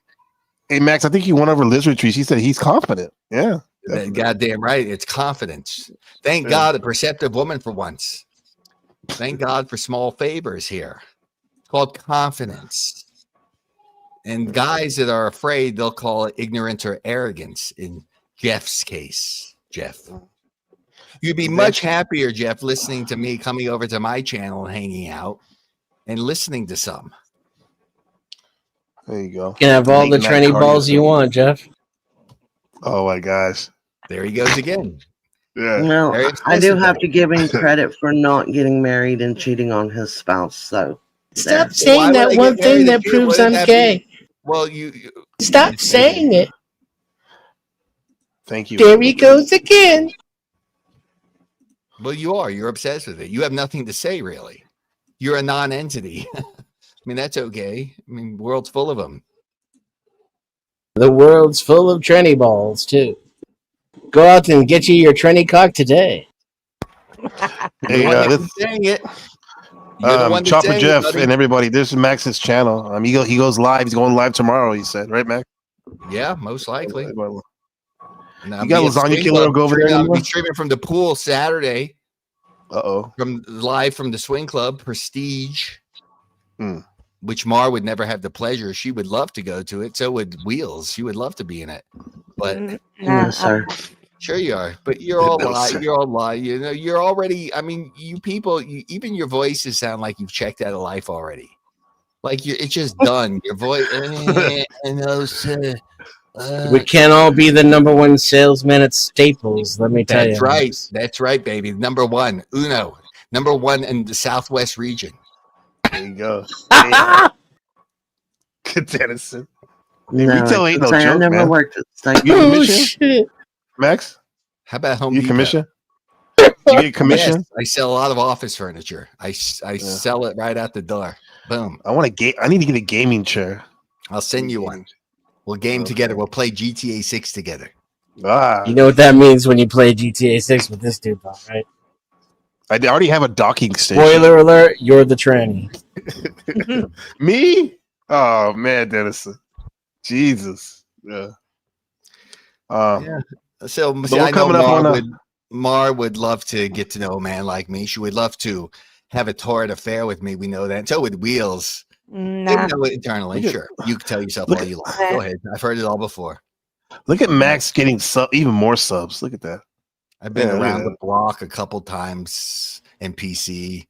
Hey, Max. I think he won over Liz Retreat. He said he's confident. Yeah. That goddamn right. It's confidence. Thank Yeah. God, a perceptive woman for once. Thank God for small favors here. It's called confidence. And guys that are afraid, they'll call it ignorance or arrogance in Jeff's case. Jeff. You'd be much happier, Jeff, listening to me, coming over to my channel and hanging out and listening to some. There you go. You can have all the tranny balls you want, Jeff. Oh my gosh. There he goes again. Yeah. No, Very I do explicit have though. to give him credit for not getting married and cheating on his spouse. So Stop Why saying would I that get one married thing if that you- proves wouldn't I'm that be- gay. Well, you Stop saying it. Thank you. There he goes again. Well, you are. You're obsessed with it. You have nothing to say, really. You're a non-entity. I mean, that's okay. I mean, world's full of them. The world's full of tranny balls, too. Go out and get you your tranny cock today. You're the one that's saying it. You're the one that's Chopper saying Jeff it, buddy. and everybody. This is Max's channel. He goes live. He's going live tomorrow. He said, right, Max? Yeah, most likely. And I'll You got be at Lasagna Swing Killer Club go over there streaming- I'll anymore? be streaming from the pool Saturday. Uh-oh. Live from the Swing Club, Prestige. Hmm. Which Mar would never have the pleasure. She would love to go to it. So would Wheels. She would love to be in it. But no, sir. sure you are. But you're all No, lie. sir. You're all lie. You know, you're already. I mean, you people. Even your voices sound like you've checked out of life already. Like it's just done. Your voice. We can't all be the #1 salesman at Staples, let me tell you. That's right. That's right, baby. Number one, Uno. Number one in the Southwest region. There you go. Good Dennison. Hey, No, retail ain't no I joke, never man. worked at Staples. You Oh, commission, shit. Max? How about Home You Depot? commission? You get commission? Yes, I sell a lot of office furniture. I sell it right out the door. Boom. I need to get a gaming chair. I'll send you one. We'll game together. We'll play GTA 6 together. Ah, You know what that means when you play GTA 6 with this dude, though, right? I already have a docking station. Spoiler alert, you're the tranny. Me? Oh man, Dennison. Jesus. Yeah. Yeah. So but see, we're I know coming up on Mar would love to get to know a man like me. She would love to have a torrid affair with me. We know that. And so with Wheels. They Nah. know it internally. Look at- Sure. You can tell yourself look all you like. Go ahead. I've heard it all before. Look at Max getting even more subs. Look at that. I've been Yeah, look at around the that. block a couple times in PC.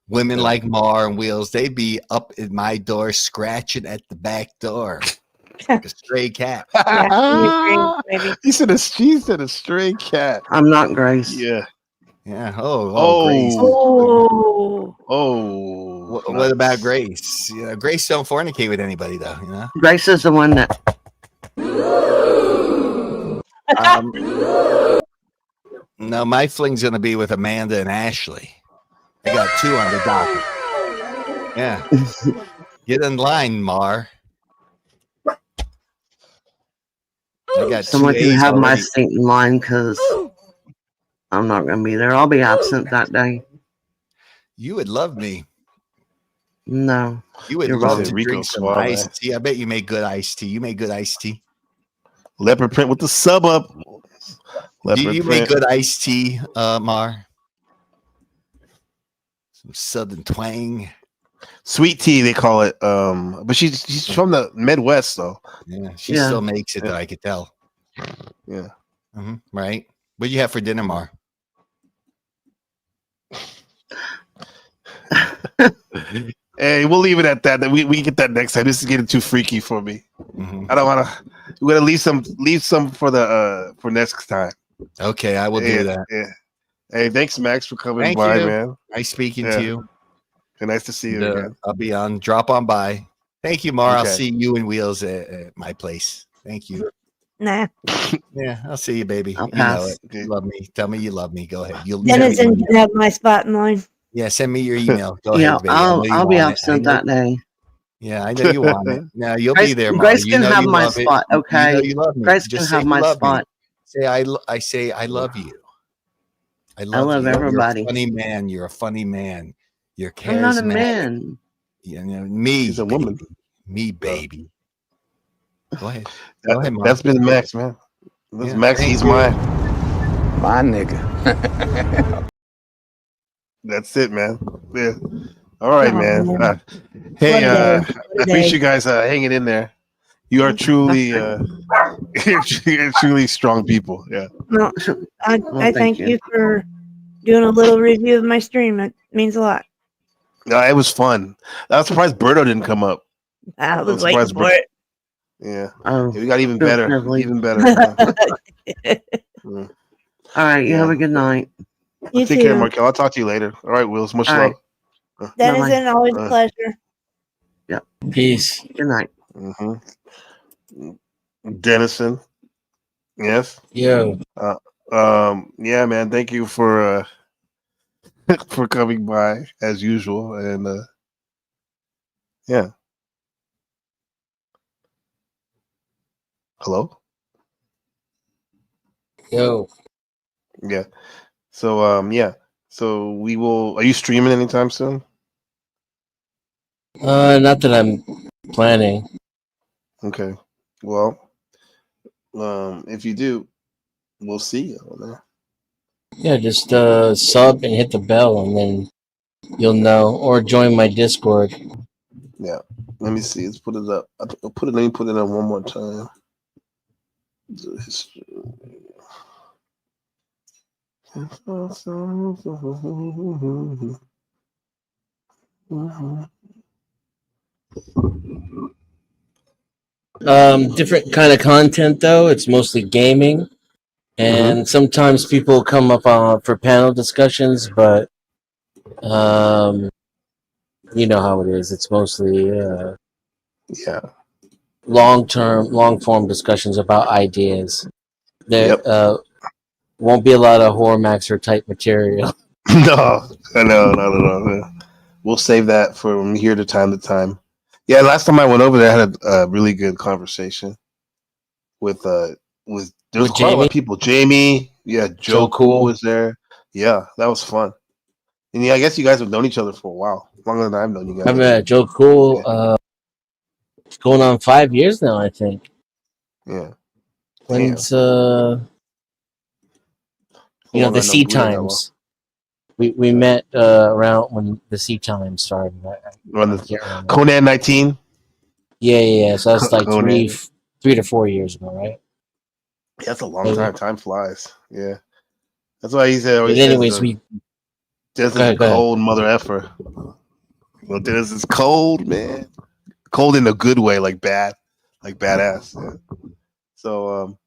Women like Mar and Wheels, they be up at my door scratching at the back door like a stray cat. She said a stray cat. I'm not Grace. Yeah. Yeah. Grace. What about Grace? Yeah, Grace don't fornicate with anybody though. You know. Grace is the one that. No, my fling's gonna be with Amanda and Ashley. I got 2 on the docket. Yeah. Get in line, Mar. I got Someone 2 can A's have my already. seat in line because I'm not going to be there. I'll be absent that day. You would love me. No. You would You're love wrong. to Rico drink some Suave. iced tea. I bet you make good iced tea. You make good iced tea. Leopard print with the sub up. Do Leopard you print. make good iced tea, Mar? Some southern twang. Sweet tea, they call it. But she's from the Midwest, though. Yeah, she Yeah. still makes it that I could tell. Yeah. Right. What'd you have for dinner, Mar? Hey, we'll leave it at that. We get that next time. This is getting too freaky for me. Mhm. I don't want to. We're gonna leave some for the for next time. Okay, I will do that. Yeah. Hey, thanks, Max, for coming Thank by, you. man. Nice speaking Yeah. to you. And nice to see you And, again. I'll be on. Drop on by. Thank you, Mar. I'll Okay. see you and Wheels at my place. Thank you. Nah. Yeah, I'll see you, baby. I'll You know pass. it. You love me. Tell me you love me. Go ahead. You'll Dennison can have my spot in line. Yeah, send me your email. Go Yeah, ahead, baby. I know you I'll be want it. I absent know- that day. Yeah, I know you want it. Now you'll Grace, be there, Mom. Grace You can know have you my love it. spot, You okay? know you love me. Grace Just can say have you my love me. spot. Say I say I love you. I love love you. everybody. You're a funny man. You're a funny man. You're charismatic. I'm not a man. You know me. She's a woman. Me, baby. Go ahead. That, Go ahead, Mom. that's been Max, man. That's Yeah, Max. thank He's you. My nigga. That's it, man. Yeah. All right, Oh, man. man. Hey, What a day. I What a appreciate day. you guys hanging in there. You are truly, you're truly strong people. Yeah. No, I thank thank you. you for doing a little review of my stream. It means a lot. No, it was fun. I was surprised Birdo didn't come up. I was I'm waiting surprised for it. Yeah. Oh, Yeah, we got even feel better. privileged. Even better. Yeah. All right, you have a good night. You Take care, too. Markel. I'll talk to you later. All right, Wills. Much All love. right. Dennison, always a Uh, pleasure. Yep. Peace. Good night. Dennison. Yes. Yo. Yeah, man. Thank you for for coming by as usual, and yeah. Hello. Yo. Yeah. So yeah. So we will. Are you streaming anytime soon? Not that I'm planning. Okay. Well, if you do, we'll see you on there. Yeah, just sub and hit the bell, and then you'll know. Or join my Discord. Yeah. Let me see. Let's put it up. I'll put it. Let me put it up one more time. Different kind of content though. It's mostly gaming, and sometimes people come up for panel discussions, but you know how it is. It's mostly yeah, long form discussions about ideas. There won't be a lot of horror maxer type material. No, not at all. We'll save that from here to time. Yeah, last time I went over there, I had a really good conversation with there was quite a lot Jamie? of people. Jamie, yeah, Joe Cool. was there. Yeah, that was fun. And yeah, I guess you guys have known each other for a while, longer than I've known you guys. I met Joe Cool. It's going on 5 years now, I think. Yeah. When's Hold you know on, the I Sea Buddha that well. Times. We met around when the Sea Times started. Run I the can't remember. Conan 19. Yeah. So that's like Conan. 3 to 4 years ago, right? Yeah, that's a long Maybe. time. Time flies. Yeah. That's why he said. But anyways, Dennis is Go a ahead. cold mother effer. Well, Dennis is cold, man. Cold in a good way, like bad, like badass. Yeah. So,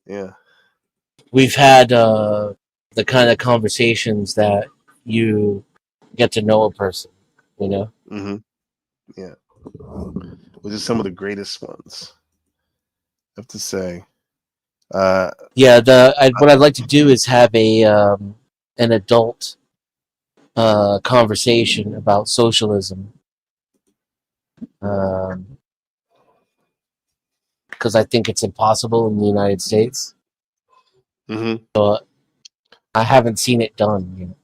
yeah. We've had the kind of conversations that you get to know a person, you know. Mm-hmm. Yeah. Which is some of the greatest ones, I have to say. Yeah. What I'd like to do is have an adult conversation about socialism. Because I think it's impossible in the United States. Mm-hmm. So I haven't seen it done. You know?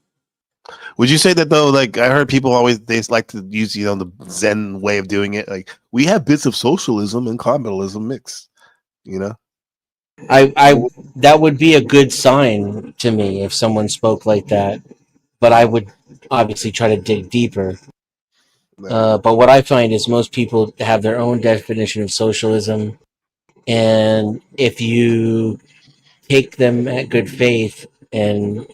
Would you say that though? Like I heard people always they like to use the Zen way of doing it. Like we have bits of socialism and communalism mixed. You know. I that would be a good sign to me if someone spoke like that. But I would obviously try to dig deeper. But what I find is most people have their own definition of socialism, and if you take them at good faith and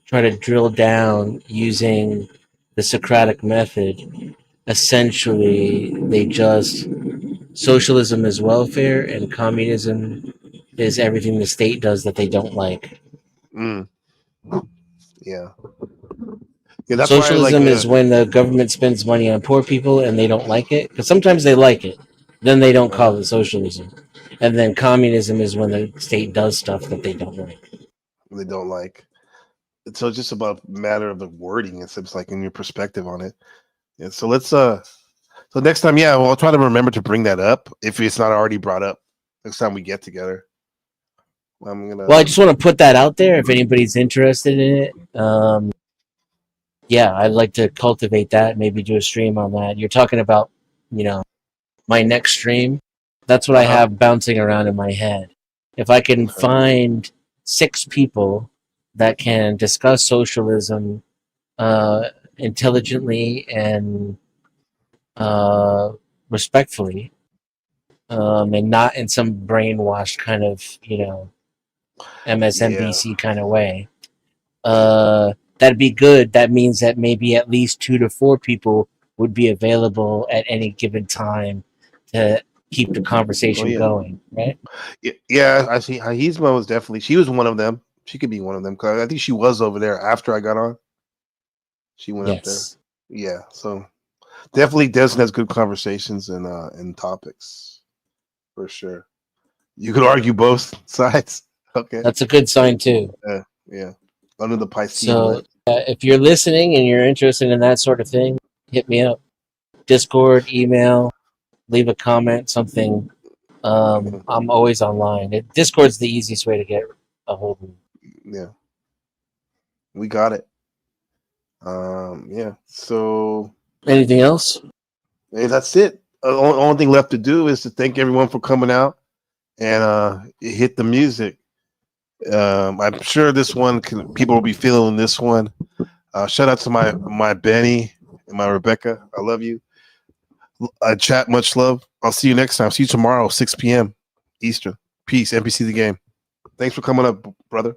try to drill down using the Socratic method, essentially they just socialism is welfare and communism is everything the state does that they don't like. Yeah. Yeah, that's Socialism why, is when the government spends money on poor people and they don't like it. Because sometimes they like it. Then they don't call it socialism. And then communism is when the state does stuff that they don't like. They don't like. So it's just about matter of the wording. It's like in your perspective on it. Yeah. So let's so next time, yeah, well, I'll try to remember to bring that up if it's not already brought up next time we get together. Well, I just want to put that out there if anybody's interested in it. Yeah, I'd like to cultivate that, maybe do a stream on that. You're talking about, my next stream. That's what I have bouncing around in my head. If I can find 6 people that can discuss socialism intelligently and respectfully, and not in some brainwashed kind of, MSNBC kind of way. That'd be good. That means that maybe at least 2 to 4 people would be available at any given time to keep the conversation going, right? Yeah, I see. Haizma was definitely. She was one of them. She could be one of them because I think she was over there after I got on. She went up there. Yeah, so definitely Desmond has good conversations and topics for sure. You could argue both sides. Okay, that's a good sign too. Yeah. Under the Piscean. So if you're listening and you're interested in that sort of thing, hit me up. Discord, email, leave a comment, something. I'm always online. Discord's the easiest way to get a hold of me. Yeah. We got it. Yeah. So anything else? Hey, that's it. Only thing left to do is to thank everyone for coming out and hit the music. I'm sure this one people will be feeling this one. Shout out to my Benny and my Rebecca. I love you. Chat, much love. I'll see you next time. See you tomorrow, 6 p.m. Eastern. Peace. NPC the game. Thanks for coming up, brother.